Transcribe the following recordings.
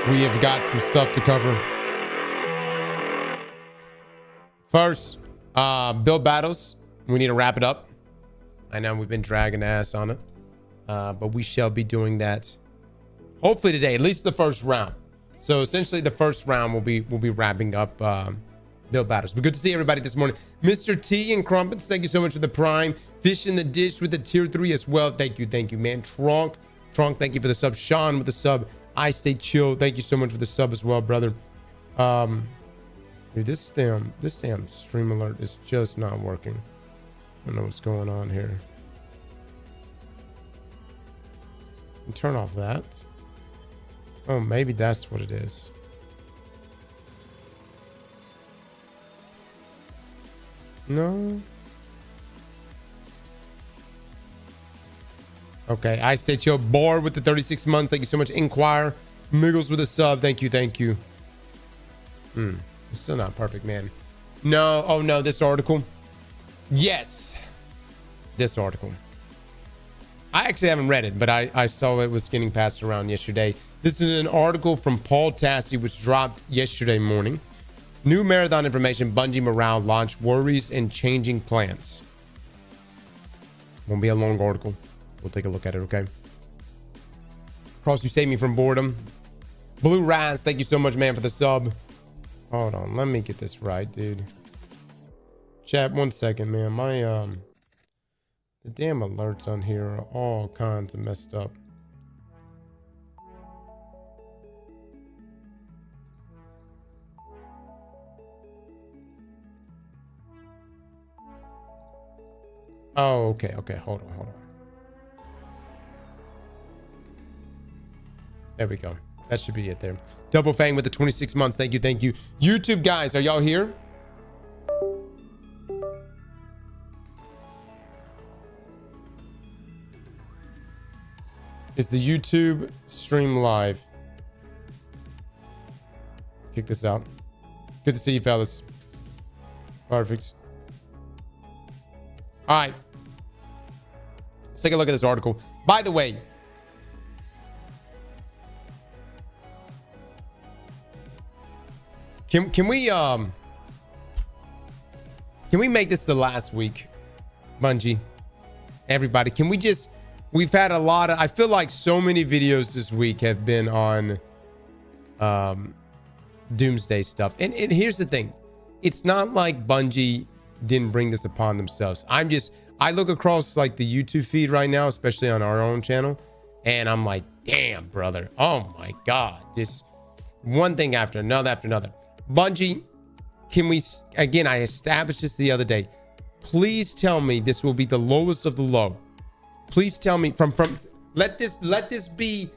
We have got some stuff to cover. First, build battles. We need to wrap it up. I know we've been dragging ass on it, but we shall be doing that hopefully today, at least the first round. So essentially the first round will be wrapping up build battles. But good to see everybody this morning. Mr. T and Crumpets, thank you so much for the prime. Fish in the dish with the tier 3 as well. Thank you, man. Trunk, thank you for the sub. Sean with the sub. I stay chill. Thank you so much for the sub as well, brother. Dude, this damn stream alert is just not working. I don't know what's going on here. Turn off that. Oh, maybe that's what it is. No. Okay, I stay chill. Bored with the 36 months. Thank you so much. Inquire. Miggles with a sub. Thank you. It's still not perfect, man. No. Oh, no. This article. Yes. This article. I actually haven't read it, but I saw it was getting passed around yesterday. This is an article from Paul Tassi, which dropped yesterday morning. New marathon information. Bungie morale launch worries and changing plans. Won't be a long article. We'll take a look at it, okay? Cross, you saved me from boredom. Blue Raz, thank you so much, man, for the sub. Hold on, let me get this right, dude. Chat, 1 second, man. My the damn alerts on here are all kinds of messed up. Oh, okay. Hold on. There we go. That should be it there. Double Fang with the 26 months. Thank you. YouTube guys, are y'all here? Is the YouTube stream live? Kick this out. Good to see you, fellas. Perfect. All right. Let's take a look at this article. By the way, can we make this the last week, Bungie? Everybody, can we just? We've had a lot of. I feel like so many videos this week have been on doomsday stuff. And here's the thing, it's not like Bungie didn't bring this upon themselves. I look across like the YouTube feed right now, especially on our own channel, and I'm like, damn, brother. Oh my God. Just one thing after another. Bungie, can we, again, I established this the other day. Please tell me this will be the lowest of the low. Please tell me let this be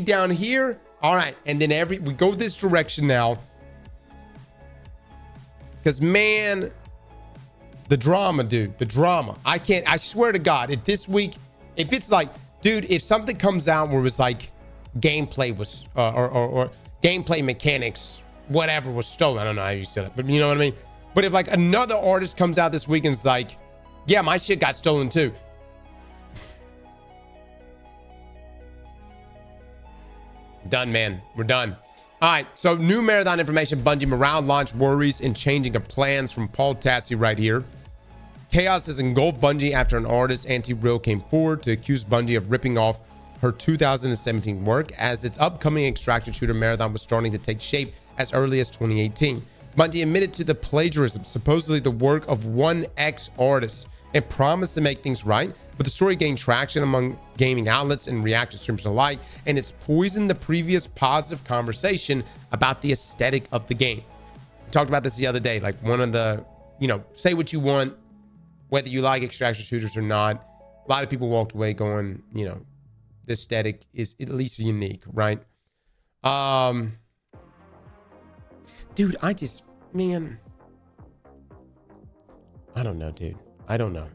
down here. All right. And then we go this direction now. Because man, the drama, dude, I swear to God, if this week, if it's like, dude, if something comes out where it's like gameplay was, or gameplay mechanics, whatever was stolen. I don't know how you said it, but you know what I mean? But if like another artist comes out this week and it's like, yeah, my shit got stolen too. Done, man. We're done. All right. So new marathon information. Bungie morale launch worries and changing of plans from Paul Tassi right here. Chaos has engulfed Bungie after an artist, Anti-Real, came forward to accuse Bungie of ripping off her 2017 work as its upcoming extraction shooter marathon was starting to take shape as early as 2018. Bungie admitted to the plagiarism, supposedly the work of one ex-artist, and promised to make things right, but the story gained traction among gaming outlets and reaction streamers alike, and it's poisoned the previous positive conversation about the aesthetic of the game. We talked about this the other day, like one of the, say what you want, whether you like extraction shooters or not. A lot of people walked away going, the aesthetic is at least unique, right? Dude, I don't know, dude. I don't know.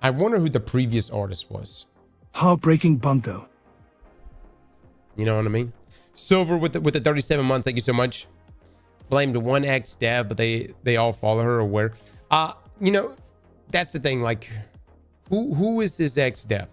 I wonder who the previous artist was. Heartbreaking Bungo. You know what I mean? Silver with the 37 months. Thank you so much. Blamed one ex dev, but they all follow her or where. That's the thing. Like, who is this ex dev?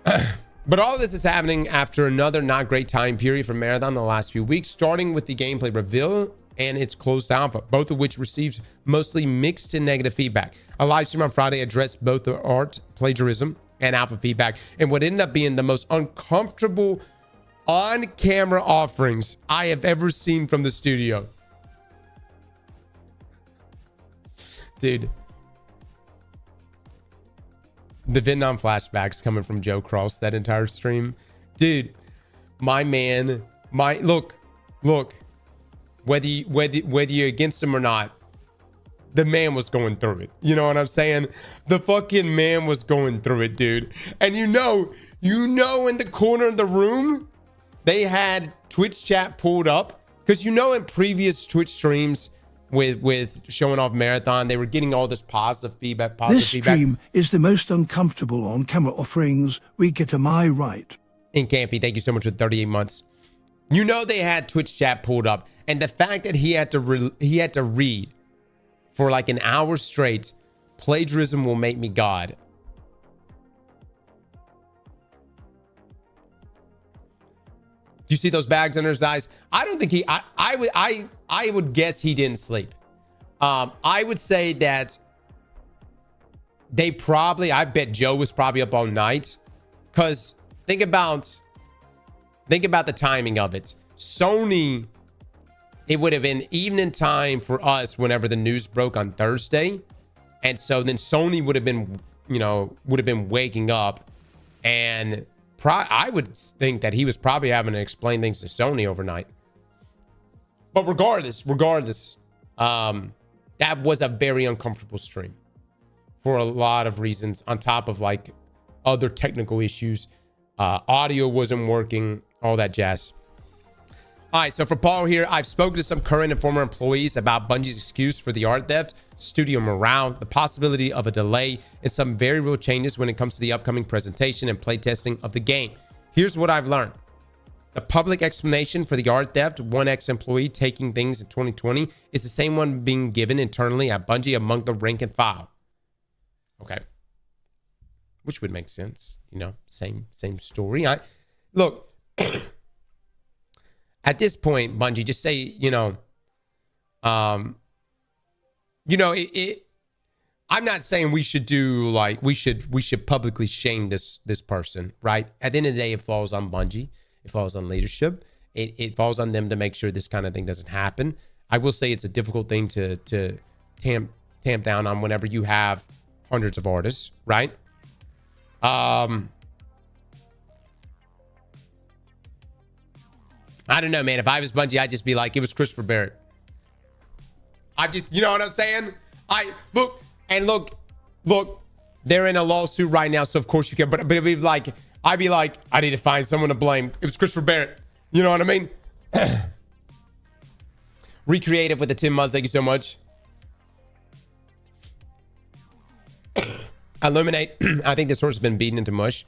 But all of this is happening after another not great time period for Marathon the last few weeks, starting with the gameplay reveal and its closed alpha, both of which received mostly mixed and negative feedback. A live stream on Friday addressed both the art plagiarism and alpha feedback, and what ended up being the most uncomfortable on-camera offerings I have ever seen from the studio. Dude. The Vietnam flashbacks coming from Joe Cross that entire stream. Dude, my man, look, whether you're against him or not, the man was going through it. You know what I'm saying? The fucking man was going through it, dude. And you know in the corner of the room, they had Twitch chat pulled up. Because in previous Twitch streams with showing off Marathon, they were getting all this positive feedback. This stream is the most uncomfortable on-camera offerings we get. Am I right? In Campy, thank you so much for 38 months. They had Twitch chat pulled up, and the fact that he had to read for like an hour straight, plagiarism will make me God. Do you see those bags under his eyes? I don't think I would guess he didn't sleep. I would say that I bet Joe was probably up all night. Because think about the timing of it. Sony, it would have been evening time for us whenever the news broke on Thursday. And so then Sony would have been waking up, and I would think that he was probably having to explain things to Sony overnight. But regardless, that was a very uncomfortable stream for a lot of reasons, on top of like other technical issues. Audio wasn't working, all that jazz. All right, so for Paul here, I've spoken to some current and former employees about Bungie's excuse for the art theft, studio morale, the possibility of a delay, and some very real changes when it comes to the upcoming presentation and playtesting of the game. Here's what I've learned. The public explanation for the art theft, one ex-employee taking things in 2020, is the same one being given internally at Bungie among the rank and file. Okay. Which would make sense. Same story. Look, at this point, Bungie, just say, I'm not saying we should do like we should publicly shame this person, right? At the end of the day, it falls on Bungie. It falls on leadership. It falls on them to make sure this kind of thing doesn't happen. I will say it's a difficult thing to tamp down on whenever you have hundreds of artists, right? I don't know, man. If I was Bungie, I'd just be like, it was Christopher Barrett. You know what I'm saying? Look, they're in a lawsuit right now, so of course you can, but it'd be like, I'd be like, I need to find someone to blame. It was Christopher Barrett. You know what I mean? Recreative with the 10 months. Thank you so much. Illuminate. I think this horse has been beaten into mush.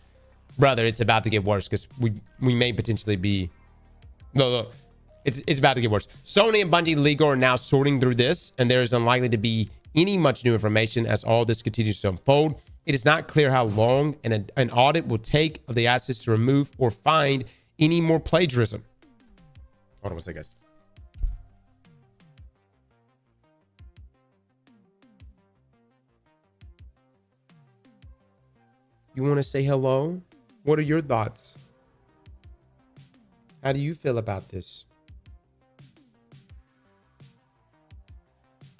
Brother, it's about to get worse because we may potentially be... Look. It's about to get worse. Sony and Bungie legal are now sorting through this, and there is unlikely to be any much new information as all this continues to unfold. It is not clear how long an audit will take of the assets to remove or find any more plagiarism. Hold on one second, guys. You want to say hello? What are your thoughts? How do you feel about this?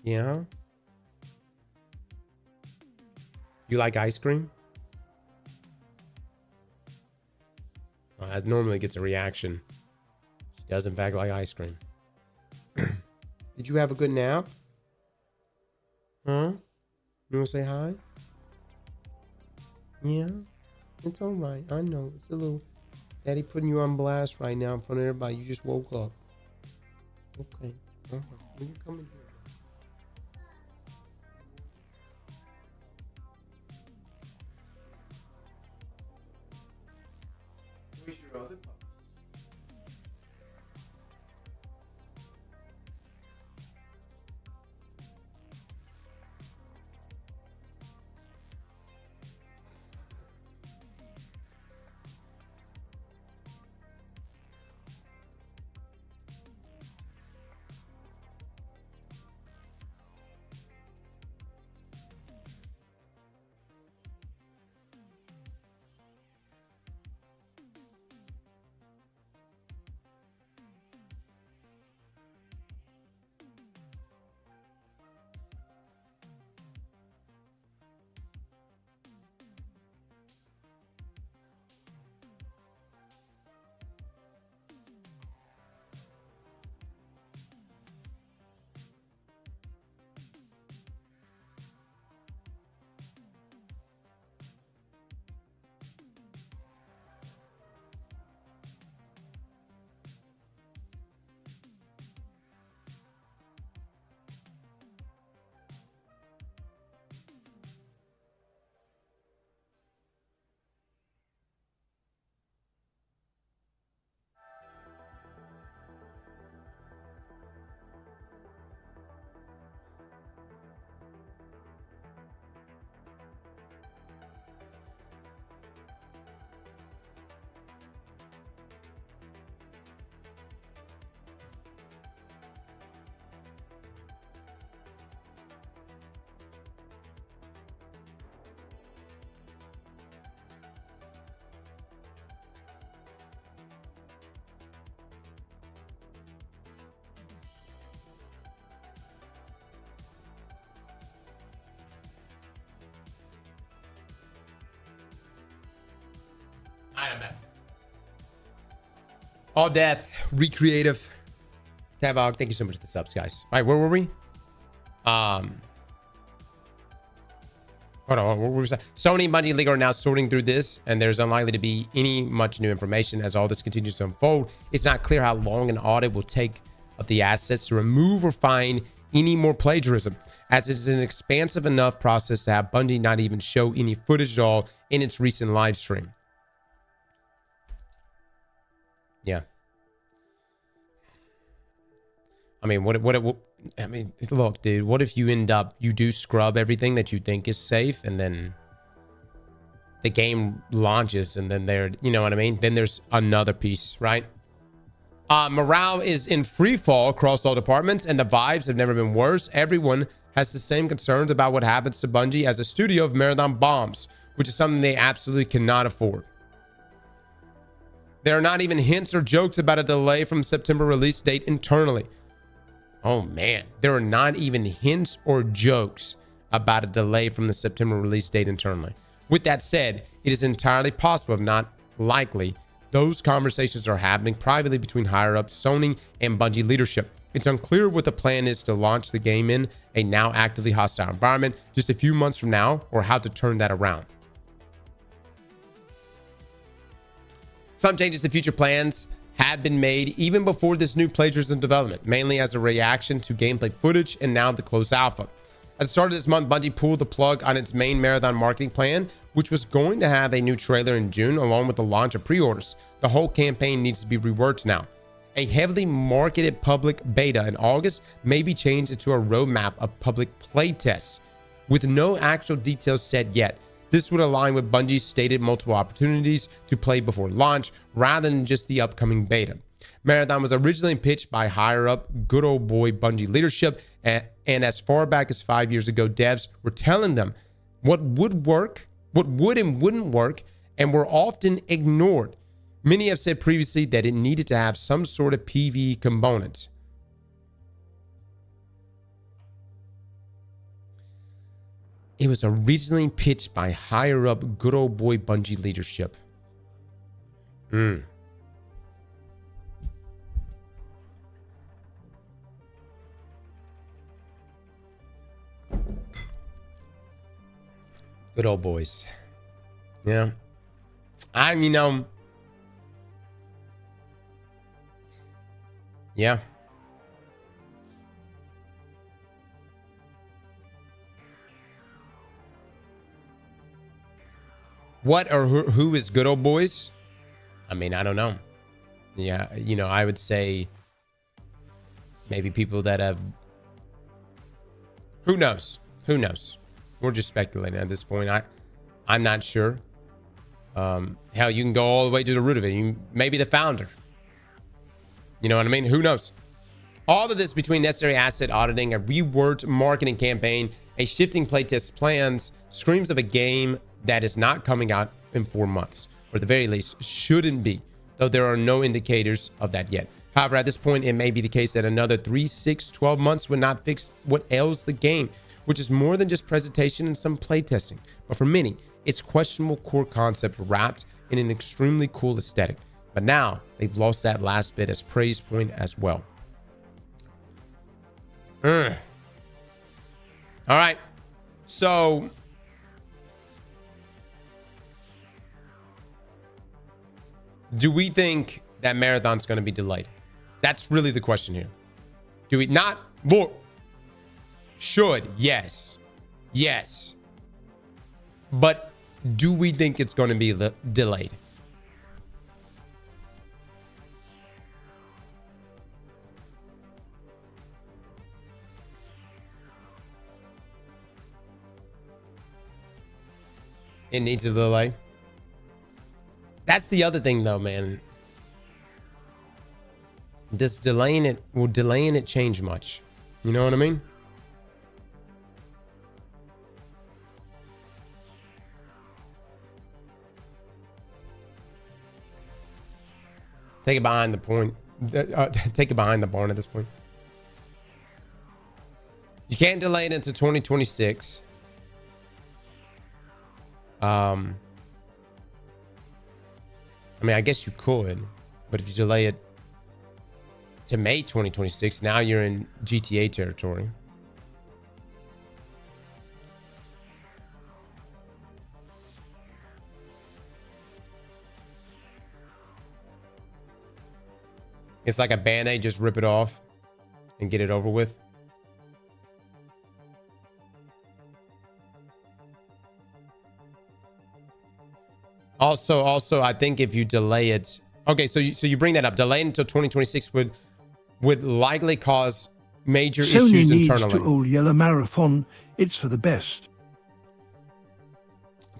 Yeah? You like ice cream? Well, that normally gets a reaction. She does in fact like ice cream. Did you have a good nap? Huh? You want to say hi? Yeah? It's all right. I know. It's a little... Daddy putting you on blast right now in front of everybody. You just woke up. Okay. When you coming here? Where's your other puppy? All right, I'm back. All Death, Recreative, Tavog, thank you so much for the subs, guys. All right, where were we? Hold on, what was that? Sony and Bungie League are now sorting through this, and there's unlikely to be any much new information as all this continues to unfold. It's not clear how long an audit will take of the assets to remove or find any more plagiarism, as it's an expansive enough process to have Bungie not even show any footage at all in its recent live stream. Yeah. I mean, I mean, look, dude, what if you do scrub everything that you think is safe, and then the game launches, and then you know what I mean? Then there's another piece, right? Morale is in free fall across all departments, and the vibes have never been worse. Everyone has the same concerns about what happens to Bungie as a studio of marathon bombs, which is something they absolutely cannot afford. There are not even hints or jokes about a delay from September release date internally. Oh man, there are not even hints or jokes about a delay from the September release date internally. With that said, it is entirely possible, if not likely, those conversations are happening privately between higher-ups Sony and Bungie leadership. It's unclear what the plan is to launch the game in a now actively hostile environment just a few months from now, or how to turn that around. Some changes to future plans have been made even before this new plagiarism development, mainly as a reaction to gameplay footage and now the closed alpha. At the start of this month, Bungie pulled the plug on its main marathon marketing plan, which was going to have a new trailer in June along with the launch of pre-orders. The whole campaign needs to be reworked now. A heavily marketed public beta in August may be changed into a roadmap of public playtests, with no actual details set yet. This would align with Bungie's stated multiple opportunities to play before launch, rather than just the upcoming beta. Marathon was originally pitched by higher-up good old boy Bungie leadership, and as far back as 5 years ago, devs were telling them what would work, what would and wouldn't work, and were often ignored. Many have said previously that it needed to have some sort of PvE component. It was originally pitched by higher-up good old boy Bungie leadership. Good old boys. Yeah. Yeah. What or who is good old boys? I mean, I don't know. Yeah, I would say maybe people that have... Who knows? Who knows? We're just speculating at this point. I'm not sure. Hell, you can go all the way to the root of it. Maybe the founder. You know what I mean? Who knows? All of this between necessary asset auditing, a reworked marketing campaign, a shifting playtest plans, screams of a game that is not coming out in 4 months, or at the very least shouldn't be, though there are no indicators of that yet. However, at this point, it may be the case that another 3, 6, 12 months would not fix what ails the game, which is more than just presentation and some playtesting. But for many, it's questionable core concept wrapped in an extremely cool aesthetic. But now, they've lost that last bit as praise point as well. All right. So... do we think that Marathon's going to be delayed? That's really the question here. Do we not? Look. Should. Yes. Yes. But do we think it's going to be delayed? It needs a delay. That's the other thing, though, man. This delaying it, will delaying it change much? You know what I mean? Take it behind the point. Take it behind the barn at this point. You can't delay it into 2026. I mean, I guess you could, but if you delay it to May 2026, now you're in GTA territory. It's like a Band-Aid, just rip it off and get it over with. Also, I think if you delay it, okay, so you bring that up, delaying until 2026 would likely cause major Sony issues needs internally. to all yellow marathon. It's for the best.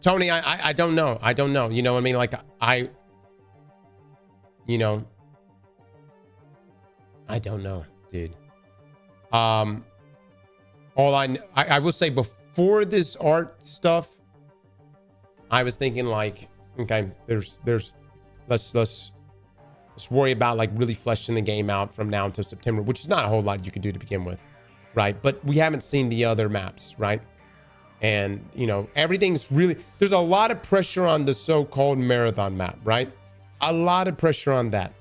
Tony, I don't know. I don't know. You know what I mean? Like you know, I don't know, dude. All I will say, before this art stuff, I was thinking like, okay, let's worry about like really fleshing the game out from now until September, which is not a whole lot you can do to begin with, right? But we haven't seen the other maps, right? And you know, everything's really, there's a lot of pressure on the so-called marathon map, right? A lot of pressure on that.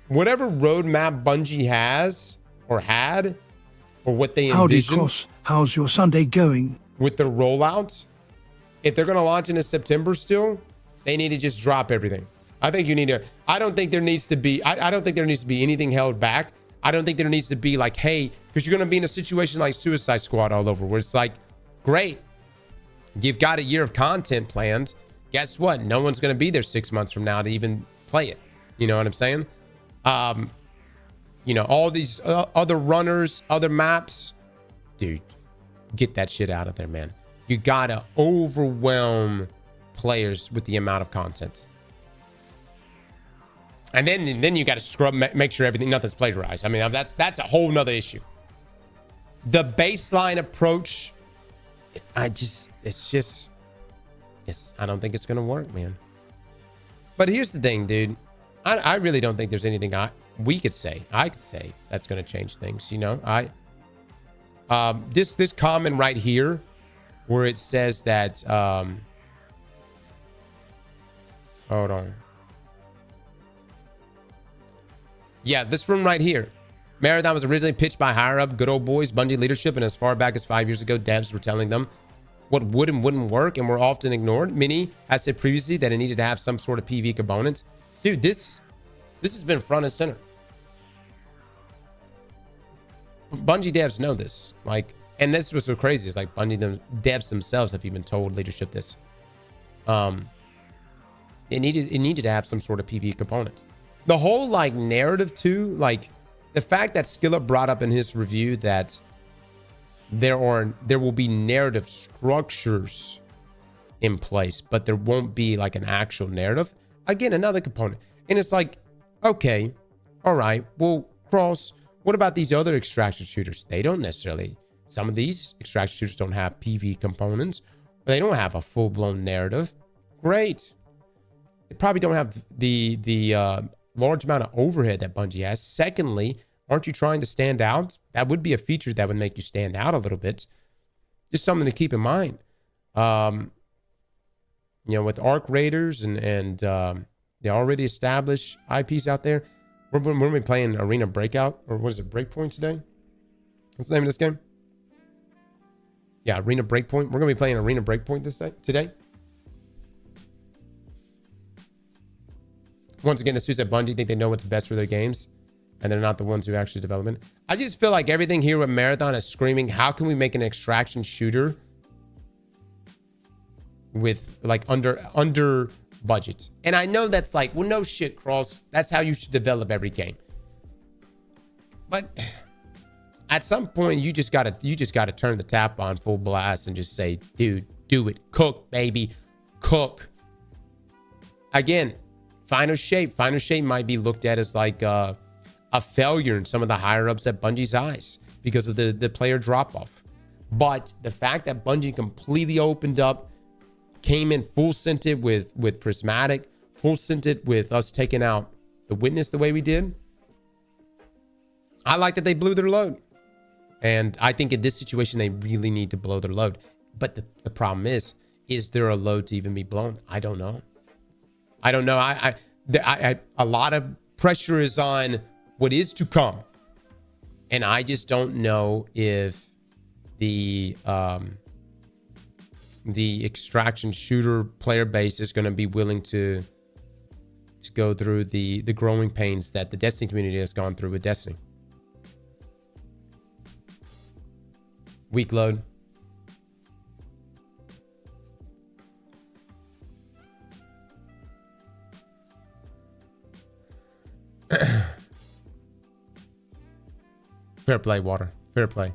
Whatever roadmap Bungie has or had, or what they envision. Howdy, how's your Sunday going? With the rollout, if they're going to launch into September still, they need to just drop everything. I think you need to, I don't think there needs to be, I don't think there needs to be anything held back. I don't think there needs to be like, hey, because you're going to be in a situation like Suicide Squad all over, where it's like, great, you've got a year of content planned. Guess what? No one's going to be there 6 months from now to even play it. You know what I'm saying? You know, all these other runners, other maps, dude, get that shit out of there, man. You gotta overwhelm players with the amount of content, and then you gotta scrub, make sure nothing's plagiarized. I mean, that's a whole nother issue. The baseline approach, I don't think it's gonna work, man. But here's the thing, dude. I really don't think there's anything I could say that's going to change things. You know, this comment right here, where it says that, hold on. Yeah, this one right here. Marathon was originally pitched by higher up good old boys, Bungie leadership, and as far back as 5 years ago, devs were telling them what would and wouldn't work, and were often ignored. Many has said previously that it needed to have some sort of PvE component. Dude, this has been front and center. Bungie devs know this. Like, and this was so crazy. It's like Bungie devs themselves have even told leadership this. It needed to have some sort of PvE component. The whole like narrative too, like the fact that Skillup brought up in his review that there will be narrative structures in place, but there won't be like an actual narrative. Again, another component. And it's like, okay, all right, well, Cross, what about these other extraction shooters? They don't necessarily, some of these extraction shooters don't have PvE components. They don't have a full-blown narrative. Great. They probably don't have the large amount of overhead that Bungie has. Secondly, aren't you trying to stand out? That would be a feature that would make you stand out a little bit. Just something to keep in mind. You know, with Arc Raiders and the already established IPs out there, we're going to be playing Arena Breakout, or what is it, Breakpoint today? What's the name of this game? Yeah, Arena Breakpoint. We're going to be playing Arena Breakpoint today. Once again, the suits at Bungie think they know what's best for their games, and they're not the ones who actually develop it. I just feel like everything here with Marathon is screaming, how can we make an extraction shooter with like under budgets? And I know that's like, well, no shit, Cross. That's how you should develop every game. But at some point, you just gotta turn the tap on full blast and just say, dude, do it. Cook, baby. Cook. Again, Final Shape. Final Shape might be looked at as like a failure in some of the higher ups at Bungie's eyes because of the player drop-off. But the fact that Bungie completely opened up, came in full scented with Prismatic, full scented with us taking out the Witness the way we did, I like that they blew their load. And I think in this situation, they really need to blow their load. But the problem is there a load to even be blown? I don't know. I don't know. A lot of pressure is on what is to come. And I just don't know if the extraction shooter player base is going to be willing to go through the growing pains that the Destiny community has gone through with Destiny. Weak load. Fair play, Water. Fair play.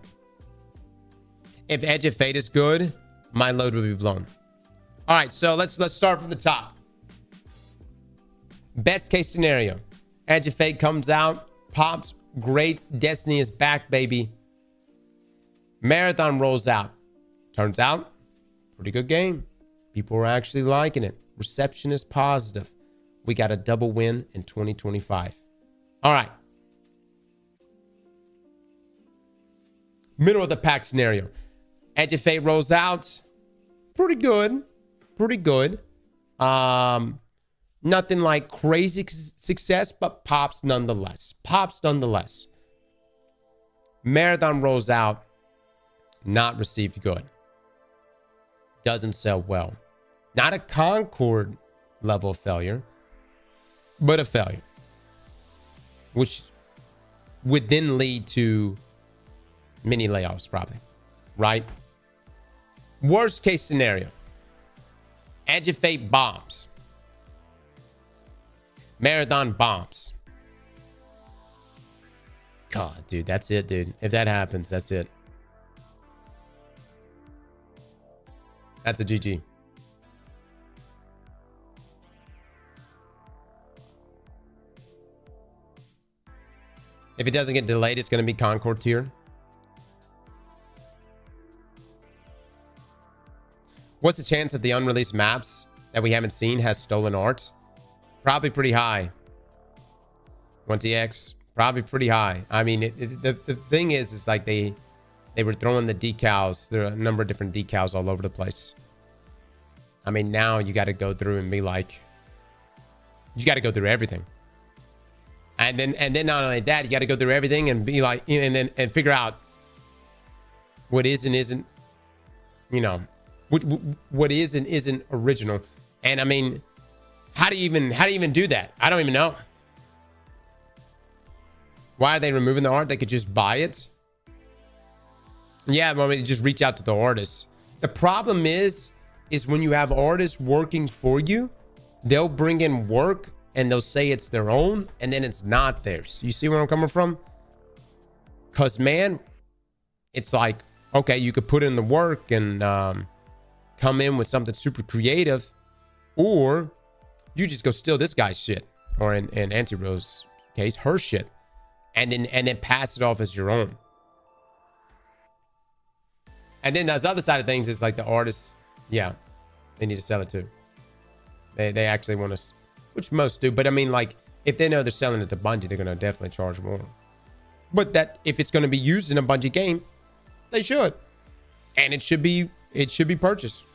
If Edge of Fate is good, my load will be blown. All right, so let's start from the top. Best case scenario. Edge of Fate comes out, pops, great. Destiny is back, baby. Marathon rolls out. Turns out, pretty good game. People are actually liking it. Reception is positive. We got a double win in 2025. All right. Middle of the pack scenario. Edge of Fate rolls out. Pretty good. Pretty good. Nothing like crazy success, but pops nonetheless. Pops nonetheless. Marathon rolls out. Not received good. Doesn't sell well. Not a Concord level failure, but a failure. Which would then lead to mini layoffs probably. Right? Worst case scenario. Edge of Fate bombs. Marathon bombs. God, dude, that's it, dude. If that happens, that's it. That's a GG. If it doesn't get delayed, it's going to be Concord tier. What's the chance that the unreleased maps that we haven't seen has stolen art? Probably pretty high. 1TX, probably pretty high. I mean, the thing is like they were throwing the decals. There are a number of different decals all over the place. I mean, now you got to go through and be like, you got to go through everything. And then not only that, you got to go through everything and be like, and figure out what is and isn't, you know, what is and isn't original. And I mean, how do you even do that? I don't even know. Why are they removing the art? They could just buy it. Yeah, well, I mean, just reach out to the artists. The problem is when you have artists working for you, they'll bring in work and they'll say it's their own, and then it's not theirs. You see where I'm coming from? Because, man, it's like, okay, you could put in the work and come in with something super creative, or you just go steal this guy's shit, or in Anti-Rose's case, her shit, and then pass it off as your own. And then the other side of things is like the artists, yeah, they need to sell it too. They actually want to, which most do, but I mean, like, if they know they're selling it to Bungie, they're going to definitely charge more. But that if it's going to be used in a Bungie game, they should. And it should be purchased.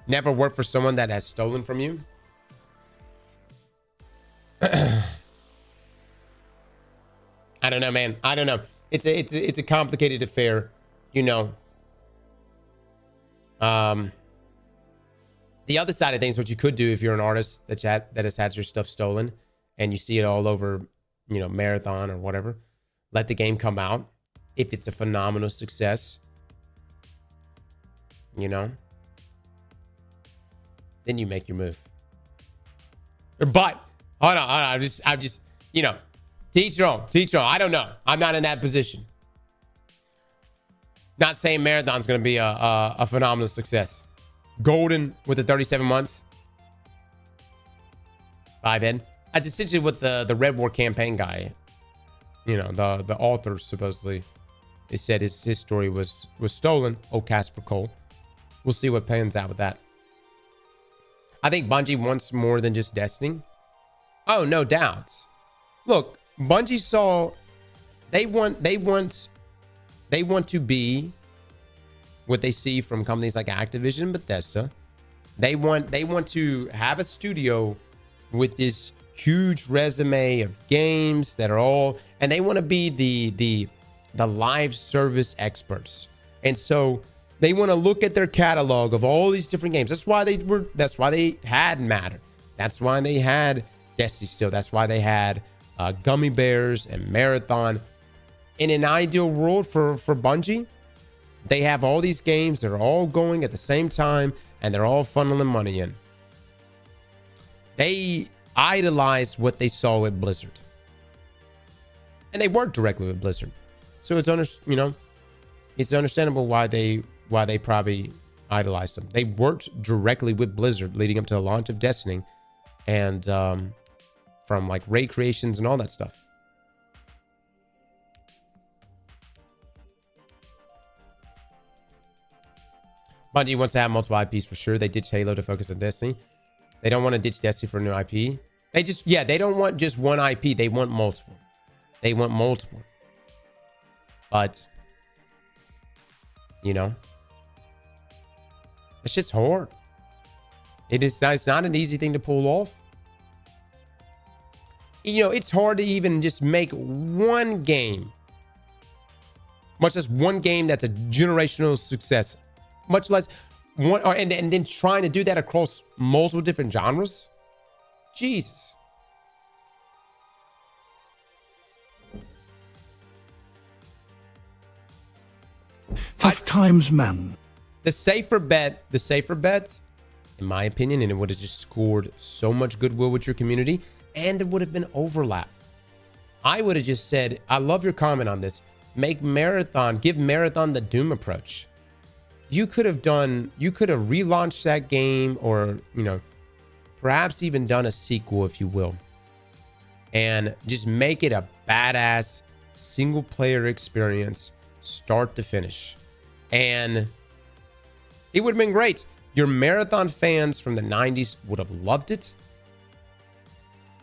Never work for someone that has stolen from you. I don't know, man. I don't know. It's a complicated affair, you know. The other side of things, what you could do if you're an artist that has had your stuff stolen and you see it all over, you know, Marathon or whatever, let the game come out. If it's a phenomenal success, you know, then you make your move. But hold on. I'm just, you know, teach your own. I don't know. I'm not in that position. Not saying Marathon's going to be a phenomenal success. Golden with the 37 months. 5N. That's essentially what the Red War campaign guy, you know, the author supposedly, they said his story was stolen. Oh, Casper Cole. We'll see what pans out with that. I think Bungie wants more than just Destiny. Oh, no doubts. Look, Bungie saw they want They want to be what they see from companies like Activision and Bethesda. They want to have a studio with this huge resume of games that are all, and they want to be the live service experts. And so they want to look at their catalog of all these different games. That's why they had Matter. That's why they had Destiny still. That's why they had Gummy Bears and Marathon. In an ideal world for Bungie, they have all these games that are all going at the same time, and they're all funneling money in. They idolized what they saw with Blizzard, and they worked directly with Blizzard, so it's understandable why they probably idolized them. They worked directly with Blizzard leading up to the launch of Destiny, and from like raid creations and all that stuff. Bungie wants to have multiple IPs for sure. They ditched Halo to focus on Destiny. They don't want to ditch Destiny for a new IP. They don't want just one IP. They want multiple. But, that shit's hard. It's not an easy thing to pull off. It's hard to even just make one game, much less one game that's a generational success, much less one, and then trying to do that across multiple different genres. Jesus. Tough times, man. The safer bet, in my opinion, and it would have just scored so much goodwill with your community, and it would have been overlap. I would have just said, I love your comment on this. Give Marathon the Doom approach. You could have relaunched that game, or, perhaps even done a sequel, if you will, and just make it a badass single player experience, start to finish. And it would have been great. Your Marathon fans from the 90s would have loved it.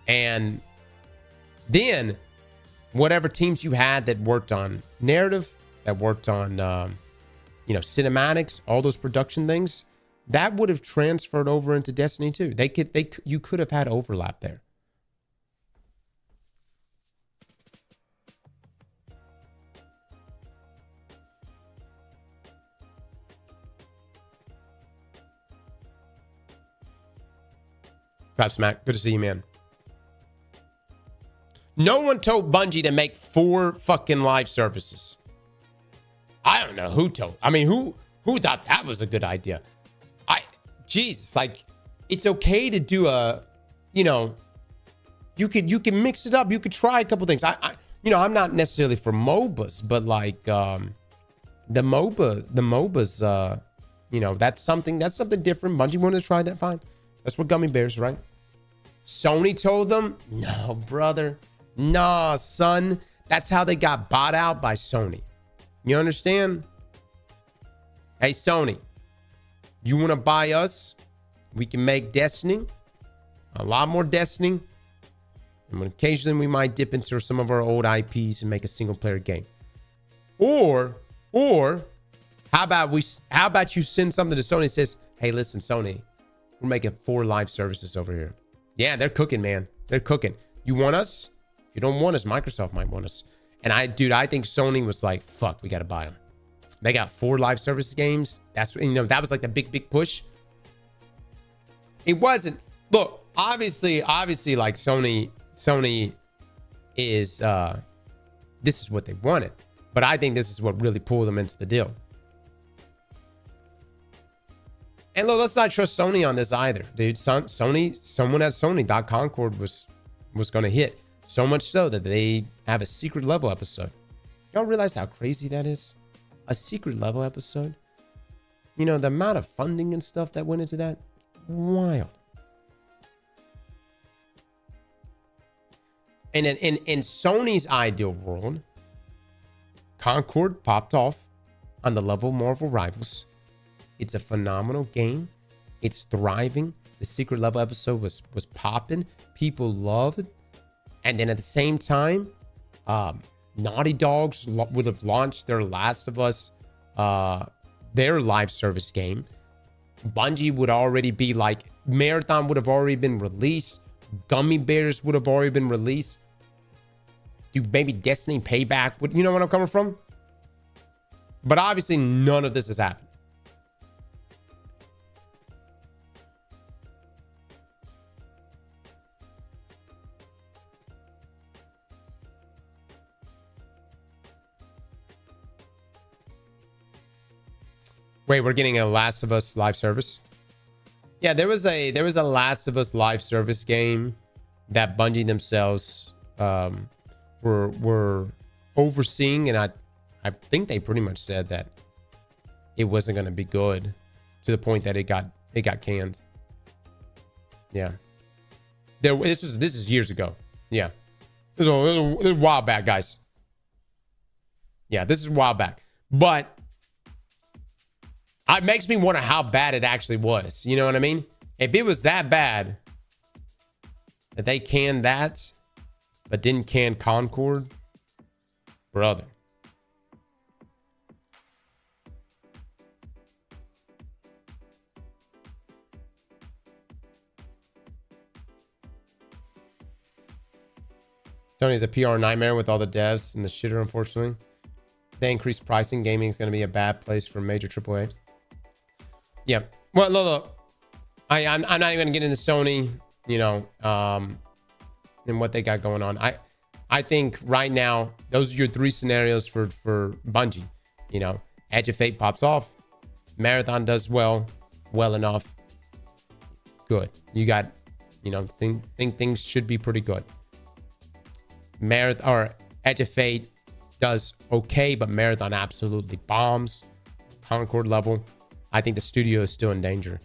And then whatever teams you had that worked on narrative, that worked on, cinematics, all those production things, that would have transferred over into Destiny 2. You could have had overlap there. Perhaps, Mac, good to see you, man. No one told Bungie to make 4 fucking live services. I don't know who told. I mean, who thought that was a good idea? Jesus, like, it's okay to do a, you can mix it up. You could try a couple things. I'm not necessarily for MOBAs, but like, the MOBAs, that's something different. Bungie wanted to try that, fine. That's what Gummy Bears, right? Sony told them, no, brother. Nah, son. That's how they got bought out by Sony. You understand? Hey, Sony, you want to buy us? We can make Destiny, a lot more Destiny. And occasionally we might dip into some of our old IPs and make a single player game. Or how about you send something to Sony that says, hey, listen, Sony, we're making 4 live services over here. Yeah, they're cooking, man. They're cooking. You want us? If you don't want us, Microsoft might want us. And I think Sony was like, fuck, we got to buy them. They got 4 live service games. That's, that was like the big push. It wasn't. Look, obviously, like Sony is, this is what they wanted. But I think this is what really pulled them into the deal. And look, let's not trust Sony on this either, dude. Someone at Sony, Concord was going to hit. So much so that they have a secret level episode. Y'all realize how crazy that is? A secret level episode? The amount of funding and stuff that went into that? Wild. And in Sony's ideal world, Concord popped off on the level of Marvel Rivals. It's a phenomenal game. It's thriving. The secret level episode was popping. People loved it. And then at the same time, Naughty Dogs would have launched their Last of Us, their live service game. Bungie would already be like, Marathon would have already been released. Gummy Bears would have already been released. Dude, maybe Destiny Payback would, you know where I'm coming from? But obviously none of this has happened. Wait, we're getting a Last of Us live service? Yeah, there was a Last of Us live service game that Bungie themselves were overseeing, and I think they pretty much said that it wasn't going to be good, to the point that it got canned. Yeah, this is years ago. Yeah, this is a while back, guys. Yeah, this is a while back, but it makes me wonder how bad it actually was. You know what I mean? If it was that bad that they canned that, but didn't can Concord, brother. Sony's a PR nightmare with all the devs and the shitter, unfortunately. If they increase pricing, gaming is going to be a bad place for major AAA. Yeah. Well, look. I'm not even gonna get into Sony, you know, and what they got going on. I think right now those are your three scenarios for Bungie. You know, Edge of Fate pops off, Marathon does well enough. Good. You got, you know, think things should be pretty good. Marathon or Edge of Fate does okay, but Marathon absolutely bombs. Concord level. I think the studio is still in danger.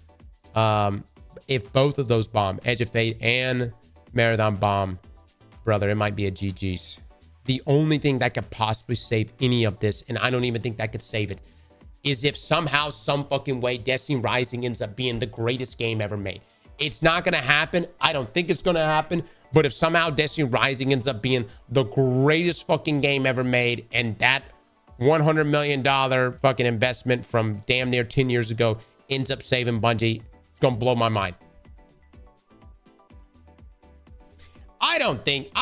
If both of those bomb, Edge of Fate and Marathon bomb, brother, it might be a GG's. The only thing that could possibly save any of this, and I don't even think that could save it, is if somehow, some fucking way, Destiny Rising ends up being the greatest game ever made. It's not going to happen. I don't think it's going to happen. But if somehow Destiny Rising ends up being the greatest fucking game ever made, and that $100 million fucking investment from damn near 10 years ago ends up saving Bungie, it's gonna blow my mind. I don't think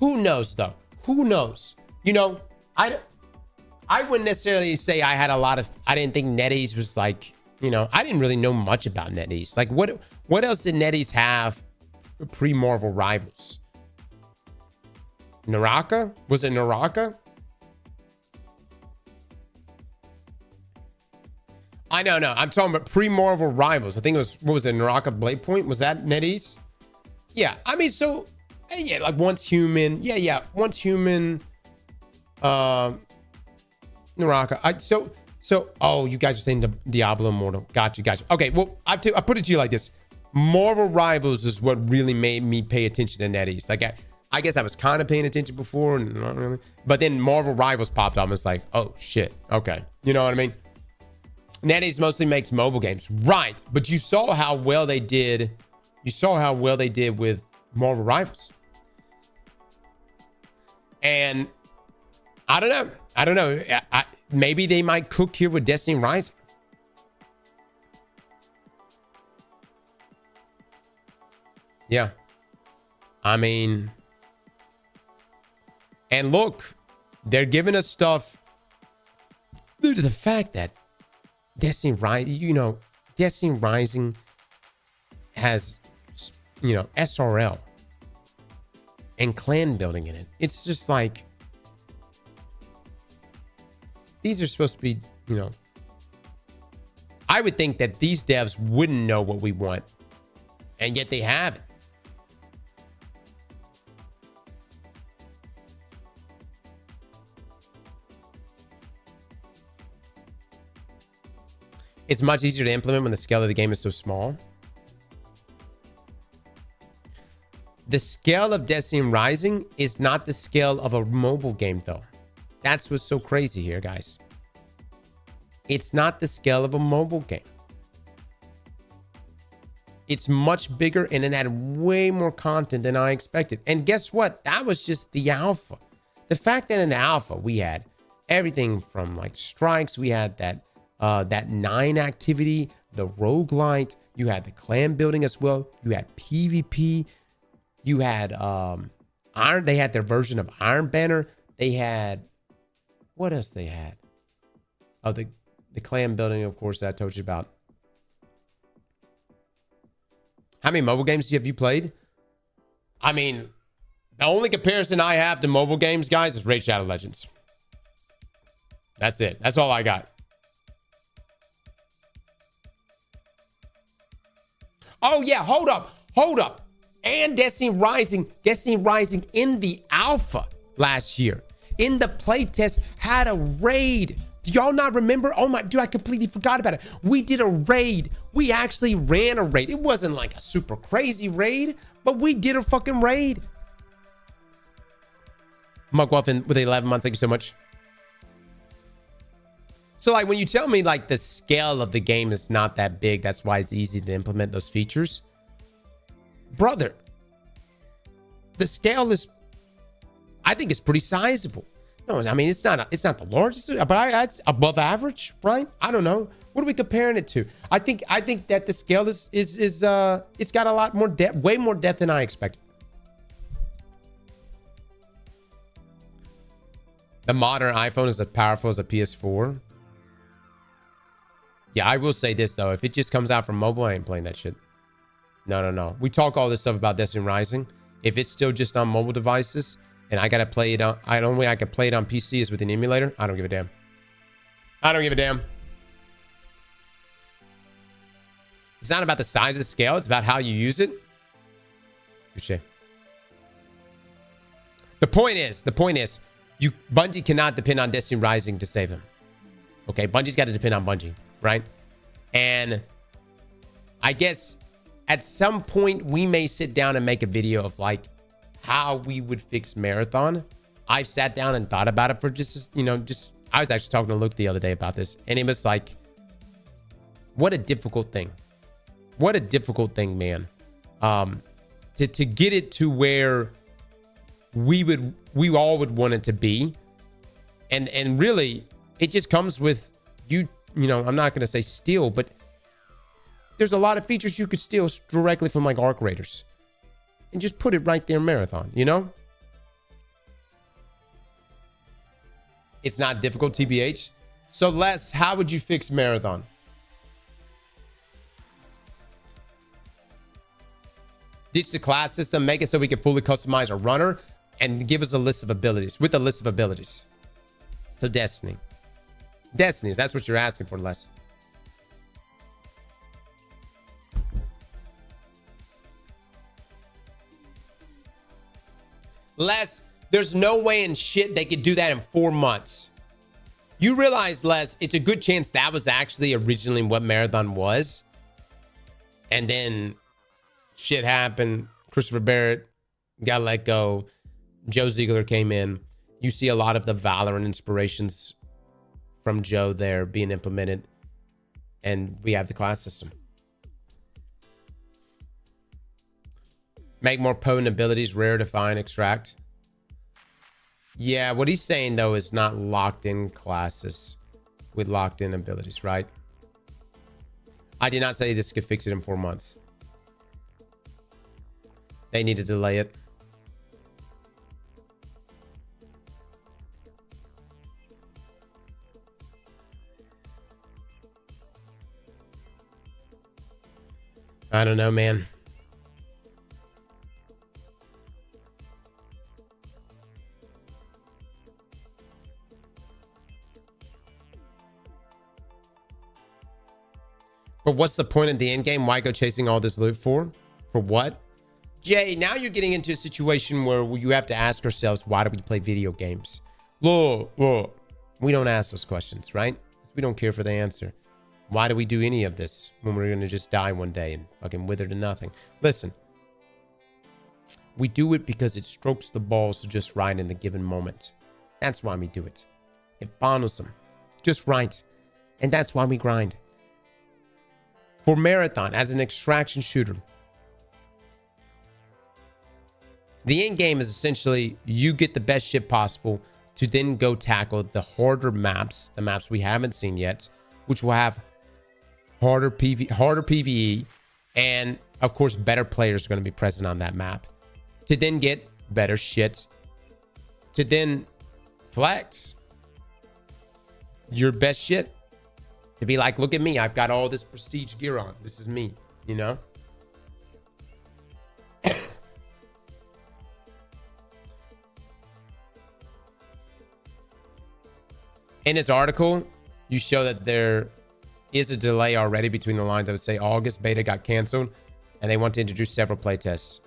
who knows though? Who knows? You know, I wouldn't necessarily say I didn't think NetEase was like, you know, I didn't really know much about NetEase. Like what else did NetEase have pre-Marvel Rivals? Naraka? Was it Naraka? No. I'm talking about pre-Marvel Rivals. I think it was, what was it, Naraka Blade Point? Was that NetEase? Yeah. I mean, so, yeah, like Once Human. Yeah. Once Human. Naraka. Oh, you guys are saying Diablo Immortal. Gotcha. Okay, well, I put it to you like this. Marvel Rivals is what really made me pay attention to NetEase. Like, I guess I was kind of paying attention before, and not really. But then Marvel Rivals popped up, and it's like, oh, shit. Okay. You know what I mean? NetEase mostly makes mobile games, right? But you saw how well they did. You saw how well they did with Marvel Rivals. And I don't know. Maybe they might cook here with Destiny Rising. Yeah. I mean, and look, they're giving us stuff due to the fact that Destiny Rising has, you know, SRL and clan building in it. It's just like, these are supposed to be, you know, I would think that these devs wouldn't know what we want, and yet they have it. It's much easier to implement when the scale of the game is so small. The scale of Destiny Rising is not the scale of a mobile game, though. That's what's so crazy here, guys. It's not the scale of a mobile game. It's much bigger, and it had way more content than I expected. And guess what? That was just the alpha. The fact that in the alpha we had everything from like strikes, we had that 9 activity, the roguelite, you had the clan building as well, you had PvP, you had Iron, they had their version of Iron Banner, they had, what else they had? Oh, the clan building, of course, that I told you about. How many mobile games have you played? I mean, the only comparison I have to mobile games, guys, is Raid Shadow Legends. That's it. That's all I got. Oh, yeah. Hold up. And Destiny Rising in the alpha last year, in the playtest, had a raid. Do y'all not remember? Oh my, dude, I completely forgot about it. We did a raid. We actually ran a raid. It wasn't like a super crazy raid, but we did a fucking raid. Mugwuffin with 11 months. Thank you so much. So like when you tell me like the scale of the game is not that big, that's why it's easy to implement those features. Brother, the scale is, I think it's pretty sizable. No, I mean, it's not the largest, but it's above average, right? I don't know. What are we comparing it to? I think that the scale is it's got a lot more depth, way more depth than I expected. The modern iPhone is as powerful as a PS4. Yeah, I will say this though. If it just comes out from mobile, I ain't playing that shit. No. We talk all this stuff about Destiny Rising. If it's still just on mobile devices and I gotta play it on, the only way I can play it on PC is with an emulator, I don't give a damn. I don't give a damn. It's not about the size of the scale. It's about how you use it. Touché. The point is, Bungie cannot depend on Destiny Rising to save them. Okay, Bungie's got to depend on Bungie, right? And I guess at some point we may sit down and make a video of like how we would fix Marathon. I've sat down and thought about it for just I was actually talking to Luke the other day about this, and it was like, what a difficult thing. What a difficult thing, man. To get it to where we all would want it to be. And really, it just comes with you know, I'm not going to say steal, but there's a lot of features you could steal directly from like Arc Raiders and just put it right there in Marathon, you know? It's not difficult, TBH. So Les, how would you fix Marathon? Ditch the class system, make it so we can fully customize our runner, and give us a list of abilities, with a list of abilities. So Destiny. Destinies, that's what you're asking for, Les. Les, there's no way in shit they could do that in 4 months. You realize, Les, it's a good chance that was actually originally what Marathon was. And then shit happened. Christopher Barrett got let go. Joe Ziegler came in. You see a lot of the Valorant inspirations from Joe there being implemented. And we have the class system. Make more potent abilities, rare to find, extract. Yeah, what he's saying though is not locked in classes with locked in abilities, right? I did not say this could fix it in 4 months. They need to delay it. I don't know, man. But what's the point of the end game? Why go chasing all this loot for? For what? Jay, now you're getting into a situation where you have to ask ourselves, why do we play video games? Look, we don't ask those questions, right? We don't care for the answer. Why do we do any of this when we're going to just die one day and fucking wither to nothing? Listen, we do it because it strokes the balls just right in the given moment. That's why we do it. It fondles them just right. And that's why we grind. For Marathon, as an extraction shooter, The end game is essentially you get the best shit possible to then go tackle the harder maps, the maps we haven't seen yet, which will have harder PvE, and of course better players are going to be present on that map to then get better shit, to then flex your best shit, to be like, look at me, I've got all this prestige gear on, this is me, you know. In this article, you show that there is a delay already between the lines. I would say August beta got canceled and they want to introduce several playtests.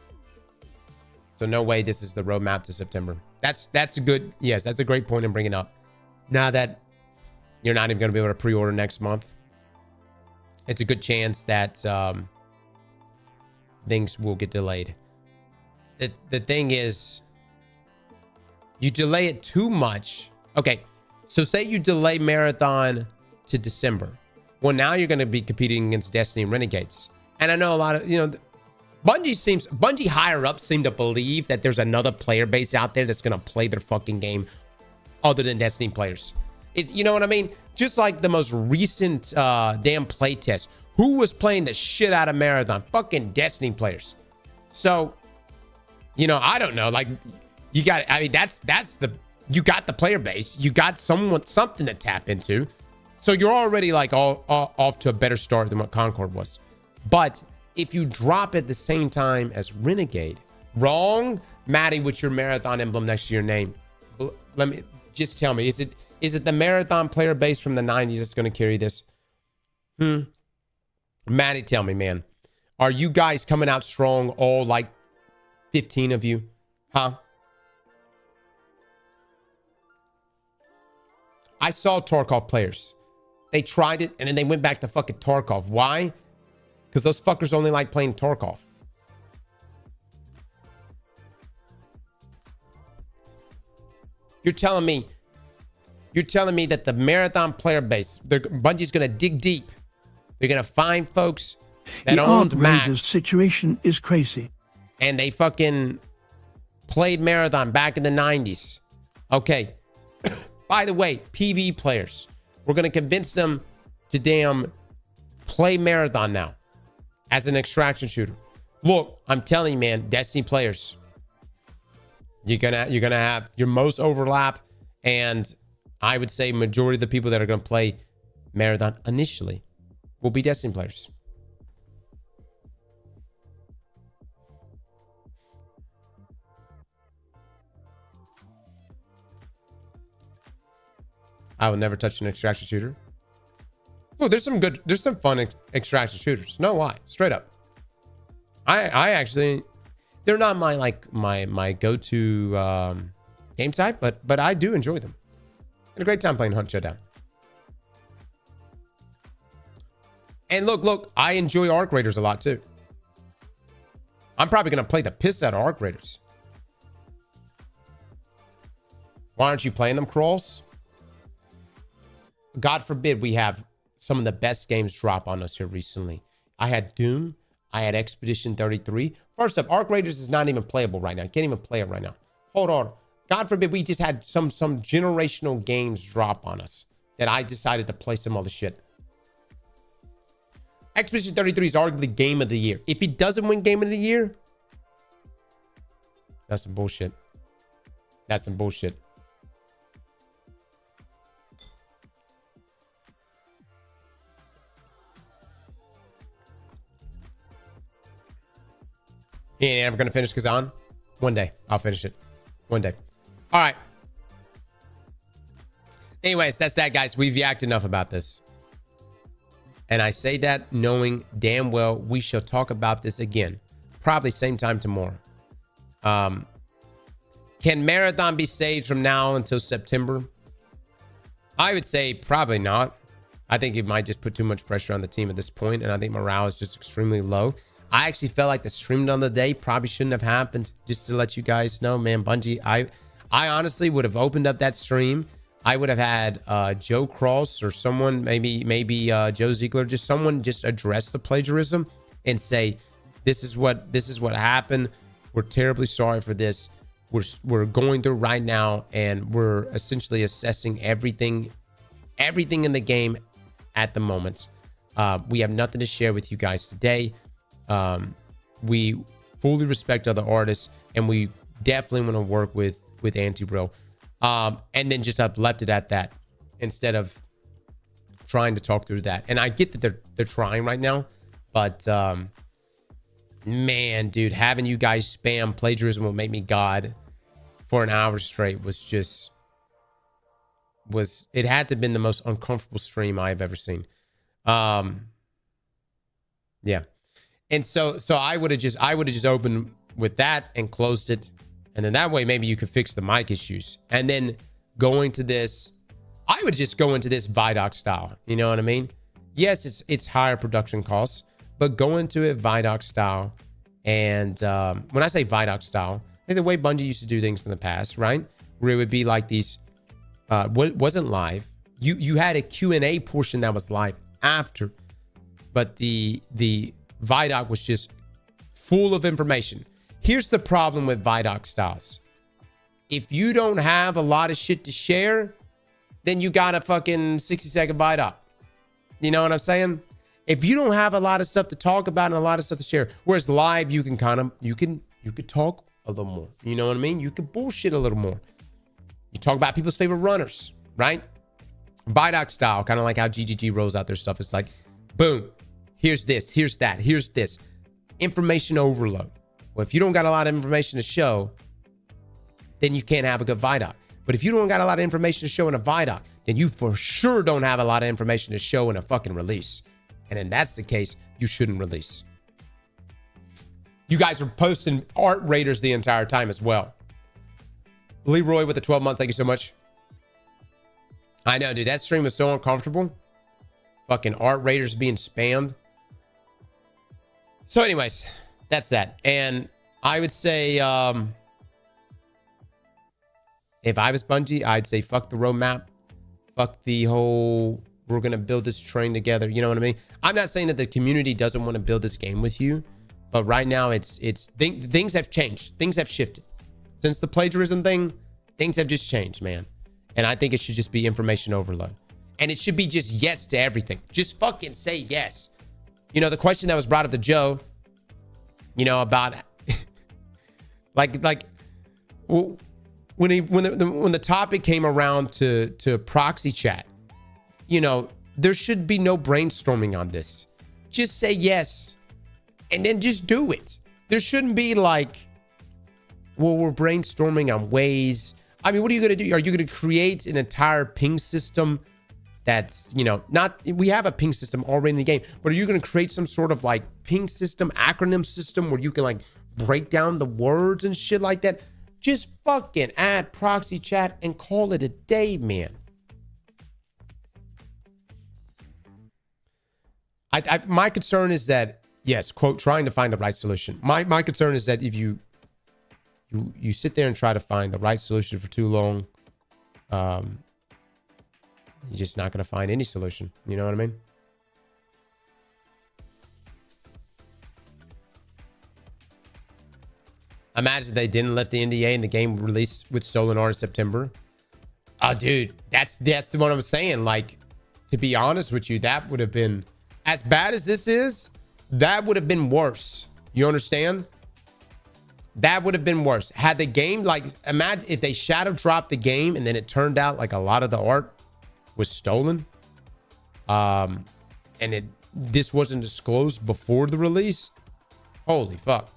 So no way this is the roadmap to September. That's a good, yes, that's a great point in bringing up. Now that you're not even going to be able to pre-order next month, it's a good chance that things will get delayed. The thing is, you delay it too much. Okay, so say you delay Marathon to December. Well, now you're going to be competing against Destiny and Renegades. And I know a lot of, you know, Bungie higher up seem to believe that there's another player base out there that's going to play their fucking game other than Destiny players. It's, you know what I mean? Just like the most recent damn playtest. Who was playing the shit out of Marathon? Fucking Destiny players. So, you know, I don't know. Like, you got, I mean, that's the, you got the player base. You got something to tap into. So you're already like all off to a better start than what Concord was. But if you drop at the same time as Renegade, wrong, Maddie, with your Marathon emblem next to your name. Let me just tell me, is it the Marathon player base from the 90s that's going to carry this? Maddie, tell me, man. Are you guys coming out strong, all like 15 of you? Huh? I saw Tarkov players. They tried it, and then they went back to fucking Tarkov. Why? Because those fuckers only like playing Tarkov. You're telling me that the Marathon player base, Bungie's going to dig deep. They're going to find folks that owned Max. The situation is crazy. And they fucking played Marathon back in the 90s. Okay. By the way, PvE players, we're going to convince them to damn play Marathon now as an extraction shooter. Look, I'm telling you, man, Destiny players, you're gonna have your most overlap, and I would say majority of the people that are going to play Marathon initially will be Destiny players. I will never touch an extraction shooter. Look, there's some fun extraction shooters. No lie, straight up. I actually, they're not my go-to game type, but I do enjoy them. Had a great time playing Hunt Shutdown. And look, I enjoy Arc Raiders a lot too. I'm probably gonna play the piss out of Arc Raiders. Why aren't you playing them, Crawls? God forbid we have some of the best games drop on us here recently. I had Doom. I had Expedition 33. First up, Arc Raiders is not even playable right now. I can't even play it right now. Hold on. God forbid we just had some generational games drop on us that I decided to play some other shit. Expedition 33 is arguably game of the year. If he doesn't win game of the year, that's some bullshit. That's some bullshit. Yeah, I'm going to finish Kazan. One day. I'll finish it. One day. All right. Anyways, that's that, guys. We've yacked enough about this. And I say that knowing damn well we shall talk about this again. Probably same time tomorrow. Can Marathon be saved from now until September? I would say probably not. I think it might just put too much pressure on the team at this point, and I think morale is just extremely low. I actually felt like the stream on the day probably shouldn't have happened. Just to let you guys know, man, Bungie, I honestly would have opened up that stream. I would have had Joe Cross or someone, maybe Joe Ziegler, just someone just address the plagiarism and say, this is what happened. We're terribly sorry for this. We're going through right now, and we're essentially assessing everything in the game at the moment. We have nothing to share with you guys today. We fully respect other artists, and we definitely want to work with Anti-Bro. And then just have left it at that instead of trying to talk through that. And I get that they're trying right now, but man, dude, having you guys spam plagiarism will make me God for an hour straight it had to have been the most uncomfortable stream I've ever seen. Yeah. And so I would have just opened with that and closed it. And then that way, maybe you could fix the mic issues. And then going to this, I would just go into this Vidoc style. You know what I mean? Yes, it's higher production costs, but go into it Vidoc style. And when I say Vidoc style, like the way Bungie used to do things in the past, right? Where it would be like these, wasn't live. You had a Q&A portion that was live after, but the Vidoc was just full of information. Here's the problem with Vidoc styles. If you don't have a lot of shit to share, then you got a fucking 60-second Vidoc. You know what I'm saying? If you don't have a lot of stuff to talk about and a lot of stuff to share, whereas live you can you could talk a little more. You know what I mean? You could bullshit a little more. You talk about people's favorite runners, right? Vidoc style, kind of like how GGG rolls out their stuff. It's like, boom, here's this, here's that, here's this. Information overload. Well, if you don't got a lot of information to show, then you can't have a good Vidoc. But if you don't got a lot of information to show in a Vidoc, then you for sure don't have a lot of information to show in a fucking release. And if that's the case, you shouldn't release. You guys are posting art raiders the entire time as well. Leroy with the 12 months. Thank you so much. I know, dude. That stream was so uncomfortable. Fucking art raiders being spammed. So anyways, that's that. And I would say, if I was Bungie, I'd say fuck the roadmap. Fuck the whole, we're going to build this train together. You know what I mean? I'm not saying that the community doesn't want to build this game with you. But right now, things have changed. Things have shifted. Since the plagiarism thing, things have just changed, man. And I think it should just be information overload. And it should be just yes to everything. Just fucking say yes. You know, the question that was brought up to Joe, you know, about when the topic came around to proxy chat, you know, there should be no brainstorming on this. Just say yes. And then just do it. There shouldn't be like, well, we're brainstorming on ways. I mean, what are you going to do? Are you going to create an entire ping system that's, you know, we have a ping system already in the game, but are you going to create some sort of like ping system, acronym system where you can like break down the words and shit like that? Just fucking add proxy chat and call it a day, man. My concern is that, yes, quote, trying to find the right solution. My concern is that if you sit there and try to find the right solution for too long, you're just not going to find any solution. You know what I mean? Imagine they didn't lift the NDA and the game released with stolen art in September. Oh, dude, that's what I'm saying. Like, to be honest with you, that would have been, as bad as this is, that would have been worse. You understand? That would have been worse. Had the game, like, imagine if they shadow dropped the game and then it turned out like a lot of the art was stolen. And this wasn't disclosed before the release. Holy fuck.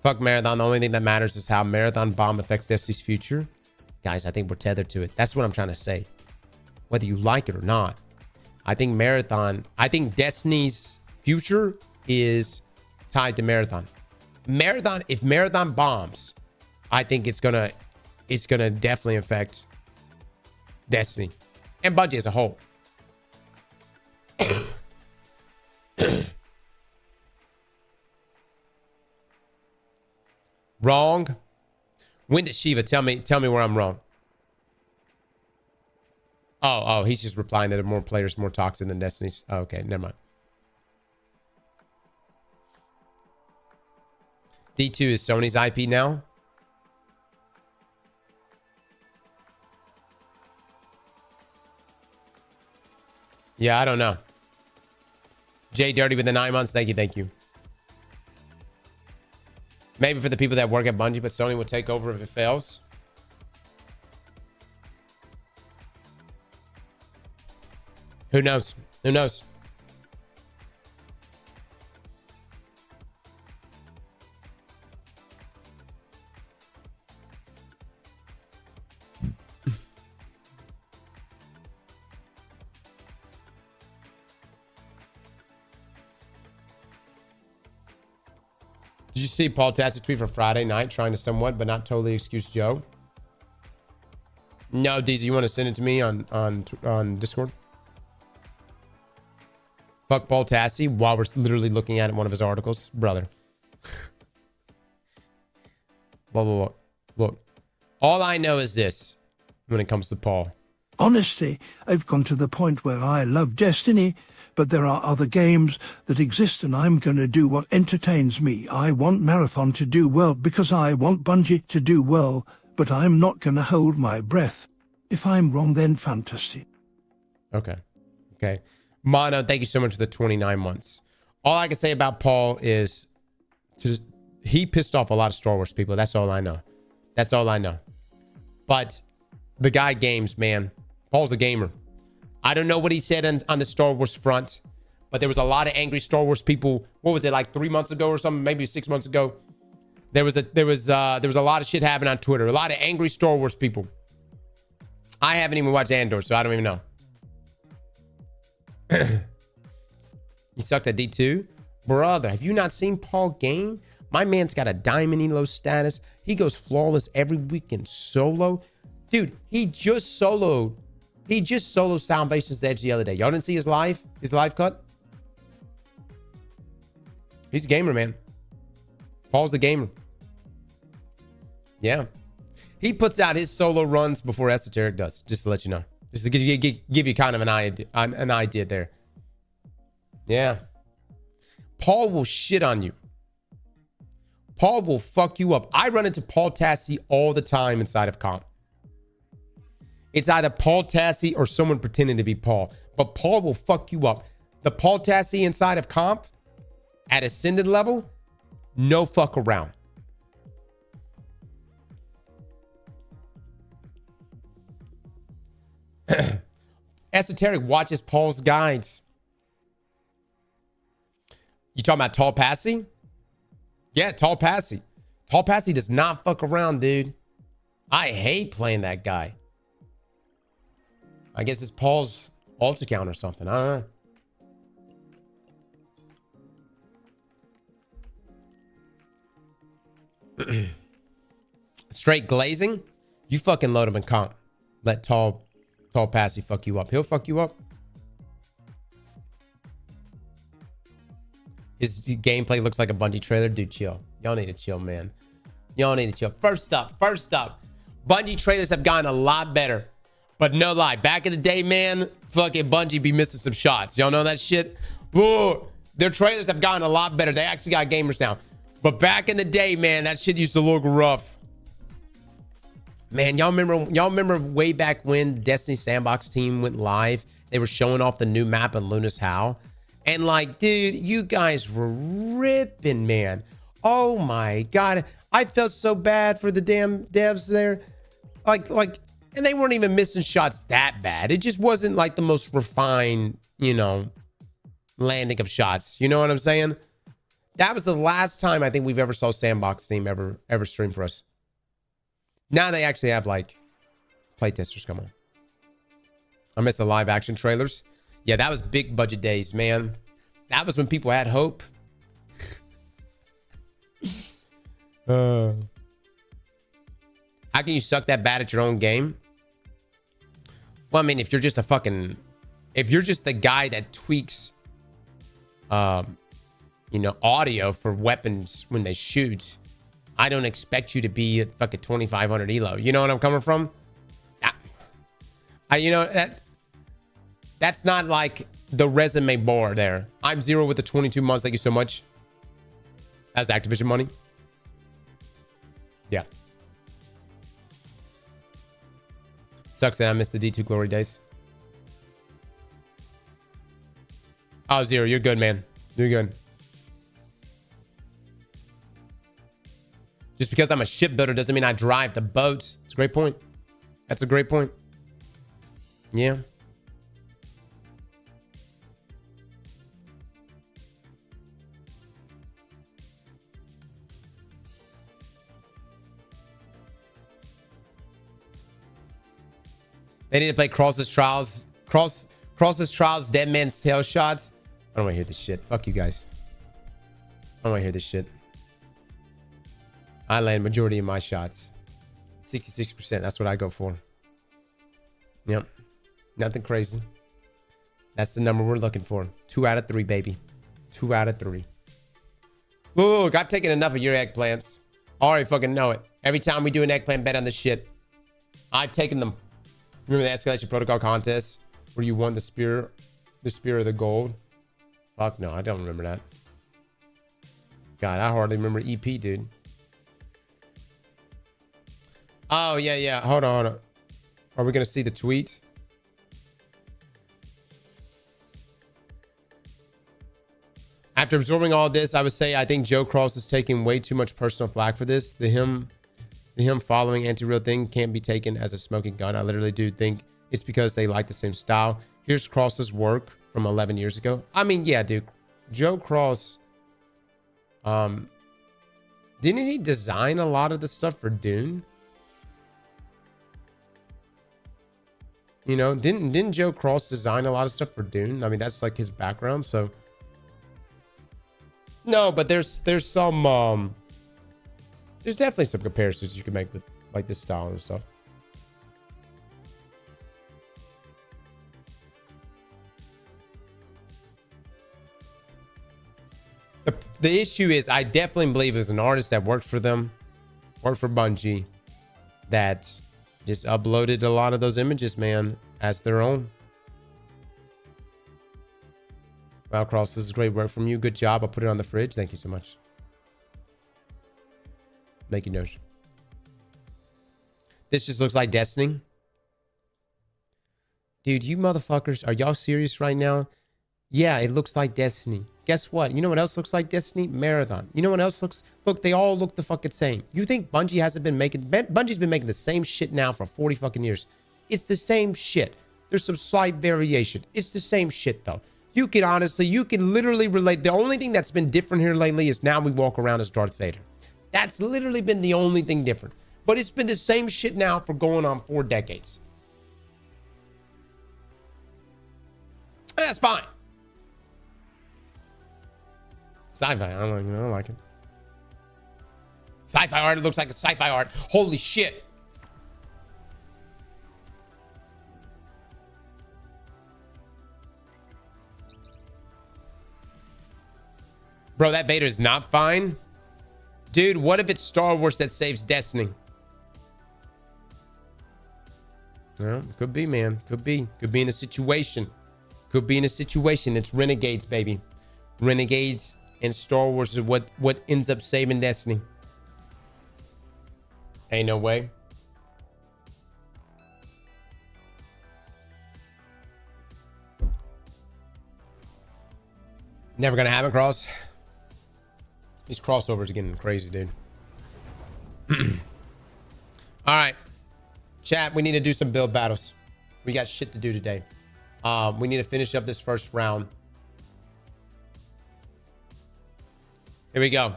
Fuck Marathon. The only thing that matters is how Marathon Bomb affects Destiny's future. Guys, I think we're tethered to it. That's what I'm trying to say. Whether you like it or not. I think Destiny's future is tied to Marathon. If Marathon bombs, I think it's gonna definitely affect Destiny and Bungie as a whole. Wrong. When did Shiva? Tell me where I'm wrong. Oh, he's just replying that more players, more toxic than Destiny's. Oh, okay, never mind. D2 is Sony's IP now. Yeah, I don't know. Jay Dirty with the 9 months. Thank you. Maybe for the people that work at Bungie, but Sony will take over if it fails. Who knows? Who knows? Did you see Paul Tassi tweet for Friday night trying to somewhat but not totally excuse Joe? No, DZ, you want to send it to me on Discord? Fuck Paul Tassi while we're literally looking at one of his articles. Brother. Look. All I know is this when it comes to Paul. Honestly, I've gone to the point where I love Destiny, but there are other games that exist and I'm going to do what entertains me. I want Marathon to do well because I want Bungie to do well, but I'm not going to hold my breath. If I'm wrong, then fantasy. Okay. Mono, thank you so much for the 29 months. All I can say about Paul is he pissed off a lot of Star Wars people. That's all I know. But the guy games, man. Paul's a gamer. I don't know what he said on the Star Wars front, but there was a lot of angry Star Wars people. What was it, like 3 months ago or something? Maybe 6 months ago. There was a lot of shit happening on Twitter. A lot of angry Star Wars people. I haven't even watched Andor, so I don't even know. He sucked at D2. Brother, have you not seen Paul game? My man's got a diamond elo status. He goes flawless every weekend solo. Dude, he just soloed Salvation's Edge the other day. Y'all didn't see his live cut? He's a gamer, man. Paul's the gamer. Yeah. He puts out his solo runs before Esoteric does, just to let you know. Just to give you kind of an idea there. Yeah. Paul will shit on you. Paul will fuck you up. I run into Paul Tassi all the time inside of comp. It's either Paul Tassi or someone pretending to be Paul. But Paul will fuck you up. The Paul Tassi inside of comp at Ascended level, no fuck around. Esoteric watches Paul's guides. You talking about Tall Passy? Yeah, Tall Passy. Tall Passy does not fuck around, dude. I hate playing that guy. I guess it's Paul's alt account or something. I don't know. Straight glazing? You fucking load him in comp. Let Tall Passy fuck you up. He'll fuck you up. His gameplay looks like a Bungie trailer. Dude, chill. Y'all need to chill, man. Y'all need to chill. First up. Bungie trailers have gotten a lot better. But no lie. Back in the day, man, fucking Bungie be missing some shots. Y'all know that shit? Whoa. Their trailers have gotten a lot better. They actually got gamers now. But back in the day, man, that shit used to look rough. Man, y'all remember way back when Destiny Sandbox team went live? They were showing off the new map on Luna's How. And like, dude, you guys were ripping, man. Oh my God. I felt so bad for the damn devs there. Like, and they weren't even missing shots that bad. It just wasn't like the most refined, landing of shots. You know what I'm saying? That was the last time I think we've ever saw Sandbox team ever stream for us. Now they actually have like playtesters come on. I miss the live action trailers. Yeah, that was big budget days, man. That was when people had hope. How can you suck that bad at your own game? Well, I mean, if you're just the guy that tweaks, audio for weapons when they shoot, I don't expect you to be at fucking 2,500 elo. You know what I'm coming from? You know, that's not like the resume bar there. I'm 0 with the 22 months. Thank you so much. That's Activision money. Yeah. Sucks that I missed the D2 glory days. Oh, 0. You're good, man. You're good. Just because I'm a shipbuilder doesn't mean I drive the boats. It's a great point. That's a great point. Yeah. They need to play Cross's Trials. Cross's Trials, Dead Man's Tail Shots. I don't want to hear this shit. Fuck you guys. I don't want to hear this shit. I land majority of my shots. 66%. That's what I go for. Yep. Nothing crazy. That's the number we're looking for. 2 out of 3, baby. 2 out of 3. Look, I've taken enough of your eggplants. I already fucking know it. Every time we do an eggplant bet on this shit, I've taken them. Remember the Escalation Protocol contest where you won the spear or the gold? Fuck no, I don't remember that. God, I hardly remember EP, dude. Oh, yeah. Hold on. Are we going to see the tweet? After absorbing all this, I would say I think Joe Cross is taking way too much personal flack for this. The him following anti-real thing can't be taken as a smoking gun. I literally do think it's because they like the same style. Here's Cross's work from 11 years ago. I mean, yeah, dude. Joe Cross, didn't he design a lot of the stuff for Dune? You know, didn't Joe Cross design a lot of stuff for Dune? I mean, that's like his background, so. No, but there's some there's definitely some comparisons you can make with like this style and stuff. The issue is I definitely believe as an artist that worked for them, worked for Bungie, that just uploaded a lot of those images, man, as their own. Wow, Cross, this is great work from you. Good job. I'll put it on the fridge. Thank you so much. Thank you, Notion. This just looks like Destiny. Dude, you motherfuckers, are y'all serious right now? Yeah, it looks like Destiny. Guess what? You know what else looks like Destiny? Marathon. You know what else looks... Look, they all look the fucking same. You think Bungie hasn't been making... Bungie's been making the same shit now for 40 fucking years. It's the same shit. There's some slight variation. It's the same shit, though. You can honestly... You can literally relate... The only thing that's been different here lately is now we walk around as Darth Vader. That's literally been the only thing different. But it's been the same shit now for going on 4 decades. That's fine. Sci-fi, I don't like it. Sci-fi art, it looks like a sci-fi art. Holy shit. Bro, that Vader is not fine. Dude, what if it's Star Wars that saves Destiny? Well, could be, man. Could be. Could be in a situation. Could be in a situation. It's Renegades, baby. Renegades and Star Wars is what ends up saving Destiny. Ain't no way. Never gonna happen, Cross. These crossovers are getting crazy, dude. All right. Chat, we need to do some build battles. We got shit to do today. We need to finish up this first round. Here we go.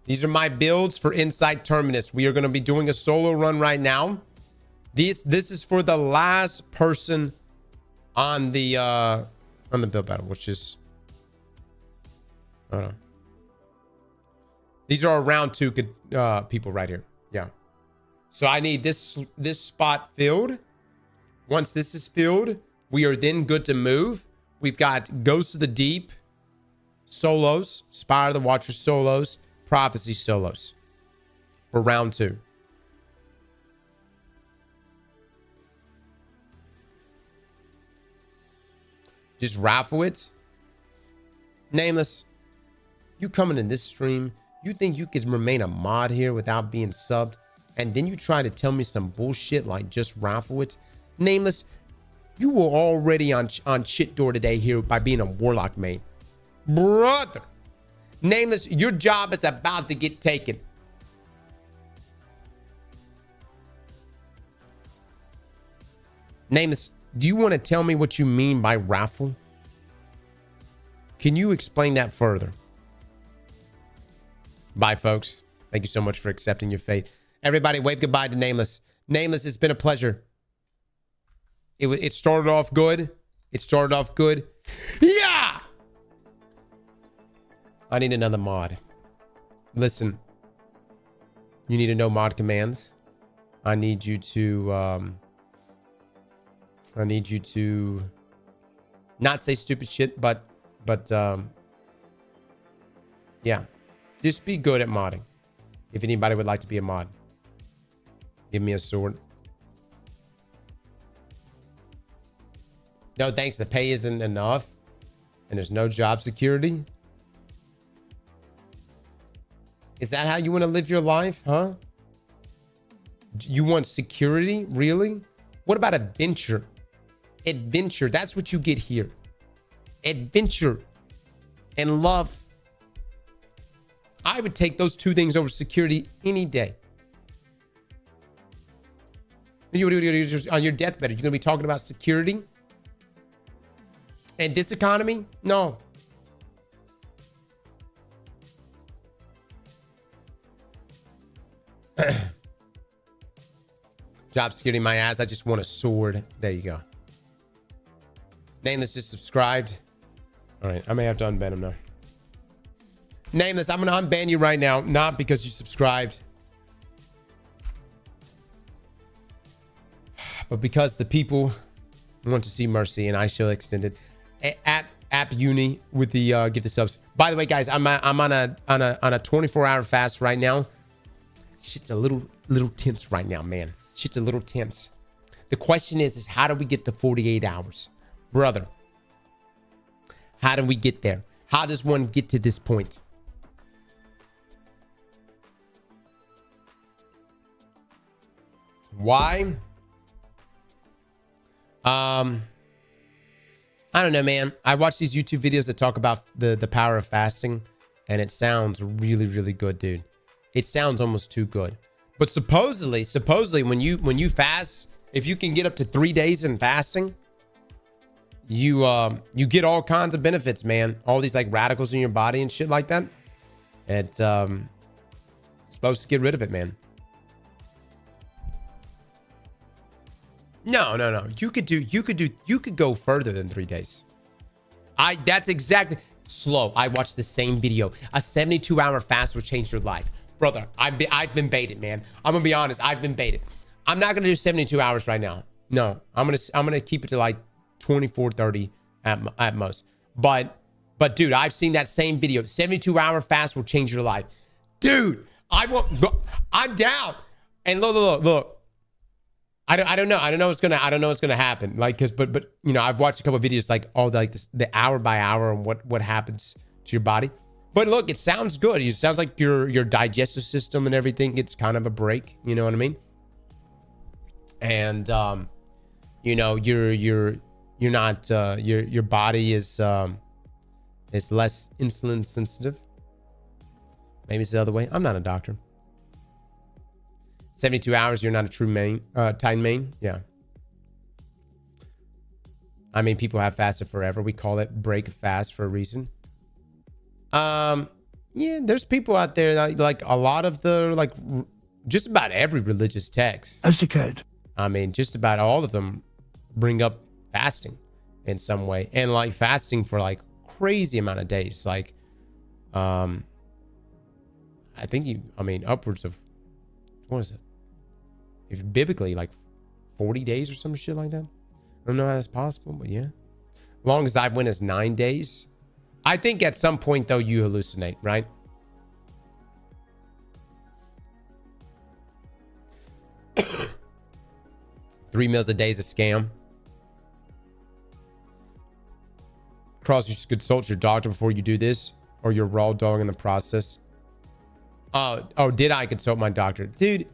These are my builds for Inside Terminus. We are going to be doing a solo run right now. This is for the last person on the build battle, which is... I don't know. These are our round 2 people right here. Yeah. So I need this spot filled. Once this is filled, we are then good to move. We've got Ghosts of the Deep solos, Spire of the Watcher solos, Prophecy solos. for round 2. Just raffle it. Nameless, you coming in this stream, you think you can remain a mod here without being subbed, and then you try to tell me some bullshit like just raffle it? Nameless, you were already on shit door today here by being a warlock main. Brother. Nameless, your job is about to get taken. Nameless, do you want to tell me what you mean by raffle? Can you explain that further? Bye, folks. Thank you so much for accepting your fate. Everybody, wave goodbye to Nameless. Nameless, it's been a pleasure. It started off good. It started off good. Yeah! I need another mod. Listen. You need to know mod commands. I need you to not say stupid shit, but yeah. Just be good at modding. If anybody would like to be a mod, give me a sword. No, thanks. The pay isn't enough. And there's no job security. Is that how you want to live your life, huh? You want security? Really? What about adventure? Adventure. That's what you get here. Adventure and love. I would take those two things over security any day. On your deathbed, are you going to be talking about security? And this economy? No. Job security, my ass. I just want a sword. There you go. Nameless just subscribed. All right, I may have to unban him now. Nameless, I'm going to unban you right now. Not because you subscribed, but because the people want to see mercy, and I shall extend it. App Uni with the gift of subs. By the way, guys, I'm on a 24-hour fast right now. Shit's a little tense right now, man. Shit's a little tense. The question is how do we get to 48 hours? Brother, how do we get there? How does one get to this point? Why? I don't know, man. I watch these YouTube videos that talk about the power of fasting, and it sounds really, really good, dude. It sounds almost too good. But supposedly when you fast, if you can get up to 3 days in fasting, you get all kinds of benefits, man. All these like radicals in your body and shit like that. It's supposed to get rid of it, man. No. You could go further than 3 days. That's exactly slow. I watched the same video. A 72-hour fast will change your life. Brother, I've been baited, man. I'm gonna be honest, I've been baited. I'm not gonna do 72 hours right now. No, I'm gonna keep it to like 24, 30 at most. But dude, I've seen that same video. 72-hour fast will change your life. Dude, I'm down. And look. I don't know. I don't know what's gonna happen. Like, but you know, I've watched a couple of videos like all the hour by hour and what happens to your body. But look, it sounds good. It sounds like your digestive system and everything gets kind of a break. You know what I mean? And you know, you're not your body is less insulin sensitive. Maybe it's the other way. I'm not a doctor. 72 hours, you're not a true Titan main. Yeah. I mean, people have fasted forever. We call it break fast for a reason. Yeah, there's people out there that, like a lot of the, like just about every religious text. Aztecross. I mean, just about all of them bring up fasting in some way, and like fasting for like crazy amount of days. Like, I think upwards of, what is it? If biblically like 40 days or some shit like that. I don't know how that's possible, but yeah. Longest I've went is 9 days. I think at some point though you hallucinate, right? 3 meals a day is a scam. Cross, you should consult your doctor before you do this, or you're raw dog in the process. Oh, did I consult my doctor? Dude,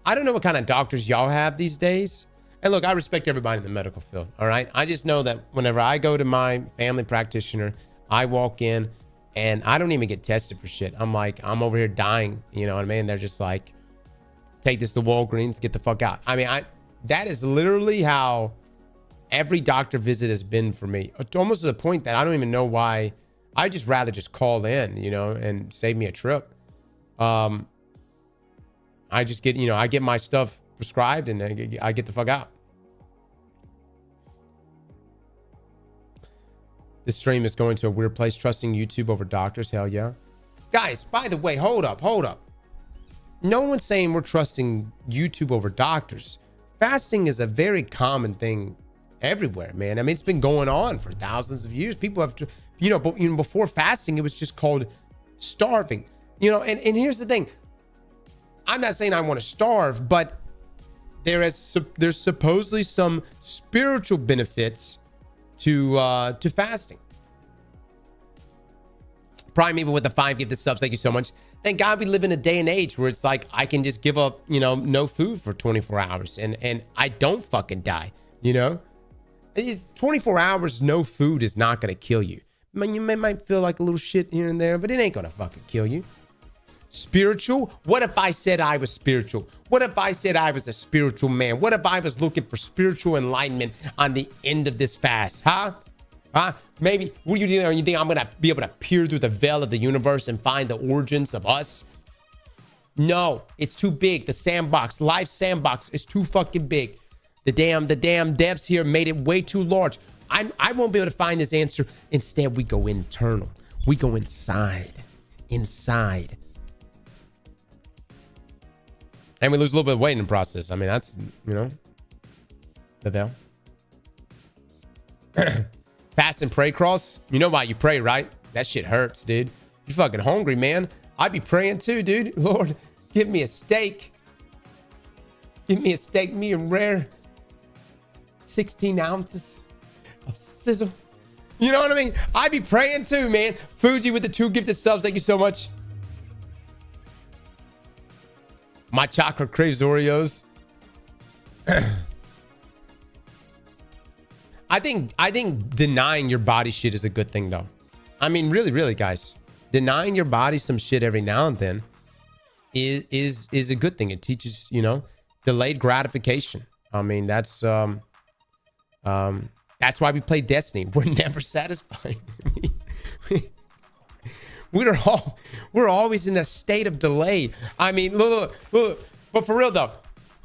I don't know what kind of doctors y'all have these days. And look, I respect everybody in the medical field, all right? I just know that whenever I go to my family practitioner, I walk in and I don't even get tested for shit. I'm like, I'm over here dying, you know what I mean? They're just like, take this to Walgreens, get the fuck out. I mean, that is literally how every doctor visit has been for me. It's almost to the point that I don't even know why. I just rather just call in, you know, and save me a trip. I just get, you know, I get my stuff prescribed and then I get the fuck out. This stream is going to a weird place, trusting YouTube over doctors. Hell yeah. Guys, by the way, hold up. No one's saying we're trusting YouTube over doctors. Fasting is a very common thing everywhere, man. I mean, it's been going on for thousands of years. People have, you know, but before fasting, it was just called starving. You know, and here's the thing. I'm not saying I want to starve, but there's supposedly some spiritual benefits to fasting. Prime, even with the 5 gifted subs, thank you so much. Thank God we live in a day and age where it's like I can just give up, you know, no food for 24 hours and I don't fucking die, you know? 24 hours no food is not going to kill you. I mean, you might feel like a little shit here and there, but it ain't going to fucking kill you. Spiritual? What if I said I was spiritual? What if I said I was a spiritual man? What if I was looking for spiritual enlightenment on the end of this fast? Huh? Maybe, what do you do? You think I'm going to be able to peer through the veil of the universe and find the origins of us? No, it's too big. The sandbox, life sandbox is too fucking big. The damn devs here made it way too large. I won't be able to find this answer. Instead, we go internal. We go inside. And we lose a little bit of weight in the process. I mean, that's, you know, the hell. Fast and pray, Cross. You know why you pray, right? That shit hurts, dude. You fucking hungry, man. I'd be praying too, dude. Lord, give me a steak. Give me a steak, medium rare. 16 ounces of sizzle. You know what I mean? I'd be praying too, man. Fuji with the 2 gifted subs. Thank you so much. My chakra craves Oreos. I think denying your body shit is a good thing, though. I mean, really, guys. Denying your body some shit every now and then is a good thing. It teaches, you know, delayed gratification. I mean, that's why we play Destiny. We're never satisfied. We're always in a state of delay. I mean, look. But for real though,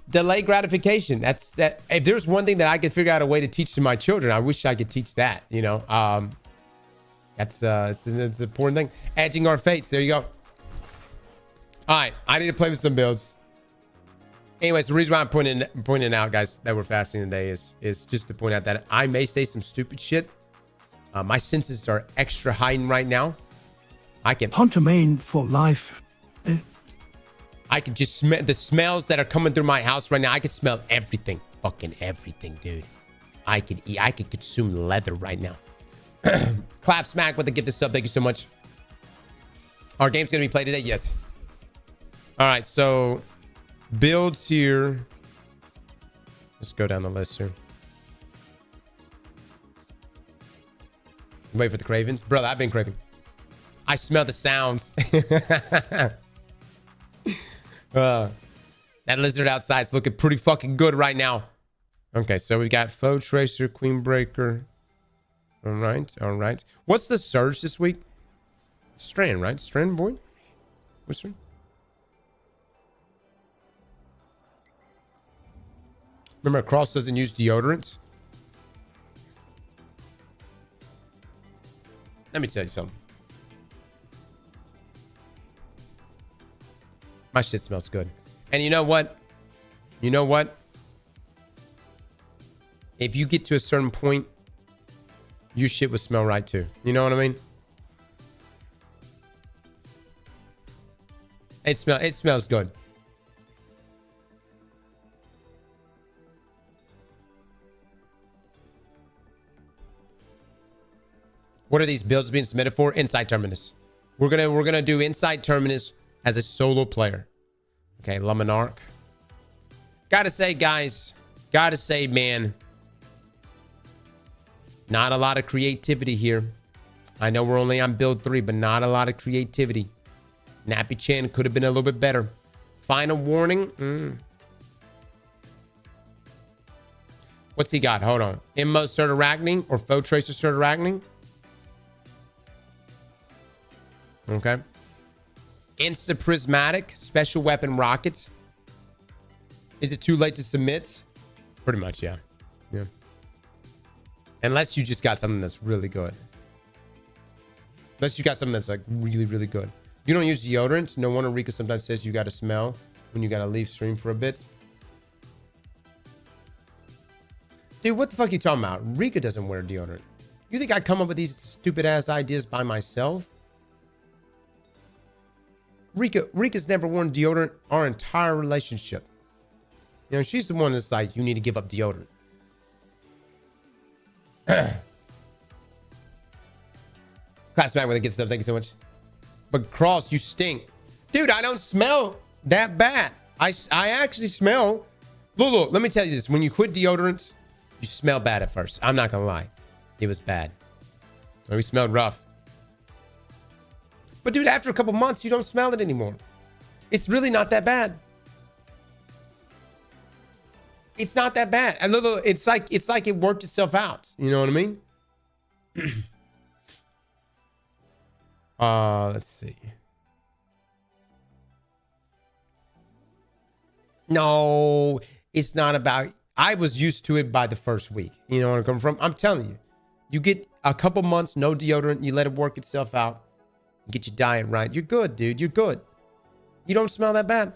delay gratification. That's that. If there's one thing that I could figure out a way to teach to my children, I wish I could teach that. You know, it's an important thing. Edging our fates. There you go. All right, I need to play with some builds. Anyways, the reason why I'm pointing out, guys, that we're fasting today is just to point out that I may say some stupid shit. My senses are extra heightened right now. I can Huntermain for life. I can just smell the smells that are coming through my house right now. I can smell everything, fucking everything, dude. I could eat. I could consume leather right now. Clap smack with the gift of sub. Thank you so much. Our game's gonna be played today. Yes. All right. So builds here. Let's go down the list here. Wait for the cravings, brother. I've been craving. I smell the sounds. That lizard outside is looking pretty fucking good right now. Okay, so we got Foe Tracer, Queen Breaker. All right. What's the surge this week? Strand, right? Strand, boy? What's Strand? Remember, Cross doesn't use deodorants. Let me tell you something. My shit smells good. And you know what? If you get to a certain point, your shit will smell right too. You know what I mean? It smells good. What are these builds being submitted for? Inside Terminus. We're gonna do Inside Terminus as a solo player. Okay, Luminarch. Gotta say, guys. Gotta say, man. Not a lot of creativity here. I know we're only on build 3, but not a lot of creativity. Nappy Chan could have been a little bit better. Final warning. What's he got? Hold on. Immo Cert Arachne or Foe Tracer Cert Arachne? Okay. Insta Prismatic, Special Weapon Rockets. Is it too late to submit? Pretty much, yeah. Yeah. Unless you just got something that's really good. Unless you got something that's like really, really good. You don't use deodorant. No wonder Rika sometimes says you got to smell when you got to leave stream for a bit. Dude, what the fuck are you talking about? Rika doesn't wear deodorant. You think I'd come up with these stupid ass ideas by myself? Rika's never worn deodorant our entire relationship. You know, she's the one that's like, you need to give up deodorant. Class back when it gets stuff. Thank you so much. But Cross, you stink. Dude, I don't smell that bad. I actually smell. Look, let me tell you this. When you quit deodorants, you smell bad at first. I'm not going to lie. It was bad. We smelled rough. But dude, after a couple months, you don't smell it anymore. It's really not that bad. It's not that bad. And look, it's like it worked itself out. You know what I mean? Let's see. No, it's not about. I was used to it by the first week. You know where I'm coming from? I'm telling you. You get a couple months, no deodorant, you let it work itself out. Get your diet right. You're good, dude. You're good. You don't smell that bad.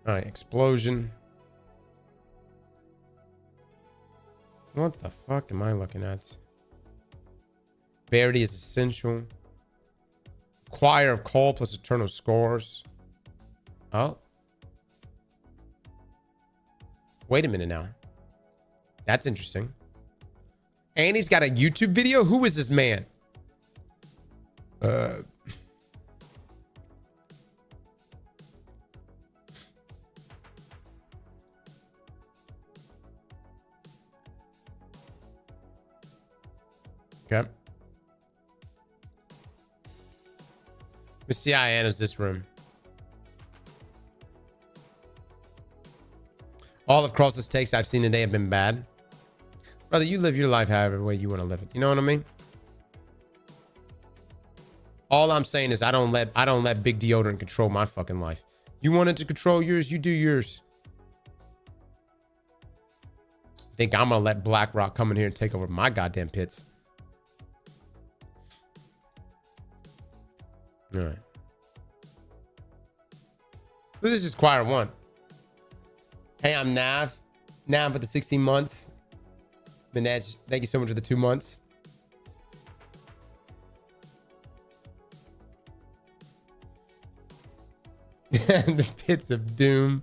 All right, explosion. What the fuck am I looking at? Verity is essential. Choir of Call plus Eternal Scores. Oh. Wait a minute now. That's interesting. And he's got a YouTube video? Who is this man? Okay. Let's see how Anna's this room. All of Cross's takes I've seen today have been bad. Brother, you live your life however way you want to live it. You know what I mean? All I'm saying is I don't let big deodorant control my fucking life. You wanted to control yours, you do yours. Think I'm gonna let BlackRock come in here and take over my goddamn pits? All right. So this is Choir 1. Hey, I'm Nav. Nav for the 16 months. Minaj, thank you so much for the 2 months. The pits of doom.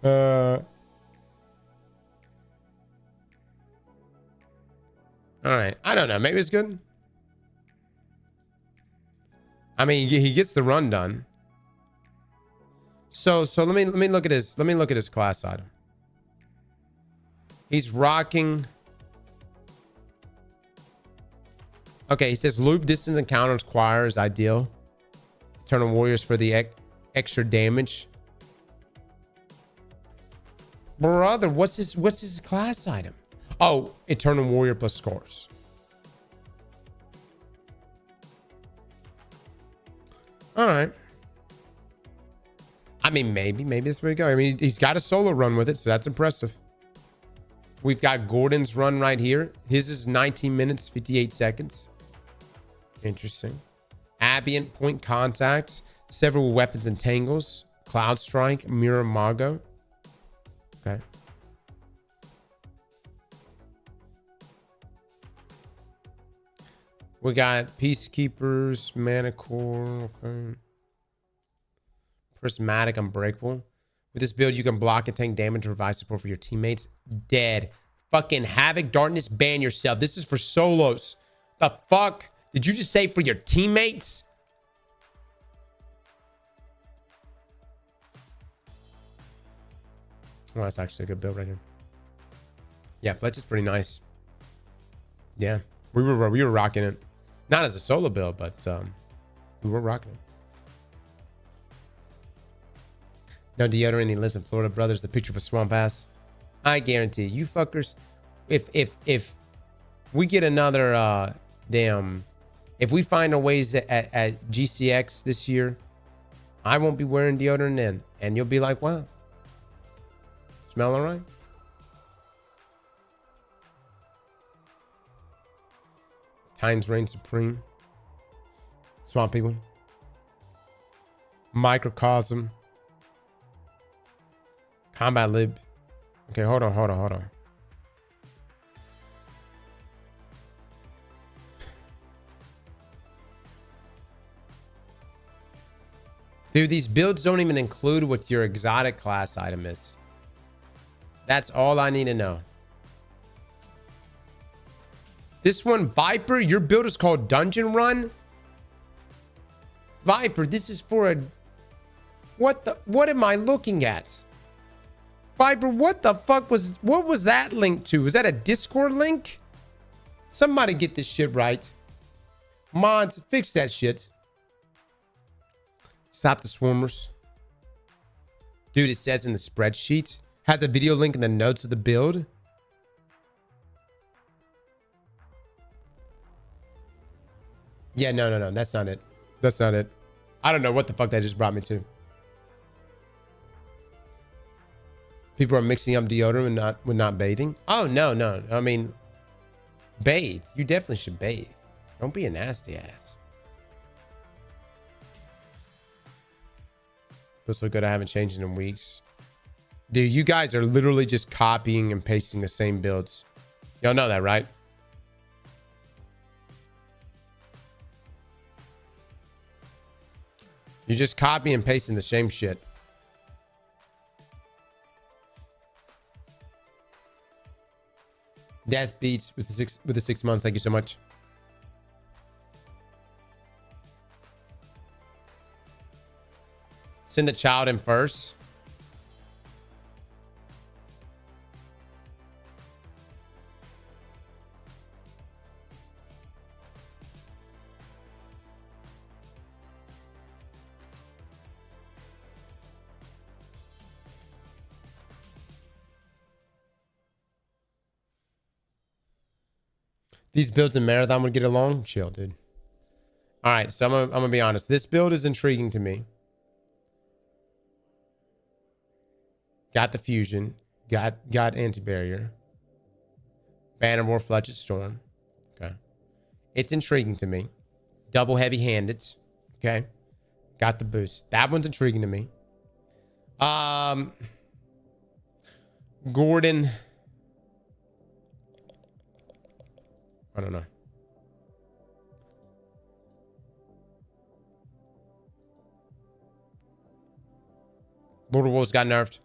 All right. I don't know. Maybe it's good. I mean, he gets the run done. So let me look at his class item. He's rocking. Okay, he says loop distance encounters choir is ideal. Eternal Warriors for the extra damage. Brother, what's his class item? Oh, Eternal Warrior plus scores. All right. I mean, maybe that's where we go. I mean, he's got a solo run with it, so that's impressive. We've got Gordon's run right here. His is 19 minutes, 58 seconds. Interesting. Ambient, point contact, several weapons and tangles, Cloud Strike, Mirror Mago. Okay. We got Peacekeepers, Manicore, okay. Prismatic, Unbreakable. With this build, you can block and tank damage and provide support for your teammates. Dead. Fucking Havoc, Darkness, ban yourself. This is for solos. The fuck? Did you just say for your teammates? Oh, that's actually a good build right here. Yeah, Fletch is pretty nice. Yeah, we were rocking it. Not as a solo build, but we were rocking it. No deodorant. He lives in Florida, brothers. The picture of a swamp ass. I guarantee you fuckers. If we get another if we find our ways at GCX this year, I won't be wearing deodorant then, and you'll be like, wow, smell all right. Titans reign supreme. Swamp people. Microcosm. Combat lib. Okay, hold on. Dude, these builds don't even include what your exotic class item is. That's all I need to know. This one, Viper, your build is called Dungeon Run. Viper, this is for a... What am I looking at? Viper, what the fuck what was that linked to? Is that a Discord link? Somebody get this shit right. Mods, fix that shit. Stop the swarmers. Dude, it says in the spreadsheet. Has a video link in the notes of the build. Yeah, no. That's not it. That's not it. I don't know what the fuck that just brought me to. People are mixing up deodorant with not bathing. Oh, no. I mean, bathe. You definitely should bathe. Don't be a nasty ass. Feels so good I haven't changed it in weeks. Dude, you guys are literally just copying and pasting the same builds. Y'all know that, right? You just copy and pasting the same shit. Death beats with the 6 months. Thank you so much. Send the child in first. These builds in Marathon would get along? Chill, dude. All right, so I'm gonna be honest. This build is intriguing to me. Got the fusion. Got anti-barrier. Banner War, Fletched Storm. Okay. It's intriguing to me. Double heavy-handed. Okay. Got the boost. That one's intriguing to me. Gordon. I don't know. Lord of Wolves got nerfed.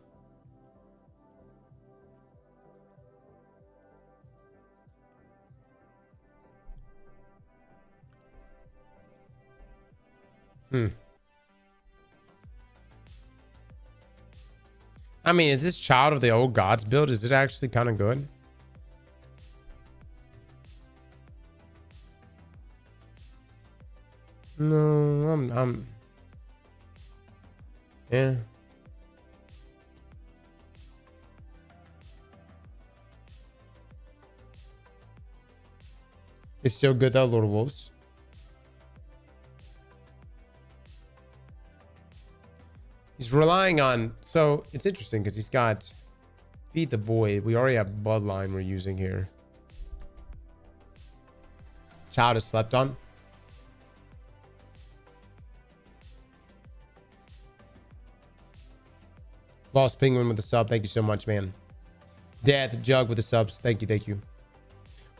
I mean, is this Child of the Old Gods build? Is it actually kind of good? No, I'm yeah. It's still good though, Lord of Wolves. He's relying on, so it's interesting because he's got Feed the Void. We already have Bloodline we're using here. Child is slept on. Lost Penguin with a sub. Thank you so much, man. Death Jug with the subs. Thank you.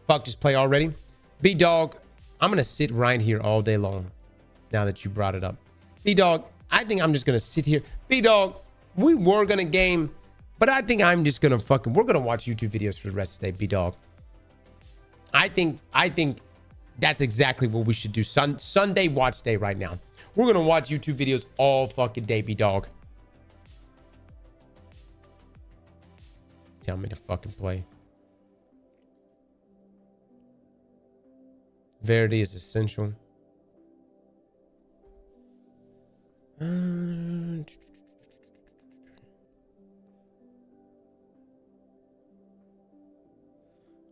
Fuck, just play already. B-Dog, I'm going to sit right here all day long now that you brought it up. B-Dog, I think I'm just going to sit here. B-Dog, we were going to game But I think I'm just gonna we're gonna watch YouTube videos for the rest of the day, B-Dog. I think that's exactly what we should do. Sunday watch day right now. We're gonna watch YouTube videos all fucking day, B-Dog. Tell me to fucking play. Verity is essential.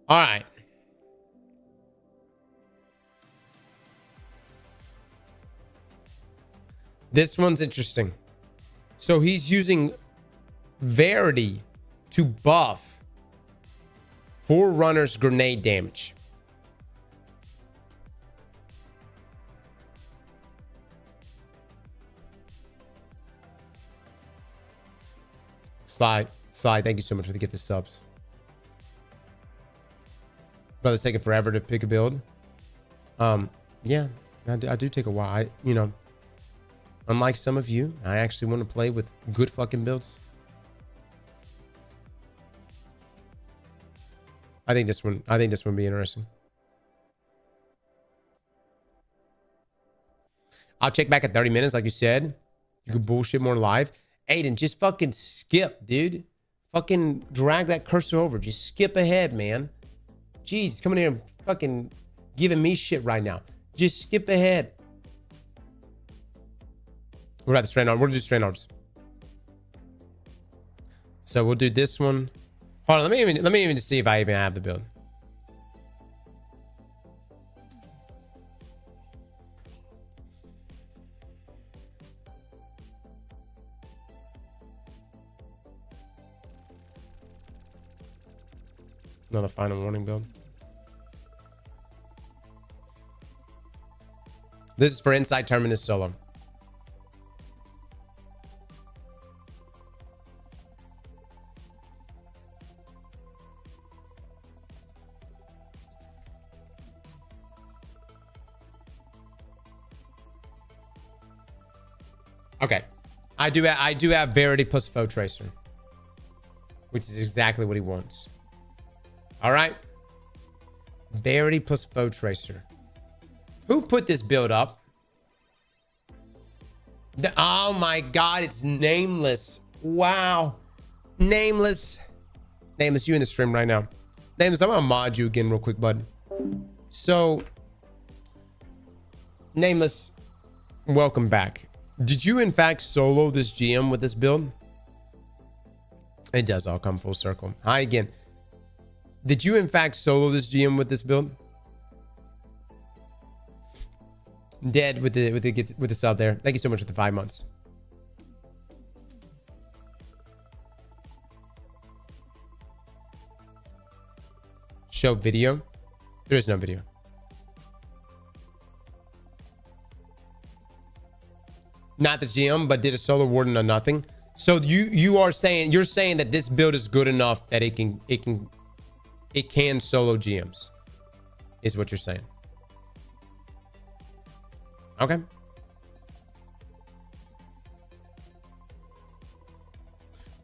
All right. This one's interesting. So he's using Verity to buff Forerunner's grenade damage. Sly, thank you so much for the gift of subs. Brother's taking forever to pick a build. Yeah, I do take a while. Unlike some of you, I actually want to play with good fucking builds. I think this one would be interesting. I'll check back at 30 minutes, like you said. You could bullshit more live. Aiden, just fucking skip, dude. Fucking drag that cursor over. Just skip ahead, man. Jeez, coming here and fucking giving me shit right now. Just skip ahead. We're at the strand arm. We'll do strand arms. So we'll do this one. Hold on, let me even just see if I even have the build. Another final warning build. This is for Inside Terminus solo. Okay, I do have Verity plus Foe Tracer, which is exactly what he wants. All right, Verity plus Foe Tracer. Who put this build up? Oh my God, it's Nameless. Wow, Nameless, you in the stream right now. Nameless, I'm gonna mod you again real quick, bud. So, Nameless, welcome back. Did you in fact solo this GM with this build? It does all come full circle. Hi again. Did you in fact solo this GM with this build? Dead with the sub there. Thank you so much for the 5 months. Show video. There is no video. Not the GM, but did a solo warden or nothing. So you're saying that this build is good enough that it can solo GMs, is what you're saying. Okay.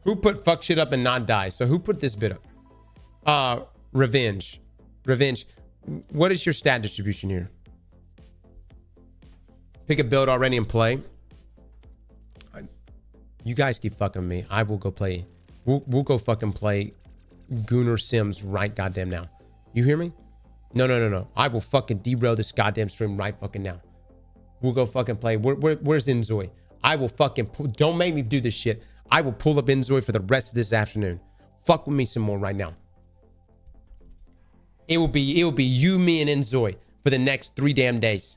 Who put fuck shit up and not die? So who put this bit up? Revenge. What is your stat distribution here? Pick a build already and play. You guys keep fucking me. I will go play. We'll go fucking play Gunnar Sims right goddamn now. You hear me? No. I will fucking derail this goddamn stream right fucking now. We'll go fucking play. Where's Inzoy? I will fucking don't make me do this shit. I will pull up Inzoy for the rest of this afternoon. Fuck with me some more right now. It will be you, me, and Inzoy for the next 3 damn days.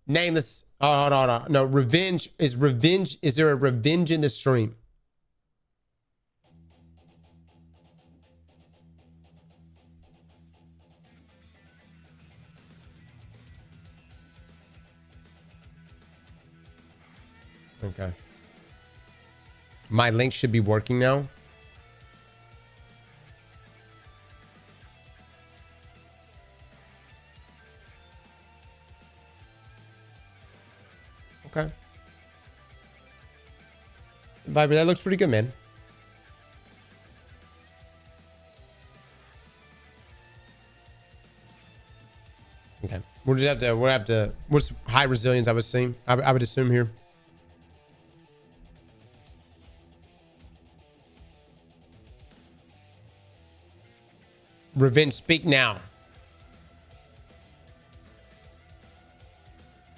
Nameless. Oh, hold on. No, revenge. Is there a revenge in the stream? Okay. My link should be working now. Okay. Viper, that looks pretty good, man. Okay. We'll have to, what's high resilience, I would assume here. Revenge, speak now.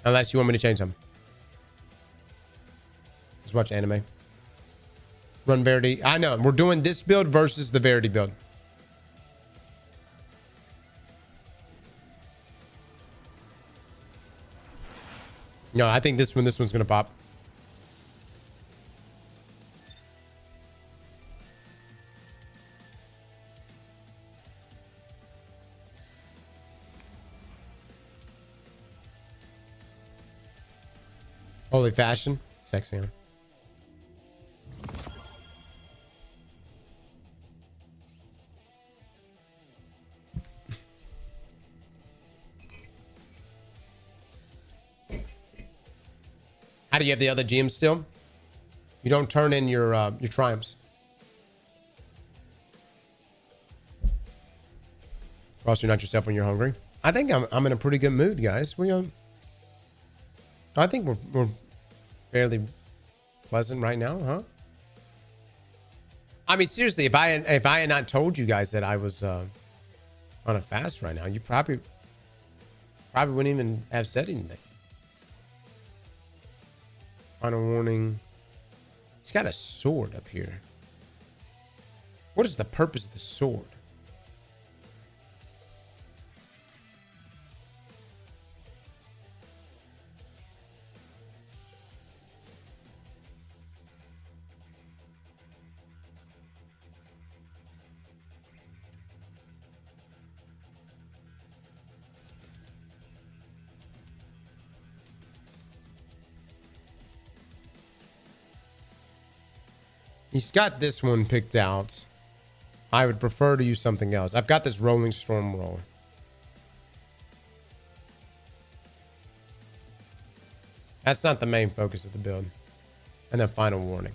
Unless you want me to change them. Just watch anime. Run Verity. I know. We're doing this build versus the Verity build. No, I think this one's going to pop. Holy fashion. Sexy, huh? How do you have the other GM still? You don't turn in your triumphs. Ross, you're not yourself when you're hungry. I think I'm in a pretty good mood, guys. I think we're fairly pleasant right now, huh? I mean, seriously, if I had not told you guys that I was on a fast right now, you probably wouldn't even have said anything. Final warning. He's got a sword up here. What is the purpose of the sword? He's got this one picked out. I would prefer to use something else. I've got this Rolling Storm roller. That's not the main focus of the build. And then final warning.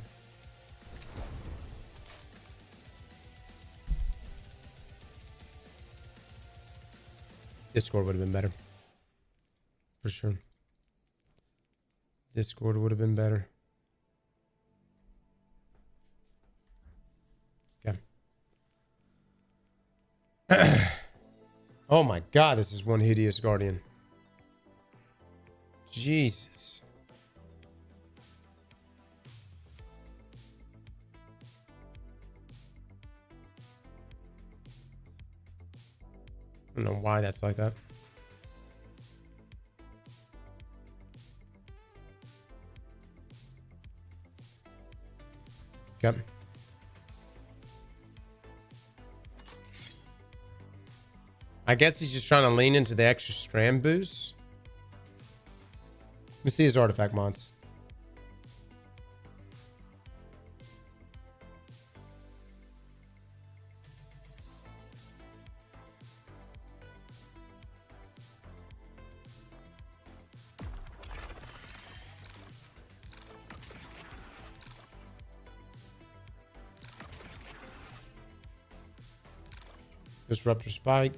Discord would have been better. For sure. Discord would have been better. Oh my god, this is one hideous guardian. Jesus. I don't know why that's like that. Yep. I guess he's just trying to lean into the extra strand boost. Let me see his artifact mods. Disruptor spike.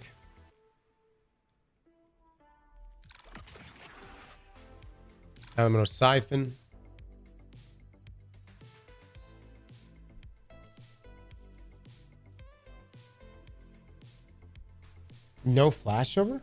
Elemental siphon. No flashover?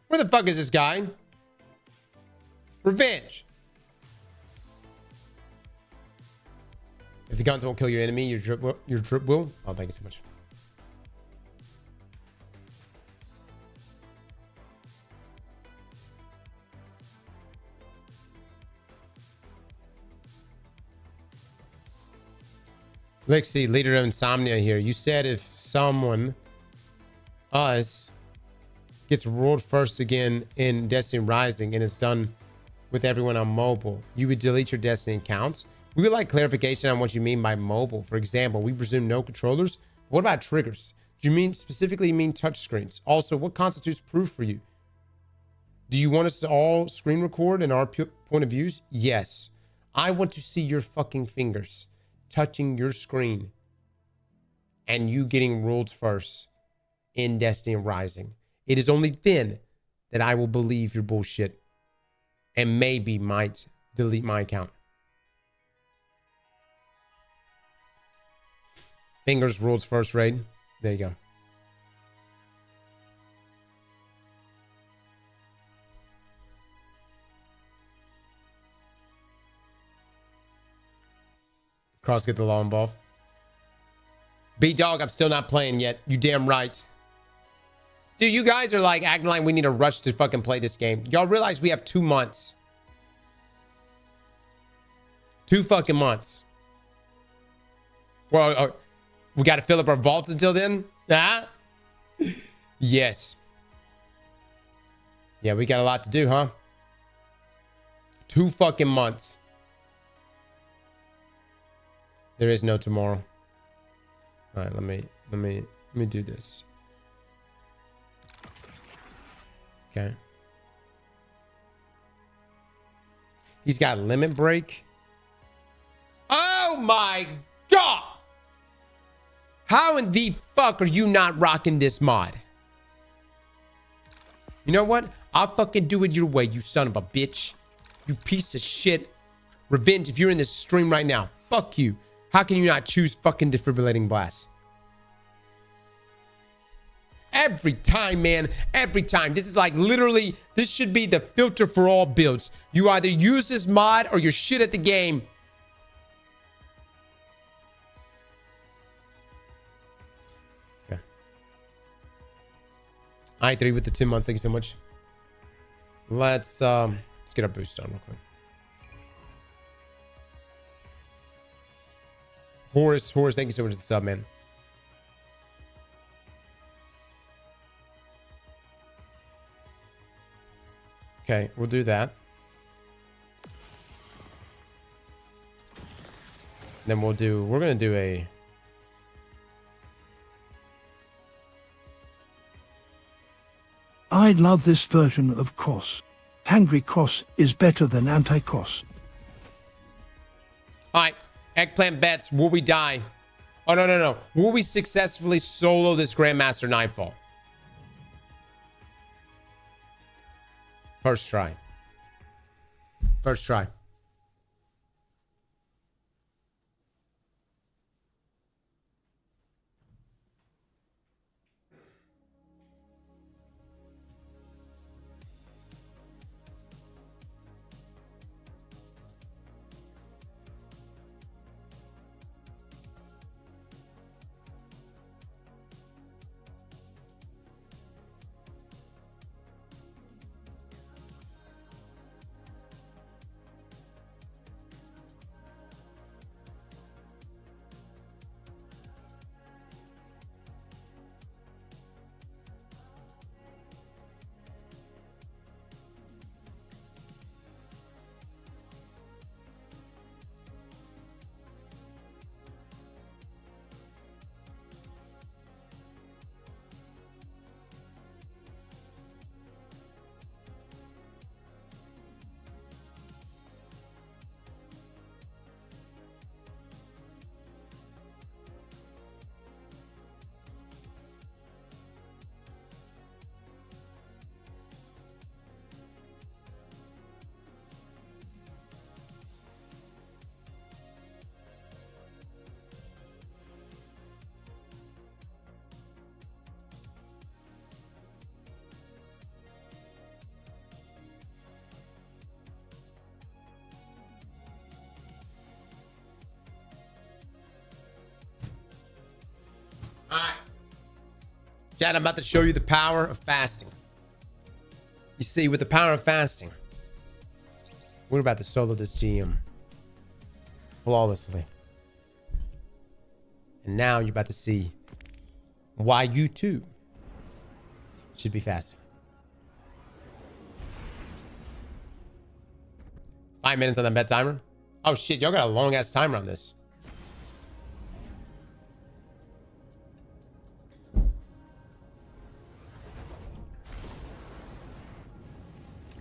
Where the fuck is this guy? Revenge. If the guns won't kill your enemy, your drip will. Oh, thank you so much. Lexi, leader of Insomnia here. You said if someone, us, gets rolled first again in Destiny Rising and it's done with everyone on mobile, you would delete your Destiny accounts. We would like clarification on what you mean by mobile. For example, we presume no controllers. What about triggers? Do you mean specifically mean touch screens? Also, what constitutes proof for you? Do you want us to all screen record in our point of views? Yes. I want to see your fucking fingers touching your screen and you getting ruled first in Destiny Rising. It is only then that I will believe your bullshit and maybe might delete my account. Fingers rules first, raid. There you go. Cross, get the law involved. B-Dog, I'm still not playing yet. You damn right. Dude, you guys are like acting like we need to rush to fucking play this game. Y'all realize we have 2 months. 2 fucking months. Well, we got to fill up our vaults until then? Huh? Yes. Yeah, we got a lot to do, huh? 2 fucking months. There is no tomorrow. All right, let me do this. Okay. He's got limit break. Oh my God! How in the fuck are you not rocking this mod? You know what? I'll fucking do it your way, you son of a bitch. You piece of shit. Revenge, if you're in this stream right now, fuck you. How can you not choose fucking defibrillating blast? Every time, man. Every time. This is like literally, this should be the filter for all builds. You either use this mod or you're shit at the game. Okay. I3 with the 2 months. Thank you so much. Let's get our boost on real quick. Horace, thank you so much for the sub, man. Okay, we'll do that. Then we're gonna do a... I love this version of Cross. Hungry Cross is better than Anti-Cross. All right, Eggplant bets, will we die? Oh, no. Will we successfully solo this Grandmaster Nightfall? First try. First try. All right. Chad, I'm about to show you the power of fasting. You see, with the power of fasting, we're about to solo this GM flawlessly. And now you're about to see why you too should be fasting. 5 minutes on that bed timer. Oh shit, y'all got a long ass timer on this.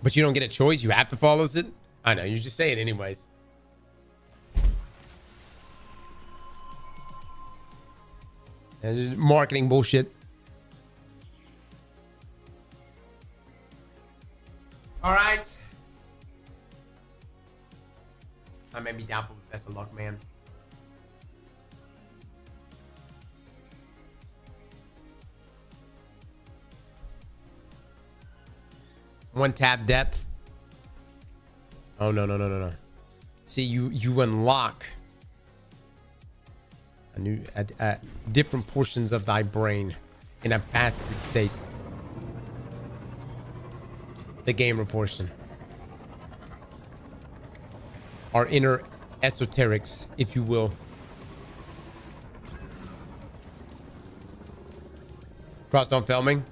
But you don't get a choice. You have to follow it. I know. You just say it anyways. Marketing bullshit. All right. I may be doubtful with best of luck, man. One tap depth. Oh no. See, you unlock a new different portions of thy brain in a faceted state. The gamer portion. Our inner esoterics, if you will. Cross on filming.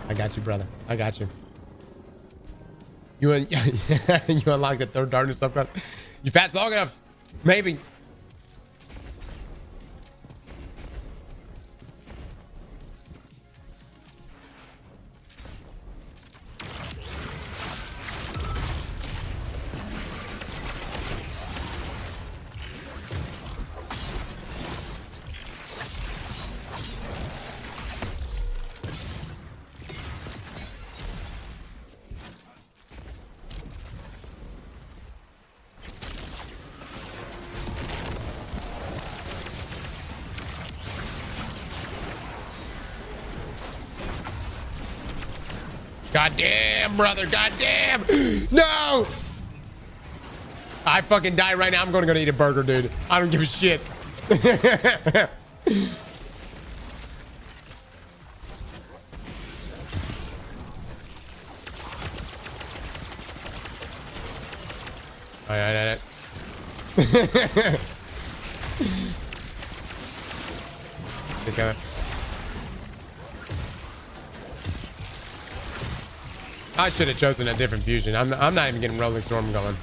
I got you, brother. I got you. You unlock the third darkness subclass. You fast long enough. Maybe. Goddamn, brother. Goddamn. No. I fucking die right now. I'm gonna go eat a burger, dude. I don't give a shit. All right. Okay. I should have chosen a different fusion. I'm not even getting Rolling Storm going.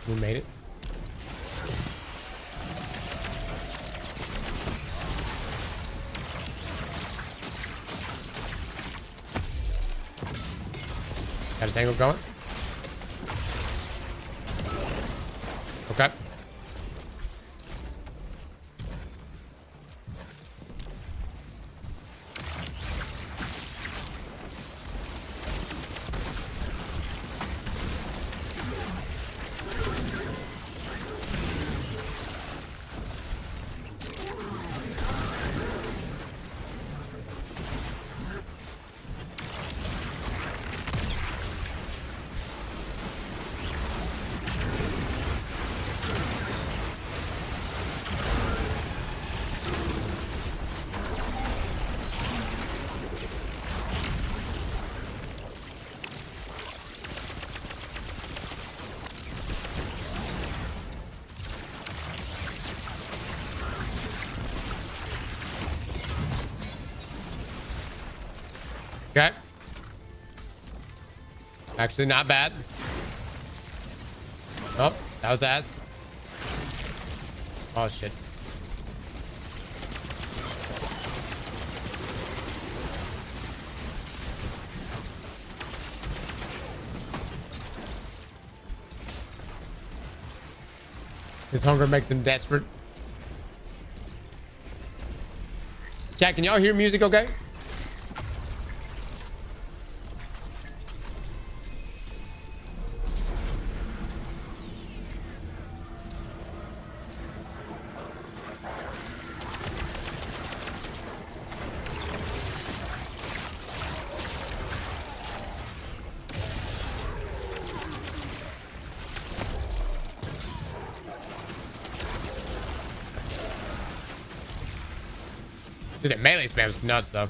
We made it. Got a tangle going. Okay. Okay. Actually, not bad. Oh, that was ass. Oh, shit. His hunger makes him desperate. Chat, can y'all hear music okay? Dude, that melee spam is nuts, though.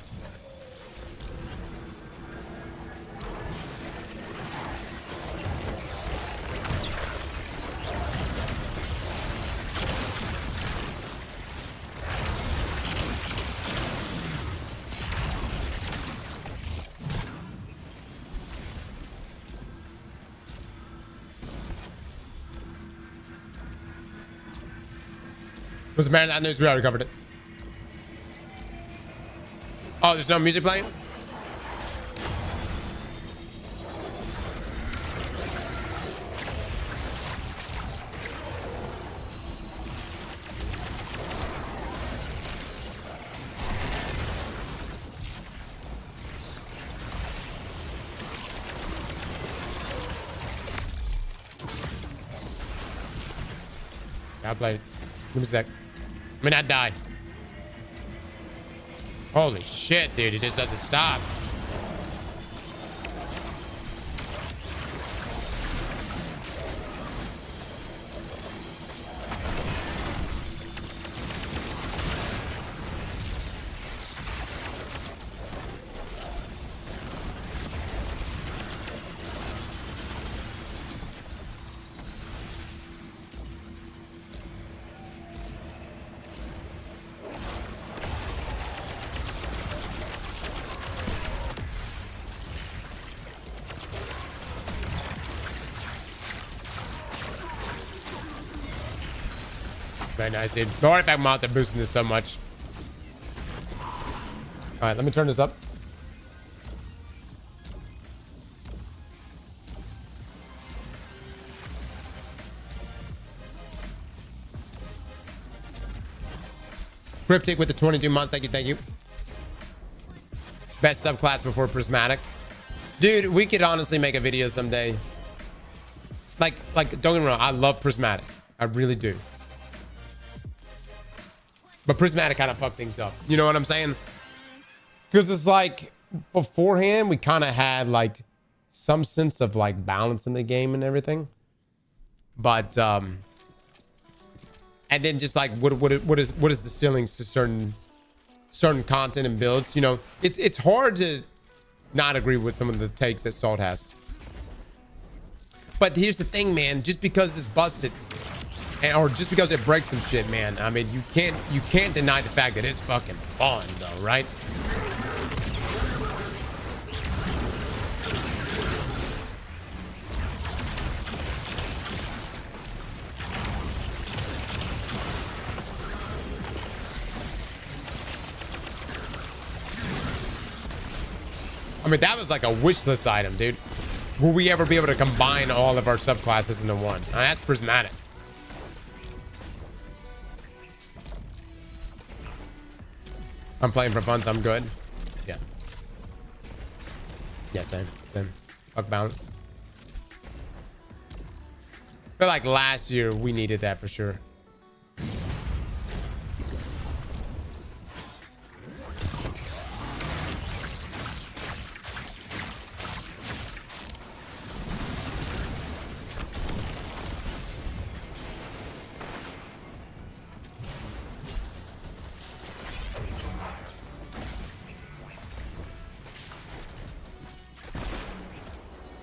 Was Marathon News? We already covered it. Oh, there's no music playing? I played it. Give me a sec. I mean, I died. Holy shit, dude. It just doesn't stop. Very nice, dude. The artifact mods are boosting this so much. All right, let me turn this up. Cryptic with the 22 months. Thank you, thank you. Best subclass before prismatic. Dude, we could honestly make a video someday. Like, don't get me wrong. I love prismatic. I really do. But prismatic kind of fucked things up. You know what I'm saying? Because it's like beforehand, we kind of had like some sense of like balance in the game and everything. But and then just like what is the ceilings to certain content and builds? You know, it's hard to not agree with some of the takes that Salt has. But here's the thing, man. Just because it's busted, or just because it breaks some shit, man. I mean, you can't deny the fact that it's fucking fun, though, right? I mean, that was like a wish list item, dude. Will we ever be able to combine all of our subclasses into one? That's prismatic. I'm playing for fun, so I'm good. Yeah. Yeah, same. Fuck balance. I feel like last year we needed that for sure.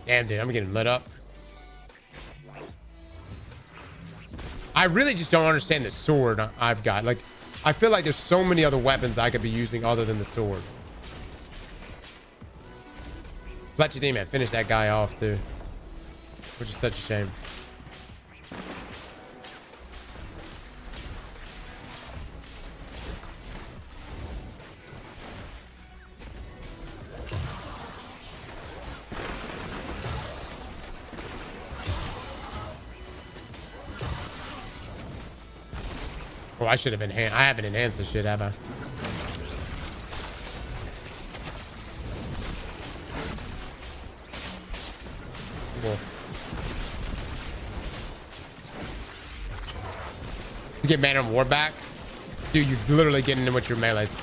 Damn, dude, I'm getting lit up. I really just don't understand the sword I've got. Like, I feel like there's so many other weapons I could be using other than the sword. Fletcher D, man, finish that guy off, too. Which is such a shame. Oh, I should have enhanced. I haven't enhanced this shit, have I? Cool. You get Man of War back? Dude, you're literally getting in with your melees.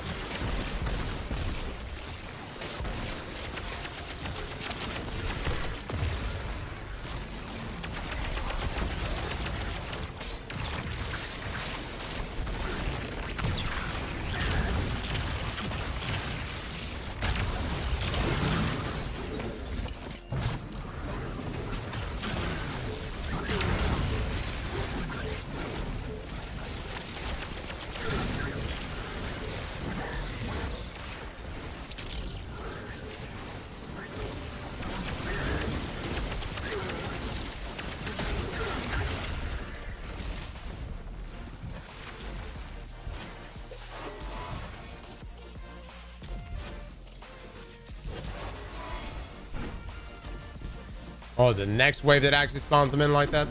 Oh, is it the next wave that actually spawns them in like that?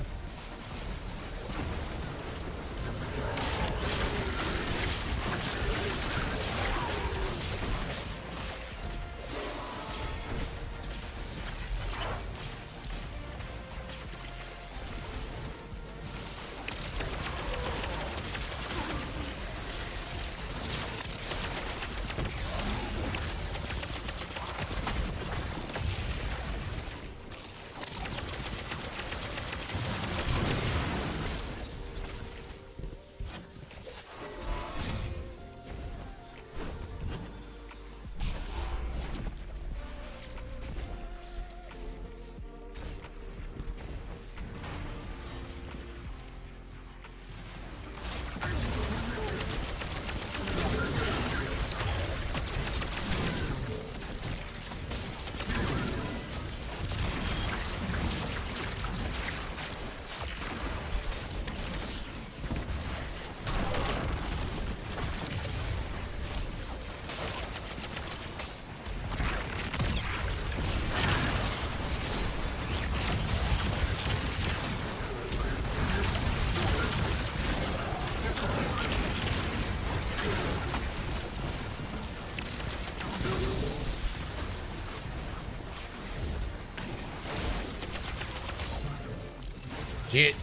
Shit.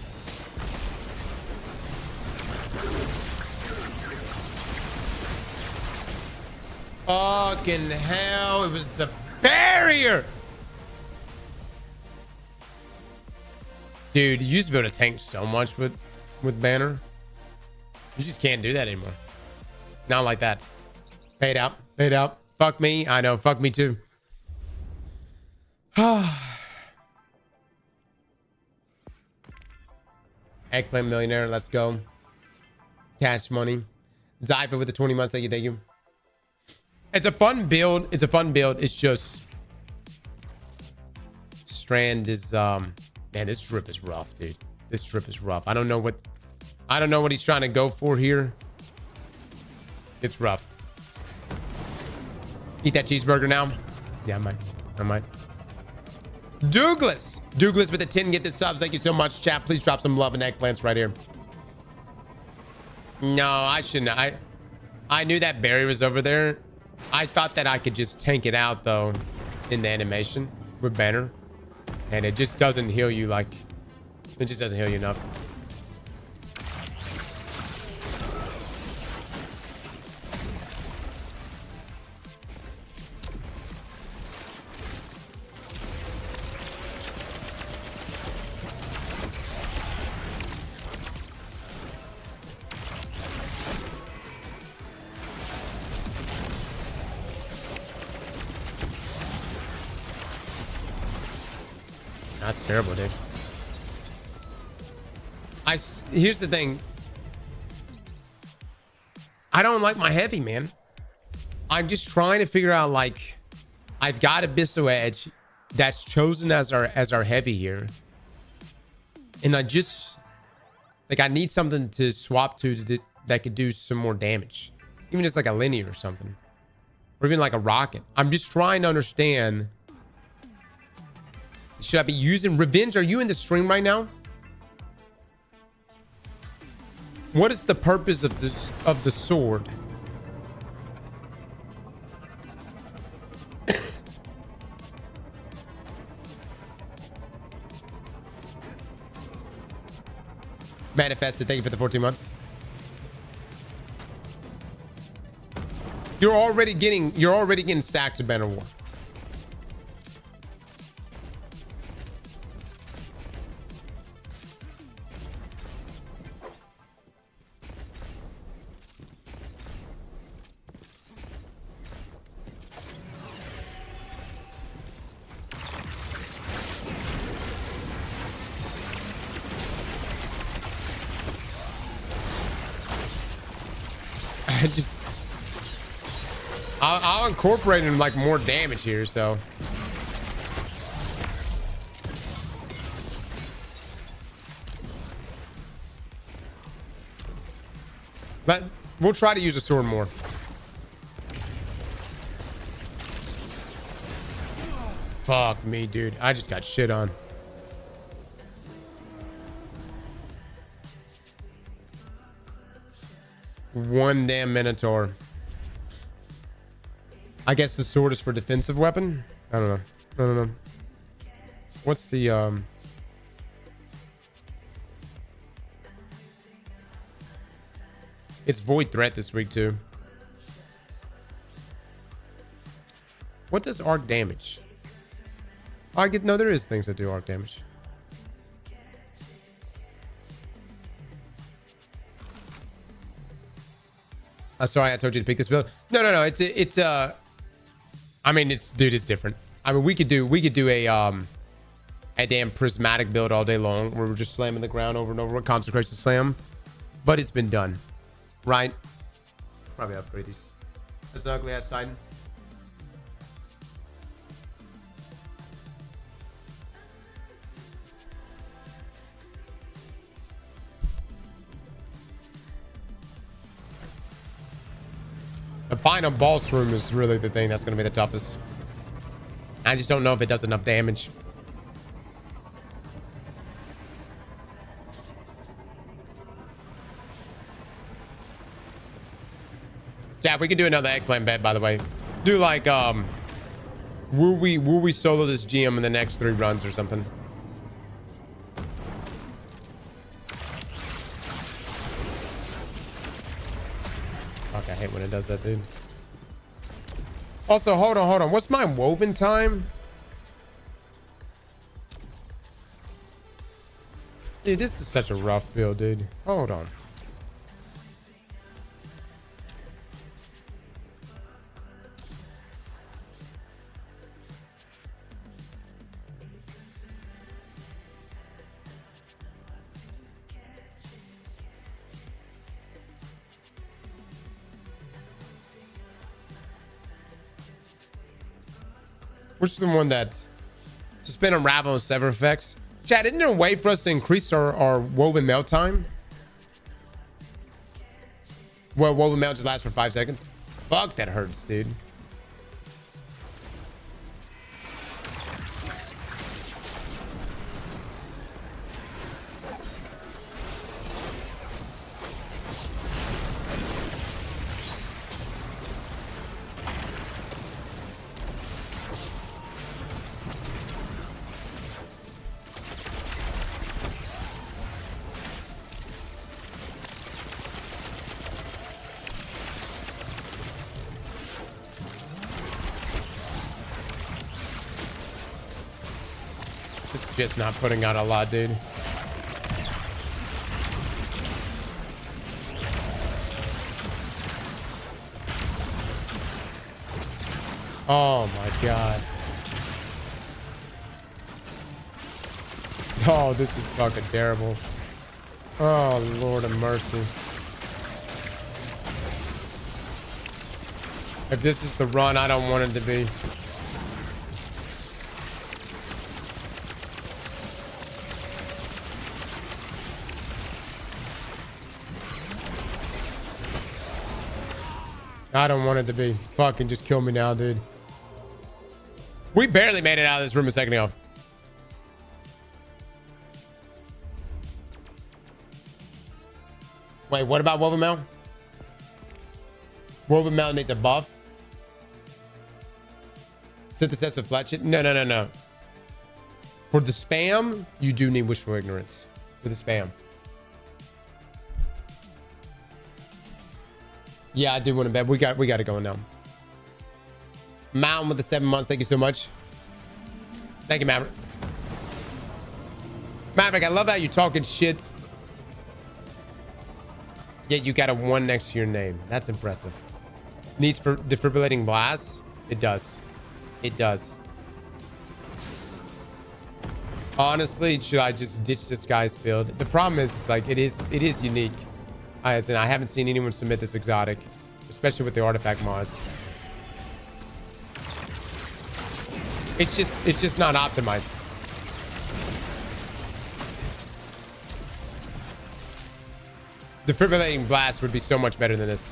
Fucking hell, it was the barrier. Dude, you used to be able to tank so much with banner. You just can't do that anymore. Not like that. Fade out. Fade out. Fuck me. I know. Fuck me too. Eggplant millionaire. Let's go. Cash money. Zypher with the 20 months. Thank you. Thank you. It's a fun build. It's a fun build. It's just Strand is man, this strip is rough, dude. This strip is rough. I don't know what he's trying to go for here. It's rough. Eat that cheeseburger now. Yeah, I might. Douglas with the 10 get the subs. Thank you so much, chat. Please drop some love and eggplants right here. No, I shouldn't. I knew that Barry was over there. I thought that I could just tank it out though in the animation with banner, and it just doesn't heal you like it just doesn't heal you enough. That's terrible, dude. Here's the thing. I don't like my heavy, man. I'm just trying to figure out, like, I've got Abysso Edge that's chosen as our heavy here. And I just, like, I need something to swap to that could do some more damage. Even just like a linear or something. Or even like a rocket. I'm just trying to understand. Should I be using Revenge? Are you in the stream right now? What is the purpose of the sword? Manifested, thank you for the 14 months. You're already getting stacked to Banner War. I'll incorporate in like more damage here, so. But we'll try to use a sword more. Fuck me, dude. I just got shit on. One damn Minotaur. I guess the sword is for defensive weapon. I don't know. I don't know. What's the It's void threat this week too. What does arc damage? I get no. There is things that do arc damage. Sorry, I told you to pick this build. No. It's I mean, it's different. I mean, we could do a damn prismatic build all day long where we're just slamming the ground over and over with consecration slam, but it's been done, right? Probably upgrade these. That's an ugly ass Titan. The final boss room is really the thing that's going to be the toughest. I just don't know if it does enough damage. Yeah, we could do another eggplant bet, by the way. Do like, will we solo this GM in the next 3 runs or something? Fuck, I hate when it does that, dude. Also, hold on. What's my woven time? Dude, this is such a rough build, dude. Hold on. Which is the one that suspend unravel and sever effects? Chat, isn't there a way for us to increase our woven melt time? Well, woven melt just lasts for 5 seconds. Fuck, that hurts, dude. Just not putting out a lot, dude. Oh my god. Oh, this is fucking terrible. Oh, Lord of mercy. If this is the run I don't want it to be. I don't want it to be. Fucking just kill me now, dude. We barely made it out of this room a second ago. Wait, what about Woven Mail? Woven Mail needs a buff. Synthesis of Fletch. No. For the spam, you do need Wishful Ignorance. For the spam. Yeah, I do want to bet. We got it going now. Mountain with the 7 months. Thank you so much. Thank you, Maverick. Maverick, I love how you're talking shit. Yet you got a 1 next to your name. That's impressive. Needs for defibrillating blasts? It does. It does. Honestly, should I just ditch this guy's build? The problem is, like, it is unique. I haven't seen anyone submit this exotic, especially with the artifact mods. It's just not optimized. Defibrillating blast would be so much better than this.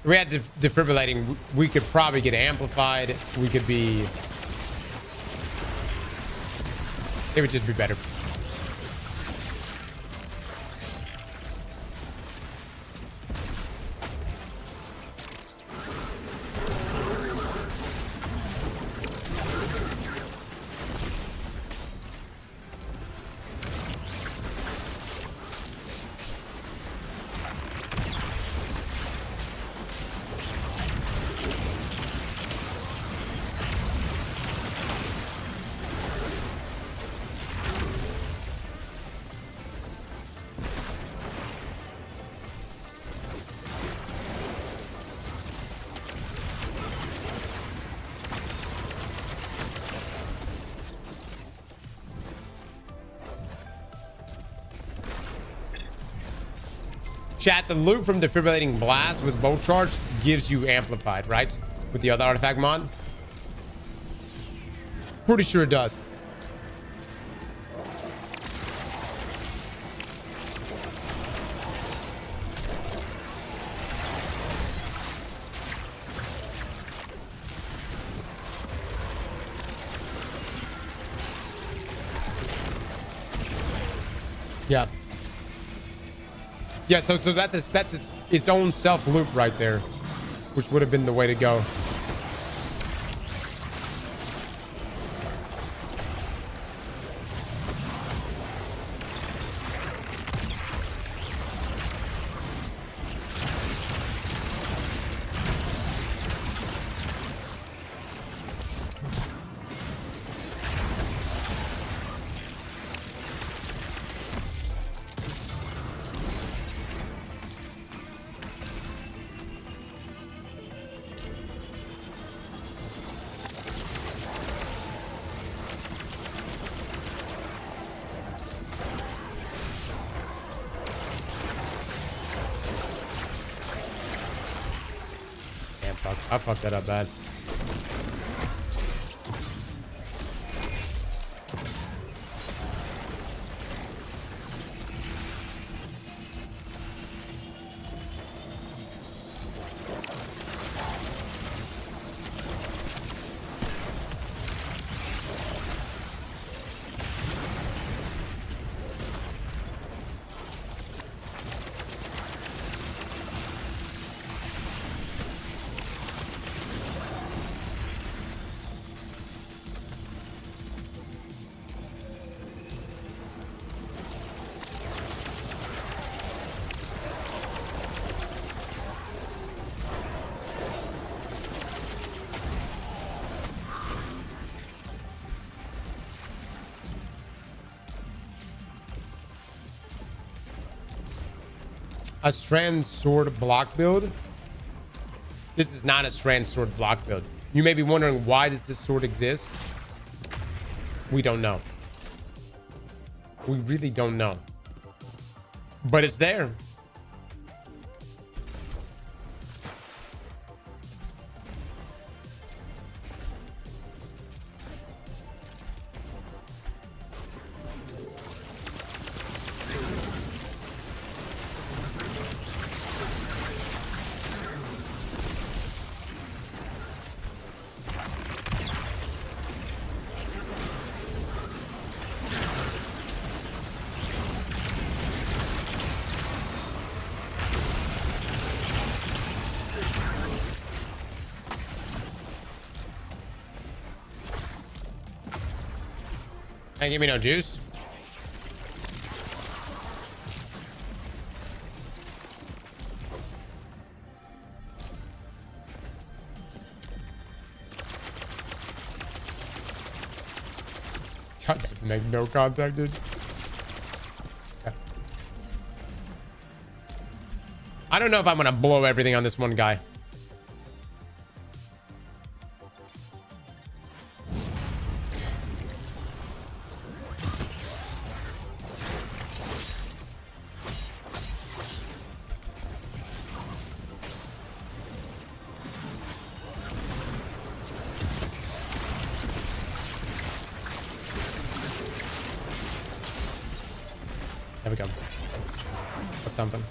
We had defibrillating. We could probably get amplified. We could be... It would just be better. Chat, the loot from defibrillating blast with bolt charge gives you amplified, right? With the other artifact mod? Pretty sure it does. Yeah. Yeah, so that's its own self loop right there, which would have been the way to go. I fucked that up bad. A strand sword block build. This is not a strand sword block build. You may be wondering, why does this sword exist? We don't know. We really don't know. But it's there. Can't give me no juice. Make no contact, dude. Yeah. I don't know if I'm gonna blow everything on this one guy. There we go. That's something.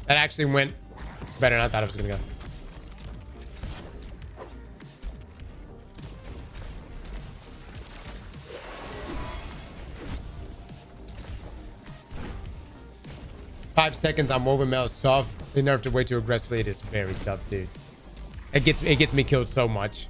That actually went better than I thought it was gonna go. Five seconds on woven metal is tough. They nerfed it way too aggressively. It is very tough, dude. It gets me killed so much.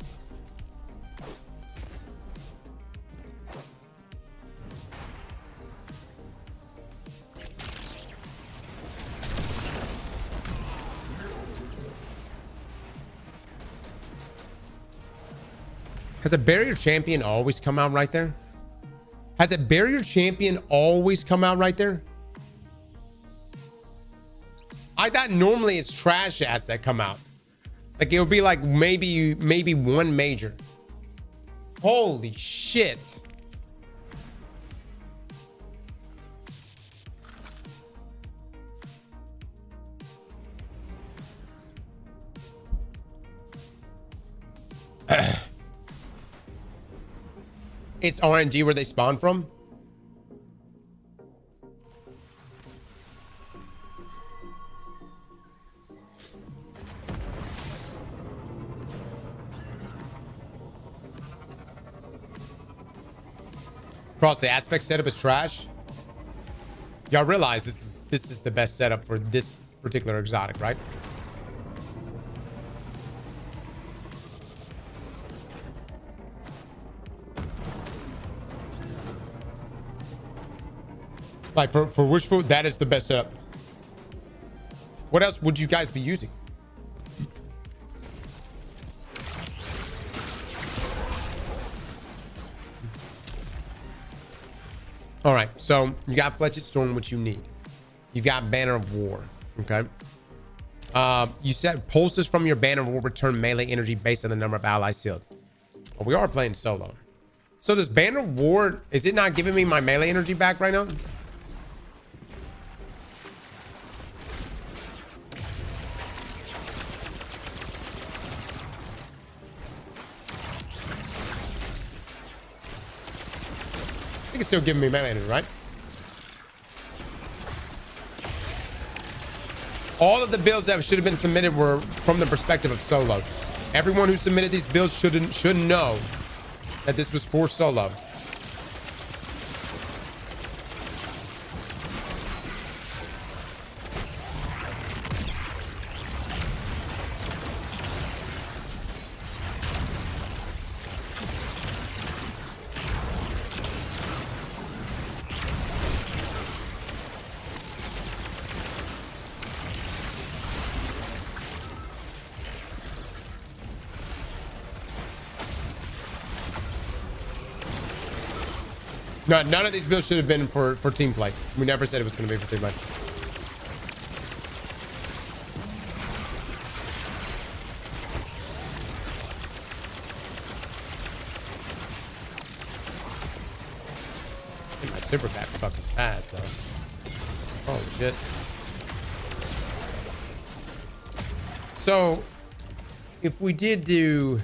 Has a barrier champion always come out right there? Has a barrier champion always come out right there? I thought normally it's trash ads that come out. Like it'll be like maybe one major. Holy shit. It's RNG where they spawn from? Cross, the aspect setup is trash. Y'all realize this is the best setup for this particular exotic, right? Like for Wishful, that is the best setup. What else would you guys be using? All right, so you got Fletched Storm, which you need. You've got Banner of War, okay? You said pulses from your Banner of War return melee energy based on the number of allies sealed. Well, we are playing solo. So this Banner of War, is it not giving me my melee energy back right now? I think it's still giving me melee energy, right? All of the builds that should have been submitted were from the perspective of solo. Everyone who submitted these builds should know that this was for solo. No, none of these builds should have been for team play. We never said it was going to be for team play. I think my super bat's fucking fast, though. Holy shit. So, if we did do...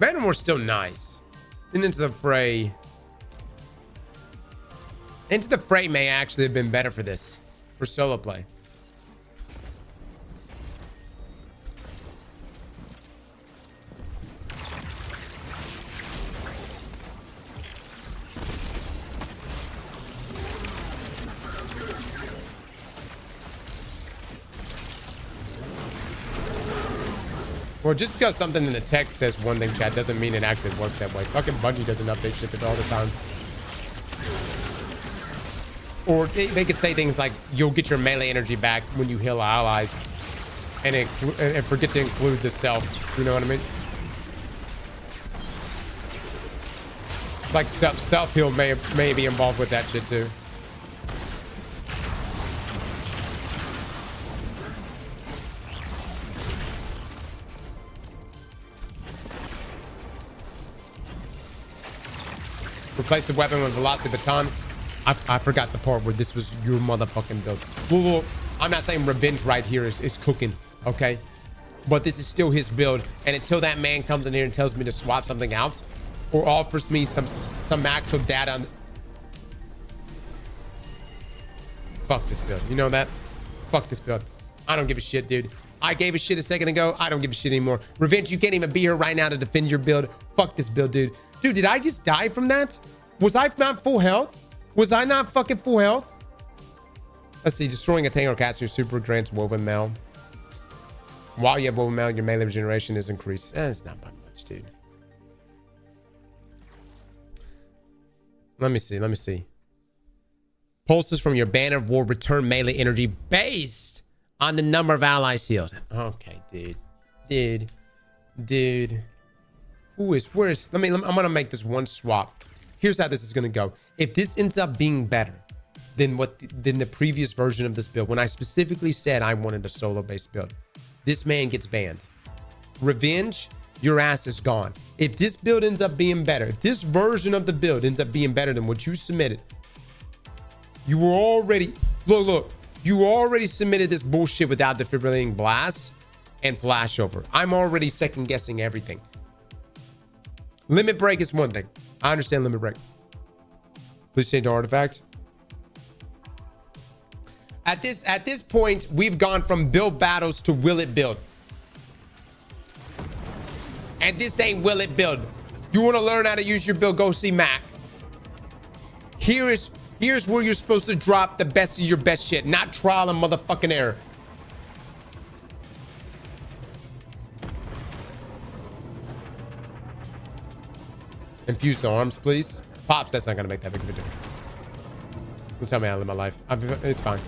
Vandermoor's still nice. And Into the Fray... Into the Fray may actually have been better for this. For solo play. Well, just because something in the text says one thing, chat, doesn't mean it actually works that way. Fucking Bungie doesn't update shit all the time. Or they could say things like, you'll get your melee energy back when you heal allies. And forget to include the self. You know what I mean? Like self-heal may be involved with that shit too. Replace the weapon with velocity baton. I forgot the part where this was your motherfucking build. Well, I'm not saying revenge right here is cooking, okay? But this is still his build. And until that man comes in here and tells me to swap something out or offers me some actual data. Fuck this build. You know that? Fuck this build. I don't give a shit, dude. I gave a shit a second ago. I don't give a shit anymore. Revenge, you can't even be here right now to defend your build. Fuck this build, dude. Dude, did I just die from that? Was I not full health? Was I not fucking full health? Let's see. Destroying a Tango caster super grants Woven Mail. While you have Woven Mail, your melee regeneration is increased. It's not by much, dude. Let me see. Let me see. Pulses from your Banner of War return melee energy based on the number of allies healed. Okay, dude. Where's I'm gonna make this one swap. Here's how this is gonna go. If this ends up being better than the previous version of this build, when I specifically said I wanted a solo based build, this man gets banned. Revenge, your ass is gone. If this build ends up being better, if this version of the build ends up being better than what you submitted, you were already, look, you already submitted this bullshit without defibrillating blast and flashover. I'm already second guessing everything. Limit break is one thing. I understand limit break. Please change to artifact. At this point, we've gone from build battles to will it build. And this ain't will it build. You want to learn how to use your build, go see Mac. Here's where you're supposed to drop the best of your best shit, not trial and motherfucking error. Infuse the arms, please. Pops, that's not gonna make that big of a difference. Don't tell me how to live my life. It's fine.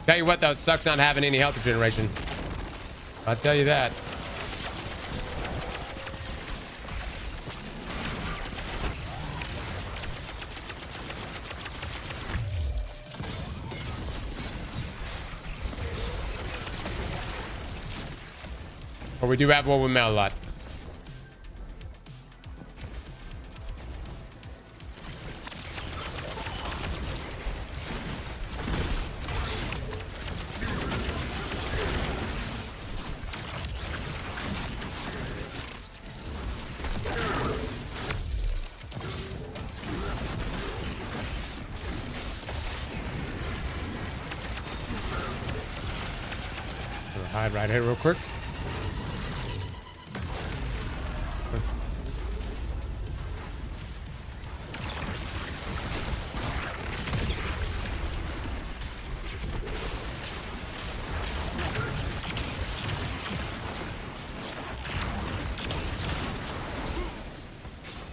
Tell you what, though, it sucks not having any health regeneration. I'll tell you that. But we do have one with mail a lot. Hide right here real quick.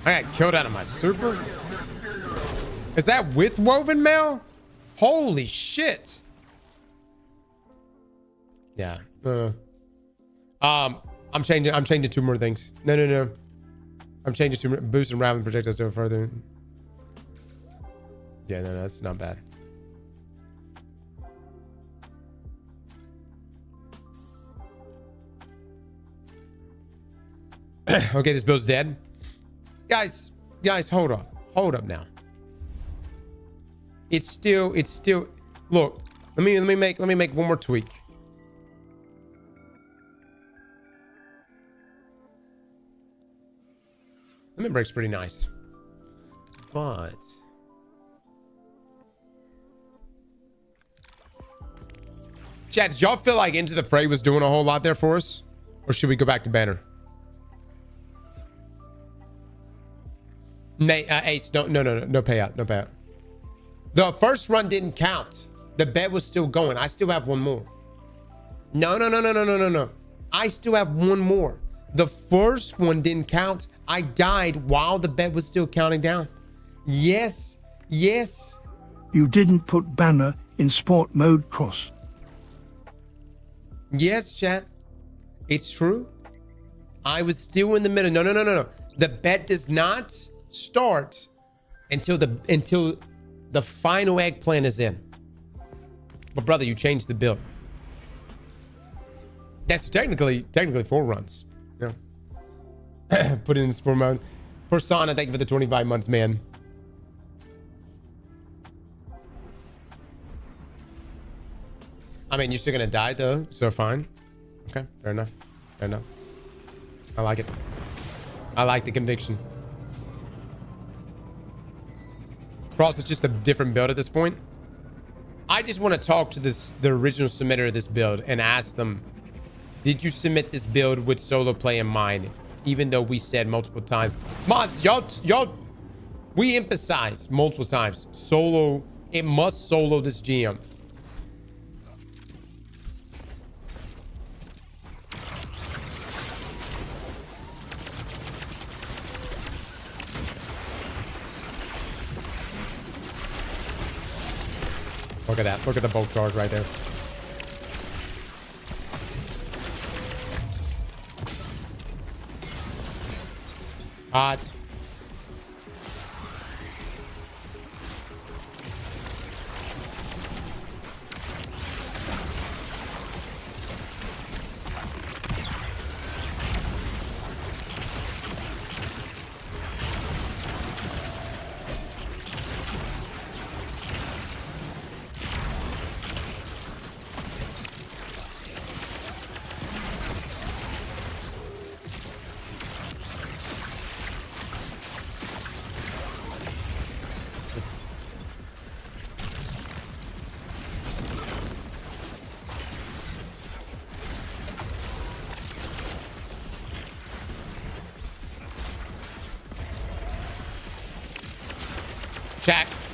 I got killed out of my super. Is that with woven mail? Holy shit. Yeah. I'm changing two more things. No. I'm changing two more. Boost and rattling projectiles go further. Yeah, no, that's not bad. Okay, this build's dead. Guys, hold up now. It's still look, let me make one more tweak. Limit break's pretty nice. But chat, did y'all feel like Into the Fray was doing a whole lot there for us? Or should we go back to Banner? Ace, no payout. The first run didn't count. The bet was still going. I still have one more. No. I still have one more. The first one didn't count. I died while the bet was still counting down. Yes. Yes. You didn't put banner in sport mode cross. Yes, chat. It's true. I was still in the middle. No. The bet does not start until the final eggplant is in. But brother, you changed the build. That's technically 4 runs. Yeah. Put it in sport mode. Persona, thank you for the 25 months, man. I mean, you're still gonna die though, so fine. Okay, fair enough. Fair enough. I like it. I like the conviction. Cross is just a different build at this point. I just want to talk to the original submitter of this build and ask them, did you submit this build with solo play in mind? Even though we said multiple times, mods, y'all, we emphasize multiple times, solo, it must solo this GM. Look at that. Look at the bulk charge right there. Hot.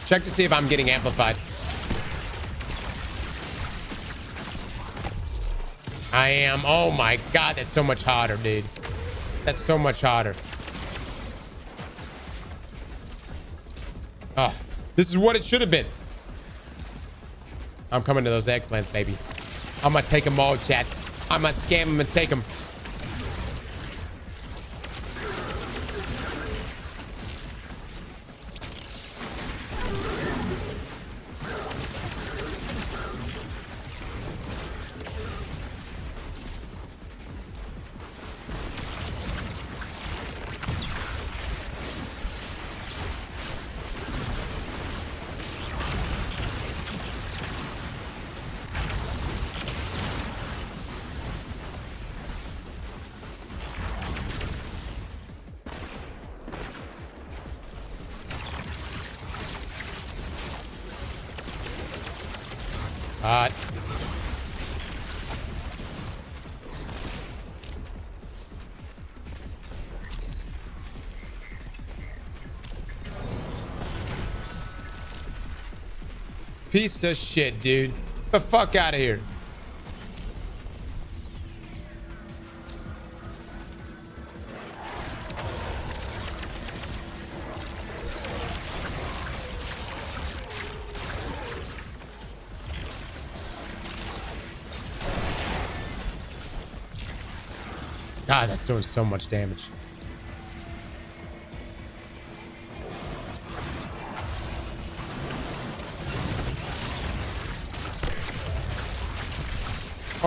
Check to see if I'm getting amplified. I am. Oh my god, that's so much hotter, dude. That's so much hotter. Oh, this is what it should have been. I'm coming to those eggplants, baby. I'm gonna take them all, chat. I'm gonna scam them and take them. Piece of shit, dude. Get the fuck out of here. God, that's doing so much damage.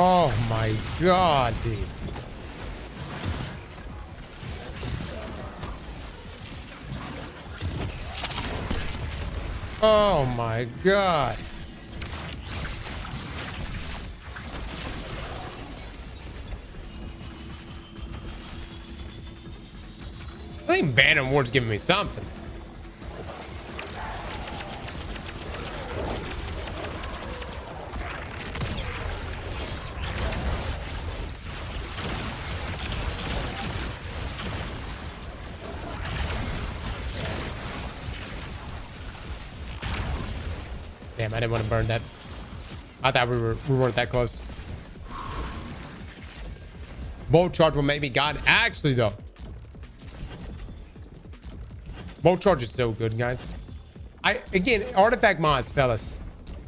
Oh my god, dude. Oh my god. I think Banner Ward's giving me something. Damn, I didn't want to burn that. I thought we weren't that close. Bolt charge will make me god. Actually, though. Bolt charge is so good, guys. Again, artifact mods, fellas.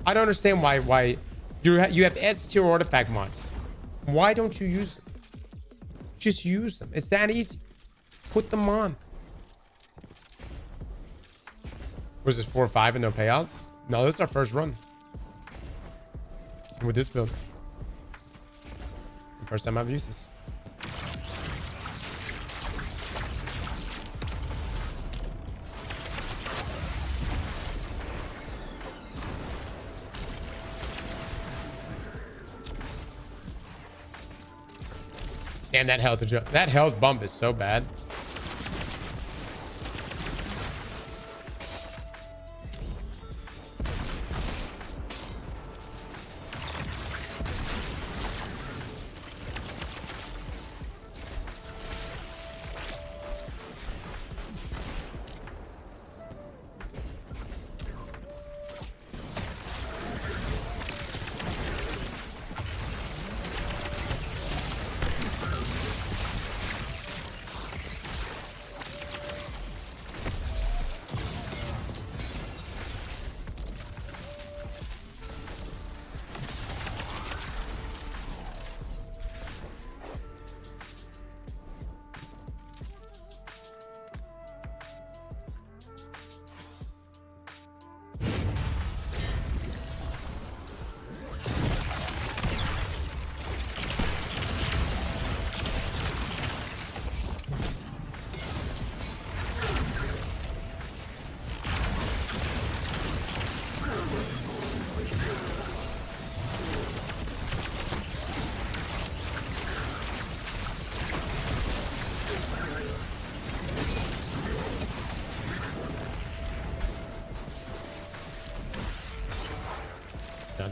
I don't understand why you have S tier artifact mods. Why don't you use them? Just use them. It's that easy. Put them on. Was this 4 or 5 and no payouts? No, this is our first run with this build. First time I've used this. Damn, that health bump is so bad.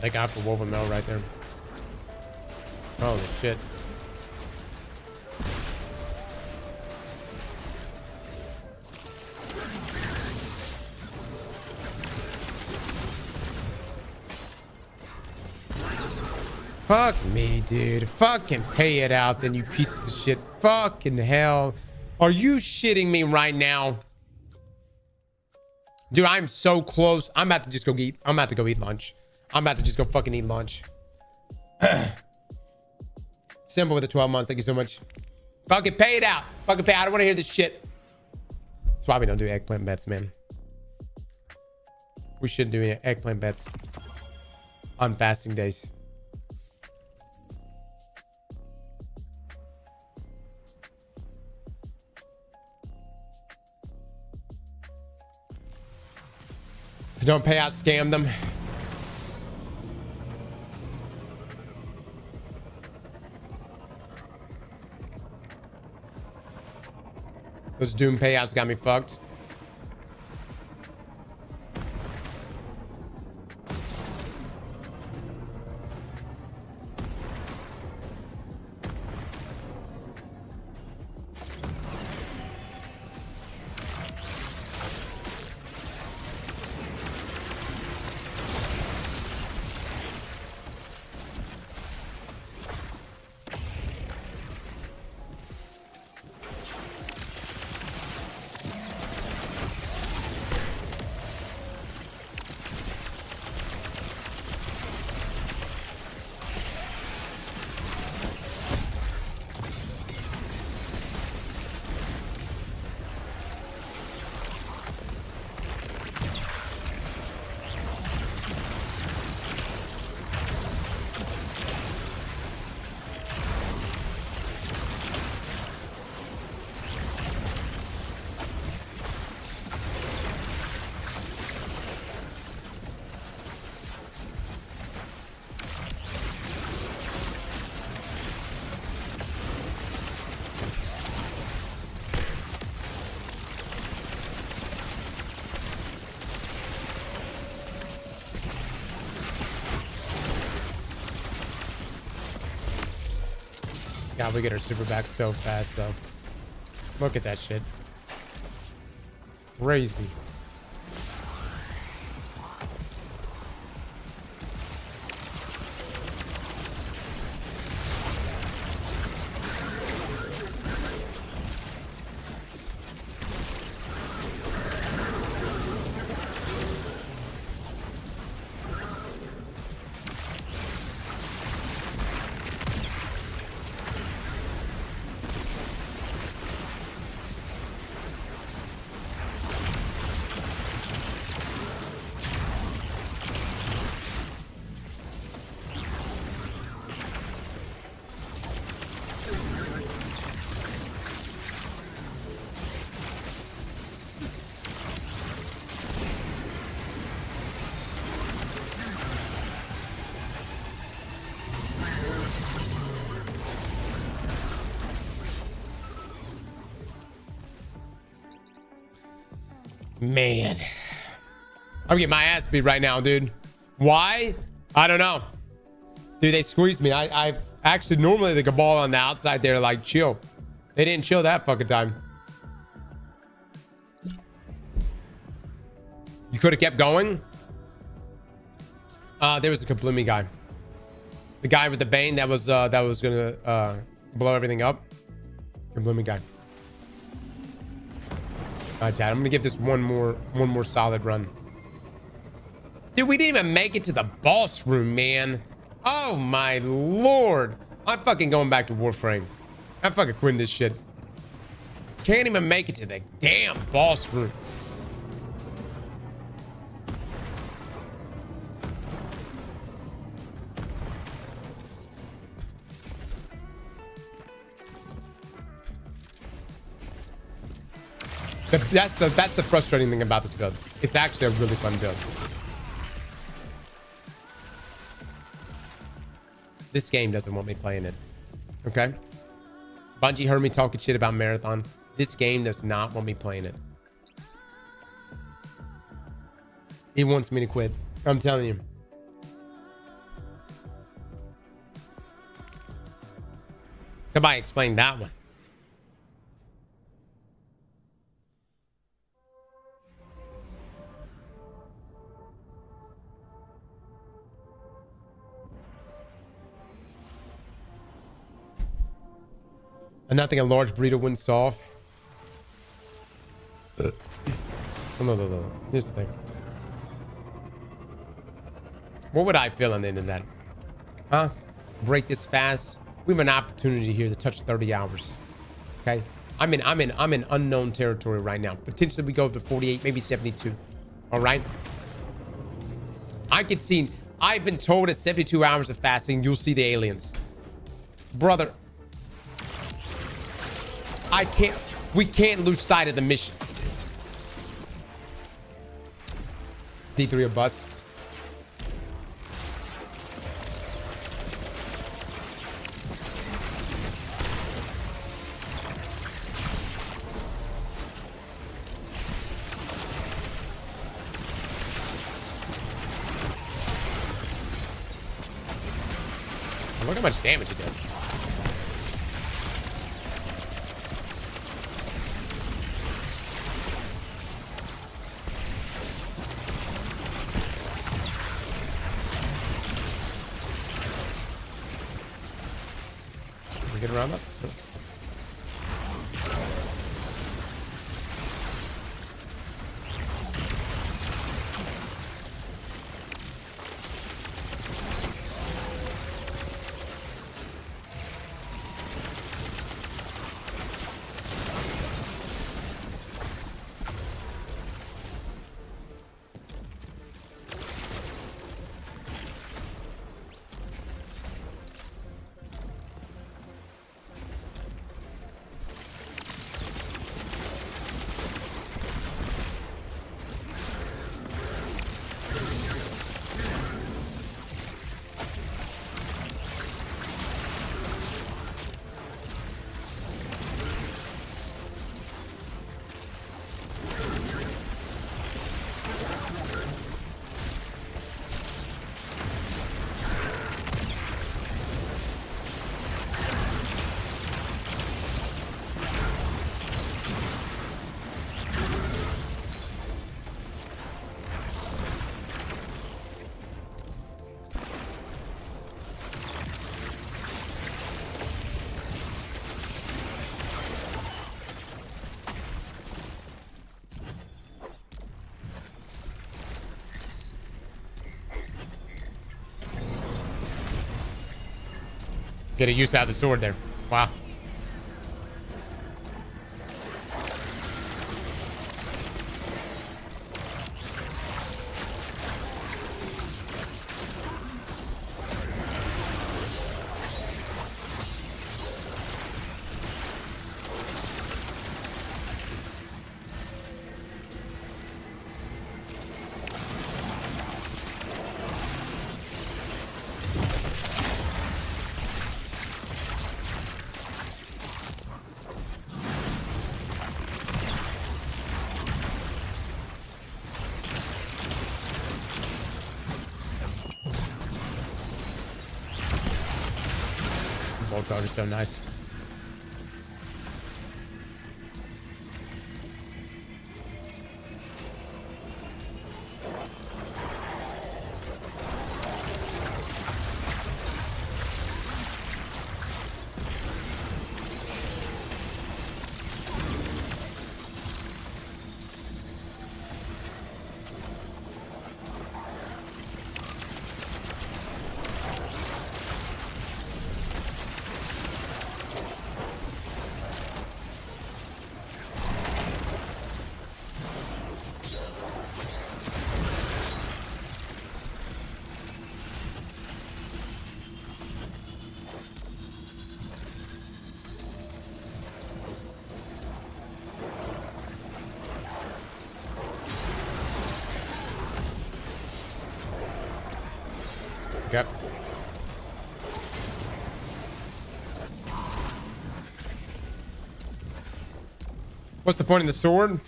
Thank God for woven metal right there. Holy shit. Fuck me, dude. Fucking pay it out then, you pieces of shit. Fucking hell. Are you shitting me right now? Dude, I'm so close. I'm about to just go eat. I'm about to go eat lunch. I'm about to just go fucking eat lunch. Simple with the 12 months. Thank you so much. Fucking pay it out. Fucking pay. I don't want to hear this shit. That's why we don't do eggplant bets, man. We shouldn't do any eggplant bets on fasting days. Don't pay out, scam them. Those Doom payouts got me fucked. God, we get our super back so fast, though. Look at that shit. Crazy. Man. I'm getting my ass beat right now, dude. Why? I don't know. Dude, they squeezed me. I actually, normally the cabal on the outside there, like, chill. They didn't chill that fucking time. You could have kept going. There was a Kabloomy guy. The guy with the Bane that was gonna blow everything up. Kabloomy guy. All right, Chad. I'm gonna give this one more solid run. Dude, we didn't even make it to the boss room, man. Oh my lord. I'm fucking going back to Warframe. I'm fucking quitting this shit. Can't even make it to the damn boss room. That's the frustrating thing about this build. It's actually a really fun build. This game doesn't want me playing it. Okay? Bungie heard me talking shit about Marathon. This game does not want me playing it. It wants me to quit. I'm telling you. Somebody explain that one. And nothing a large burrito wouldn't solve. Oh, no. Here's the thing. What would I feel on the end of that? Huh? Break this fast. We have an opportunity here to touch 30 hours. Okay? I'm in unknown territory right now. Potentially we go up to 48, maybe 72. All right? I could see. I've been told at 72 hours of fasting, you'll see the aliens. Brother. We can't lose sight of the mission. D3 a bus. Look how much damage it does. Get around that. Get a use out of the sword there. Wow. wall charge is so nice. Okay. What's the point of the sword?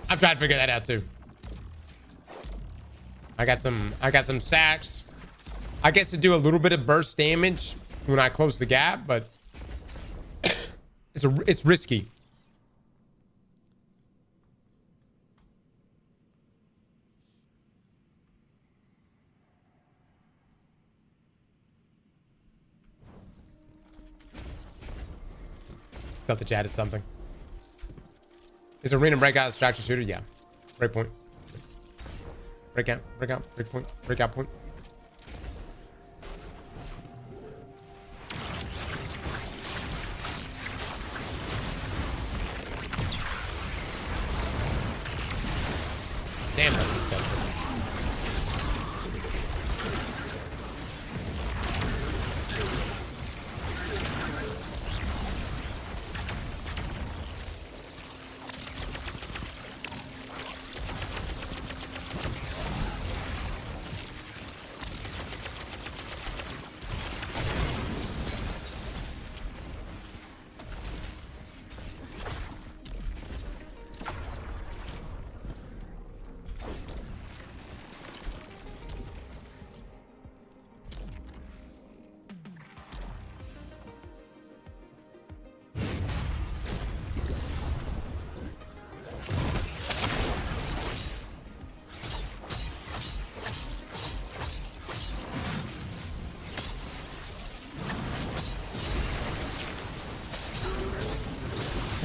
I'm trying to figure that out too. I got some sacks. I guess to do a little bit of burst damage when I close the gap, but it's risky. Thought the chat is something. Is Arena Breakout a distraction shooter? Yeah. Breakpoint. Breakout. Breakpoint. Breakout point. Damn, that was so good.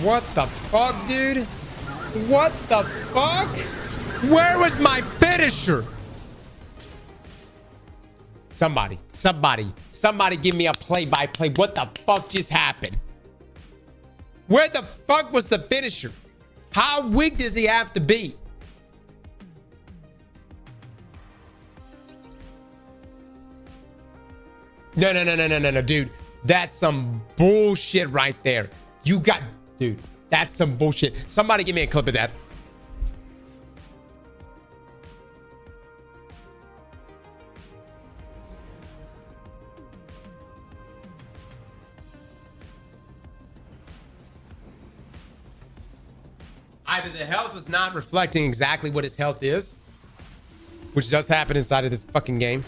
What the fuck, dude? What the fuck? Where was my finisher? Somebody give me a play-by-play. What the fuck just happened? Where the fuck was the finisher? How weak does he have to be? No, dude. That's some bullshit right there. You got... Dude, that's some bullshit. Somebody give me a clip of that. Either the health was not reflecting exactly what his health is, which does happen inside of this fucking game.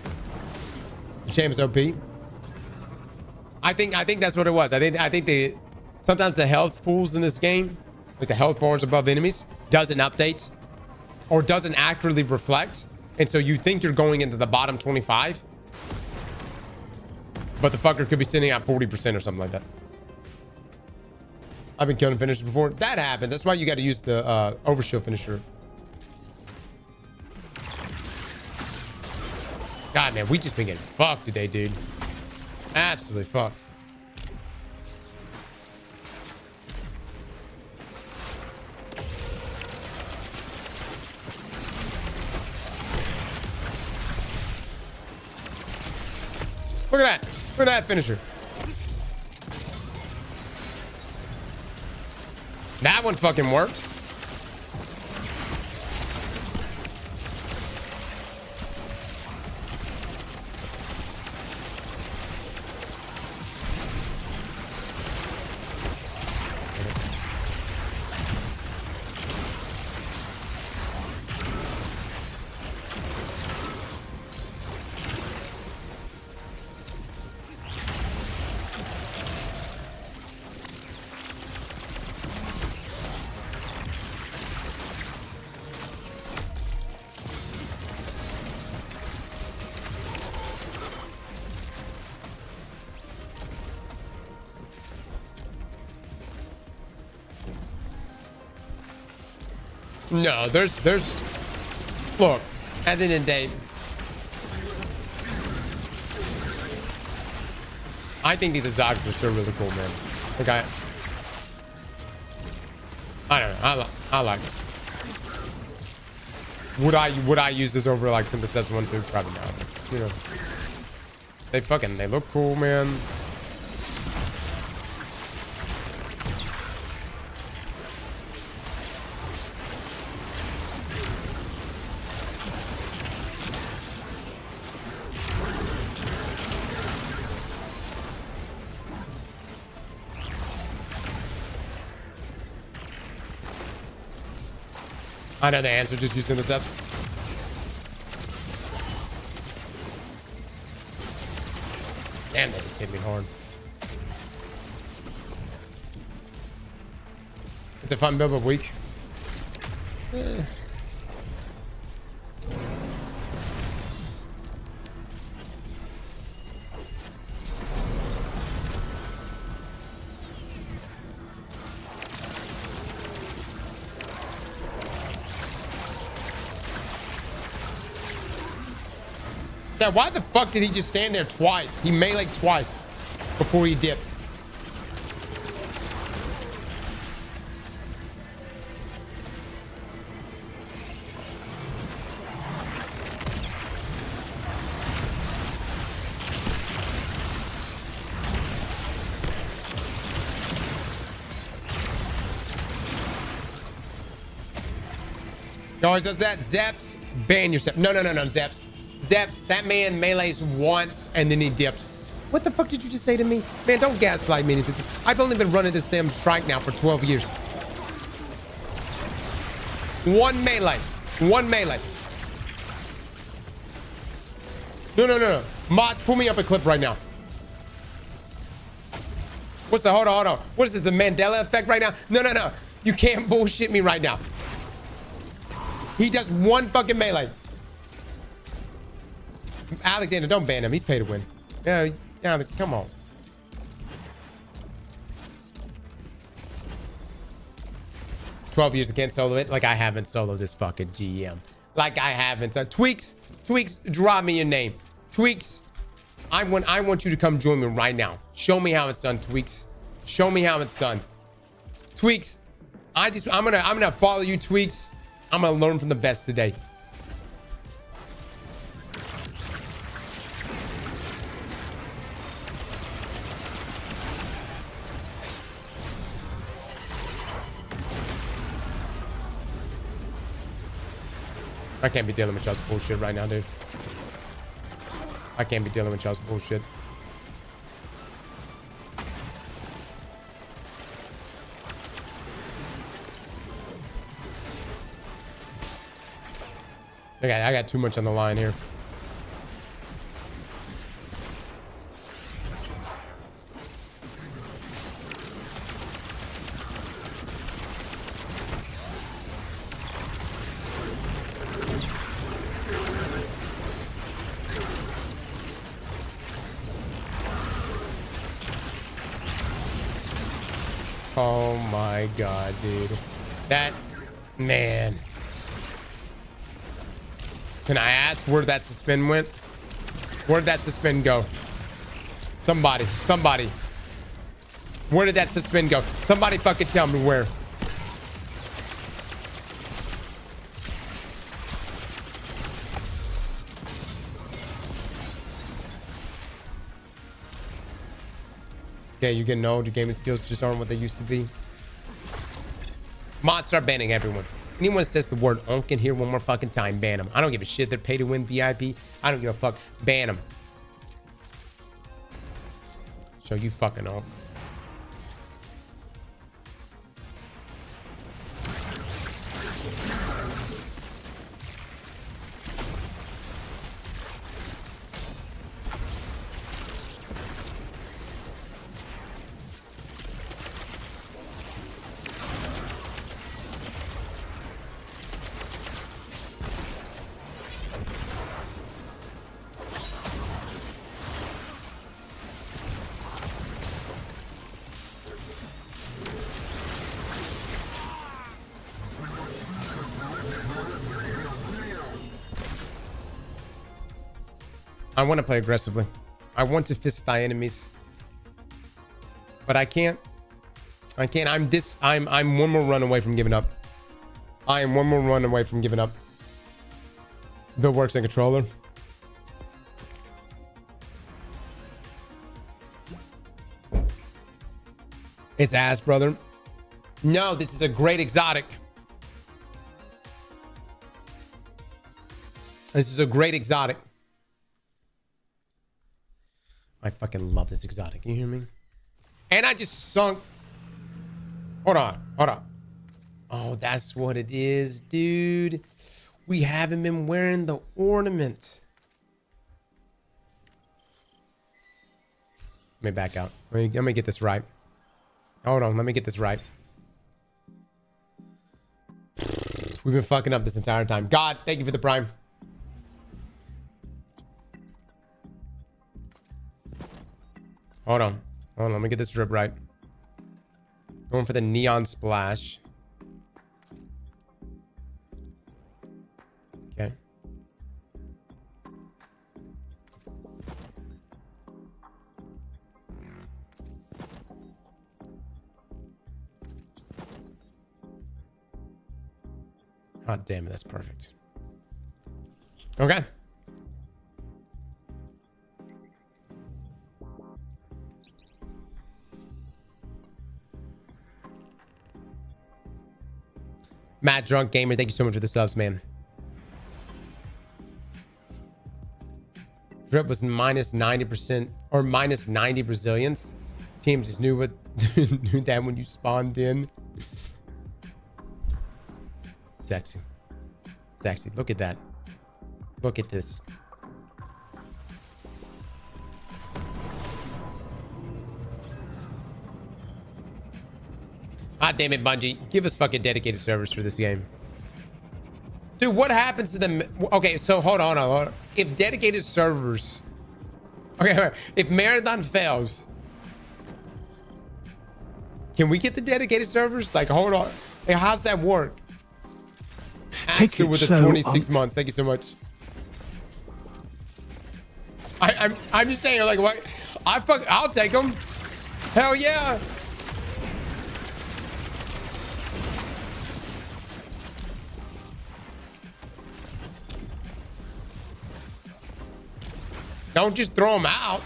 Shame is OP. I think that's what it was. I think sometimes the health pools in this game, like the health bars above enemies, doesn't update or doesn't accurately reflect. And so you think you're going into the bottom 25, but the fucker could be sitting at 40% or something like that. I've been killing finishers before. That happens. That's why you got to use the overshield finisher. God, man, we just been getting fucked today, dude. Absolutely fucked. Look at that. Look at that finisher. That one fucking worked. No, there's look, at the end of the day, I think these Aztecross are still really cool, man. Like I don't know. I like it. Would I use this over like Synthesis 1, 2? Probably not. But, you know, they look cool, man. I know the answer, just using the steps. Damn, they just hit me hard. It's a fun build of week. Why the fuck did he just stand there twice? He melee'd twice before he dipped. He always does that. Zeps, ban yourself. No, Zeps. Zeps, that man melees once and then he dips. What the fuck did you just say to me? Man, don't gaslight me. I've only been running this damn strike now for 12 years. One melee. No. Mods, pull me up a clip right now. What's the, hold on. What is this, the Mandela effect right now? No. You can't bullshit me right now. He does one fucking melee. Alexander, don't ban him. He's paid to win. Yeah, Alex, come on. "12 years against solo it." Like I haven't soloed this fucking GM. Like I haven't. Tweaks, drop me your name. Tweaks, I want you to come join me right now. Show me how it's done, Tweaks. Show me how it's done. Tweaks, I'm gonna follow you, Tweaks. I'm gonna learn from the best today. I can't be dealing with y'all's bullshit right now, dude. I can't be dealing with y'all's bullshit. Okay, I got too much on the line here. Oh my god, dude. That, man. Can I ask where that suspend went? Where'd that suspend go? Somebody. Where did that suspend go? Somebody fucking tell me where. Okay, you're getting old. Your gaming skills just aren't what they used to be. Mods, start banning everyone. Anyone says the word "onk" in here one more fucking time, ban them. I don't give a shit. They're pay to win VIP. I don't give a fuck. Ban them. So you fucking onk. I want to play aggressively. I want to fist thy enemies. But I can't. I can't. I'm one more run away from giving up. I am one more run away from giving up. Bill works on controller. It's ass, brother. No, this is a great exotic. This is a great exotic. I fucking love this exotic. You hear me? And I just sunk. Hold on. Hold on. Oh, that's what it is, dude. We haven't been wearing the ornament. Let me back out. Let me get this right. Hold on. Let me get this right. We've been fucking up this entire time. God, thank you for the prime. Hold on. Hold on. Let me get this drip right. Going for the neon splash. Okay. God damn it, that's perfect. Okay. Matt Drunk Gamer, thank you so much for the subs, man. Drip was minus 90% or minus 90 Brazilians. Teams just knew knew that when you spawned in. Sexy. Sexy. Look at that. Look at this. God damn it, Bungie. Give us fucking dedicated servers for this game. Dude, what happens to them? Okay, so hold on. If dedicated servers... Okay, if Marathon fails... Can we get the dedicated servers? Like, hold on. Hey, how's that work? Axel with the 26 months. Thank you so much. I'm just saying, like, what? I'll take them. Hell yeah. Don't just throw them out.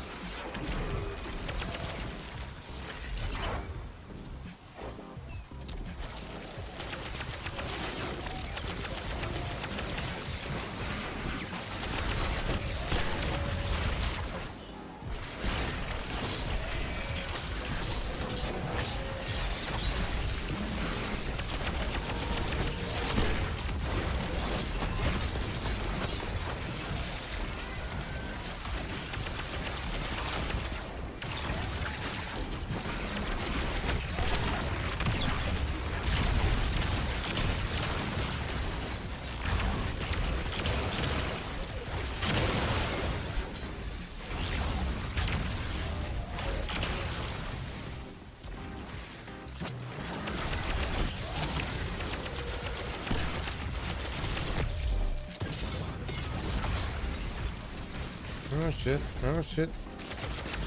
Oh shit. Oh shit.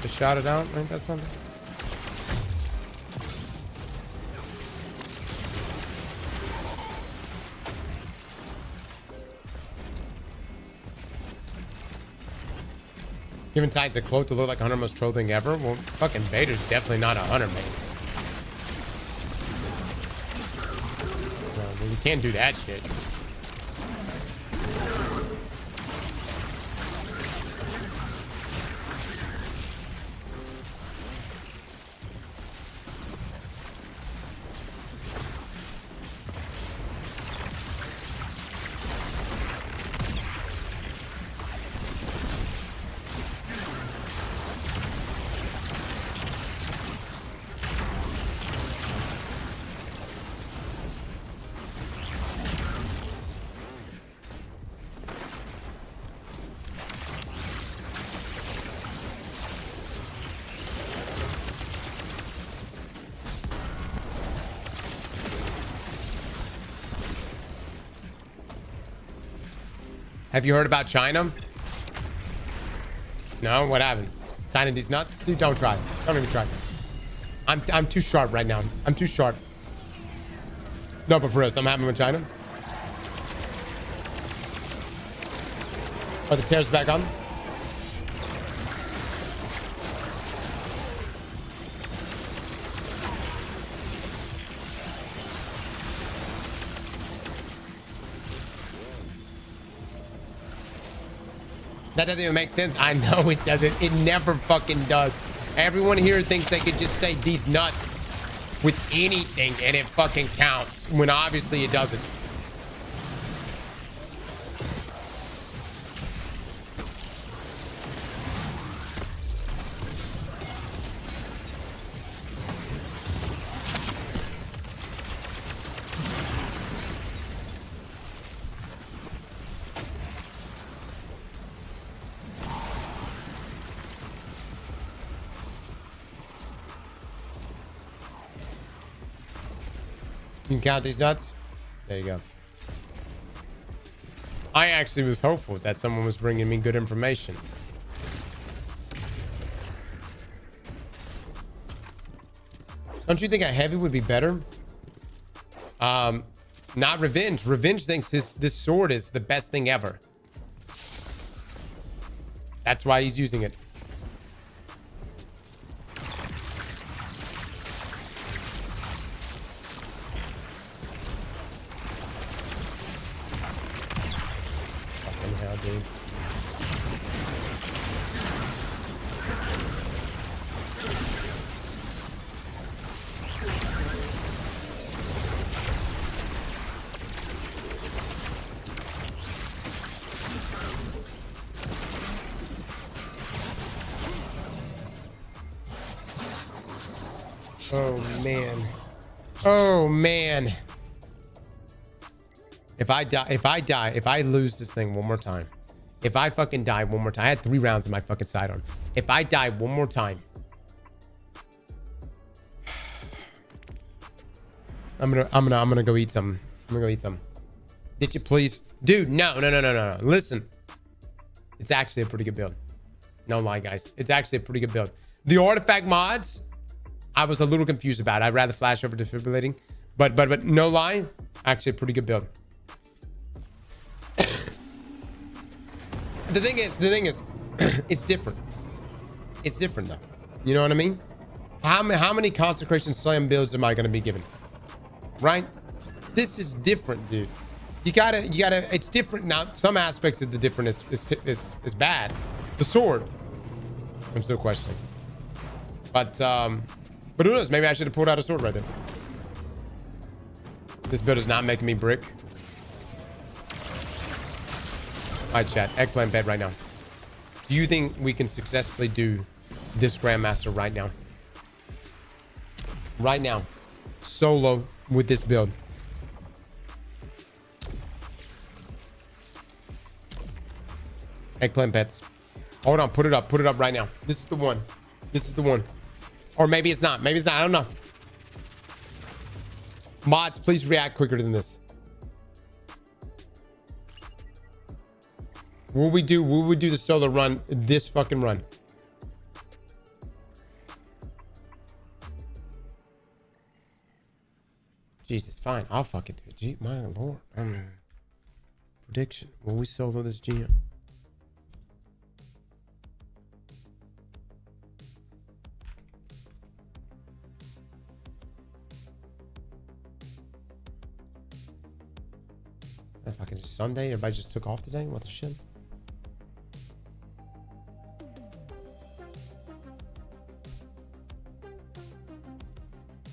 Just shot it out. Ain't that something? Giving Titans a cloak to look like 100 most troll thing ever? Well, fucking Vader's definitely not 100, man. Well, you can't do that shit. Have you heard about China? No, what happened? China these nuts? Dude, don't try. Don't even try. I'm too sharp right now. I'm too sharp. No, but for real, something happened with China. Are the tears back on? That doesn't even make sense. I know it doesn't. It never fucking does. Everyone here thinks they could just say these nuts with anything and it fucking counts, when obviously it doesn't. You can count these nuts. There you go. I actually was hopeful that someone was bringing me good information. Don't you think a heavy would be better? Not Revenge. Revenge thinks this sword is the best thing ever. That's why he's using it. Dude. Oh man. Oh man. If I lose this thing one more time, if I fucking die one more time, I had 3 rounds in my fucking sidearm. If I die one more time, I'm gonna go eat some. I'm gonna go eat some. Did you please, dude? No. Listen, it's actually a pretty good build. No lie, guys, it's actually a pretty good build. The artifact mods, I was a little confused about. I'd rather flash over defibrillating, but no lie, actually a pretty good build. The thing is, it's different. It's different though. You know what I mean? How many consecration slam builds am I going to be given? Right? This is different, dude. You gotta. It's different now. Some aspects of the different is bad. The sword, I'm still questioning. But who knows? Maybe I should have pulled out a sword right there. This build is not making me brick. All right, chat. Eggplant bed right now. Do you think we can successfully do this Grandmaster right now? Right now. Solo with this build. Eggplant pets. Hold on. Put it up. Put it up right now. This is the one. This is the one. Or maybe it's not. Maybe it's not. I don't know. Mods, please react quicker than this. Will we do the solo run this fucking run? Jesus, fine. I'll fucking do it. Gee, my lord. Prediction. Will we solo this GM? That fucking just Sunday. Everybody just took off today. What the shit?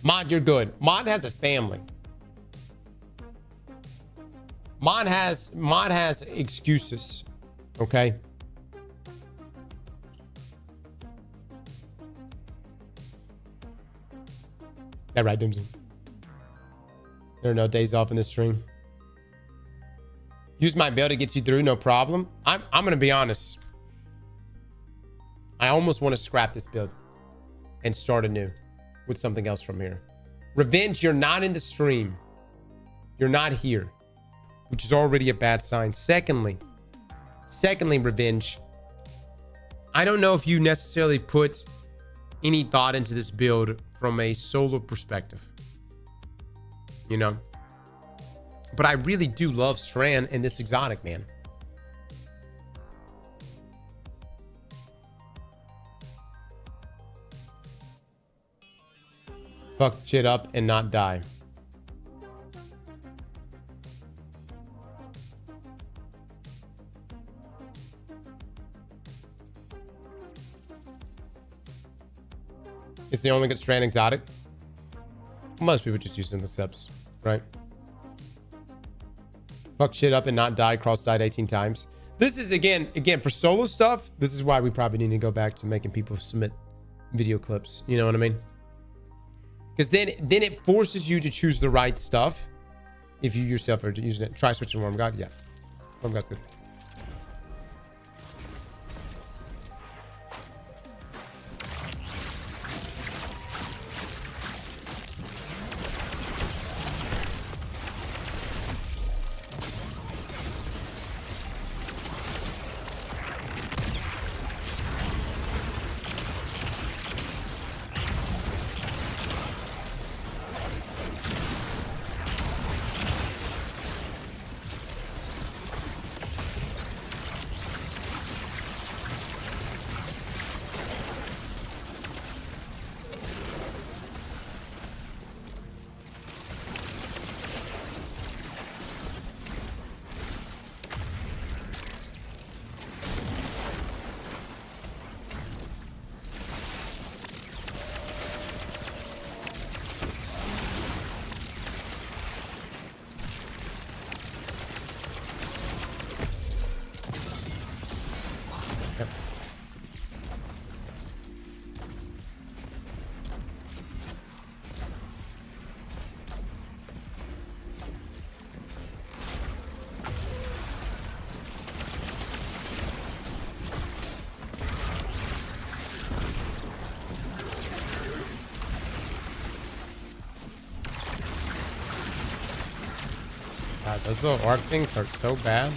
Mod, you're good. Mod has a family. Mod has excuses. Okay. That right, Doomsday? There are no days off in this stream. Use my build to get you through, no problem. I'm gonna be honest. I almost want to scrap this build and start anew with something else from here. Revenge, you're not in the stream. You're not here, which is already a bad sign. Secondly, Revenge, I don't know if you necessarily put any thought into this build from a solo perspective, you know, but I really do love Strand and this exotic, man. Fuck shit up and not die. It's the only good Strand exotic. Most people just use intercepts, right? Fuck shit up and not die. Cross died 18 times. This is again for solo stuff. This is why we probably need to go back to making people submit video clips. You know what I mean? Because then it forces you to choose the right stuff. If you yourself are using it, try switching Worm God. Yeah, Worm God's good. God, those little orc things hurt so bad.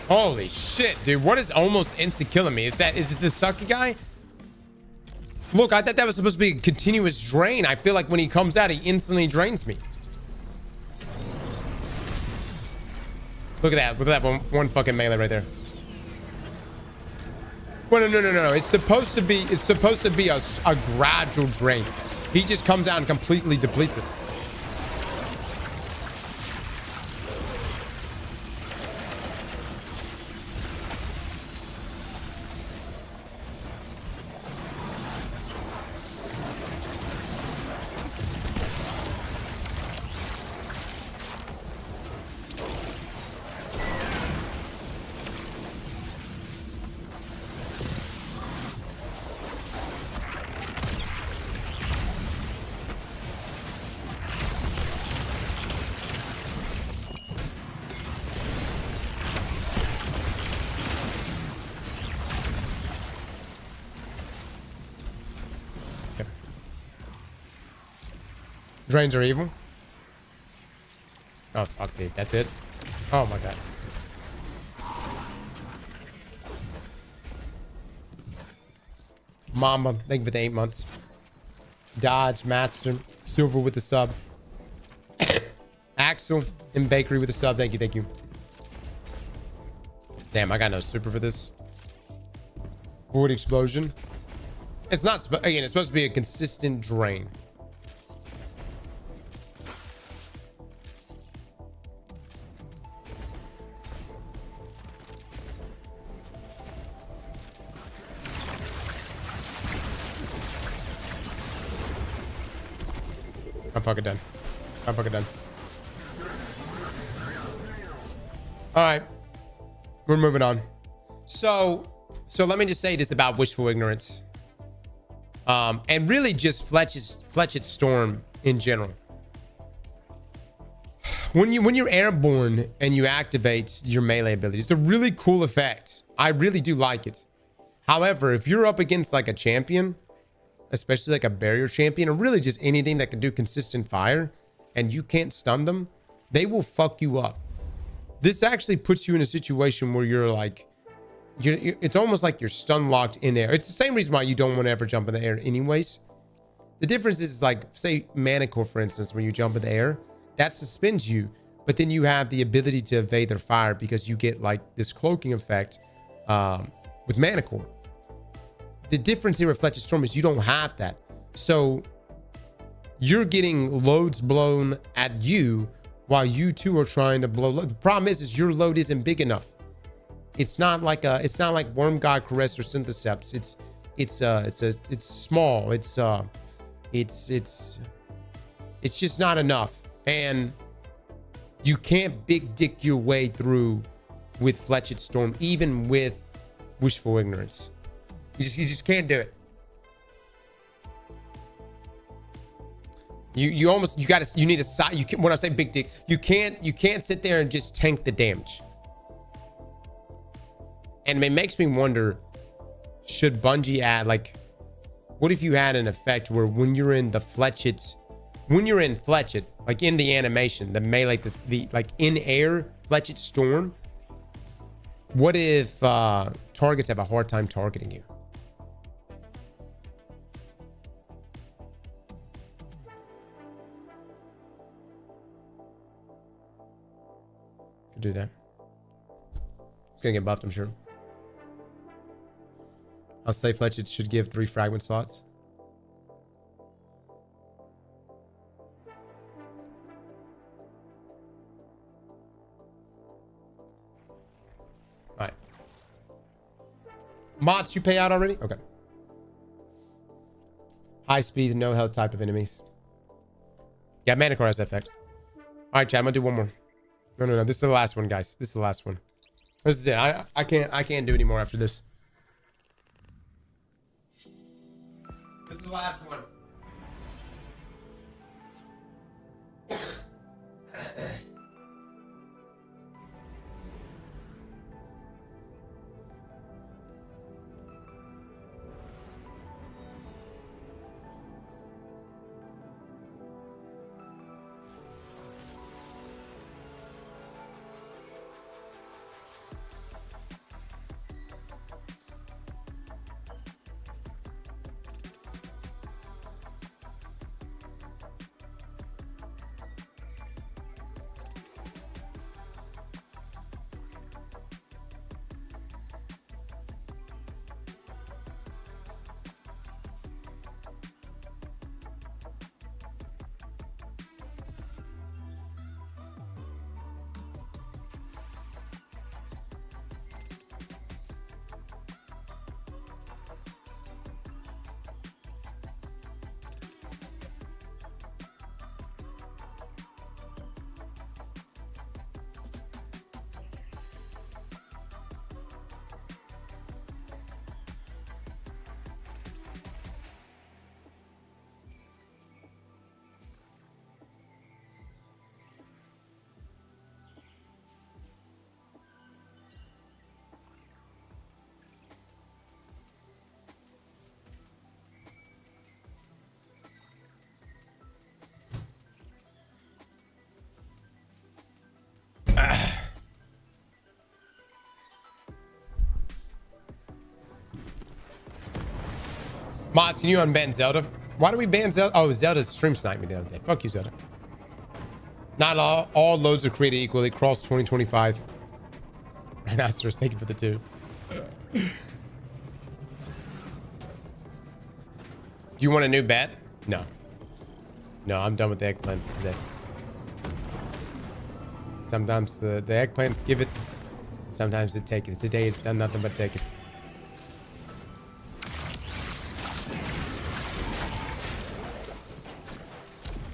Holy shit, dude. What is almost insta-killing me? Is it the sucky guy? Look, I thought that was supposed to be a continuous drain. I feel like when he comes out, he instantly drains me. Look at that. Look at that one fucking melee right there. Well, no. It's supposed to be a gradual drain. He just comes out and completely depletes us. Drains are evil. Oh, fuck, dude. That's it. Oh, my God. Mama, thank you for the 8 months. Dodge, Master, Silver with the sub. Axel and Bakery with the sub. Thank you, thank you. Damn, I got no super for this. Void Explosion. It's not, again, it's supposed to be a consistent drain. I'm fucking done. I'm fucking done. All right, we're moving on. So let me just say this about wishful ignorance, and really just Fletch's Storm in general. When you're airborne and you activate your melee ability, it's a really cool effect. I really do like it. However, if you're up against like a champion, especially like a barrier champion, or really just anything that can do consistent fire, and you can't stun them, they will fuck you up. This actually puts you in a situation where you're like, it's almost like you're stun locked in air. It's the same reason why you don't want to ever jump in the air anyways. The difference is like, say Manicore, for instance, when you jump in the air, that suspends you, but then you have the ability to evade their fire because you get like this cloaking effect with Manicore. The difference here with Fletch's Storm is you don't have that. So you're getting loads blown at you while you two are trying to blow. The problem is your load isn't big enough. It's not like Worm God, Caress, or Syntheseps. It's small. It's just not enough. And you can't big dick your way through with Fletch's Storm, even with wishful ignorance. You just can't do it. You need a side. When I say big dick, you can't sit there and just tank the damage. And it makes me wonder, should Bungie add, like, what if you had an effect where when you're in Fletchit, like in the animation, the melee, the like in air Fletchit Storm, what if targets have a hard time targeting you? Could do that. It's gonna get buffed, I'm sure. I'll say Fletchit should give 3 fragment slots. Alright. Mods, you pay out already? Okay. High speed, no health type of enemies. Yeah, Manicore has that effect. Alright, chat, I'm gonna do one more. No. This is the last one, guys. This is the last one. This is it. I can't do any more after this. This is the last one. Mods, can you unban Zelda? Why do we ban Zelda? Oh, Zelda stream sniped me the other day. Fuck you, Zelda. Not all loads are created equally. Cross 2025. And Asterisk, thank you for the 2. Do you want a new bet? No. No, I'm done with the eggplants today. Sometimes the eggplants give it. Sometimes they take it. Today it's done nothing but take it.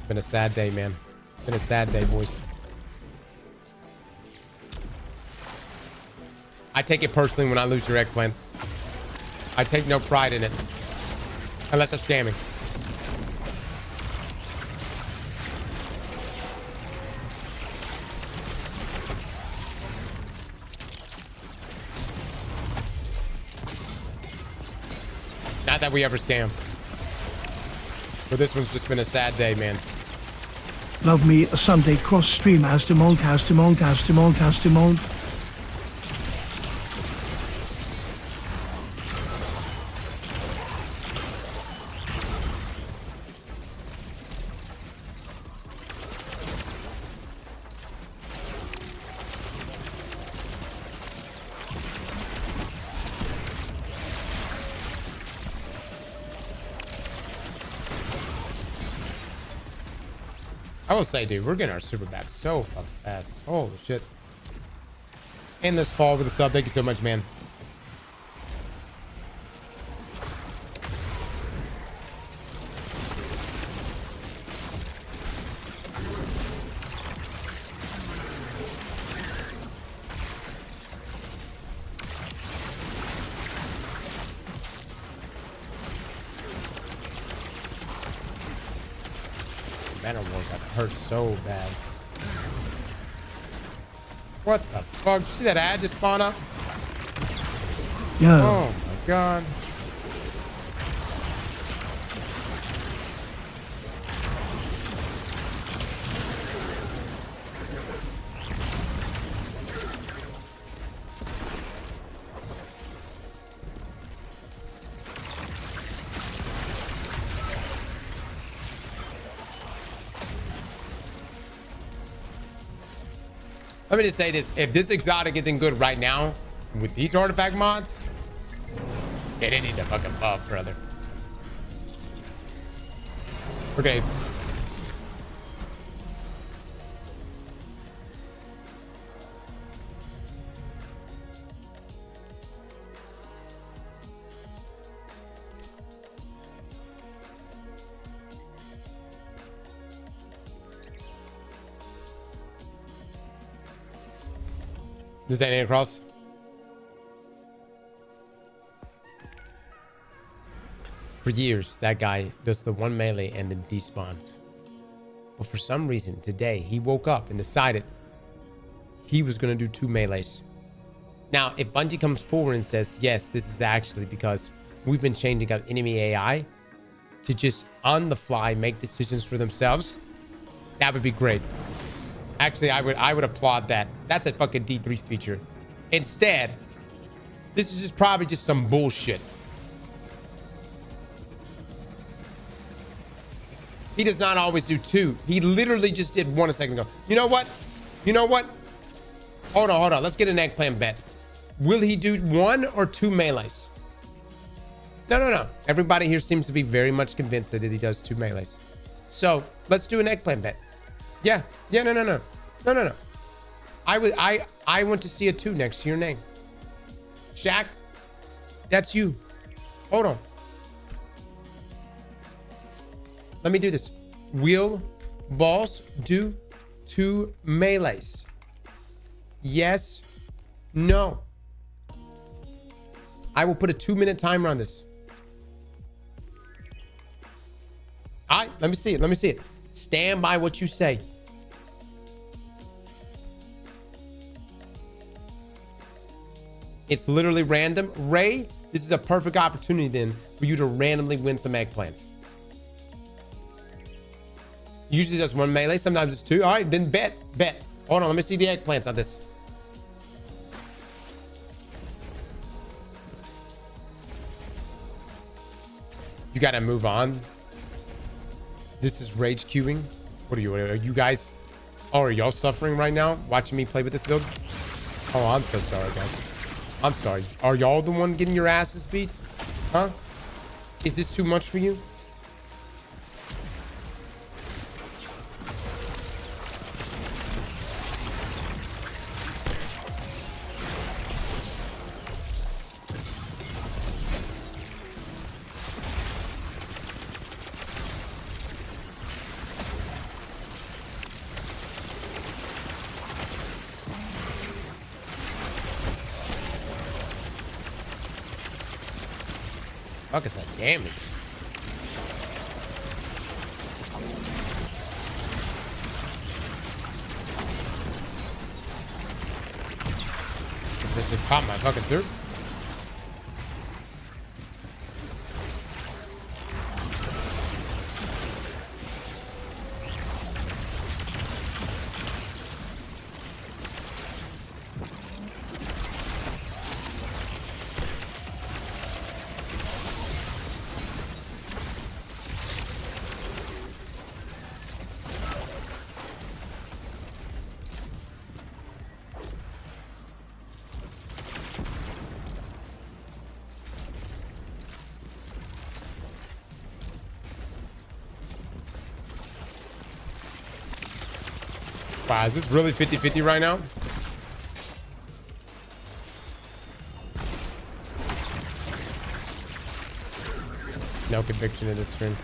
Been a sad day, man. Been a sad day, boys. I take it personally when I lose your eggplants. I take no pride in it. Unless I'm scamming. Not that we ever scam. But this one's just been a sad day, man. Love me a Sunday cross stream. Astimond, Castimond, Castimond, Castimond. I will say, dude, we're getting our super back so fucking fast. Holy shit. And this fall with the sub. Thank you so much, man. Banner war got hurt so bad. What the fuck? Did you see that ad just spawn up? Yeah. Oh my god. Let me just say this. If this exotic isn't good right now, with these artifact mods, yeah, they need to fucking buff, brother. Okay. Does that end across? For years, that guy does the one melee and then despawns. But for some reason, today, he woke up and decided he was going to do 2 melees. Now, if Bungie comes forward and says, yes, this is actually because we've been changing up enemy AI to just on the fly make decisions for themselves, that would be great. Actually, I would applaud that. That's a fucking D3 feature. Instead, this is just probably just some bullshit. He does not always do 2. He literally just did 1 a second ago. You know what? You know what? Hold on. Let's get an eggplant bet. Will he do 1 or 2 melees? No. Everybody here seems to be very much convinced that he does 2 melees. So let's do an eggplant bet. Yeah. No. I want to see a 2 next to your name. Shaq, that's you. Hold on. Let me do this. Will boss do 2 melees? Yes. No. I will put a 2-minute timer on this. All right, let me see it. Stand by what you say. It's literally random. Ray, this is a perfect opportunity then for you to randomly win some eggplants. Usually does 1 melee, sometimes it's 2. All right, then bet. Hold on, let me see the eggplants on this. You gotta move on. This is rage queuing. What are you guys? Oh, are y'all suffering right now watching me play with this build? Oh, I'm so sorry, guys. I'm sorry. Are y'all the one getting your asses beat? Huh? Is this too much for you? Fuck is that damage? Just pop my fucking suit. Wow, is this really 50-50 right now? No conviction in this stream.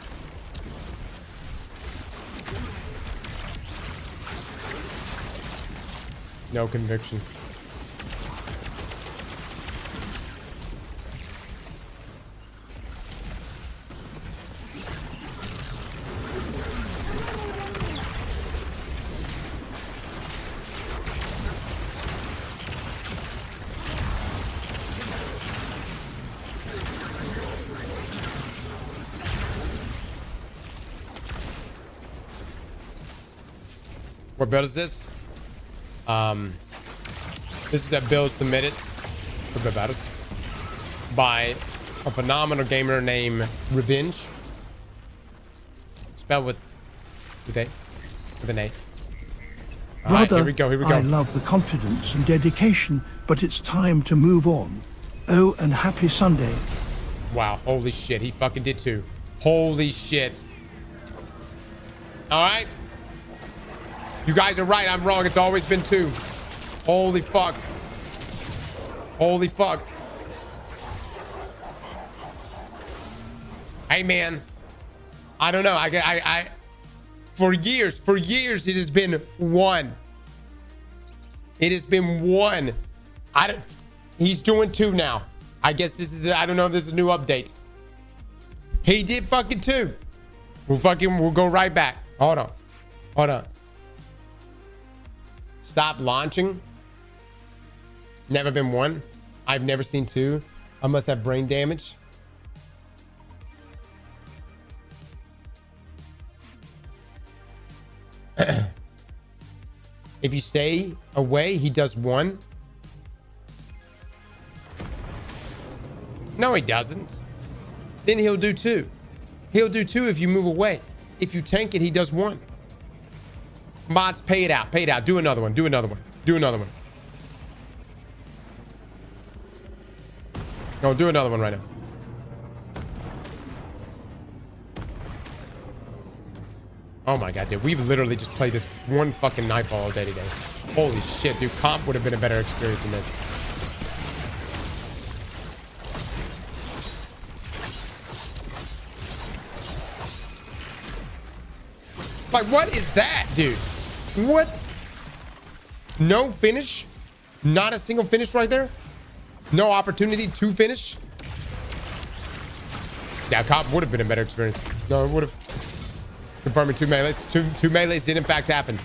No conviction. What build is this? This is a build submitted for Breakout by a phenomenal gamer named Revenge. Spelled with an A. All right, here we go. I love the confidence and dedication, but it's time to move on. Oh, and happy Sunday. Wow, holy shit. He fucking did too. Holy shit. All right. You guys are right. I'm wrong. It's always been 2. Holy fuck. Holy fuck. Hey, man. I don't know. For years, it has been 1. It has been 1. He's doing 2 now. I guess this is, I don't know if this is a new update. He did fucking 2. We'll go right back. Hold on. Stop launching. Never been 1. I've never seen 2. I must have brain damage. If you stay away, he does 1. No, he doesn't. Then he'll do 2. He'll do 2 if you move away. If you tank it, he does 1. Mods, pay it out. Do another one. No, do another one right now. Oh my god, dude. We've literally just played this one fucking Nightfall all day today. Holy shit, dude. Comp would have been a better experience than this. Like, what is that, dude? What? No finish? Not a single finish right there? No opportunity to finish? Yeah, Comp would have been a better experience. No, it would have. Confirming 2 melees. Two melees did in fact happen.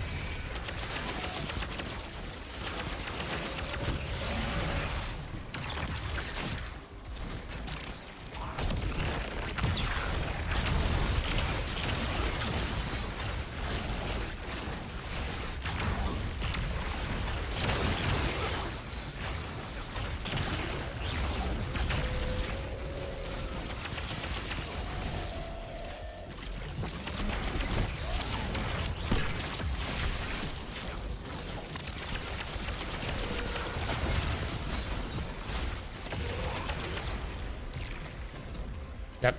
Yep.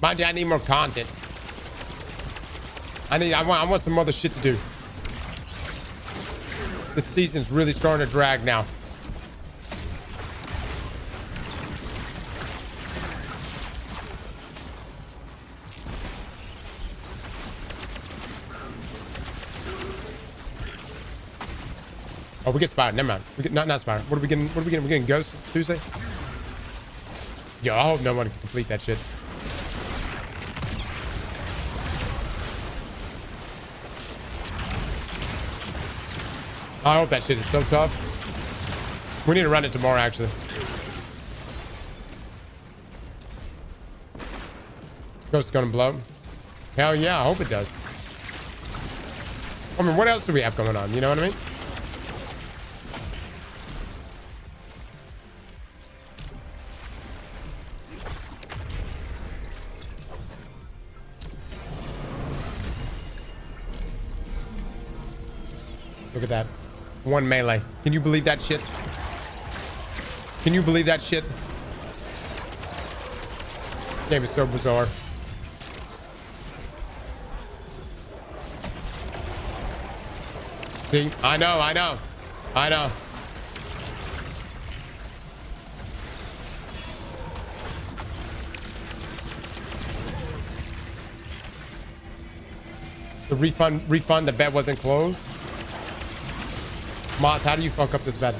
Mind you, I need more content. I want some other shit to do. This season's really starting to drag now. Oh, we get Spire. Never mind. We get not Spire. What are we getting? What are we getting? We're getting Ghost Tuesday. Yo, I hope no one can complete that shit. I hope that shit is so tough. We need to run it tomorrow, actually. Ghost is gonna blow. Hell yeah, I hope it does. I mean, what else do we have going on? You know what I mean? Look at that. One melee. Can you believe that shit? Can you believe that shit? Game is so bizarre. See? I know. The refund, the bet wasn't closed. Moth, how do you fuck up this bet?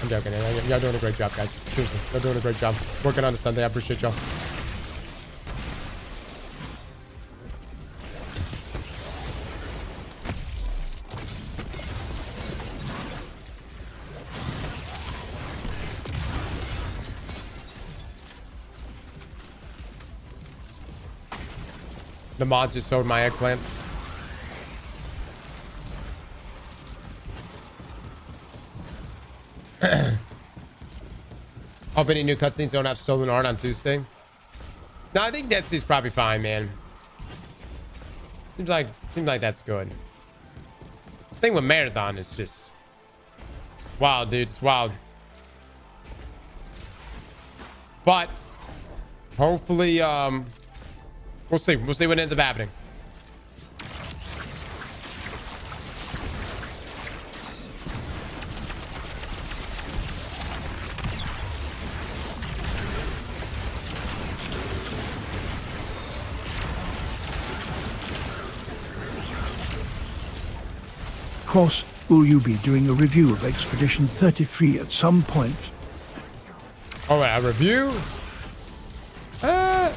I'm joking. Y'all doing a great job, guys. Seriously, y'all doing a great job. Working on a Sunday. I appreciate y'all. The mods just sold my eggplant. Hope any new cutscenes don't have stolen art on Tuesday. No, I think Destiny's probably fine, man. Seems like that's good. The thing with Marathon is just wild, dude. It's wild. But hopefully, we'll see. We'll see what ends up happening. Cross, will you be doing a review of Expedition 33 at some point? All right, a review? I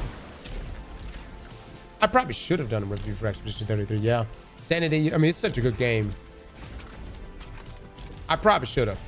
probably should have done a review for Expedition 33, yeah. Sanity, I mean, it's such a good game. I probably should have.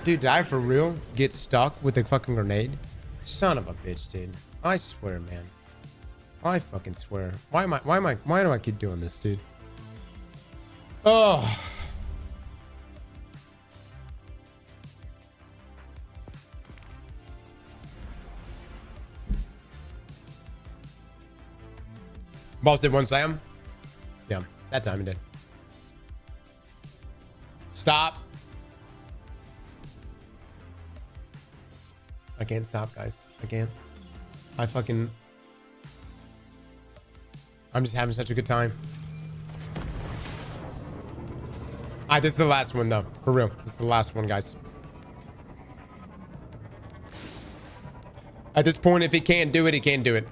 Dude, did I for real get stuck with a fucking grenade? Son of a bitch, dude. I swear, man. I fucking swear. Why do I keep doing this, dude? Oh. Boss did one slam? Yeah, that time he did. Stop. I can't stop, guys. I can't. I'm just having such a good time. Alright, this is the last one, though. For real. This is the last one, guys. At this point, if he can't do it, he can't do it.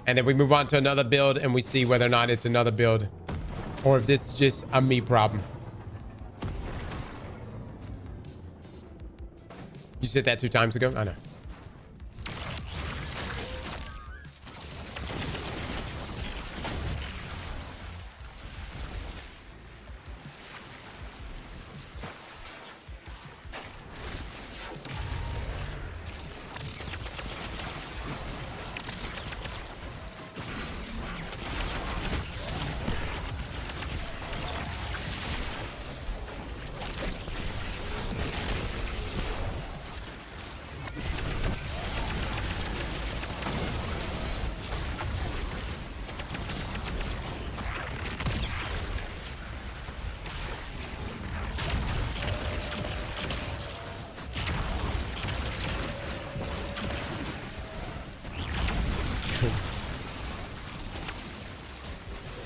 And then we move on to another build, and we see whether or not it's another build. Or if this is just a me problem. You said that 2 times ago? I know.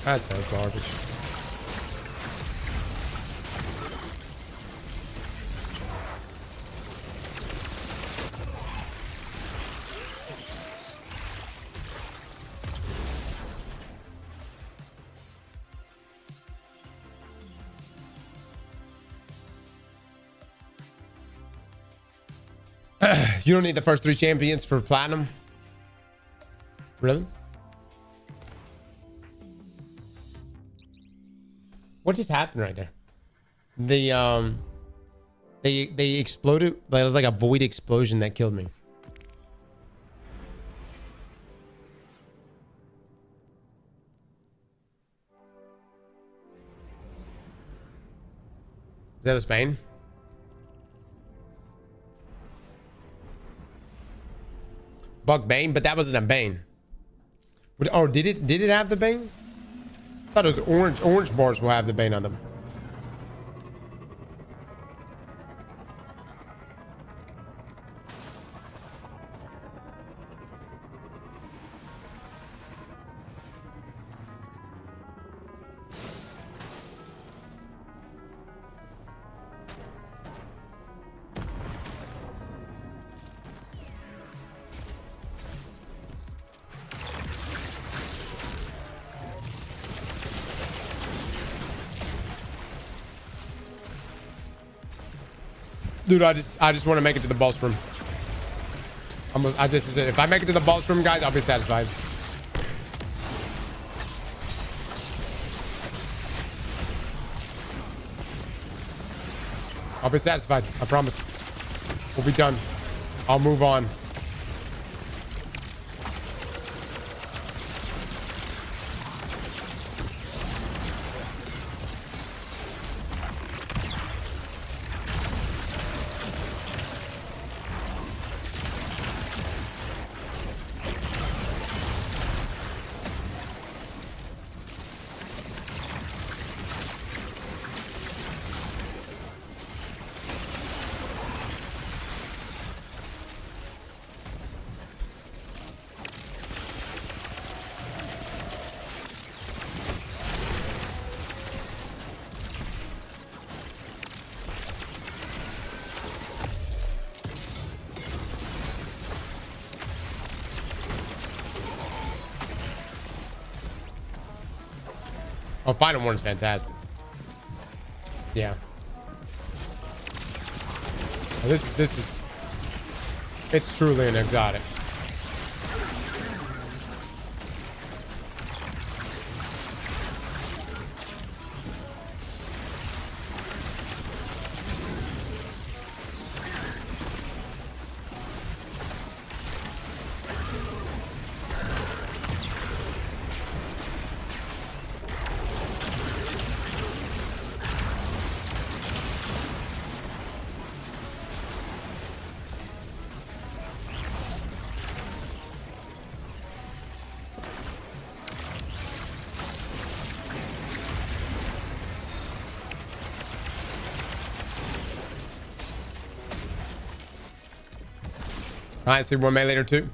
That sounds garbage. You don't need the first 3 champions for platinum? Really? What just happened right there? They exploded. It was like a void explosion that killed me. Is that a Spain? Bug Bane, but that wasn't a Bane. Oh, did it have the Bane? I thought it was orange. Orange bars will have the Bane on them. Dude, I just want to make it to the boss room. If I make it to the boss room, guys, I'll be satisfied. I'll be satisfied. I promise. We'll be done. I'll move on. Oh, Final One's fantastic. Yeah. Oh, this is it's truly an exotic. All right, see one melee or two.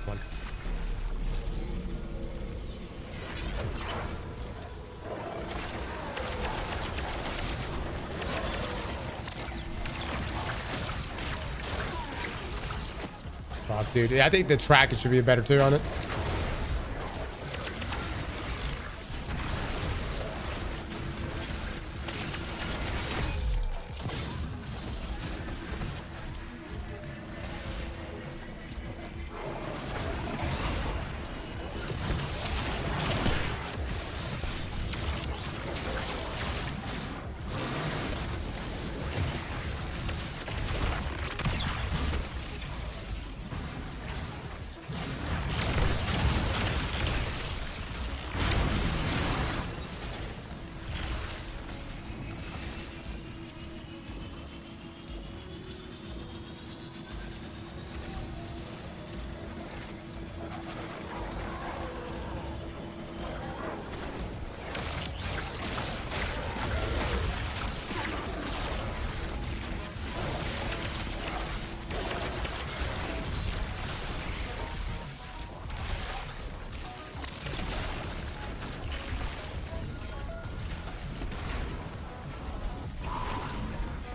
One. Fuck, dude. I think the track should be better too on it.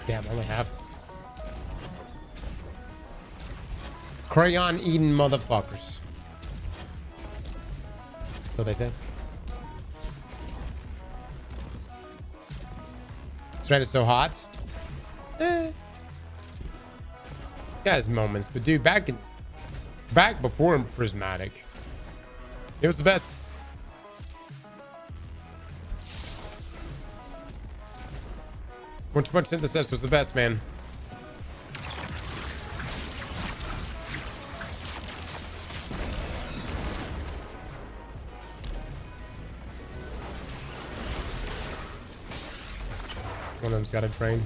Damn, only half. Crayon eating motherfuckers. What they say? Thread is so hot. Has moments, but dude, back before Prismatic, it was the best. Much synthesis was the best, man. One of them's got a train.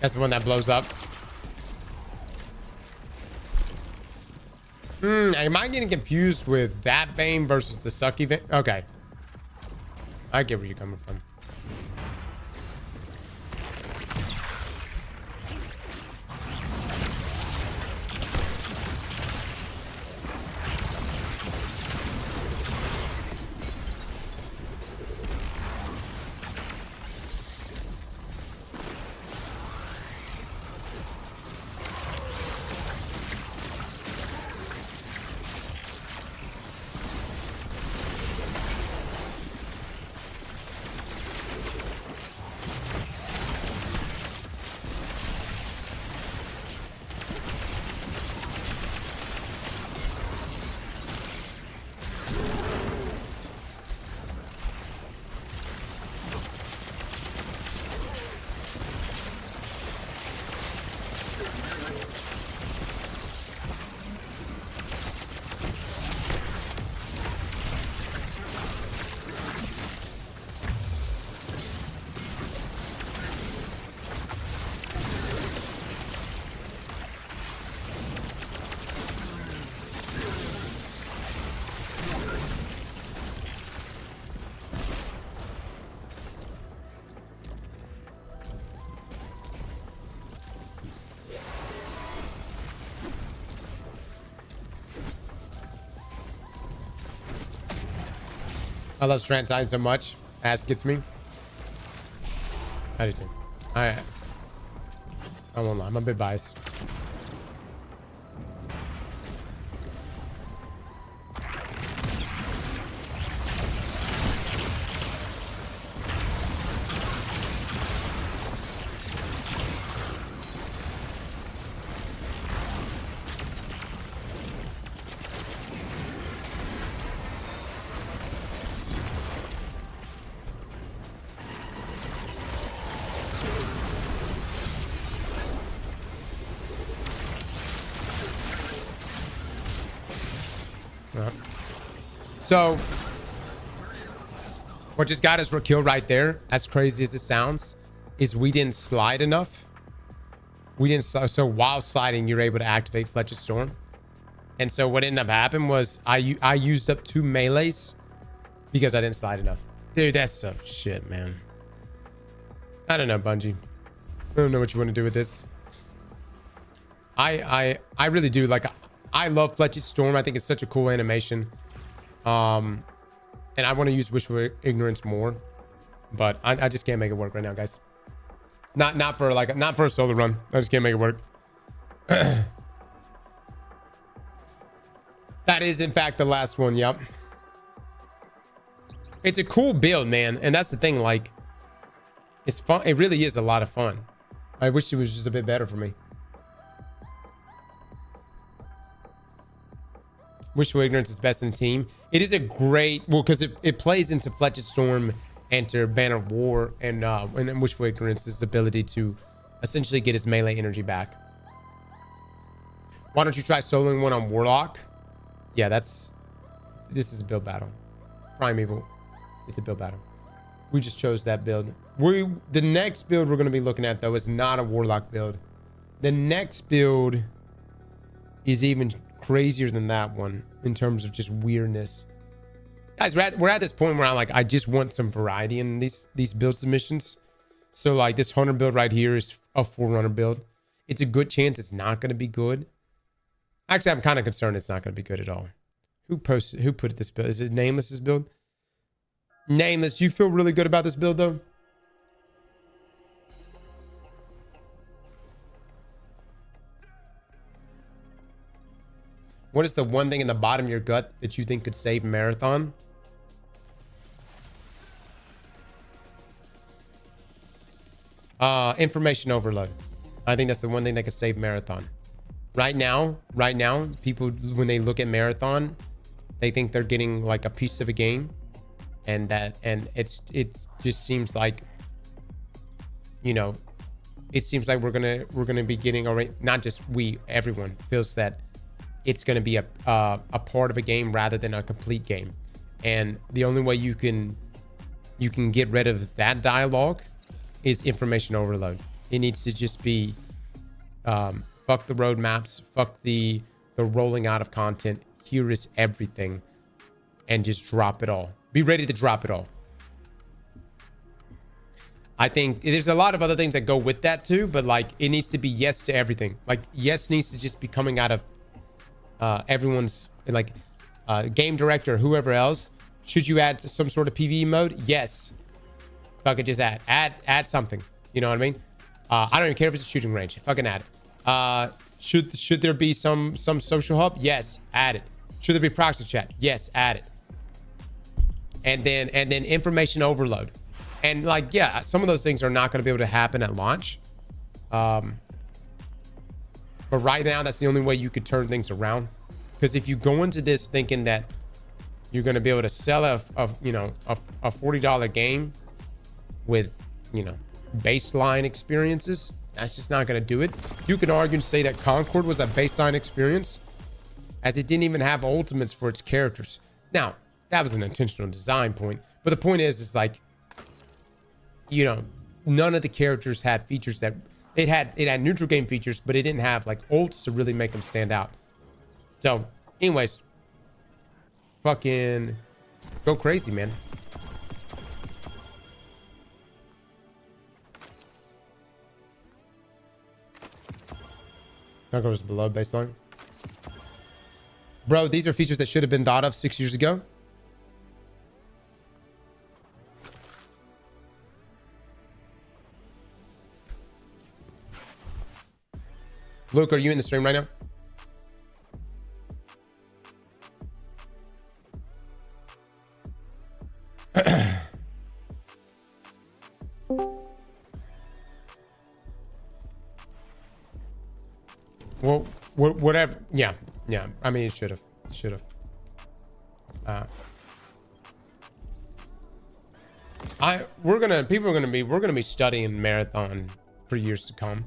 That's the one that blows up. Am I getting confused with that Bane versus the sucky Bane? Okay. I get where you're coming from. I love Strand Time so much. Ass gets me. I do too. I won't lie. I'm a bit biased. So what just got us for a kill right there, as crazy as it sounds, is we didn't slide enough. We didn't. So while sliding, you're able to activate Fletcher's Storm. And so what ended up happening was I used up 2 melees because I didn't slide enough. Dude, that's some shit, man. I don't know, Bungie. I don't know what you want to do with this. I really do. Like, I love Fletcher's Storm. I think it's such a cool animation. And I want to use Wishful Ignorance more, but I just can't make it work right now, guys. Not for a solo run. I just can't make it work. That is, in fact, the last one. Yep. It's a cool build, man. And that's the thing. Like, it's fun. It really is a lot of fun. I wish it was just a bit better for me. Wishful Ignorance is best in the team. It is a great, well, because it plays into Fletcher's Storm, enter Banner of War, and then Wishful Ignorance's ability to essentially get his melee energy back. Why don't you try soloing one on Warlock? Yeah, this is a build battle. Primeval, it's a build battle. We just chose that build. The next build we're going to be looking at, though, is not a Warlock build. The next build is even crazier than that one in terms of just weirdness. Guys, we're at this point where I just want some variety in these build submissions. So like this Hunter build right here is a Forerunner build. It's a good chance it's not going to be good. Actually, I'm kind of concerned it's not going to be good at all. Who put this build? Is it Nameless's build? Nameless, you feel really good about this build though? What is the one thing in the bottom of your gut that you think could save Marathon? Information overload. I think that's the one thing that could save Marathon. Right now, people, when they look at Marathon, they think they're getting like a piece of a game, and it just seems like, you know, it seems like we're gonna be getting already. Not just everyone feels that it's going to be a part of a game rather than a complete game. And the only way you can get rid of that dialogue is information overload. It needs to just be fuck the roadmaps, fuck the rolling out of content. Here is everything, and just drop it all. Be ready to drop it all. I think there's a lot of other things that go with that too, but like it needs to be yes to everything. Like yes needs to just be coming out of everyone's, like game director, whoever else. Should you add some sort of PvE mode? Yes. Fucking just add something. You know what I mean? I don't even care if it's a shooting range. Fucking add it. Should there be some social hub? Yes, add it. Should there be proxy chat? Yes, add it. And then information overload. And like, yeah, some of those things are not going to be able to happen at launch. But right now, that's the only way you could turn things around. Because if you go into this thinking that you're going to be able to sell a $40 game with, baseline experiences, that's just not going to do it. You can argue and say that Concord was a baseline experience, as it didn't even have ultimates for its characters. Now, that was an intentional design point. But the point is like, none of the characters had features that it had neutral game features, but it didn't have like ults to really make them stand out. So anyways, fucking go crazy, man. That goes below baseline. Bro, these are features that should have been thought of 6 years ago. Luke, are you in the stream right now? Well, whatever. Yeah. I mean, it should have. We're gonna be studying Marathon for years to come.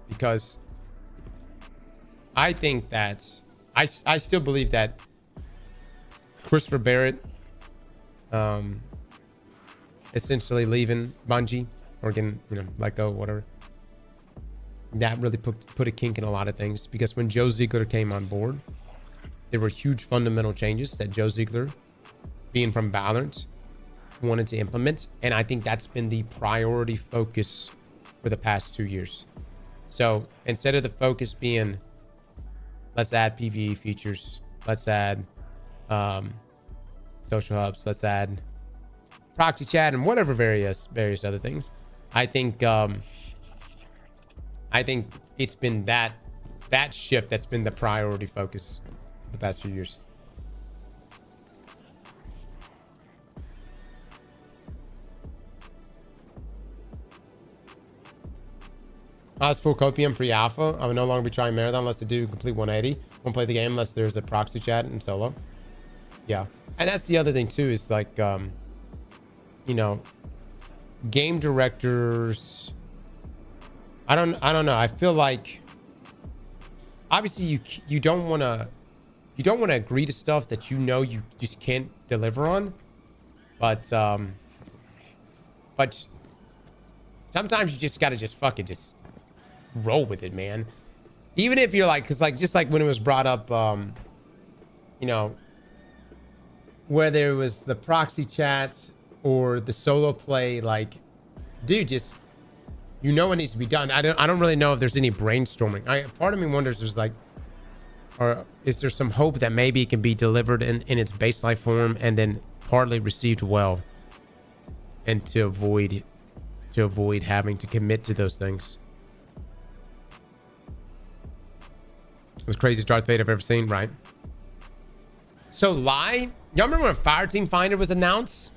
Because I think I still believe that Christopher Barrett essentially leaving Bungie or getting, let go, whatever. That really put a kink in a lot of things, because when Joe Ziegler came on board, there were huge fundamental changes that Joe Ziegler, being from Valorant, wanted to implement. And I think that's been the priority focus for the past 2 years. So instead of the focus being, let's add PvE features, let's add social hubs, let's add proxy chat and whatever various other things, I think it's been that shift that's been the priority focus the past few years. I was full copium pre-alpha. I would no longer be trying marathon unless they do complete 180. Won't play the game unless there's a proxy chat and solo. Yeah, and that's the other thing too, is like, game directors. I don't know. I feel like obviously you don't want to agree to stuff that you just can't deliver on, but sometimes you just got to fucking roll with it, man. Even if you're like, because like, just like when it was brought up, whether it was the proxy chats or the solo play, like, dude, just, it needs to be done. I don't really know if there's any brainstorming. Part of me wonders, or is there some hope that maybe it can be delivered in its baseline form and then partly received well, and to avoid having to commit to those things. It was the craziest Darth Vader I've ever seen, right? So y'all remember when Fireteam Finder was announced?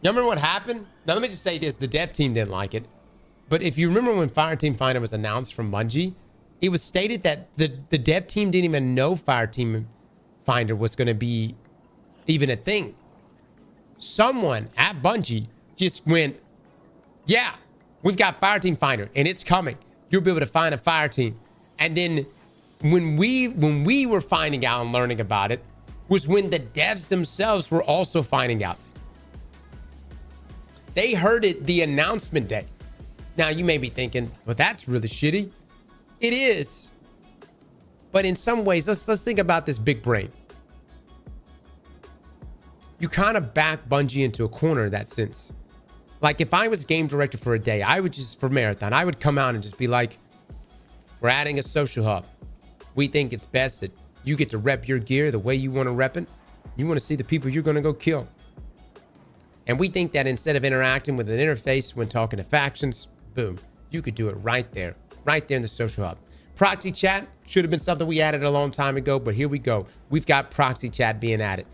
Y'all remember what happened? Now let me just say this, the dev team didn't like it. But if you remember when Fireteam Finder was announced from Bungie, it was stated that the dev team didn't even know Fireteam Finder was going to be even a thing. Someone at Bungie just went, yeah, we've got Fireteam Finder and it's coming. You'll be able to find a fire team. And then when we were finding out and learning about it was when the devs themselves were also finding out. They heard it the announcement day. Now you may be thinking, well, that's really shitty. It is. But in some ways, let's think about this big brain. You kind of back Bungie into a corner in that sense. Like if I was game director for a day, I would just, for Marathon, I would come out and just be like, we're adding a social hub. We think it's best that you get to rep your gear the way you want to rep it. You want to see the people you're going to go kill. And we think that instead of interacting with an interface when talking to factions, boom, you could do it right there in the social hub. Proxy chat should have been something we added a long time ago, but here we go. We've got proxy chat being added.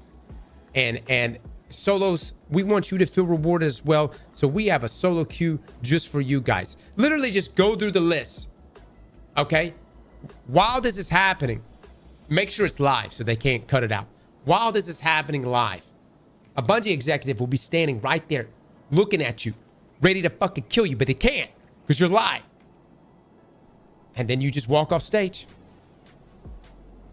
And solos, we want you to feel rewarded as well. So we have a solo queue just for you guys. Literally just go through the list. Okay? While this is happening, make sure it's live so they can't cut it out. While this is happening live, a Bungie executive will be standing right there looking at you, ready to fucking kill you, but they can't because you're live. And then you just walk off stage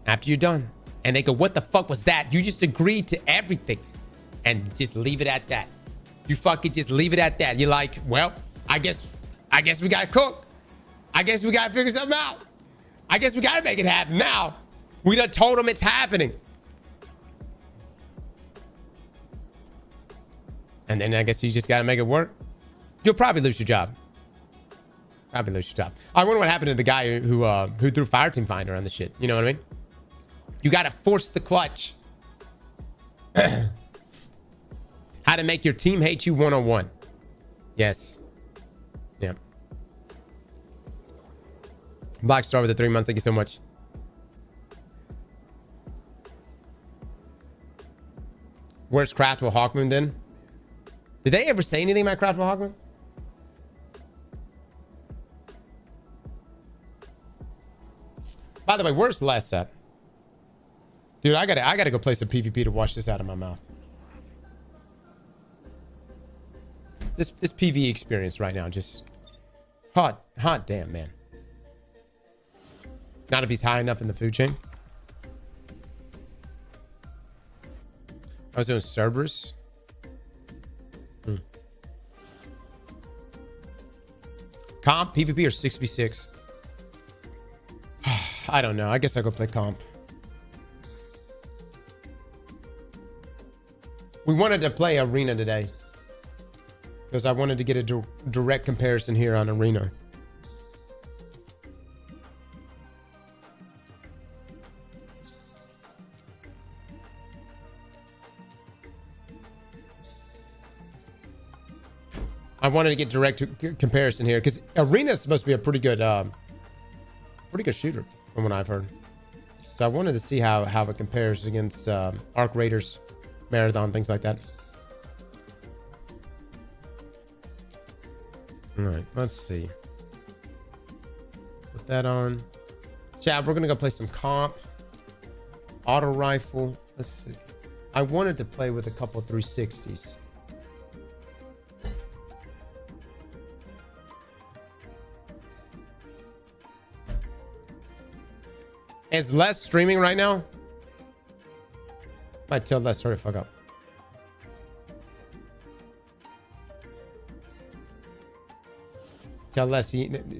after you're done. And they go, what the fuck was that? You just agreed to everything. And just leave it at that. You fucking just leave it at that. You're like, well, I guess we gotta cook. I guess we gotta figure something out. I guess we gotta make it happen now. We done told them it's happening. And then I guess you just gotta make it work. You'll probably lose your job. I wonder what happened to the guy who threw Fireteam Finder on the shit. You know what I mean? You gotta force the clutch. How to make your team hate you 101. Yes. Yeah. Black Star with the 3 months. Thank you so much. Where's Craftable Hawkmoon then? Did they ever say anything about Craftable Hawkmoon? By the way, where's Les at? Dude, I gotta go play some PvP to wash this out of my mouth. This PvE experience right now, just hot damn, man. Not if he's high enough in the food chain. I was doing Cerberus. Comp, PvP, or 6v6? I don't know. I guess I'll go play comp. We wanted to play Arena today. Because I wanted to get a direct comparison here on Arena. I wanted to get direct comparison here because Arena is supposed to be a pretty good shooter from what I've heard. So I wanted to see how it compares against Arc Raiders, Marathon, things like that. All right, let's see. Put that on. Chad, we're gonna go play some comp, auto rifle. Let's see. I wanted to play with a couple 360s. Is Les streaming right now? Might tell Les, sorry to fuck up. Tell Les,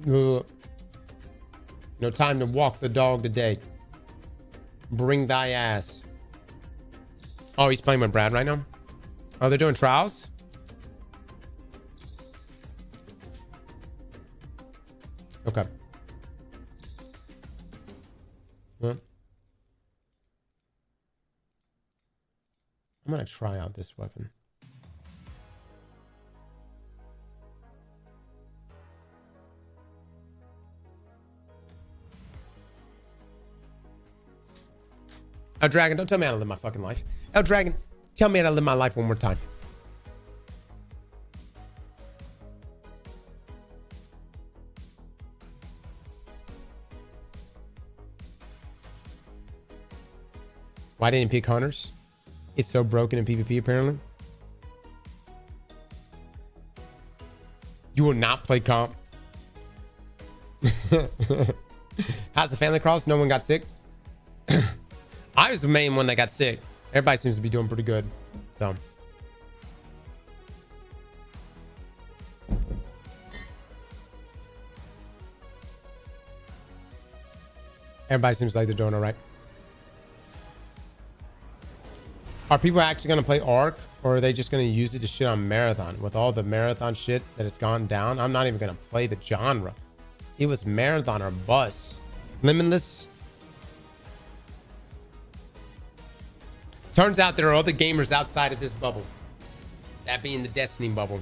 no time to walk the dog today. Bring thy ass. Oh, he's playing with Brad right now? Oh, they're doing trials? Okay. Huh? I'm gonna try out this weapon. Oh, Dragon, don't tell me how to live my fucking life. Oh, Dragon, tell me how to live my life one more time. Why didn't you pick Hunters? It's so broken in PvP, apparently. You will not play comp. How's the family cross? No one got sick? I was the main one that got sick. Everybody seems to be doing pretty good. So. Everybody seems like they're doing all right. Are people actually going to play Arc, or are they just going to use it to shit on Marathon? With all the Marathon shit that has gone down, I'm not even going to play the genre. It was Marathon or bust. Limitless. Turns out there are other gamers outside of this bubble, that being the Destiny bubble,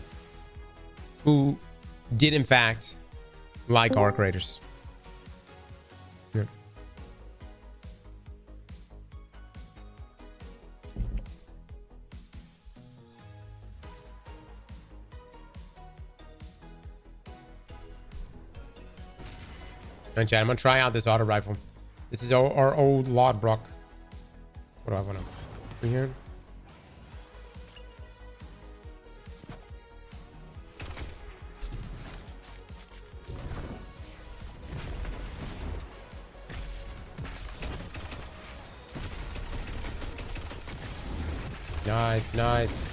who did in fact like Arc Raiders. Yeah. And chat, I'm gonna try out this auto rifle. This is our old Lodbrook. What do I want to bring here? Nice, nice.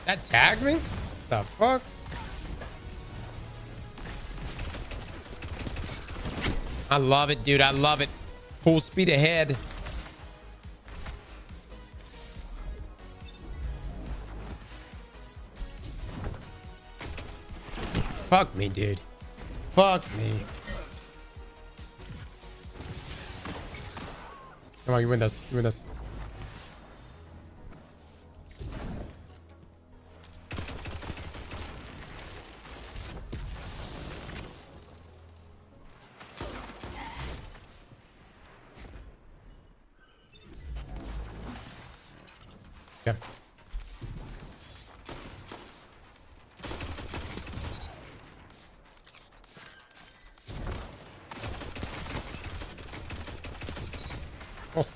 That tagged me? The fuck? I love it, dude. I love it. Full speed ahead. Fuck me, dude. Fuck me. Come on, you win this. You win this. Okay. Oh.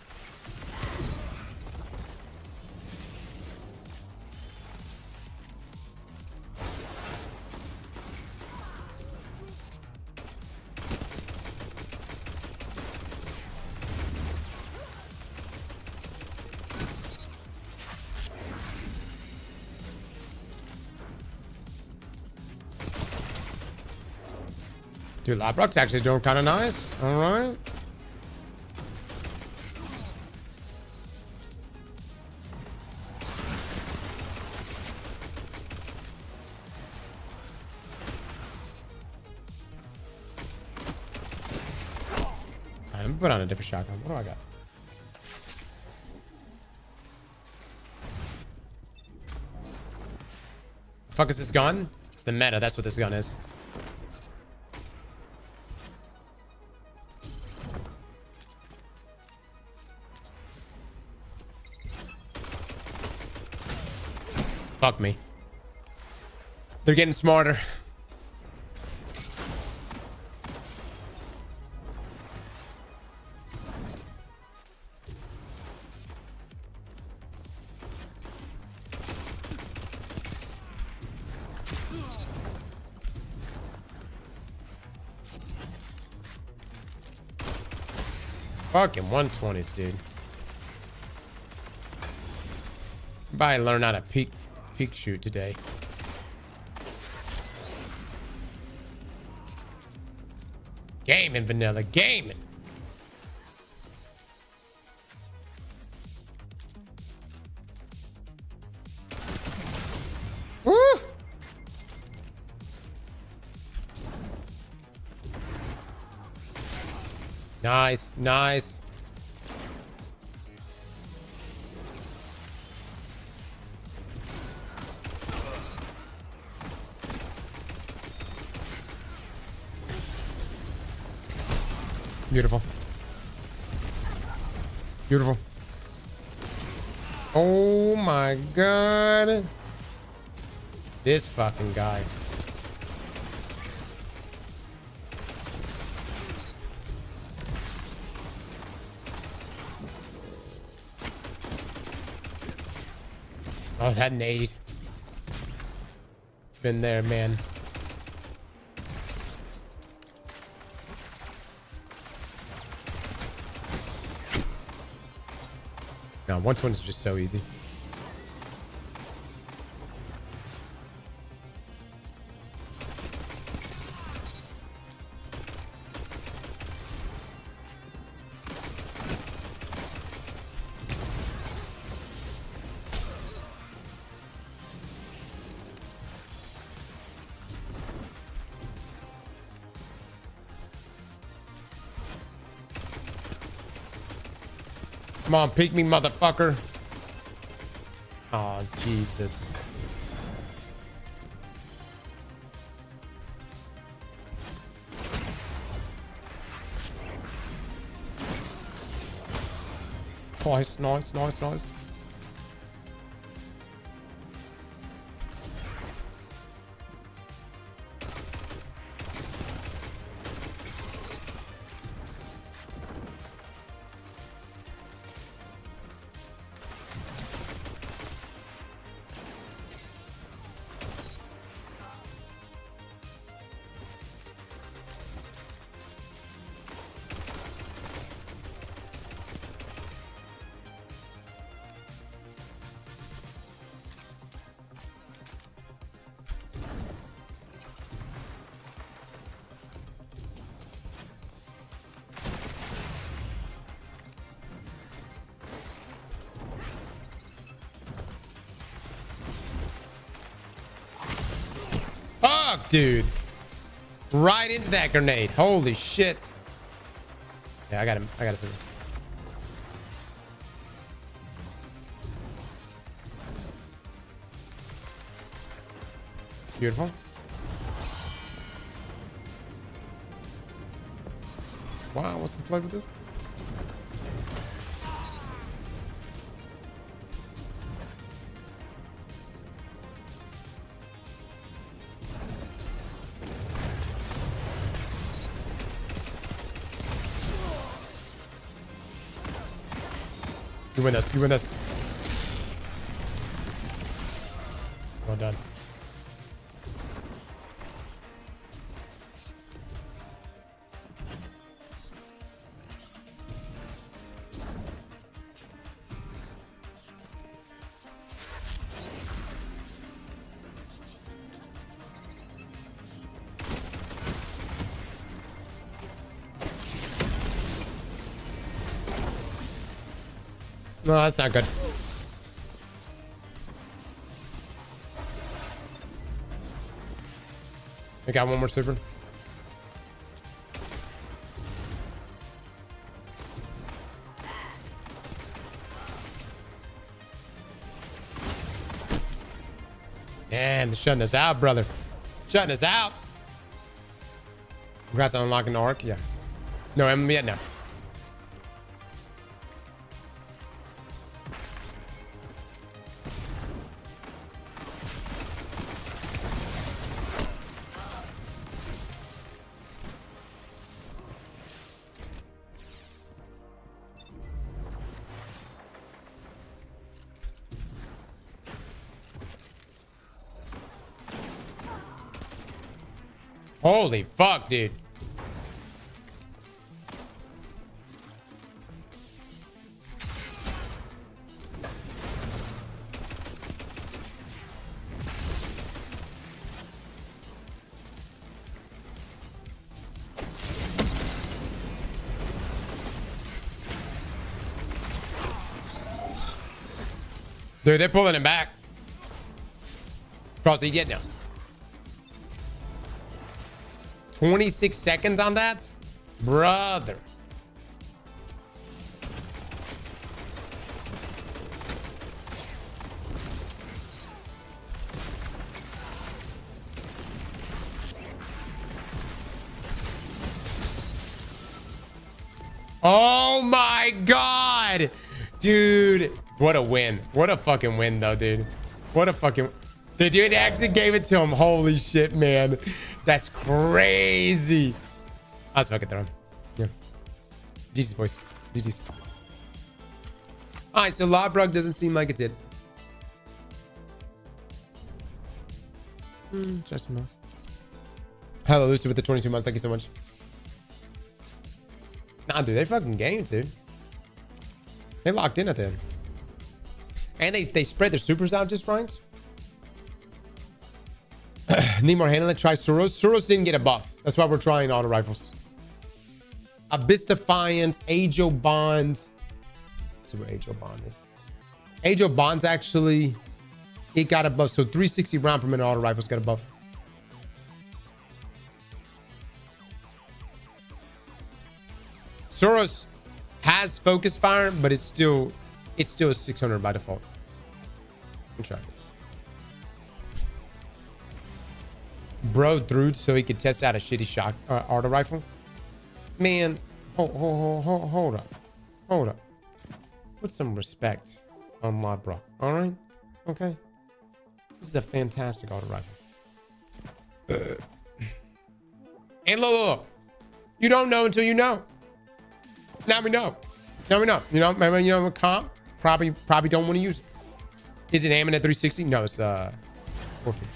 Dude, Labrock's actually doing kind of nice. All right. I'm gonna put on a different shotgun. What do I got? Fuck is this gun? It's the meta. That's what this gun is. Fuck me. They're getting smarter. Fucking 120s, dude. Everybody learn how to peek shoot today. Gaming, vanilla, gaming. Woo! Nice, nice. Beautiful. Beautiful. Oh my god. This fucking guy. Oh, that nade. Been there, man. No, 120 is just so easy. Come on, peek me, motherfucker. Oh, Jesus. Nice, nice, nice, nice. Fuck, dude. Right into that grenade. Holy shit. Yeah, I got him. I got him. Beautiful. Wow, what's the play with this? You win this. You win this. Well done. No, that's not good. I got one more super. Damn, they're shutting us out, brother. Shutting us out. Congrats on unlocking the arc. Yeah. No, I'm yet now. Holy fuck, dude. Dude, they're pulling him back. Cross, he get now. 26 seconds on that? Brother. Oh my god. Dude. What a win. What a fucking win, though, dude. What a fucking... The dude actually gave it to him. Holy shit, man. That's crazy. I was fucking throwing. Yeah. GG's, boys. GG's. All right, so Lobrug doesn't seem like it did. Try some else. Hello, Lucy with the 22 months. Thank you so much. Nah, dude, they fucking games, dude. They locked in at the end. And they spread their supers out just right. Need more handling. Try Suros. Suros didn't get a buff. That's why we're trying auto rifles. Abyss Defiance, Ajo Bond. Let's see where Ajo Bond is. Ajo Bond's actually, it got a buff. So 360 round per minute auto rifles got a buff. Suros has focus fire, but it's still a 600 by default. Let's try this. Bro threw so he could test out a shitty shot auto rifle. Man, hold up. Put some respect on Lodbrock. All right, okay. This is a fantastic auto rifle. And look, you don't know until you know. Now we know. You know, maybe you know, comp probably don't want to use it. Is it aiming at 360? No, it's 450.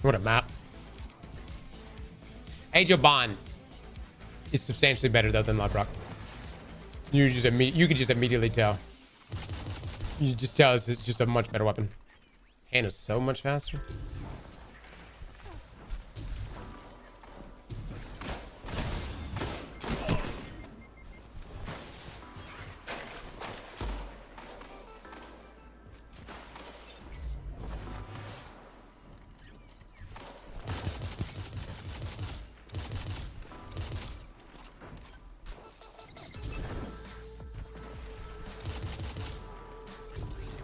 What a map. Age of Bond is substantially better though than Lodbrock. You could just immediately tell. You just tell it's just a much better weapon. And it's so much faster.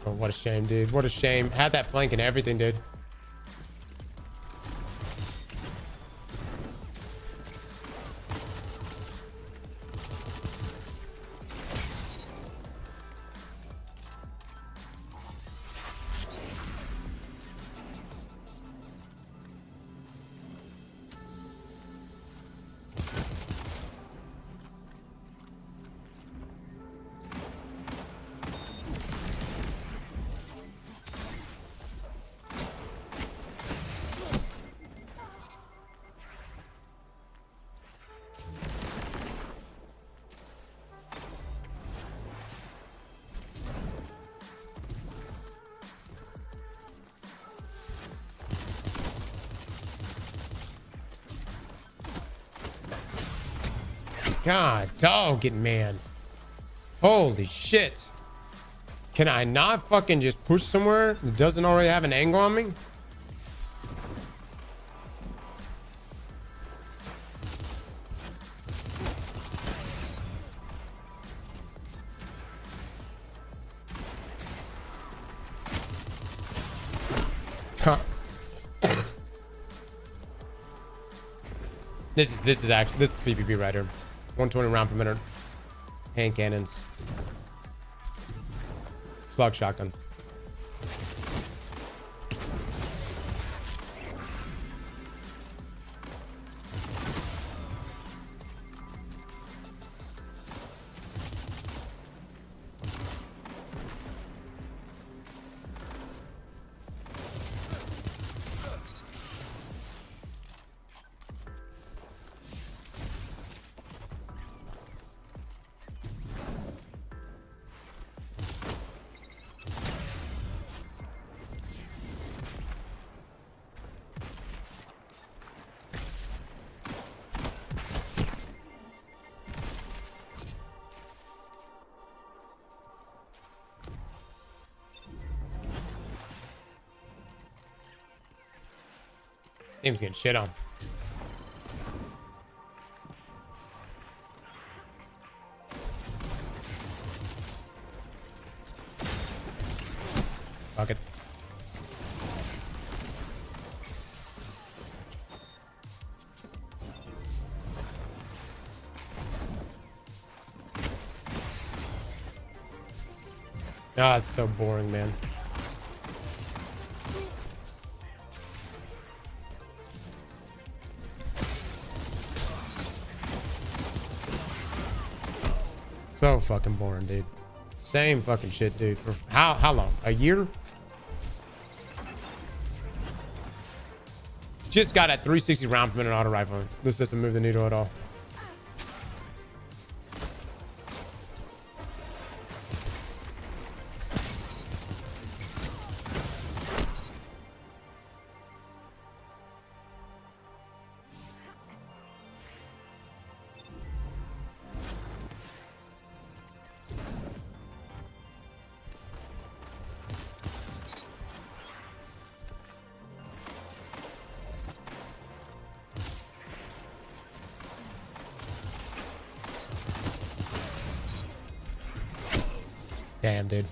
Oh, what a shame, dude. What a shame. Had that flank and everything, dude. God, dog it, man. Holy shit. Can I not fucking just push somewhere that doesn't already have an angle on me? Huh. This is PvP right here. 120 round per minute. Hand cannons. Slug shotguns. Game's getting shit on. Fuck it. Ah, it's so boring, man. So fucking boring, dude. Same fucking shit, dude. For how long? A year? Just got at 360 round per minute auto rifle. This doesn't move the needle at all. Damn, dude.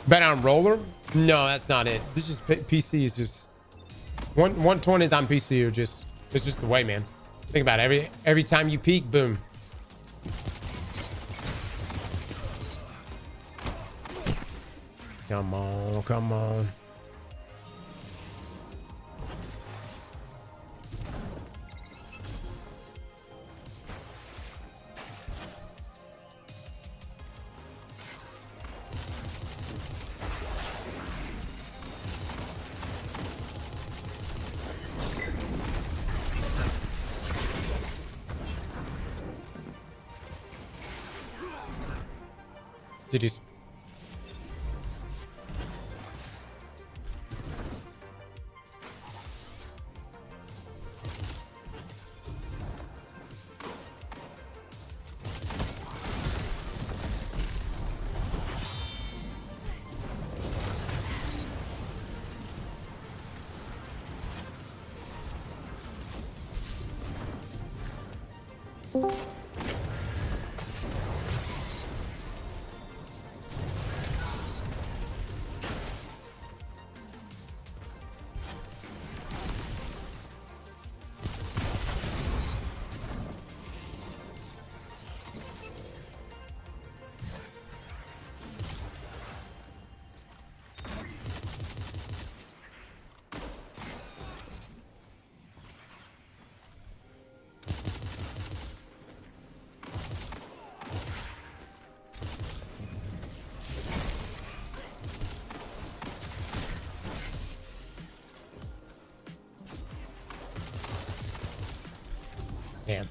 Bet on roller? No, that's not it. This is PC is just 120s on PC are just it's just the way, man. Think about it. Every time you peek, boom. Come on, come on. GG's. Damn.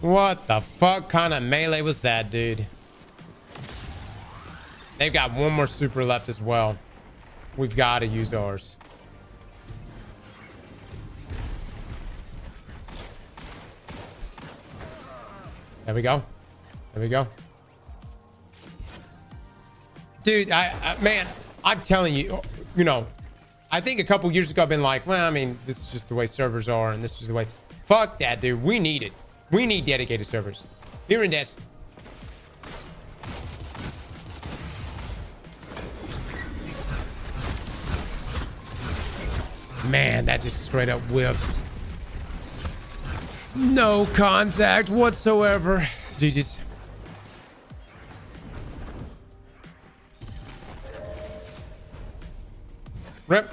What the fuck kind of melee was that, dude? They've got one more super left as well. We've got to use ours. There we go. There we go. Dude, man, I'm telling you, you know, I think a couple years ago I've been like, well, I mean, this is just the way servers are, and this is the way. Fuck that, dude. We need it. We need dedicated servers. Here in this. Man, that just straight up whips. No contact whatsoever. GG's. Rip.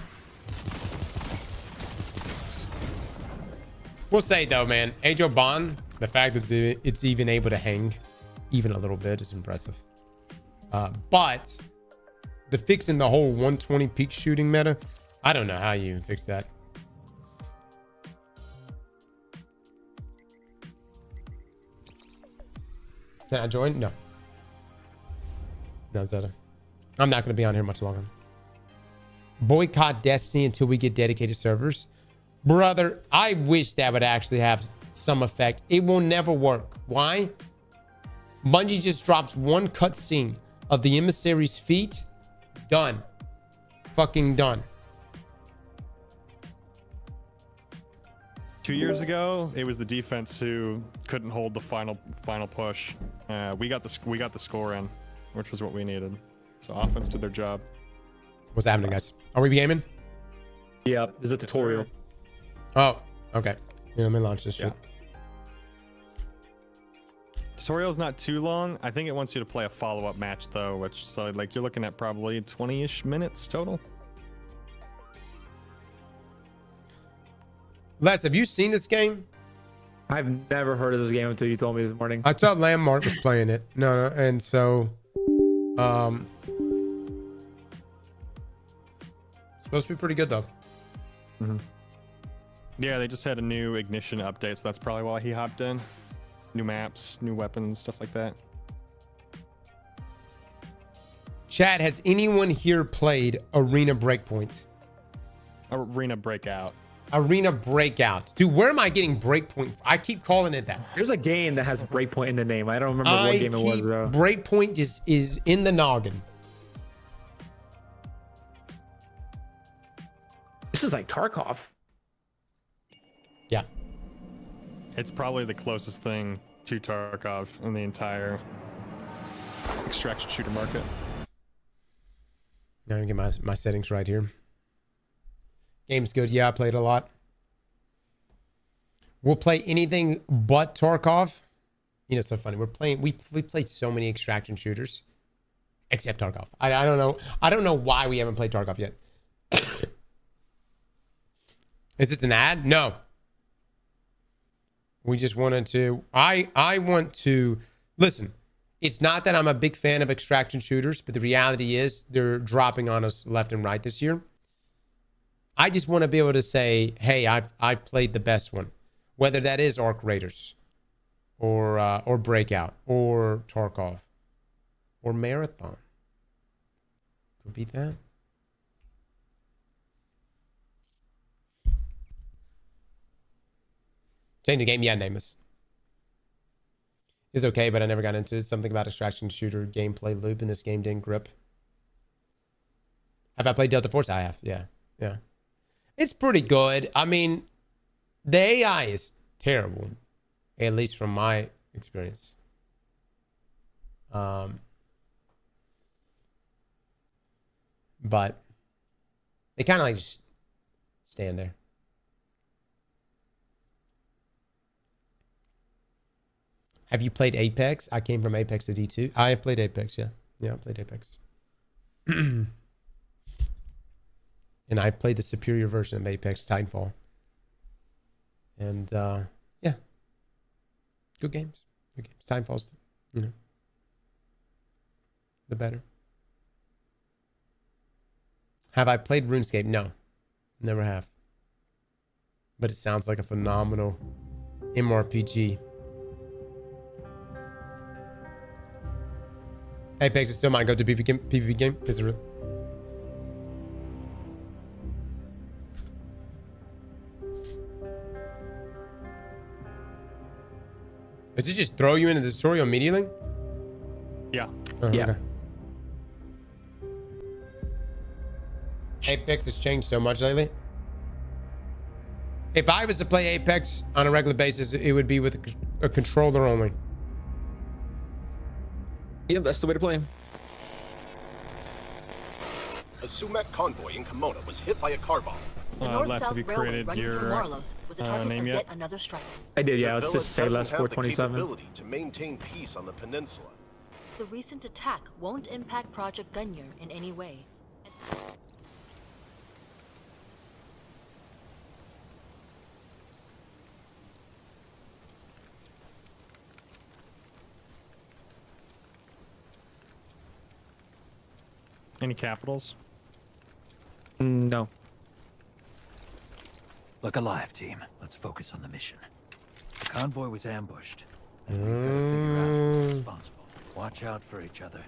We'll say though, man, Age Bond, the fact that it's even able to hang even a little bit is impressive. But the fixing the whole 120 peak shooting meta, I don't know how you even fix that. Can I join? No. No, Zeta. I'm not going to be on here much longer. Boycott Destiny until we get dedicated servers. Brother, I wish that would actually have some effect. It will never work. Why? Bungie just drops one cutscene of the emissary's feet. Done. Fucking done. 2 years ago, it was the defense who couldn't hold the final push. We got the score in, which was what we needed. So offense did their job. What's happening, guys? Are we gaming? Yeah, there's a tutorial. Oh, okay. Yeah, let me launch this shit. Tutorial's not too long. I think it wants you to play a follow-up match though, which so like you're looking at probably 20-ish minutes total. Les, have you seen this game? I've never heard of this game until you told me this morning. I thought Landmark was playing it. No, and so supposed to be pretty good though. Mm-hmm. Yeah, they just had a new Ignition update, so that's probably why he hopped in. New maps, new weapons, stuff like that. Chat, has anyone here played Arena Breakpoint? Arena Breakout. Arena Breakout. Dude, where am I getting Breakpoint? I keep calling it that. There's a game that has Breakpoint in the name. I don't remember what game it was though. Breakpoint just is in the noggin. This is like Tarkov. Yeah. It's probably the closest thing to Tarkov in the entire extraction shooter market. Now I'm gonna get my settings right here. Game's good. Yeah, I played a lot. We'll play anything but Tarkov. You know, it's so funny. We played so many extraction shooters, except Tarkov. I don't know. I don't know why we haven't played Tarkov yet. Is this an ad? No. We just wanted to. I want to listen. It's not that I'm a big fan of extraction shooters, but the reality is they're dropping on us left and right this year. I just want to be able to say, hey, I've played the best one, whether that is Arc Raiders, or Breakout, or Tarkov, or Marathon. Could be that. Change the game, yeah, Nameless. It's okay, but I never got into it. Something about extraction shooter gameplay loop in this game didn't grip. Have I played Delta Force? I have, yeah. It's pretty good. I mean, the AI is terrible, at least from my experience. But they kind of like just stand there. Have you played Apex? I came from Apex to D2. I have played Apex, yeah. Yeah, I played Apex. And I played the superior version of Apex, Titanfall. And, yeah. Good games. Good games. Titanfall's, you know, the better. Have I played RuneScape? No. Never have. But it sounds like a phenomenal MRPG. Apex is still my go-to PvP game. Is it real? Does it just throw you into the tutorial immediately? Yeah. Oh, Yeah. okay. Apex has changed so much lately. If I was to play Apex on a regular basis, it would be with a controller only. Yeah, that's the way to play. A Sumac convoy in Kimona was hit by a car bomb. Les, have you created your name yet? I did, yeah. The Let's just village say doesn't Les have the 427. capability to maintain peace on the peninsula. The recent attack won't impact Project Gunyer in any way. Any capitals? No. Look alive, team. Let's focus on the mission. The convoy was ambushed, and we've got to figure out who's responsible. Watch out for each other,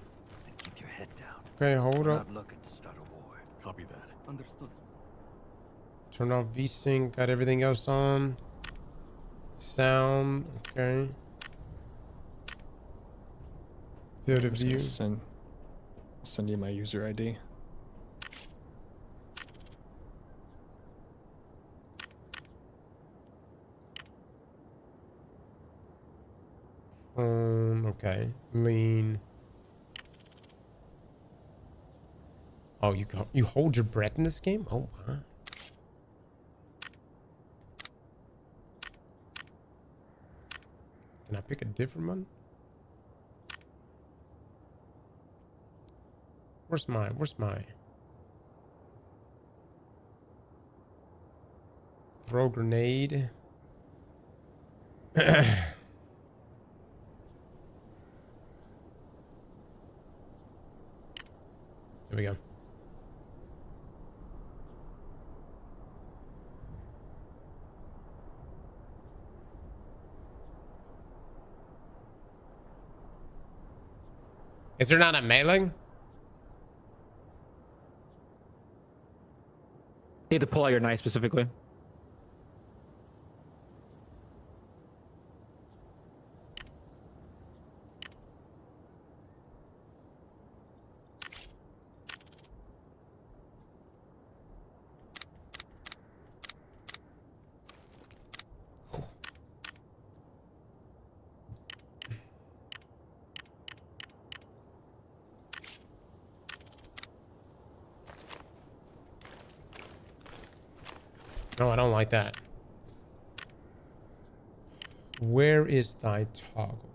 and keep your head down. Okay, hold We're up. not looking to start a war. Copy that. Understood. Turn off VSync. Got everything else on. Sound. Okay. Field of view. Send you my user ID. Okay. Lean. Oh, you hold your breath in this game? Oh, wow. Can I pick a different one? Where's my throw grenade? There we go. Is there not a melee? You need to pull out your knife specifically. No, I don't like that. Where is thy toggle?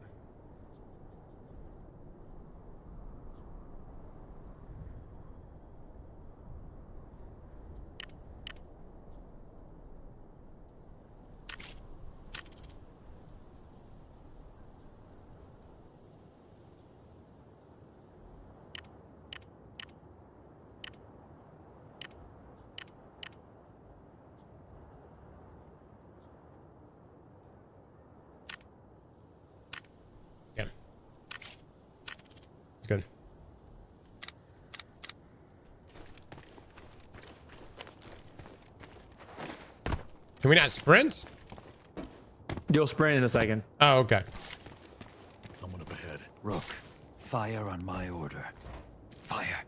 It's good. Can we not sprint? You'll sprint in a second. Oh, okay. Someone up ahead. Rook, fire on my order. Fire.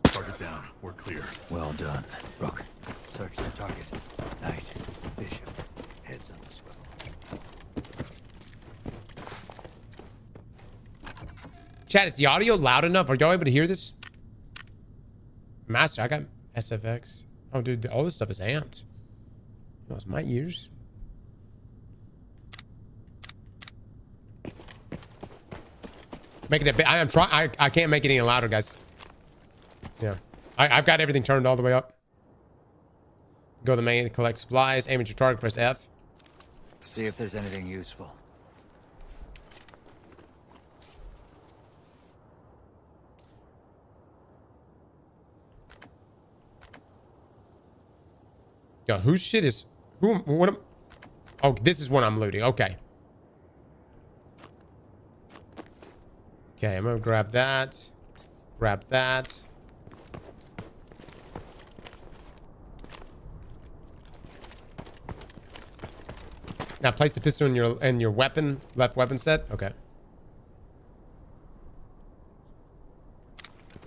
Target down. We're clear. Well done. Rook, search the target. Knight, Bishop, heads on the swivel. Chat, is the audio loud enough? Are y'all able to hear this? Master, I got SFX. Oh, dude, all this stuff is amped. Oh, it's my ears. Make it a bit. I am trying. I can't make it any louder, guys. Yeah, I've got everything turned all the way up. Go to the main, collect supplies, aim at your target, press F. See if there's anything useful. Yo, whose shit is who? What? Oh, this is what I'm looting. Okay. Okay, I'm gonna grab that. Grab that. Now place the pistol in your weapon, left weapon set. Okay.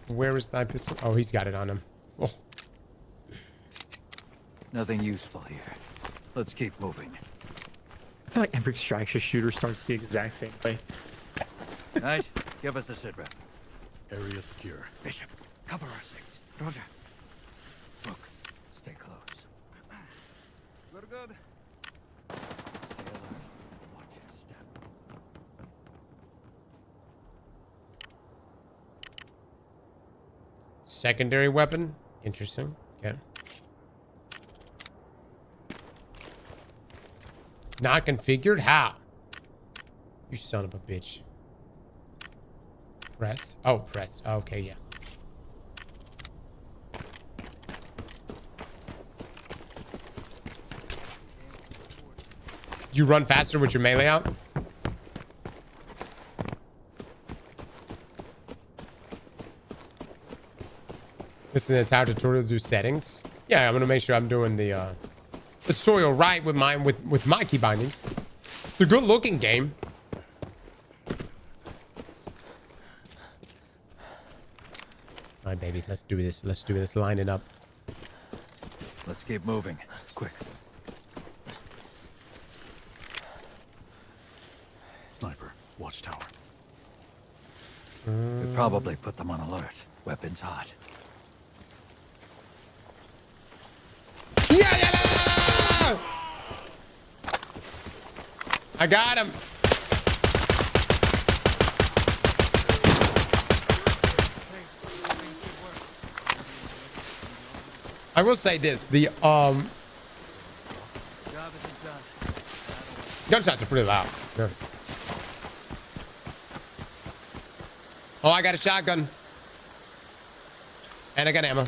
Where is that pistol? Oh, he's got it on him. Oh. Nothing useful here. Let's keep moving. I feel like every extraction shooter starts the exact same way. Right, give us a sit rep. Area secure. Bishop, cover our six. Roger. Look, stay close. Good, good. Stay alert. Watch your step. Secondary weapon. Interesting. Okay. Not configured? How? You son of a bitch. Press. Oh, press. Okay, yeah. You run faster with your melee out? This is an entire tutorial to do settings. Yeah, I'm gonna make sure I'm doing the tutorial right with my key bindings. It's a good looking game. All right, baby, let's do this. Let's do this. Line it up. Let's keep moving. Quick. Sniper, watchtower. Could probably put them on alert. Weapons hot. Yeah! I got him. I will say this: the gunshots are pretty loud. Yeah. Oh, I got a shotgun, and I got ammo.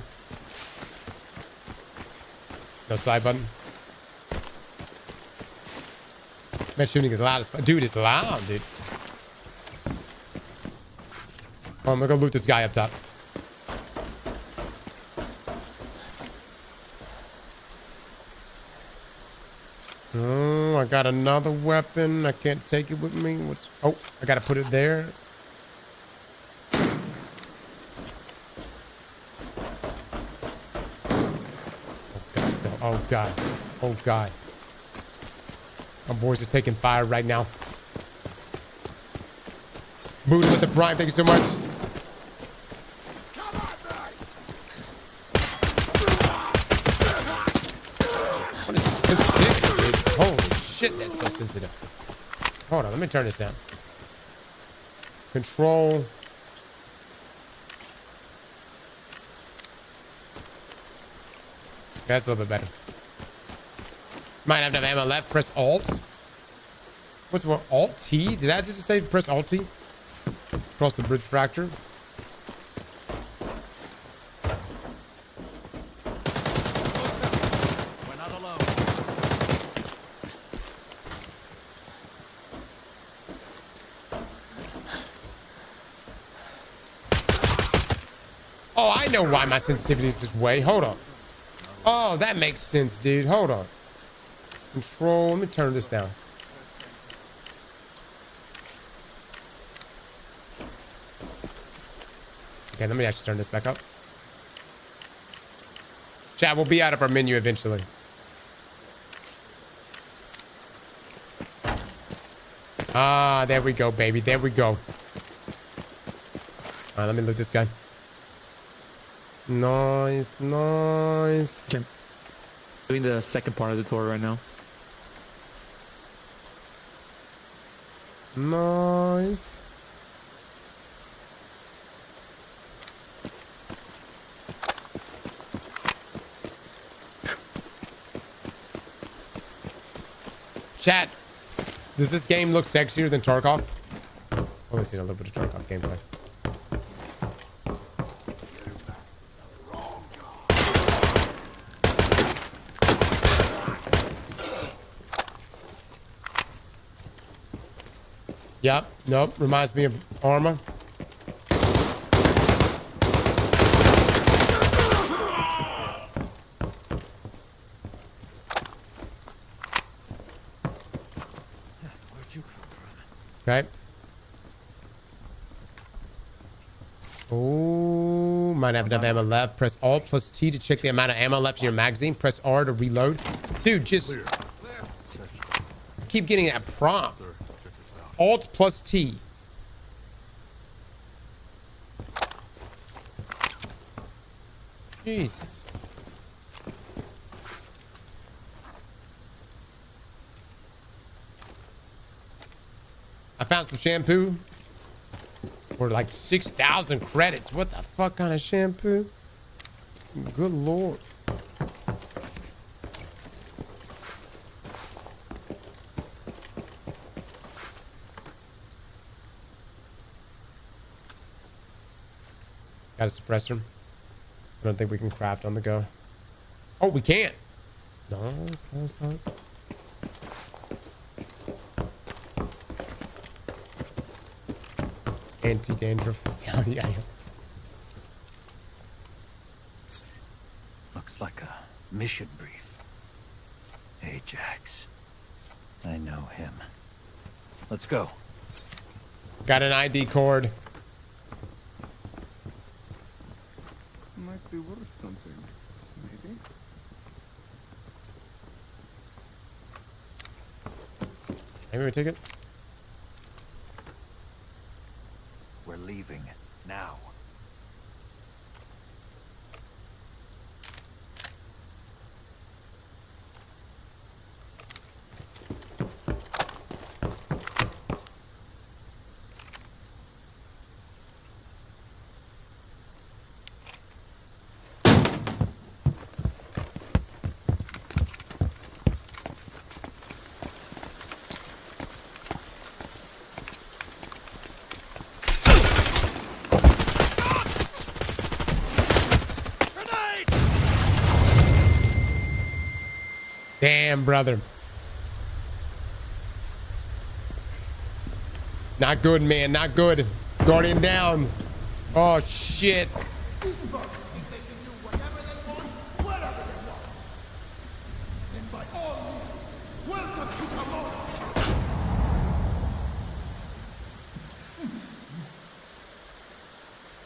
No slide button. Man, shooting is loud as fuck. Dude, it's loud, dude. Oh, I'm gonna go loot this guy up top. Oh, I got another weapon. I can't take it with me. What's... Oh, I gotta put it there. Oh, God. Oh, God. My boys are taking fire right now. Buddha with the prime. Thank you so much. What is this sensitivity, dude? Holy shit, that's so sensitive. Hold on, let me turn this down. Control. That's a little bit better. Might have to have ammo left. Press Alt. What's what? Alt T? Did that just say press Alt T? Cross the bridge fracture. We're not alone. Oh, I know why my sensitivity is this way. Hold on. Oh, that makes sense, dude. Hold on. Control. Let me turn this down. Okay, let me actually turn this back up. Chat, we'll be out of our menu eventually. Ah, there we go, baby. There we go. All right, let me loot this guy. Nice, nice. Okay. Doing the second part of the tour right now. Nice. Chat, does this game look sexier than Tarkov? I've only seen a little bit of Tarkov gameplay. Yep. Nope. Reminds me of Arma. Okay. Oh, might have enough ammo left. Press Alt plus T to check the amount of ammo left in your magazine. Press R to reload. Dude, just keep getting that prompt. Alt plus T. Jesus. I found some shampoo for like 6,000 credits. What the fuck kind of shampoo? Good lord. Got a suppressor. I don't think we can craft on the go. Oh, we can't. Nice. Anti-dandruff. Yeah. Looks like a mission brief. Ajax. I know him. Let's go. Got an ID cord. Might be worth something, maybe. Maybe we take it. We're leaving now. Damn, brother. Not good, man. Not good. Guardian down. Oh, shit.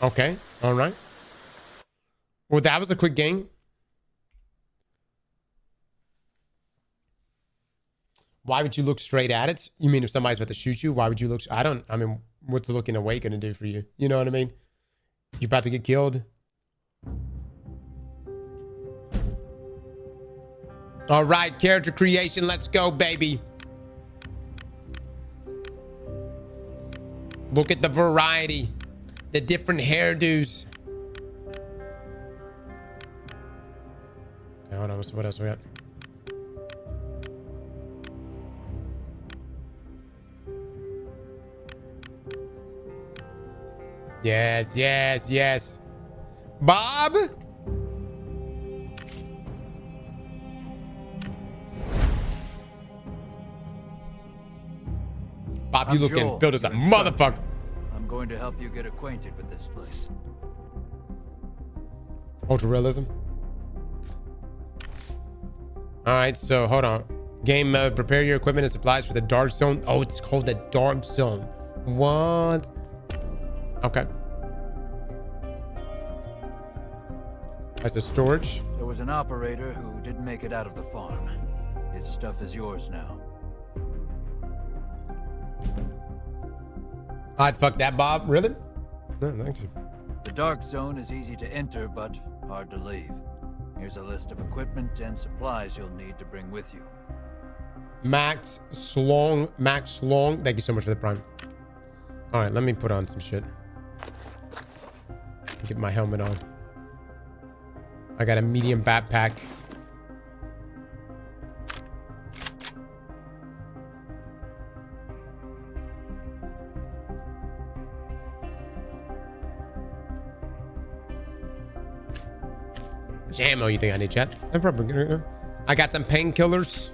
Okay. All right. Well, that was a quick game. Why would you look straight at it? You mean if somebody's about to shoot you, why would you look? I mean, what's looking away going to do for you? You know what I mean? You're about to get killed. All right, character creation. Let's go, baby. Look at the variety. The different hairdos. Okay, hold on. What else we got? Yes. Bob? Bob, you looking build us a motherfucker. I'm going to help you get acquainted with this place. Ultra realism. All right, so hold on. Game mode, prepare your equipment and supplies for the dark zone. Oh, it's called the dark zone. What? Okay. That's the storage. There was an operator who didn't make it out of the farm. His stuff is yours now. I'd fuck that, Bob. Really? No, thank you. The dark zone is easy to enter, but hard to leave. Here's a list of equipment and supplies you'll need to bring with you. Max Long. Thank you so much for the prime. All right, let me put on some shit. Get my helmet on. I got a medium backpack. Which ammo you think I need, chat? I'm probably gonna. I got some painkillers.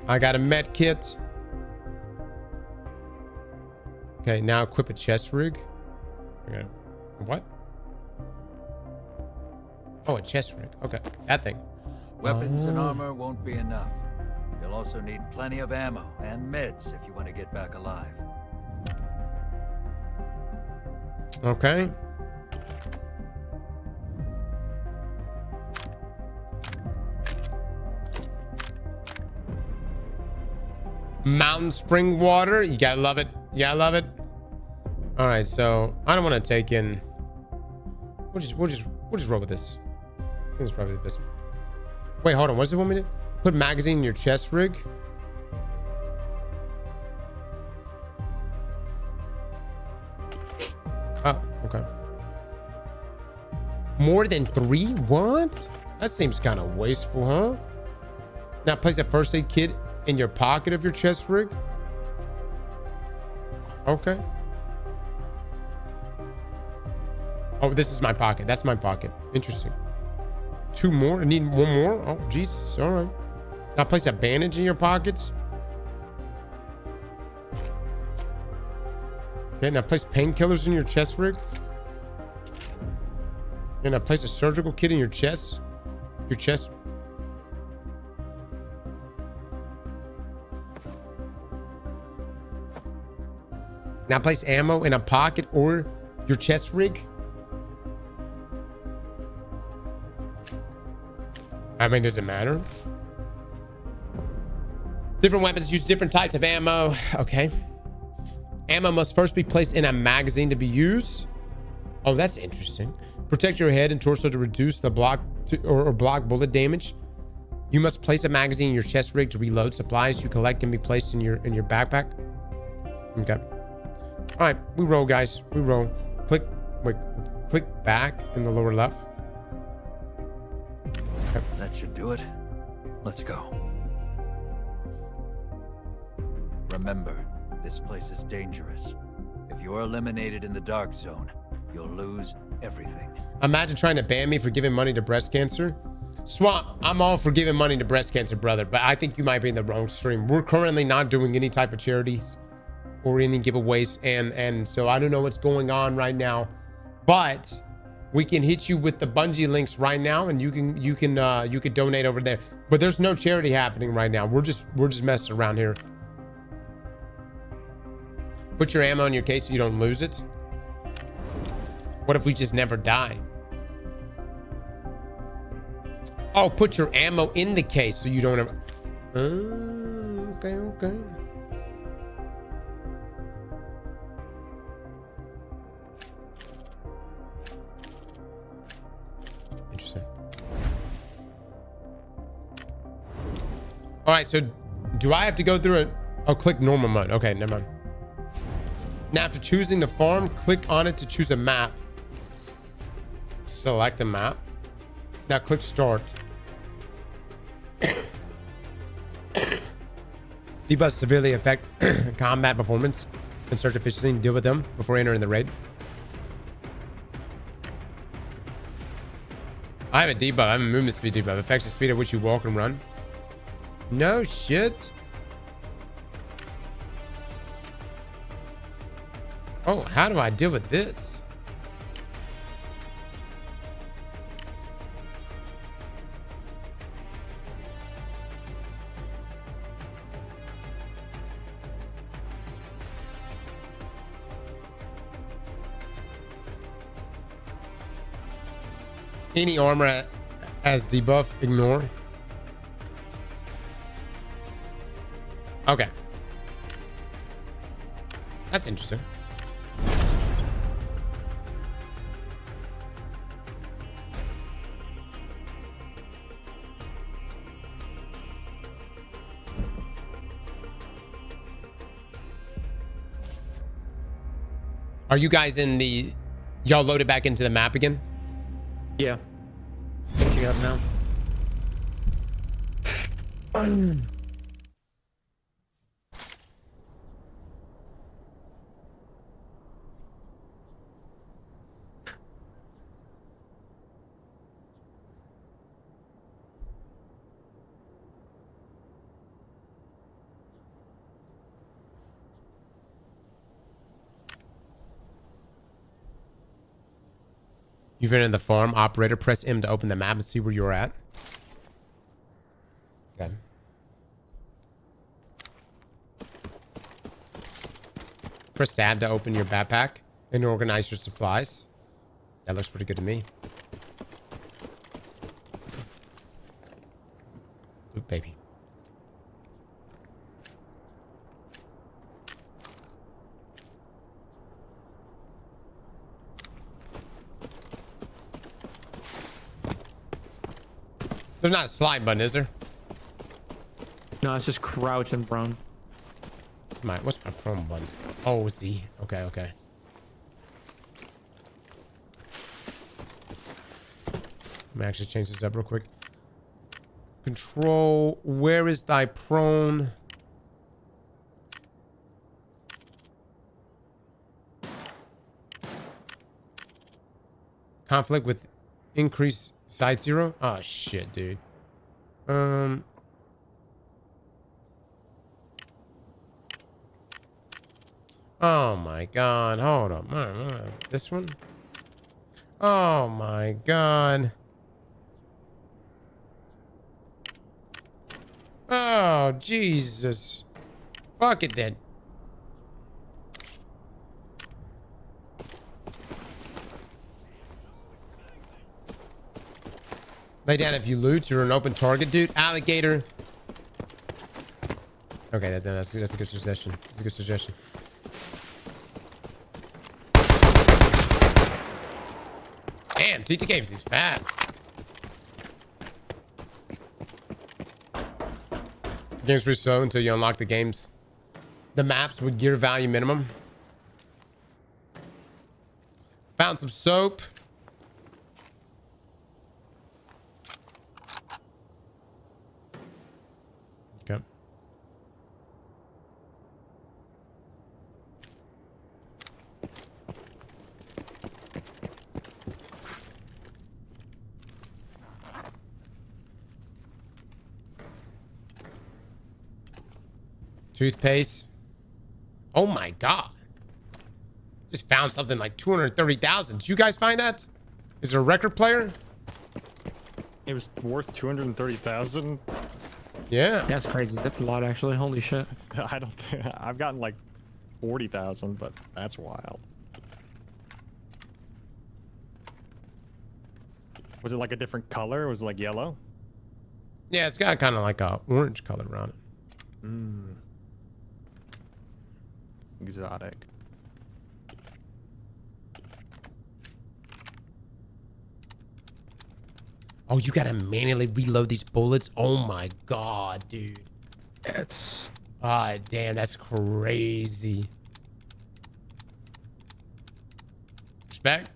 I got a med kit. Okay, now equip a chest rig. Okay. What? Oh, a chest rig. Okay, that thing. Weapons and armor won't be enough. You'll You'll also need plenty of ammo and meds if you want to get back alive. Okay. Mountain spring water. You gotta love it. You gotta love it. All right, so I don't want to take in. We'll just roll with this. I think it's probably the best. Wait, hold on. What does it want me to do? Put magazine in your chest rig. Oh, okay. More than 3? What? That seems kind of wasteful, huh? Now place a first aid kit in your pocket of your chest rig. Okay. Oh, this is my pocket. That's my pocket. Interesting. 2 more? I need 1 more? Oh, Jesus. All right. Now place a bandage in your pockets. Okay, now place painkillers in your chest rig. And now place a surgical kit in your chest. Your chest. Now place ammo in a pocket or your chest rig. I mean, does it matter? Different weapons use different types of ammo. Okay. Ammo must first be placed in a magazine to be used. Oh, that's interesting. Protect your head and torso to reduce the block or block bullet damage. You must place a magazine in your chest rig to reload. Supplies you collect can be placed in your backpack. Okay. All right, we roll, guys. We roll. Click back in the lower left. Okay. That should do it. Let's go. Remember, this place is dangerous. If you're eliminated in the dark zone, you'll lose everything. Imagine trying to ban me for giving money to breast cancer. Swamp, I'm all for giving money to breast cancer, brother, but I think you might be in the wrong stream. We're currently not doing any type of charities or any giveaways, and so I don't know what's going on right now, but we can hit you with the Bungie links right now, and you could donate over there. But there's no charity happening right now. We're just messing around here. Put your ammo in your case so you don't lose it. What if we just never die? Oh, put your ammo in the case so you don't ever. Okay. Interesting. All right, so do I have to go through it? Oh, click normal mode. Okay, never mind. Now, after choosing the farm, click on it to choose a map. Select a map. Now click start. Debuffs severely affect combat performance and search efficiency, and deal with them before entering the raid. I have a debuff. I have a movement speed debuff. Affects the speed at which you walk and run. No shit. Oh, how do I deal with this? Any armor as debuff, ignore. Okay. That's interesting. Are you guys in the... Y'all loaded back into the map again? Yeah. What you got now? You've entered the farm. Operator, press M to open the map and see where you're at. Okay. Press tab to open your backpack and organize your supplies. That looks pretty good to me. Loot, baby. There's not a slide button, is there? No, it's just crouch and prone. What's my prone button? Oh, Z. Okay, okay. Let me actually change this up real quick. Control. Where is thy prone? Conflict with increased side zero? Oh shit, dude. Oh my god. Hold up. This one? Oh my god. Oh, Jesus. Fuck it then. Lay down if you loot. You're an open target, dude. Alligator. Okay, that's a good suggestion. That's a good suggestion. Damn, TT Games is fast. Game's free so until you unlock the maps with gear value minimum. Found some soap. Okay. Toothpaste. Oh my god. Just found something like 230,000. Did you guys find that? Is it a record player? It was worth 230,000. Yeah. That's crazy. That's a lot, actually. Holy shit. I don't think I've gotten like 40,000, but that's wild. Was it like a different color? Was it like yellow? Yeah, it's got kind of like a orange color around it. Mm. Exotic. Oh, you gotta manually reload these bullets? Oh my god, dude. That's... Ah, damn, that's crazy. Respect.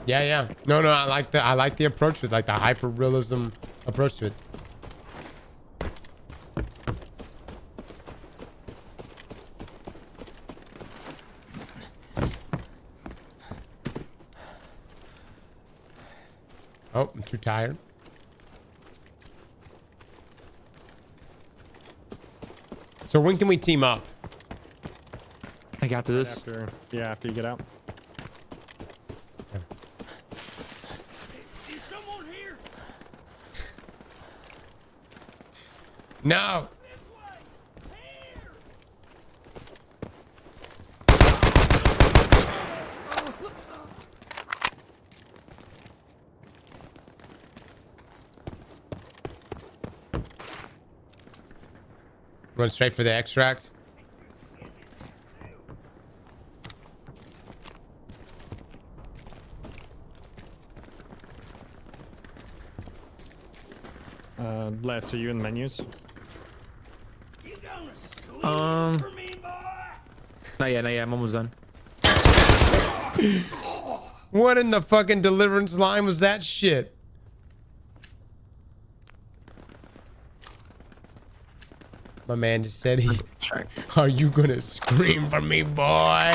Yeah, yeah. No, I like the approach with like the hyper realism approach to it. Oh, I'm too tired. So when can we team up? I think after this. After you get out. No. Run straight for the extract. Les, are you in menus? Not yet, I'm almost done. What in the fucking deliverance line was that shit? My man just said he... Are you gonna scream for me, boy?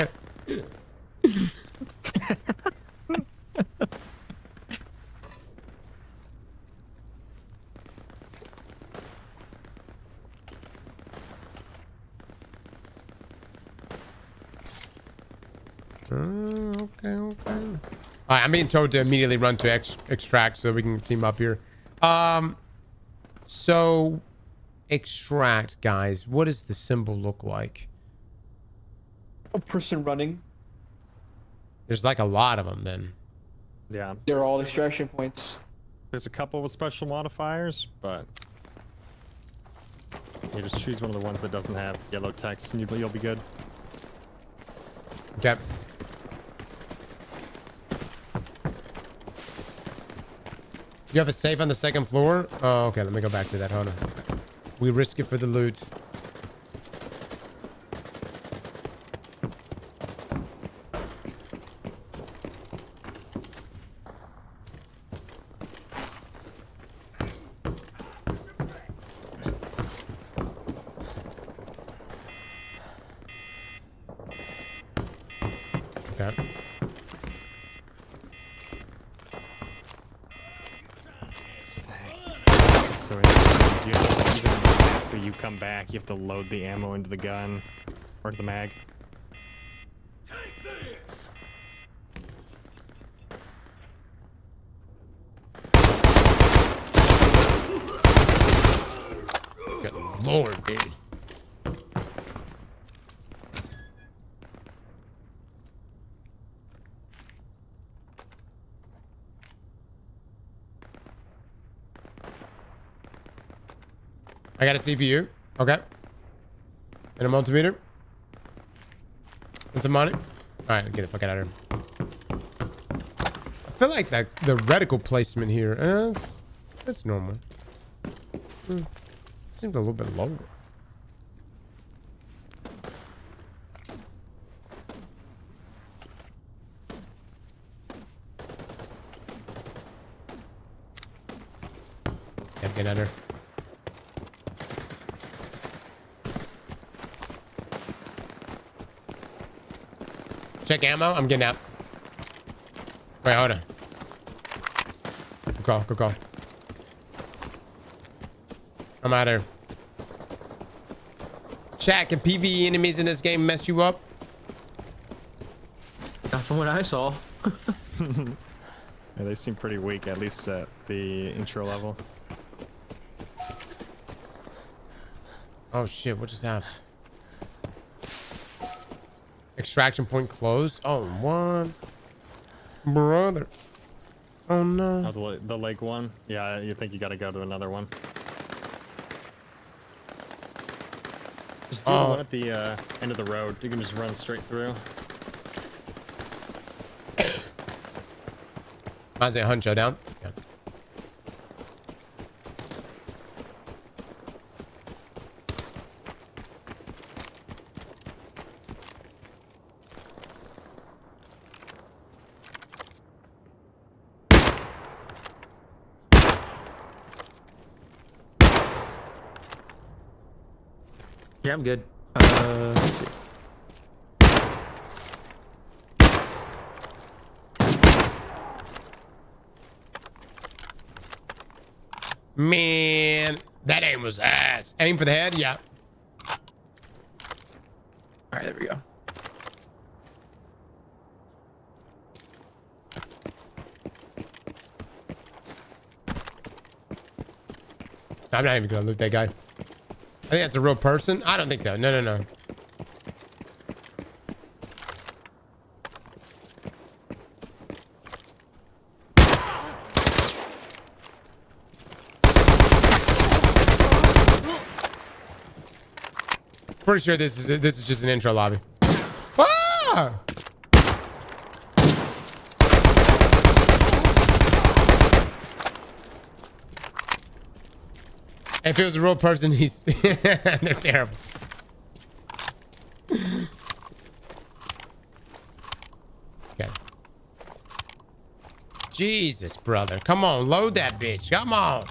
Okay. All right, I'm being told to immediately run to extract so we can team up here. So extract, guys. What does the symbol look like? A person running. There's like a lot of them then. Yeah, They're all extraction points. there's a couple with special modifiers, but you just choose one of the ones that doesn't have yellow text, and you'll be good. Okay. You have a safe on the second floor? Oh, okay. Let me go back to that. Hold on. We risk it for the loot. Okay. So interesting. Even after you come back, you have to load the ammo into the gun or the mag. Good lord, dude. I got a CPU. Okay. And a multimeter. And some money. Alright, get the fuck out of here. I feel like the reticle placement here. That's normal. Seems a little bit lower. Can't get under. Check ammo. I'm getting out. Wait, hold on. Good call. Good call. I'm out of here. Chat, can PvE enemies in this game mess you up? Not from what I saw. Yeah, they seem pretty weak, at least at the intro level. Oh shit, what just happened? Extraction point closed? Oh, what? Brother. Oh no. Oh, the lake one? Yeah, you think you gotta go to another one. Just do the one at the end of the road. You can just run straight through. Mine's a huncho down. Yeah. Yeah, I'm good. Let's see. Man, that aim was ass. Aim for the head? Yeah. All right, there we go. I'm not even gonna loot that guy. I think that's a real person. I don't think so. No, no, no. Pretty sure this is just an intro lobby. Ah! If it was a real person, he's they're terrible. Okay. Jesus, brother. Come on, load that bitch. Come on.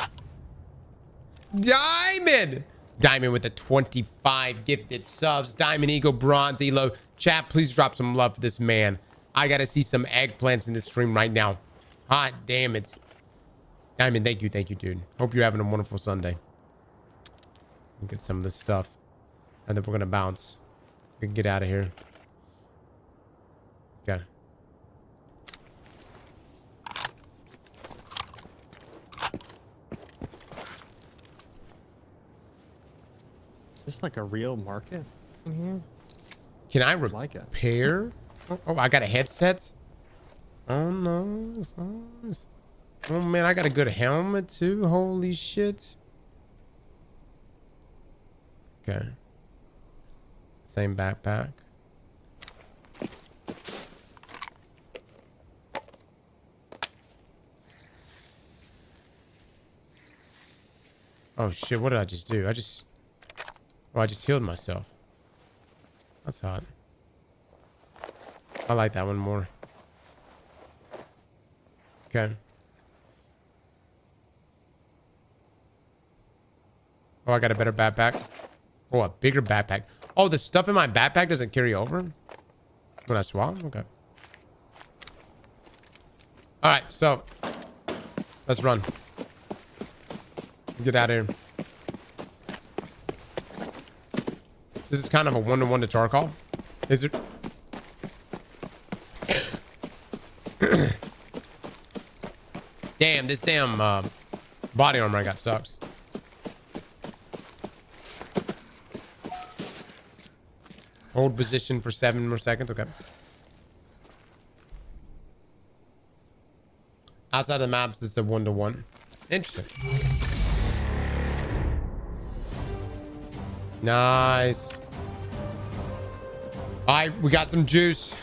Diamond! Diamond with the 25 gifted subs. Diamond Eagle, Bronze Elo. Chat, please drop some love for this man. I gotta see some eggplants in this stream right now. Hot damn it. Diamond, thank you, dude. Hope you're having a wonderful Sunday. Get some of this stuff. And then we're gonna bounce. We can get out of here. Okay. this like a real market in here? Can I like it. repair? Oh, I got a headset. Oh no, it's nice. Oh man, I got a good helmet too. Holy shit. Okay. Same backpack. Oh shit, what did I just do? I just healed myself. That's hot. I like that one more. Okay. Oh, I got a better backpack. Oh, a bigger backpack. Oh, the stuff in my backpack doesn't carry over when I swap? Okay. All right, so let's run. Let's get out of here. This is kind of a 1-to-1 to Tarkov. Is it? Damn, this damn body armor I got sucks. Hold position for 7 more seconds. Okay. Outside of the maps, it's a 1-to-1. Interesting. Nice. All right, we got some juice.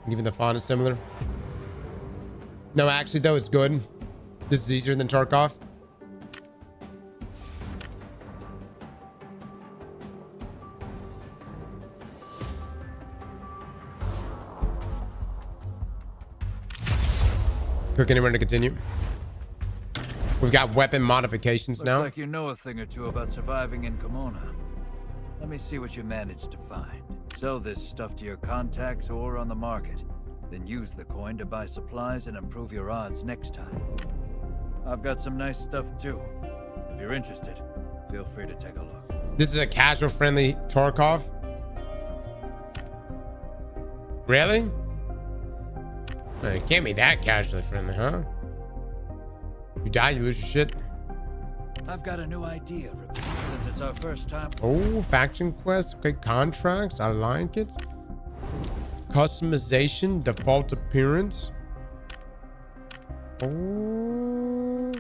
Even the font is similar. No, actually, though, it's good. This is easier than Tarkov. Click anywhere to continue. We've got weapon modifications now. Looks like you know a thing or two about surviving in Kimona. Let me see what you managed to find. Sell this stuff to your contacts or on the market. Then use the coin to buy supplies and improve your odds next time. I've got some nice stuff too. If you're interested, feel free to take a look. This is a casual-friendly Tarkov. Really? Well, it can't be that casually friendly, huh? You die, you lose your shit. I've got a new idea, since it's our first time. Oh, faction quests. Okay, contracts. I like it. Customization, default appearance. Oh.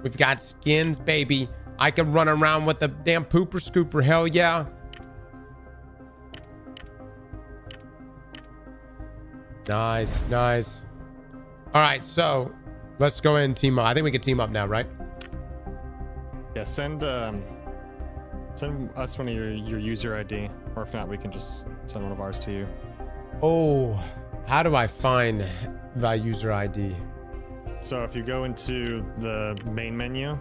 We've got skins, baby. I can run around with the damn pooper scooper. Hell yeah. Nice, nice. All right, so let's go ahead and team up. I think we can team up now, right? Yeah, send us one of your user ID, or if not, we can just send one of ours to you. Oh, how do I find the user ID? So if you go into the main menu,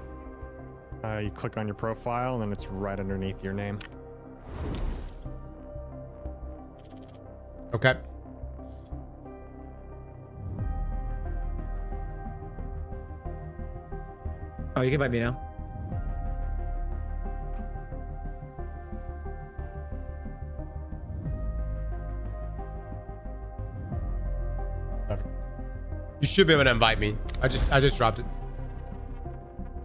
you click on your profile, and then it's right underneath your name. Okay. Oh, you can buy me now. You should be able to invite me. I just dropped it.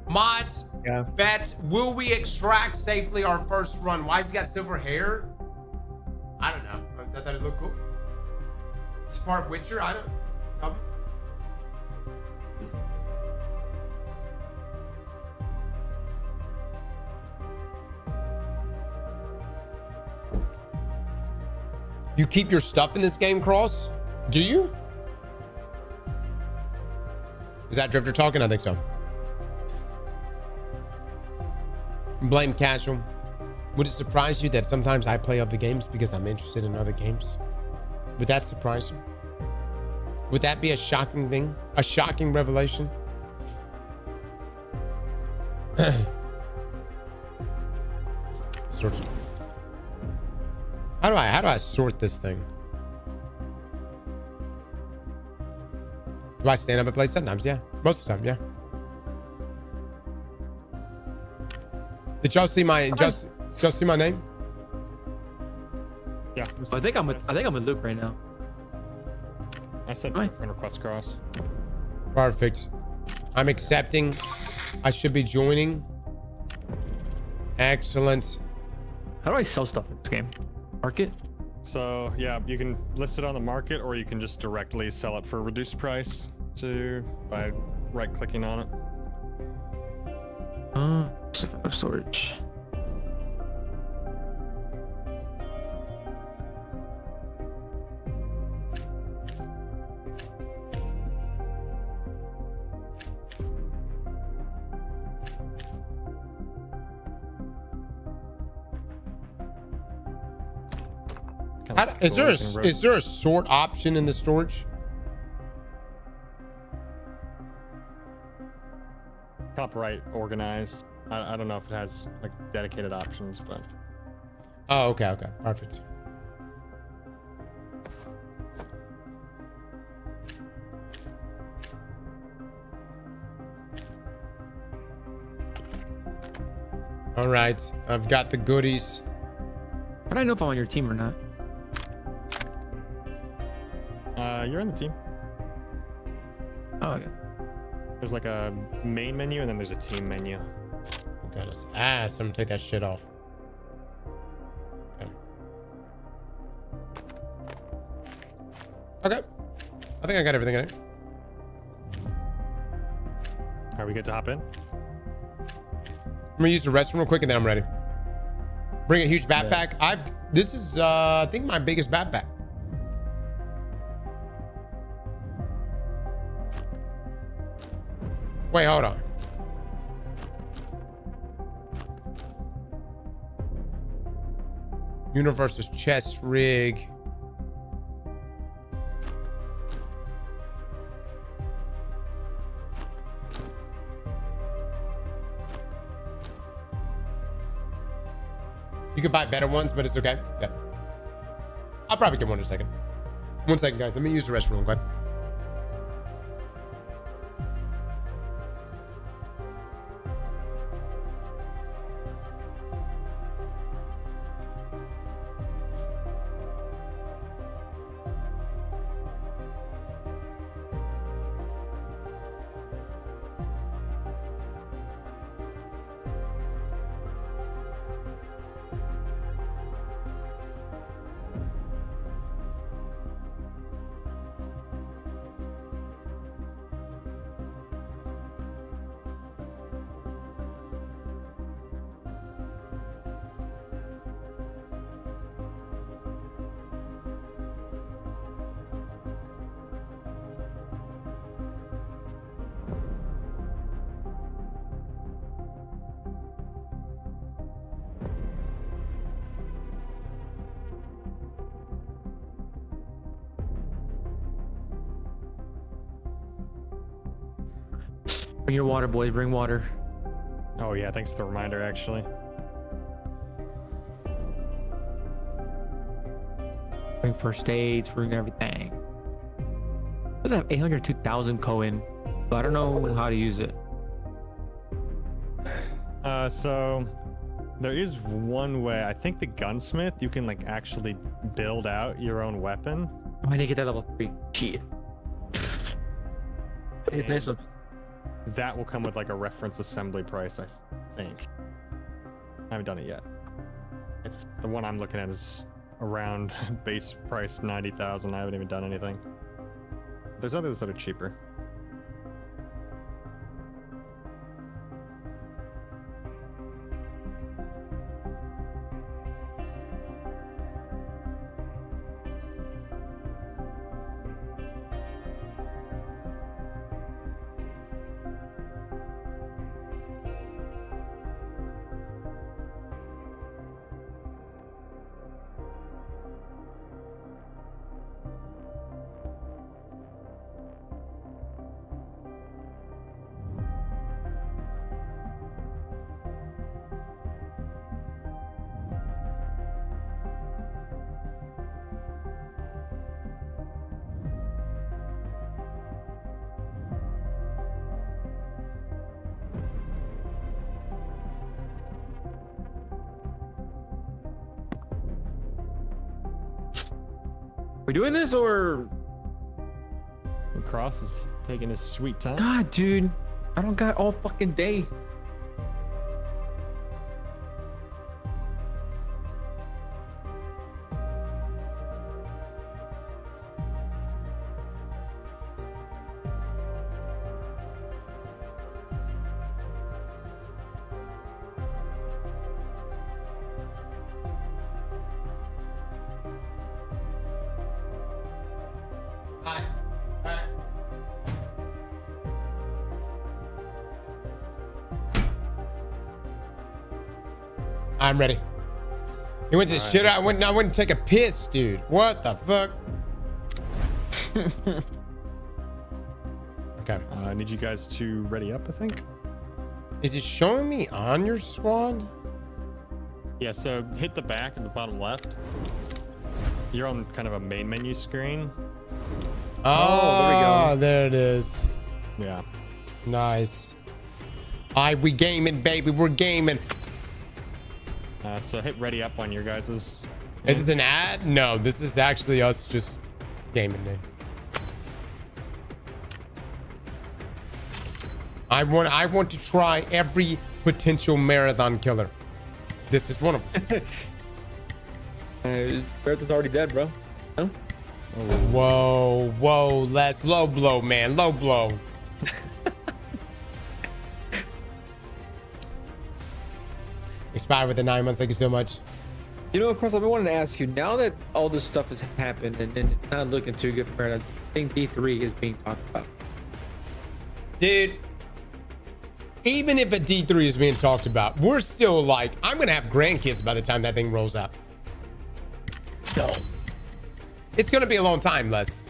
Mods, Yeah. bet, will we extract safely our first run? Why has he got silver hair? I don't know. I thought it looked cool. It's part Witcher. I don't know. You keep your stuff in this game, Cross? Do you? Is that Drifter talking? I think so. Blame casual. Would it surprise you that sometimes I play other games because I'm interested in other games? Would that surprise you? Would that be a shocking thing? A shocking revelation? Sort of. How do I sort this thing? Do I stand up and play? Sometimes, yeah. Most of the time, yeah. Did y'all see my just see my name? Yeah. I think I'm with Luke right now. I sent you a friend request, Cross. Perfect. I'm accepting. I should be joining. Excellent. How do I sell stuff in this game? Market? So yeah, you can list it on the market, or you can just directly sell it for a reduced price by right-clicking on it. Storage. Is there a sort option in the storage? Top right, organized. I don't know if it has like dedicated options, but. Oh, okay, perfect. All right, I've got the goodies. How do I know if I'm on your team or not? You're in the team. Oh, okay. There's like a main menu and then there's a team menu. Okay, let's so I'm gonna take that shit off. Okay. I think I got everything in it. Are we good to hop in? I'm gonna use the restroom real quick and then I'm ready. Bring a huge backpack. This is I think my biggest backpack. Wait, hold on. Universe's chest rig. You can buy better ones, but it's okay. Yeah. I'll probably get one in a second. 1 second, guys. Let me use the restroom real quick. Bring your water, boys. Bring water. Oh yeah, thanks for the reminder, actually. Bring first aids. Bring everything. Does have 802,000 coin, but I don't know how to use it. So there is one way. I think the gunsmith, you can like actually build out your own weapon. I might get that level 3. Shit. It's nice one. That will come with like a reference assembly price, I think. I haven't done it yet. It's the one I'm looking at is around base price 90,000. I haven't even done anything. There's others that are cheaper. We doing this or? Cross is taking his sweet time. God, dude. I don't got all fucking day. I'm ready. He went to shit. I went to take a piss, dude. What the fuck? Okay. I need you guys to ready up, I think. Is it showing me on your squad? Yeah, so hit the back in the bottom left. You're on kind of a main menu screen. Oh, there it is. Yeah. Nice. We gaming, baby. We're gaming. So hit ready up on your guys's. Is this an ad? No, this is actually us just gaming, dude. I want to try every potential marathon killer. This is one of them. Marathon's already dead, bro. No? Whoa, Les. Low blow, man. Low blow. Expired with the 9 months. Thank you so much. You know, of course, I've been wanting to ask you, now that all this stuff has happened and it's not looking too good for Marathon, I think D3 is being talked about. Dude, even if a D3 is being talked about, we're still like, I'm going to have grandkids by the time that thing rolls out. No. It's going to be a long time, Les.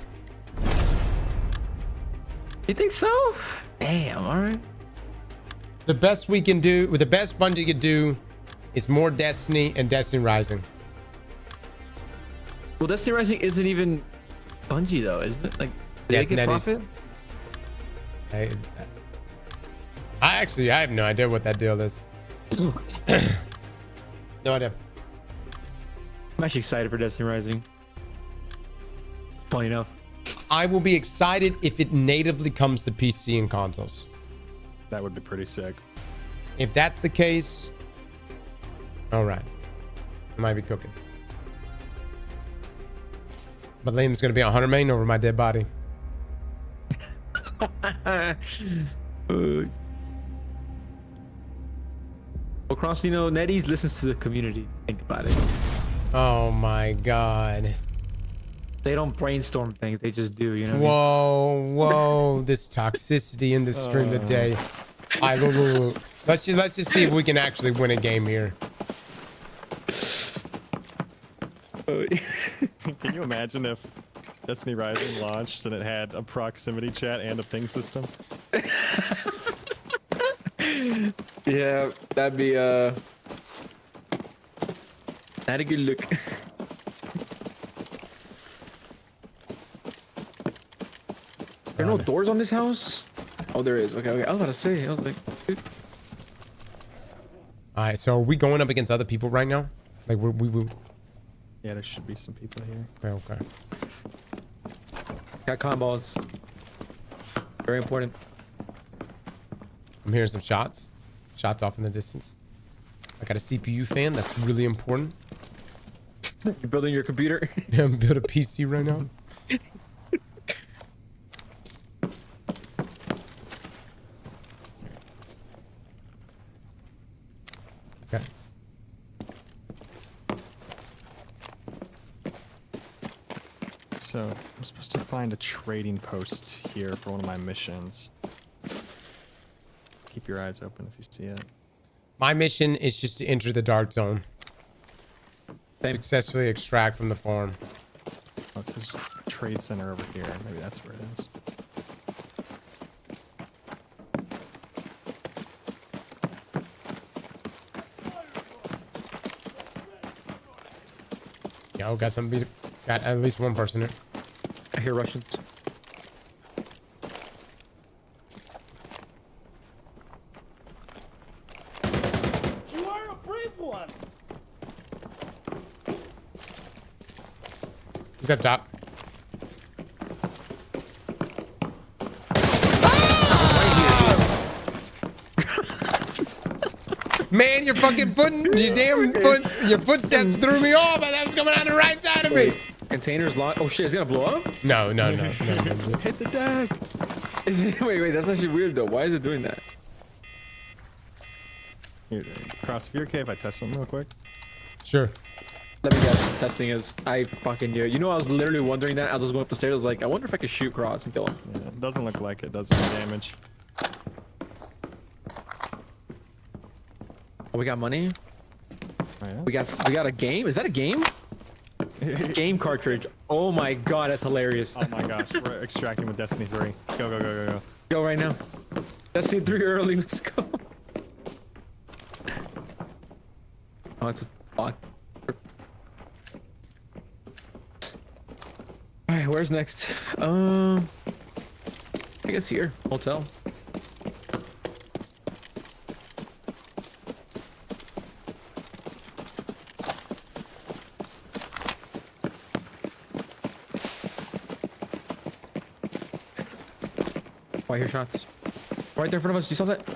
You think so? Damn, all right. The best we can do, the best Bungie could do is more Destiny and Destiny Rising. Well, Destiny Rising isn't even Bungie, though, isn't it? Like, do Yes, they get that is- profit? I have no idea what that deal is. No idea. I'm actually excited for Destiny Rising. Funny enough. I will be excited if it natively comes to PC and consoles. That would be pretty sick. If that's the case, all right. I might be cooking. But Liam's going to be 100 million over my dead body. Well, Cross, you know, NetEase listens to the community. Think about it. Oh my God. They don't brainstorm things. They just do, you know what I mean? Whoa. This toxicity in the stream today. All right, look. Let's just see if we can actually win a game here. Can you imagine if Destiny Rising launched and it had a proximity chat and a ping system? Yeah, that'd be not a good look. There are no doors on this house? Oh, there is. Okay. I was about to say. I was like, dude. All right, so are we going up against other people right now? Like we Yeah, there should be some people here. okay. Got combos. Very important. I'm hearing some shots. Shots off in the distance. I got a CPU fan. That's really important. You're building your computer. I'm building a PC right now. Okay. So I'm supposed to find a trading post here for one of my missions. Keep your eyes open if you see it. My mission is just to enter the dark zone. Same. Successfully extract from the farm. Oh, it says trade center over here. Maybe that's where it is. Yo, got at least one person here. I hear Russians. You are a brave one. He's up top. Man, your fucking foot, your damn foot, your footsteps threw me off. That was coming on the right side of me. Containers locked. Oh shit, it's gonna blow up? No. Hit the deck. Wait, that's actually weird though. Why is it doing that? Here, Cross, if you're okay if I test something real quick. Sure. Let me guess what testing is. I fucking knew. You know, I was literally wondering that as I was going up the stairs. I was like, I wonder if I could shoot Cross and kill him. Yeah, it doesn't look like it does any damage. Oh, we got money. Oh, yeah? We got a game. Is that a game? Game cartridge. Oh my god, that's hilarious. Oh my gosh, we're extracting with Destiny 3. Go. Go right now. Destiny 3 early. Let's go. Oh, it's a lock. Alright, where's next? I guess here. Hotel. Oh, I hear shots. Right there in front of us. You saw that?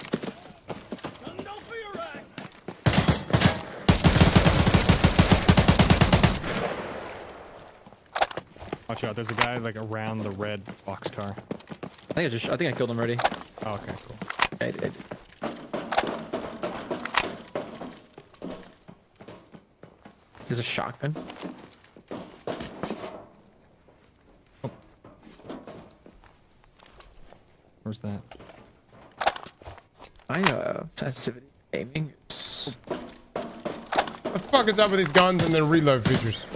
Watch out, there's a guy like around the red boxcar. I think I killed him already. Oh, okay, cool. I did. There's a shotgun. Where's that? I know sensitivity aiming. What the fuck is up with these guns and their reload features?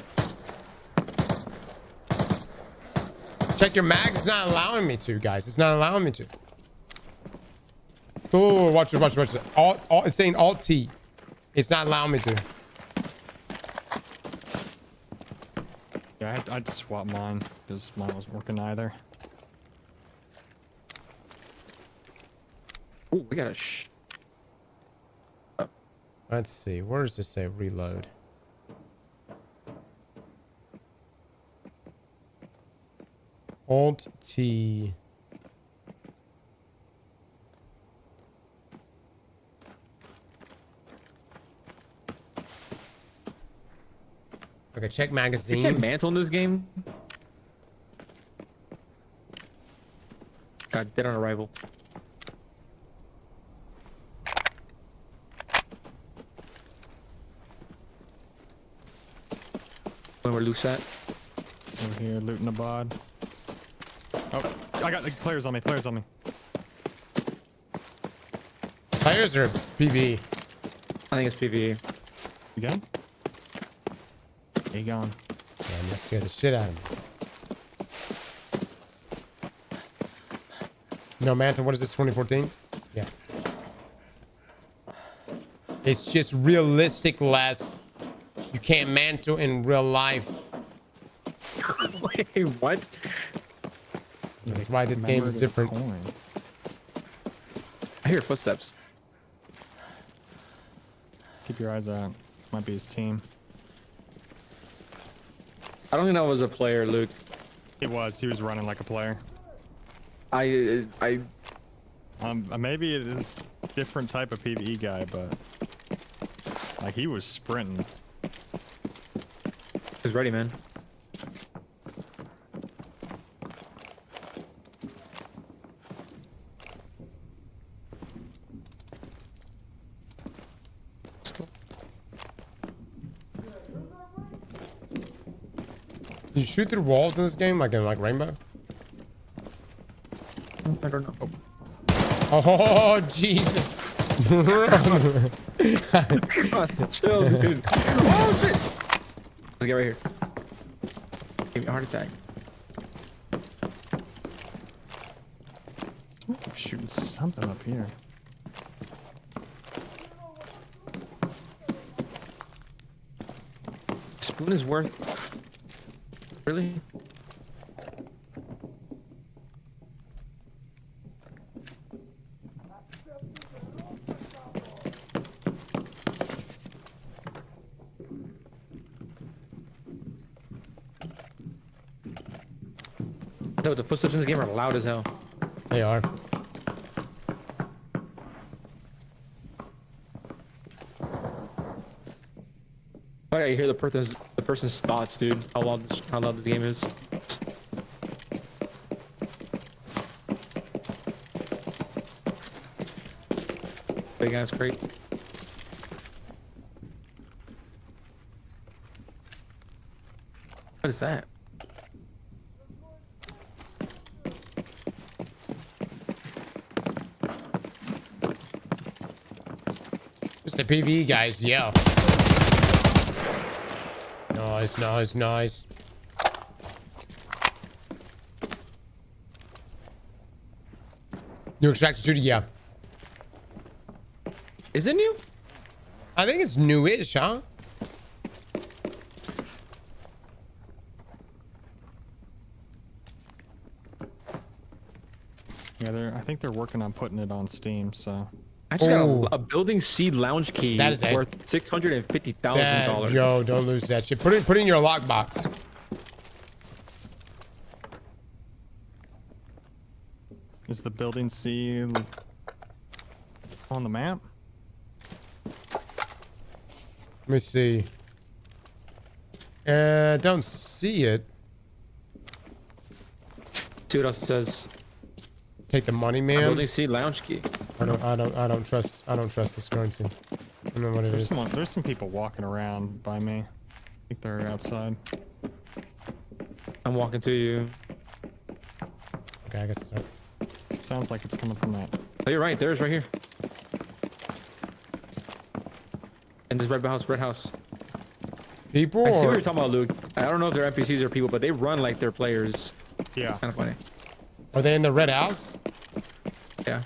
Check your mag. It's not allowing me to, guys. It's not allowing me to. Oh, watch it. Alt, it's saying Alt T. It's not allowing me to. Yeah, I had to swap mine because mine wasn't working either. Oh, we got a Let's see. Where does this say reload? Alt T. Okay, check magazine. You can't mantle in this game. God, dead on arrival. When we're loose at. Over here, looting the bod. Oh, I got like, players on me. Players are PvE. I think it's PvE. You got him? He gone. Yeah, I'm gonna scare the shit out of him. No, Manta, what is this, 2014? Yeah. It's just realistic less. You can't mantle in real life. Wait, what? That's why this game is different. Coin. I hear footsteps. Keep your eyes out. Might be his team. I don't think that was a player, Luke. It was. He was running like a player. Maybe it is different type of PvE guy, but like he was sprinting. He's ready, man. Did you shoot through walls in this game, like in Rainbow? I don't know. Oh, Jesus. Cross, chill, dude. Oh, shit. Let's get right here. Give me a heart attack. I'm shooting something up here. Spoon is worth. Really? So the footsteps in this game are loud as hell. They are. Oh yeah, you hear the person's thoughts, dude. How loud this game is. Big ass crate. What is that? Just the PvE guys, yeah. Nice, nice, nice. New extraction shooter, yeah. Is it new? I think it's newish, huh? Yeah, I think they're working on putting it on Steam, so. I just got a building C lounge key that is worth $650,000. Joe, don't lose that shit. Put it in your lockbox. Is the building C on the map? Let me see. Don't see it. See what else it says. Take the money, man. Building C lounge key. I don't trust this currency. I don't know what it is. There's some people walking around by me. I think they're outside. I'm walking to you. Okay, I guess it's right. Sounds like it's coming from that. Oh, you're right. There's right here. And this red house. People? I see what you're talking about, Luke. I don't know if they're NPCs or people, but they run like they're players. Yeah. Kind of funny. Are they in the red house? Yeah.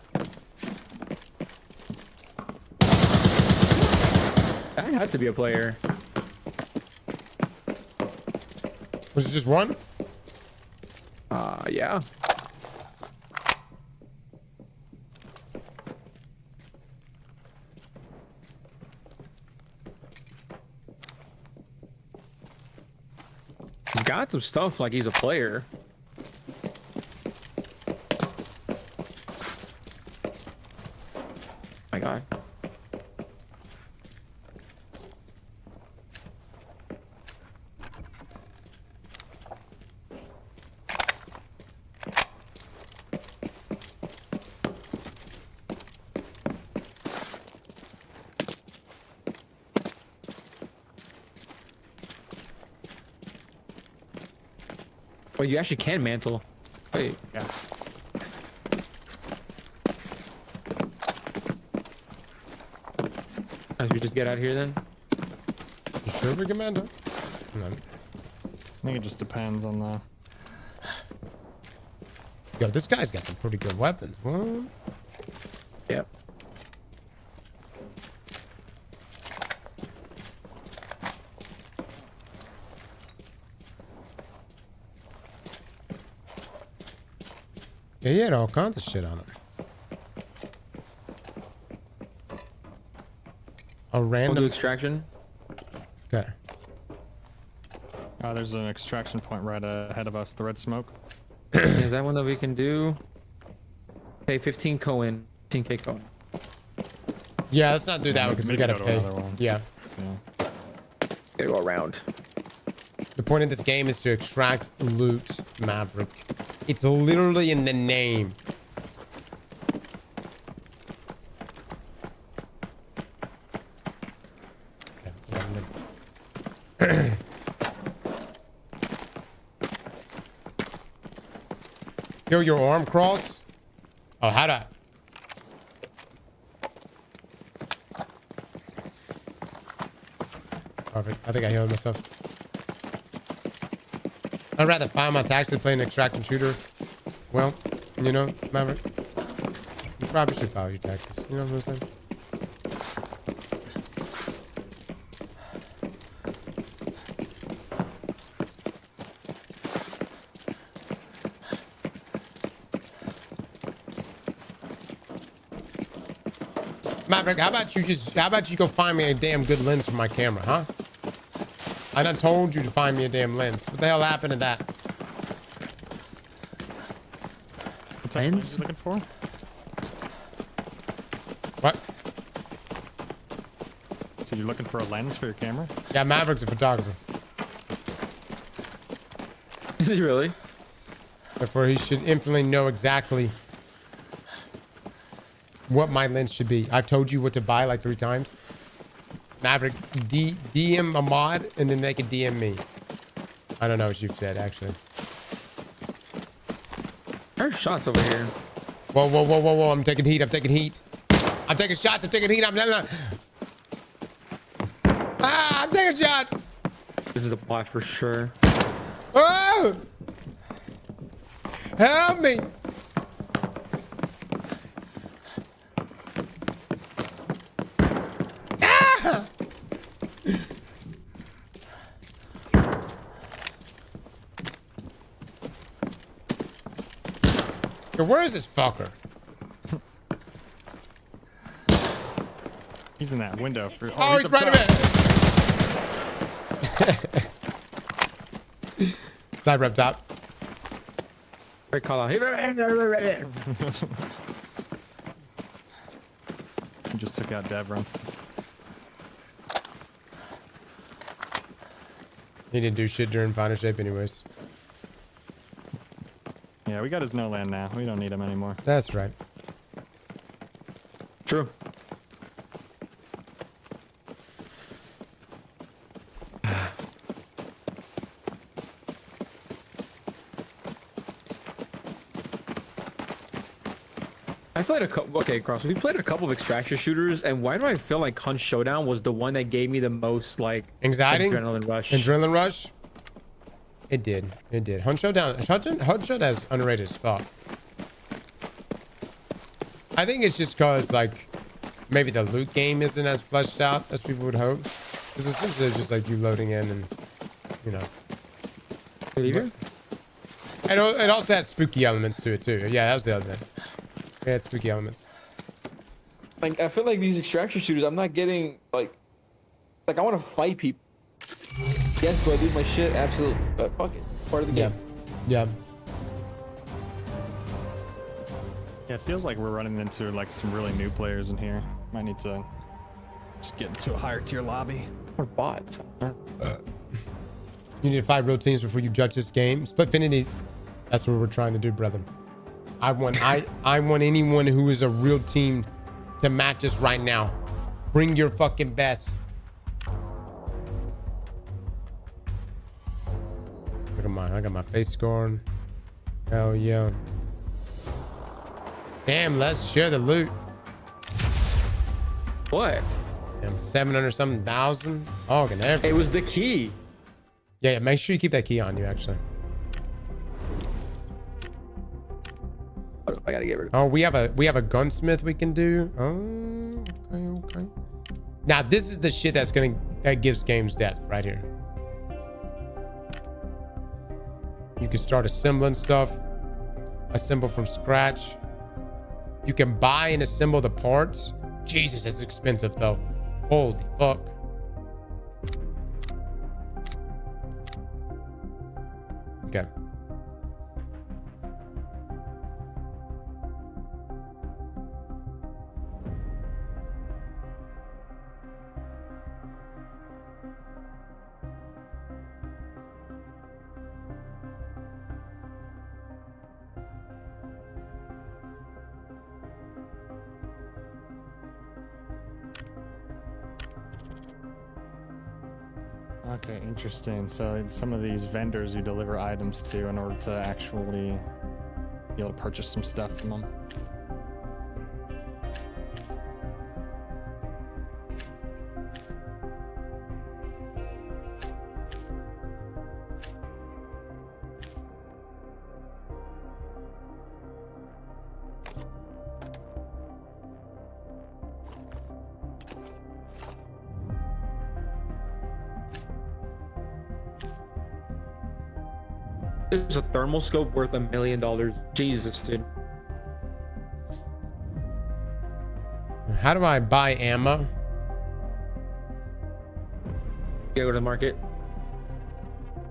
That had to be a player. Was it just one? Yeah. He's got some stuff like he's a player. My God. Well, you actually can mantle. Wait. Yeah. Should we just get out of here then? You sure we can mantle? No. I think it just depends on the. Yo, this guy's got some pretty good weapons. What? Yep. Yeah, he had all kinds of shit on him. A random. We'll do extraction. Okay. There's an extraction point right ahead of us. The red smoke. Is that one that we can do? Pay 15 Cohen, 15K Cohen. Yeah, let's not do that one because we gotta go to pay. another one. Yeah. Gotta go around. The point of this game is to extract loot, Maverick. It's literally in the name. Kill your arm cross? Oh, how'd I? Perfect. I think I healed myself. I'd rather find my tax than play an extraction shooter. Well, you know, Maverick. You probably should file your taxes. You know what I'm saying? Maverick, how about you go find me a damn good lens for my camera, huh? I done told you to find me a damn lens. What the hell happened to that? What type of lens you looking for? What? So you're looking for a lens for your camera? Yeah, Maverick's a photographer. Is he really? Therefore, he should infinitely know exactly what my lens should be. I've told you what to buy like 3 times. Maverick, DM a mod, and then they can DM me. I don't know what you've said, actually. There's shots over here. Whoa, whoa, whoa, whoa, whoa. I'm taking heat. I'm taking heat. I'm taking shots. I'm taking heat. I'm taking shots. This is a bot for sure. Oh! Help me. Ah! So where is this fucker? He's in that window. Oh, he's right there. Sniper up top. Great call out. He just took out Devron. He didn't do shit during final shape anyways. Yeah, we got his no land now. We don't need him anymore. That's right. True. I played a couple. Okay, Cross. We played a couple of extraction shooters, and why do I feel like Hunt Showdown was the one that gave me the most like anxiety, adrenaline rush? Adrenaline rush. It did. It did. Hunt Showdown. Hunt Showdown is underrated as fuck. I think it's just cause like maybe the loot game isn't as fleshed out as people would hope. Because essentially it's just like you loading in and you know. And it also had spooky elements to it too. Yeah, that was the other thing. It had spooky elements. Like I feel like these extraction shooters, I'm not getting like I want to fight people. Yes, do I do my shit? Absolutely. But fuck it. Part of the game. Yeah. Yeah, it feels like we're running into like some really new players in here. Might need to just get into a higher tier lobby. Or bots. You need to fight real teams before you judge this game. Splitfinity. That's what we're trying to do, brother. I want anyone who is a real team to match us right now. Bring your fucking best. Look at mine. I got my face scoring. Hell yeah. Damn, let's share the loot. What? Damn, 700 something thousand. Oh, can everything. It was the key. Yeah, make sure you keep that key on you, actually. I gotta get rid of. Oh, we have a gunsmith we can do. Oh, okay. Now this is the shit that gives games depth right here. You can start assembling stuff. Assemble from scratch. You can buy and assemble the parts. Jesus, that's expensive though. Holy fuck. Okay. Okay, interesting. So some of these vendors you deliver items to in order to actually be able to purchase some stuff from them. There's a thermal scope worth $1 million. Jesus, dude. How do I buy ammo? You gotta go to the market.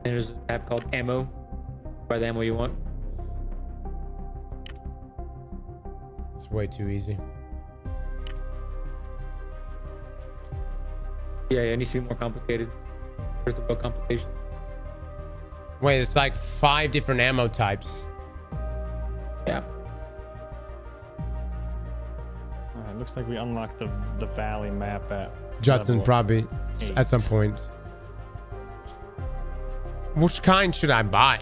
And there's an app called Ammo. Buy the ammo you want. It's way too easy. Yeah, it needs to be more complicated. There's the real complication. Wait, it's like 5 different ammo types. Yeah. Alright, looks like we unlocked the valley map at Judson level probably 8. at some point. Which kind should I buy?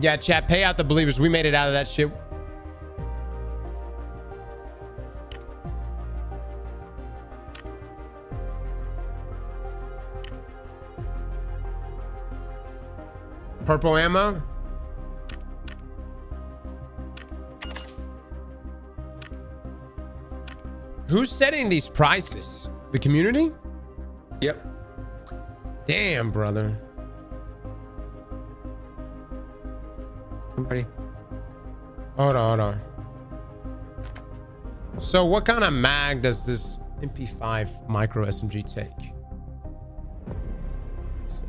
Yeah, chat, pay out the believers. We made it out of that shit. Purple ammo. Who's setting these prices? The community? Yep. Damn, brother. I'm ready. Hold on. So what kind of mag does this MP5 micro SMG take? Let's see.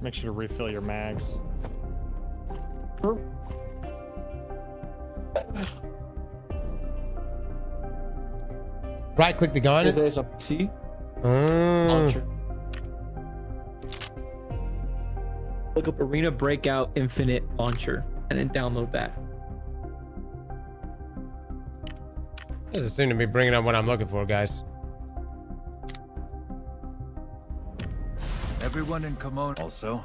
Make sure to refill your mags. Right click the gun. There's a PC Mm. launcher. Look up Arena Breakout Infinite Launcher and then download that. Doesn't seem to be bringing up what I'm looking for, guys. Everyone in Kimona. Also,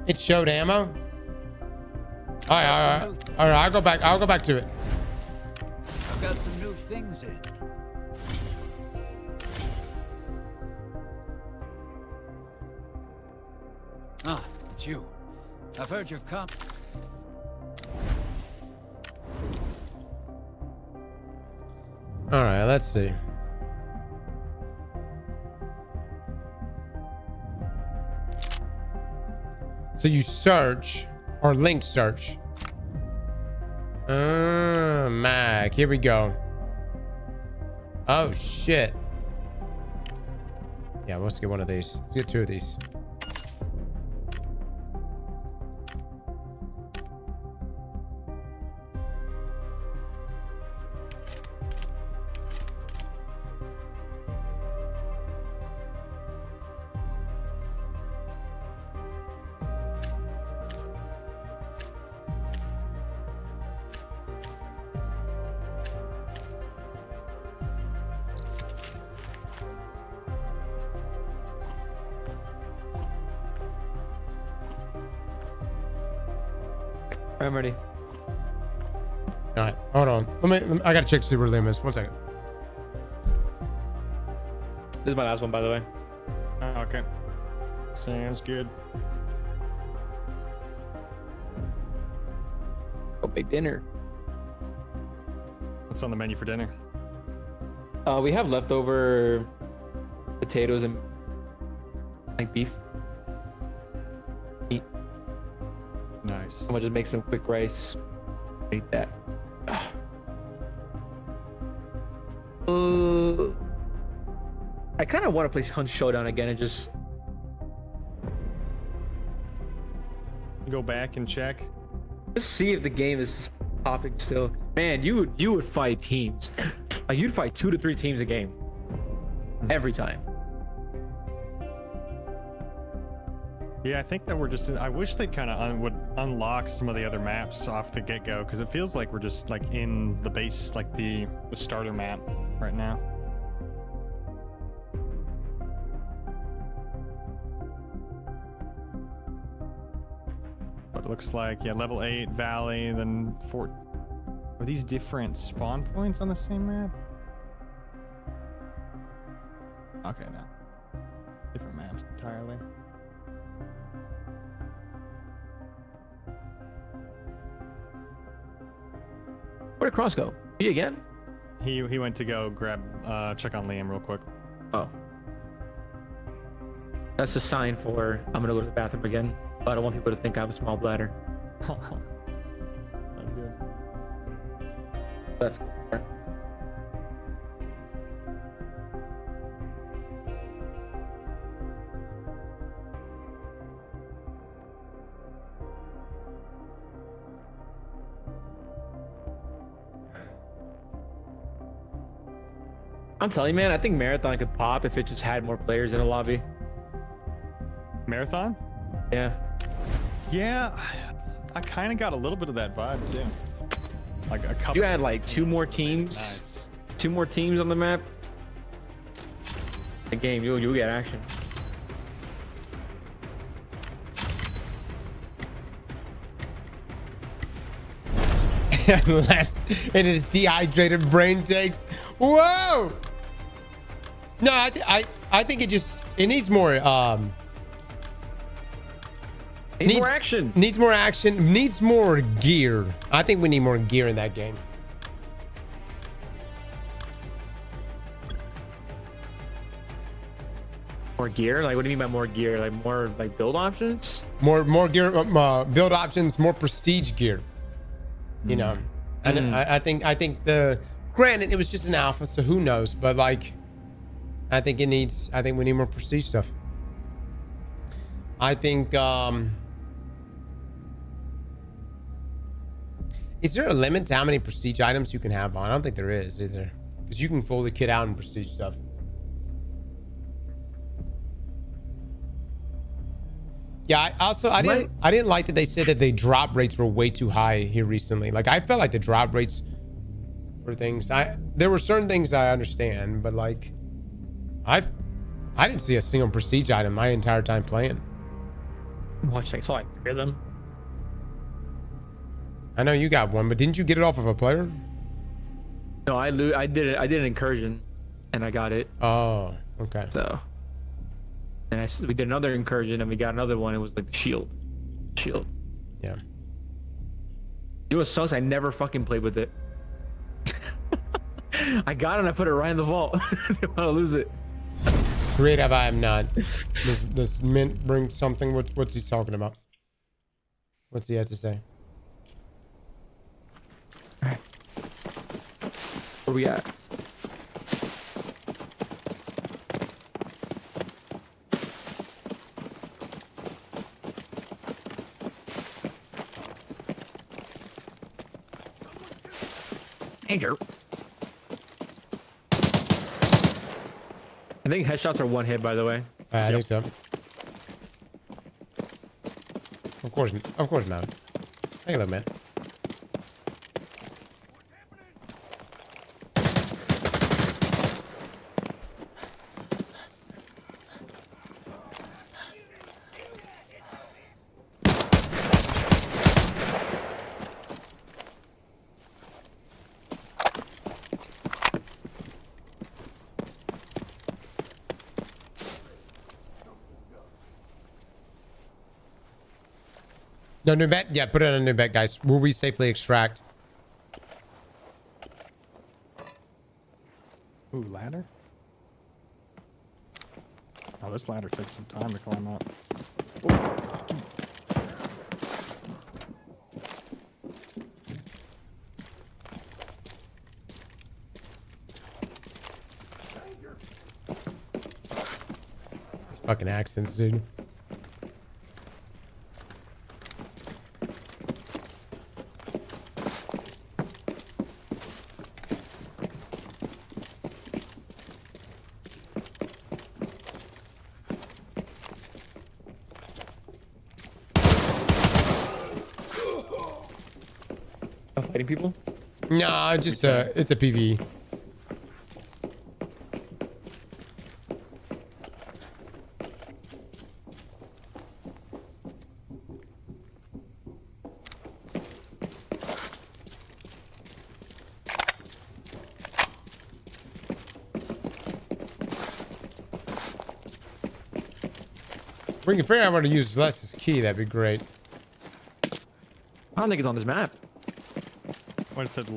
It showed ammo. All right. I'll go back to it. I've got some new things in. Ah, it's you. I've heard your comp. All right, let's see. So you search or link search. Mag. Here we go. Oh shit. Yeah, let's get one of these. Let's get 2 of these. I'm ready. All right, hold on. Let me I gotta check to see where Liam is. 1 second. This is my last one, by the way. Okay. Sounds good. Oh, big dinner. What's on the menu for dinner? We have leftover potatoes and like beef. Meat. Nice. I'm gonna just make some quick rice. Eat that. I kind of want to play Hunt Showdown again and just Go back and check. see if the game is just popping still. Man, you would fight teams. Like you'd fight 2 to 3 teams a game every time. Yeah, I think that we're just. I wish they kind of would unlock some of the other maps off the get-go, because it feels like we're just like in the base, like the starter map right now. But it looks like, yeah, level 8 Valley, then 4. Are these different spawn points on the same map? Okay, no. Different maps entirely. Where'd Cross go? He again? He went to go grab check on Liam real quick. Oh. That's a sign for I'm gonna go to the bathroom again. But I don't want people to think I have a small bladder. That's good. That's cool. I'm telling you, man, I think Marathon could pop if it just had more players in the lobby. Marathon? Yeah. Yeah, I kind of got a little bit of that vibe too. Like a couple. You had like 2 more teams. Nice. 2 more teams on the map. The game, you'll get action. Unless it is dehydrated brain takes. Whoa! No, I think it needs more Needs more action. Needs more action. Needs more gear. I think we need more gear in that game. More gear? Like, what do you mean by more gear? Like more like build options? More gear, build options, more prestige gear. You know, and I think the granted it was just an alpha, so who knows? But like, I think we need more prestige stuff. I think is there a limit to how many prestige items you can have on? I don't think there is there? Because you can fully kit out in prestige stuff. Yeah, I didn't like that they said that the drop rates were way too high here recently. Like I felt like the drop rates for things, there were certain things I understand, but like I didn't see a single prestige item my entire time playing. Watch, I saw like 3 of them. I know you got one, but didn't you get it off of a player? No, I did an incursion, and I got it. Oh, okay. So, and we did another incursion, and we got another one. It was like the shield. Yeah. You know what sucks? I never fucking played with it. I got it and I put it right in the vault. I didn't want to lose it. Creative, I am not. Does Mint bring something? What's he talking about? What's he have to say? All right. Where we at? Danger. I think headshots are 1 hit, by the way. I think so. Of course, man. Hey, look, man. No new bet? Yeah, put it on a new bet, guys. Will we safely extract? Ooh, ladder? Oh, this ladder takes some time to climb up. These fucking accents, dude. Fighting people? No, just it's a PvE. We can figure out how to use Les's key. That'd be great. I don't think it's on this map. What it said,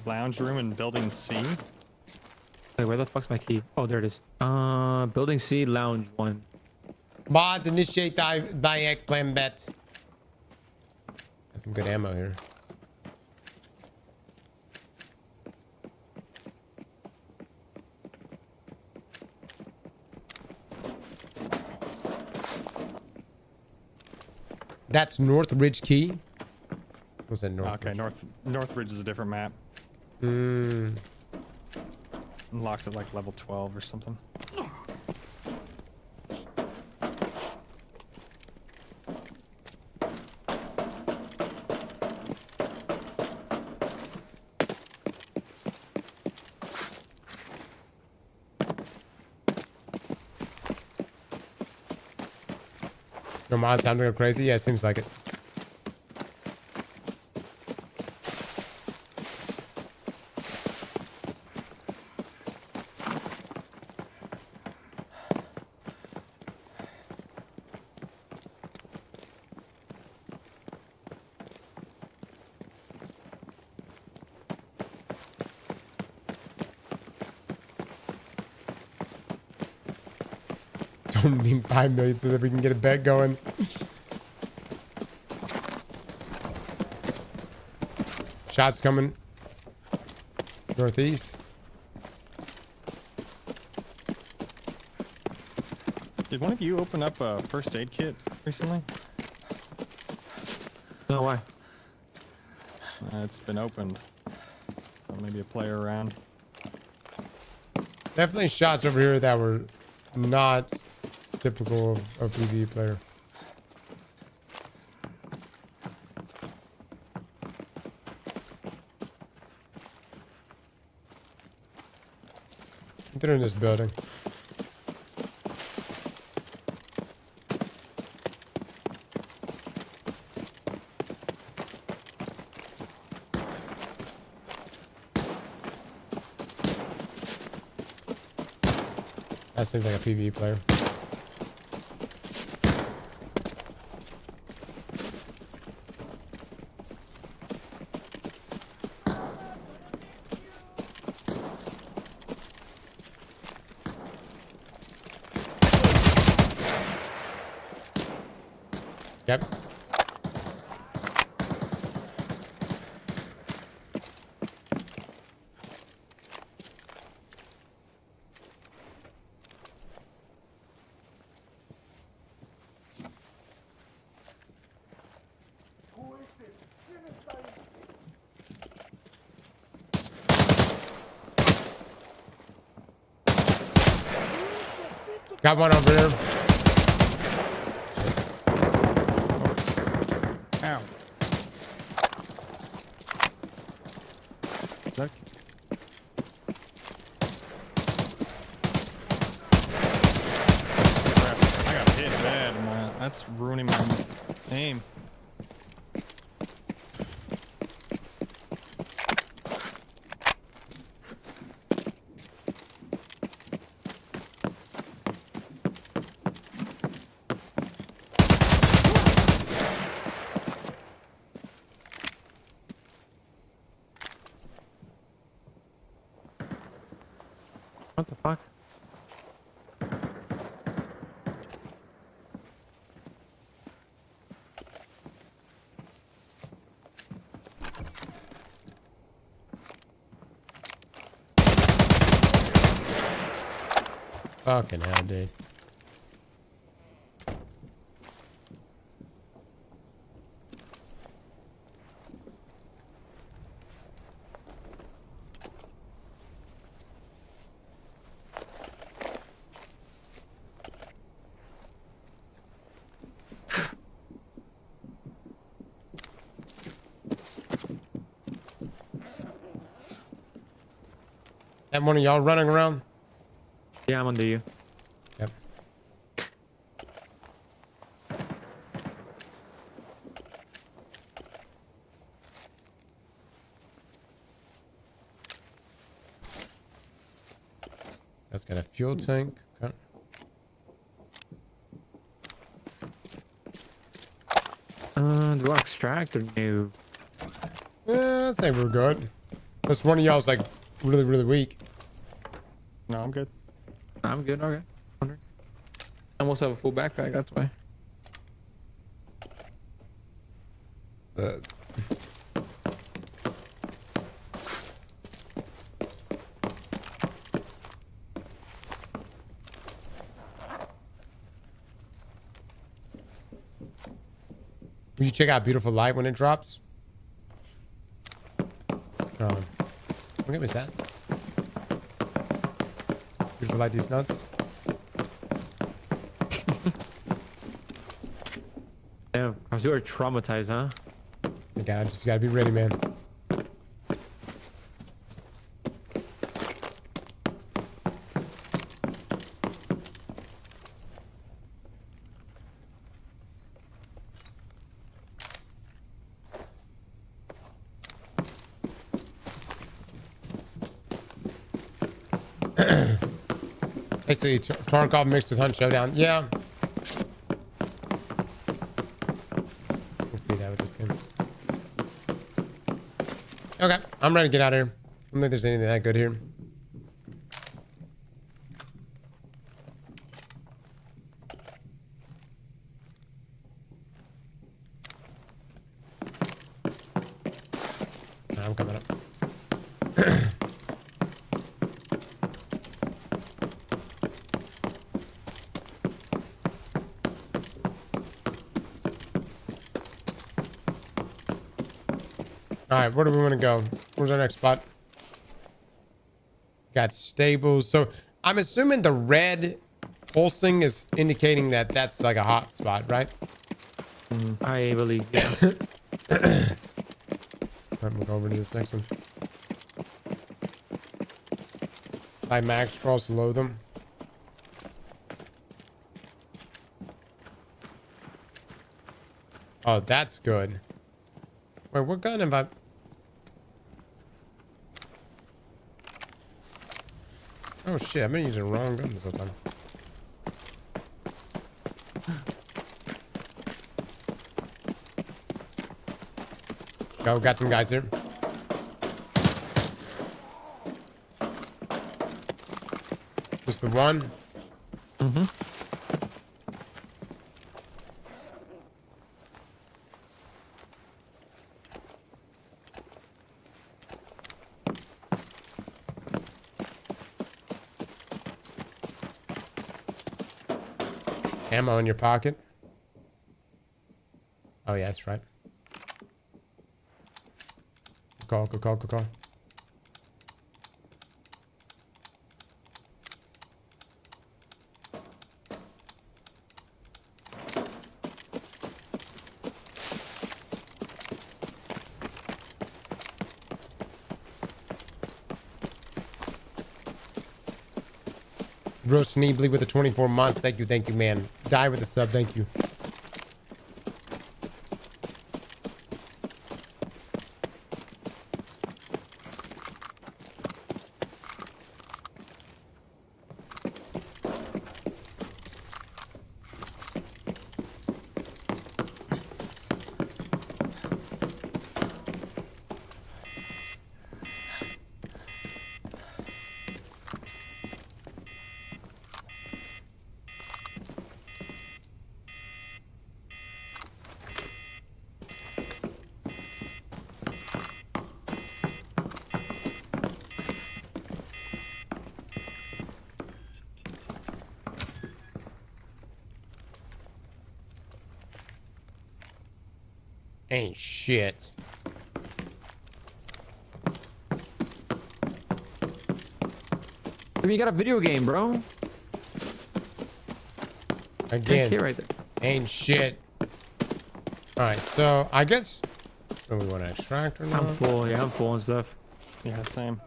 lounge room in building C. Wait, where the fuck's my key? Oh, there it is. Building C, lounge 1. Mods, initiate thy plan bet. Got some good ammo here. That's North Ridge Key. What's that, North? Okay, North Ridge is a different map. Unlocks at like level 12 or something. Your mods time to go crazy? Yeah, it seems like it. Don't need 5 million so that we can get a bet going. Shots coming. Northeast. Did one of you open up a first aid kit recently? No, why? It's been opened. Maybe a player around. Definitely shots over here that were not typical of a PvE player. They're in this building. That seems like a PvE player. Yep. Got one over here. Ow. Zach? Crap, I got hit bad, man. That's ruining my aim. What the fuck? Fucking hell, dude. That one of y'all running around? Yeah, I'm under you. Yep. That's got a fuel tank. Okay. Do I extract or no? I think we're good. Unless one of y'all's like really, really weak. No, I'm good. I'm good. Okay. I almost have a full backpack. That's why. Will you check out Beautiful Light when it drops? What game is that? Beautiful Light, these nuts. Damn, cause you are traumatized, huh? I just gotta be ready, man. Basically, Tarkov mixed with Hunt Showdown. Yeah. Let's see that with this game. Okay, I'm ready to get out of here. I don't think there's anything that good here. I'm coming up. All right, where do we want to go? Where's our next spot? Got stables. So I'm assuming the red pulsing is indicating that that's like a hot spot, right? I believe, yeah. All right, we'll go over to this next one. Buy max cross, load them. Oh, that's good. Wait, what gun have I... Oh shit, I've been using the wrong gun this whole time. Go, got some guys here. Just the one. Mm-hmm. Ammo in your pocket. Oh yeah, that's right. Good call, good call, good call. Roast Neebly with the 24 months. Thank you, man. Die with a sub. Thank you. Ain't shit. Maybe you got a video game, bro. Again, right there. Ain't shit. All right, so I guess. Do we want to extract or not? I'm full. Yeah, I'm full and stuff. Yeah, same.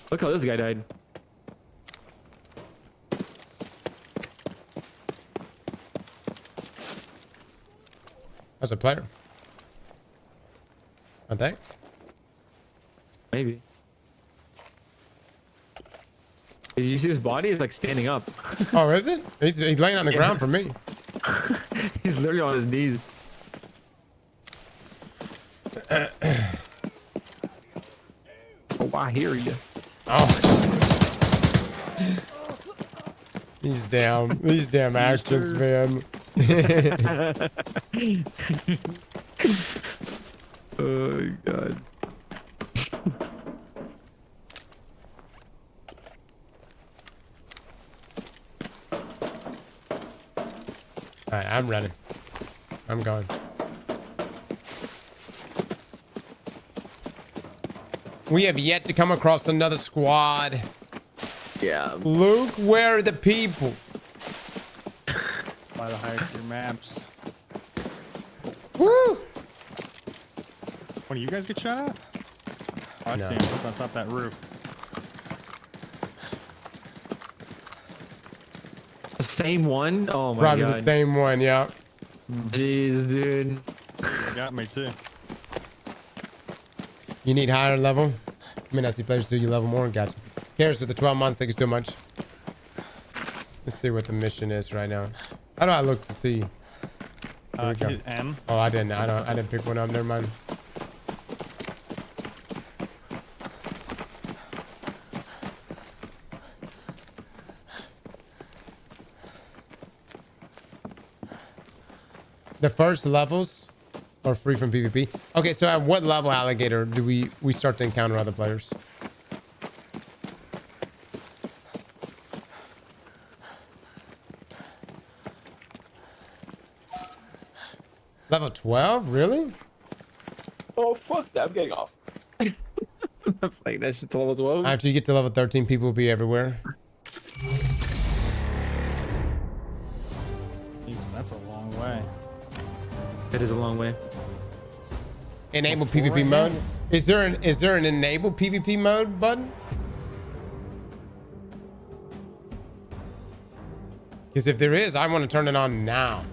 Look how this guy died. As a player. I think. Maybe. Did you see his body? It's like standing up. Oh, is it? He's laying on the ground for me. He's literally on his knees. Oh, I hear you. Oh. These damn accents, man. Oh god. All right, I'm running. I'm going. We have yet to come across another squad. Yeah. Luke, where are the people? By the higher tier maps. Woo! What, do you guys get shot at? Oh, I No. see him. It's on top of that roof. The same one? Oh my Probably god. the same one, yeah. Jeez, dude. You got me too. You need higher level? I mean, I see players do you level more. Gotcha. Cares for the 12 months. Thank you so much. Let's see what the mission is right now. How do I look to see? Here we go. Hit M. Oh, I didn't pick one up. Never mind. The first levels are free from PvP. Okay, so at what level, Alligator, do we start to encounter other players? Level 12? Really? Oh fuck that! I'm getting off. I'm like that shit's level 12. After you get to level 13, people will be everywhere. Jeez, that's a long way. It is a long way. Enable Before PvP I mode. have Is there an enable PvP mode button? Because if there is, I want to turn it on now.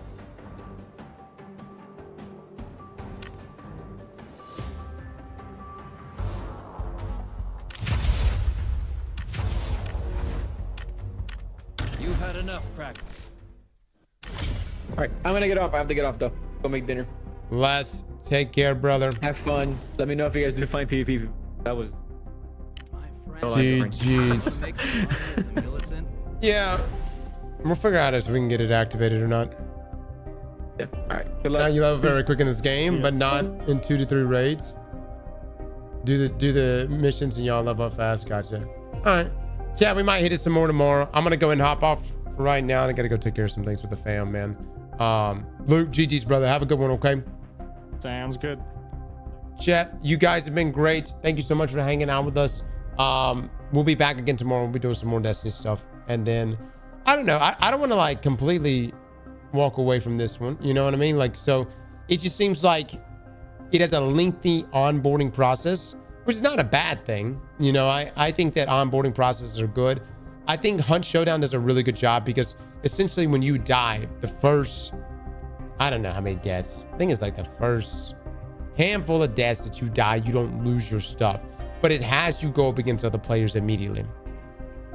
You've had enough practice. All right, I'm gonna get off. I have to get off though. Go make dinner. Les, take care, brother. Have fun. Let me know if you guys do find PvP. That was. GG's. Make some money as a militant. Yeah. We'll figure out if we can get it activated or not. Yeah. All right. Good Now luck. you level very quick in this game, but not in 2 to 3 raids. Do the missions and y'all level up fast. Gotcha. All right. Yeah, we might hit it some more tomorrow. I'm gonna go and hop off for right now. I gotta go take care of some things with the fam, man. Luke, GG's brother. Have a good one, okay? Sounds good. Chat, you guys have been great. Thank you so much for hanging out with us. We'll be back again tomorrow. We'll be doing some more Destiny stuff. And then, I don't know. I don't want to like completely walk away from this one. You know what I mean? Like, so it just seems like it has a lengthy onboarding process, which is not a bad thing. You know, I think that onboarding processes are good. I think Hunt Showdown does a really good job because essentially when you die, the first, I don't know how many deaths. I think it's like the first handful of deaths that you die, you don't lose your stuff. But it has you go up against other players immediately.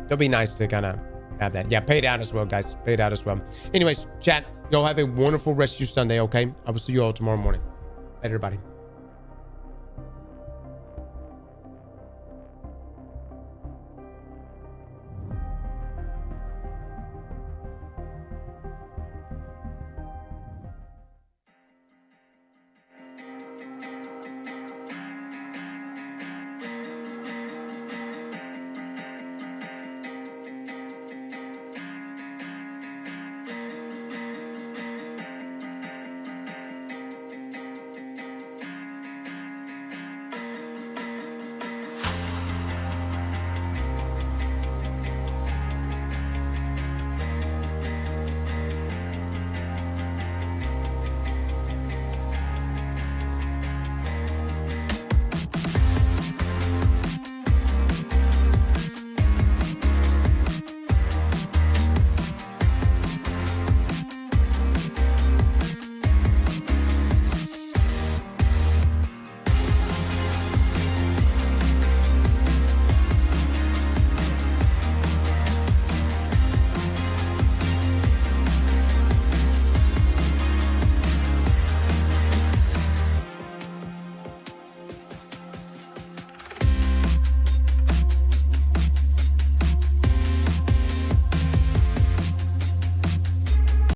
It'll be nice to kind of have that. Yeah, paid out as well, guys. Paid out as well. Anyways, chat, y'all have a wonderful rest of your Sunday, okay? I will see you all tomorrow morning. Later, everybody.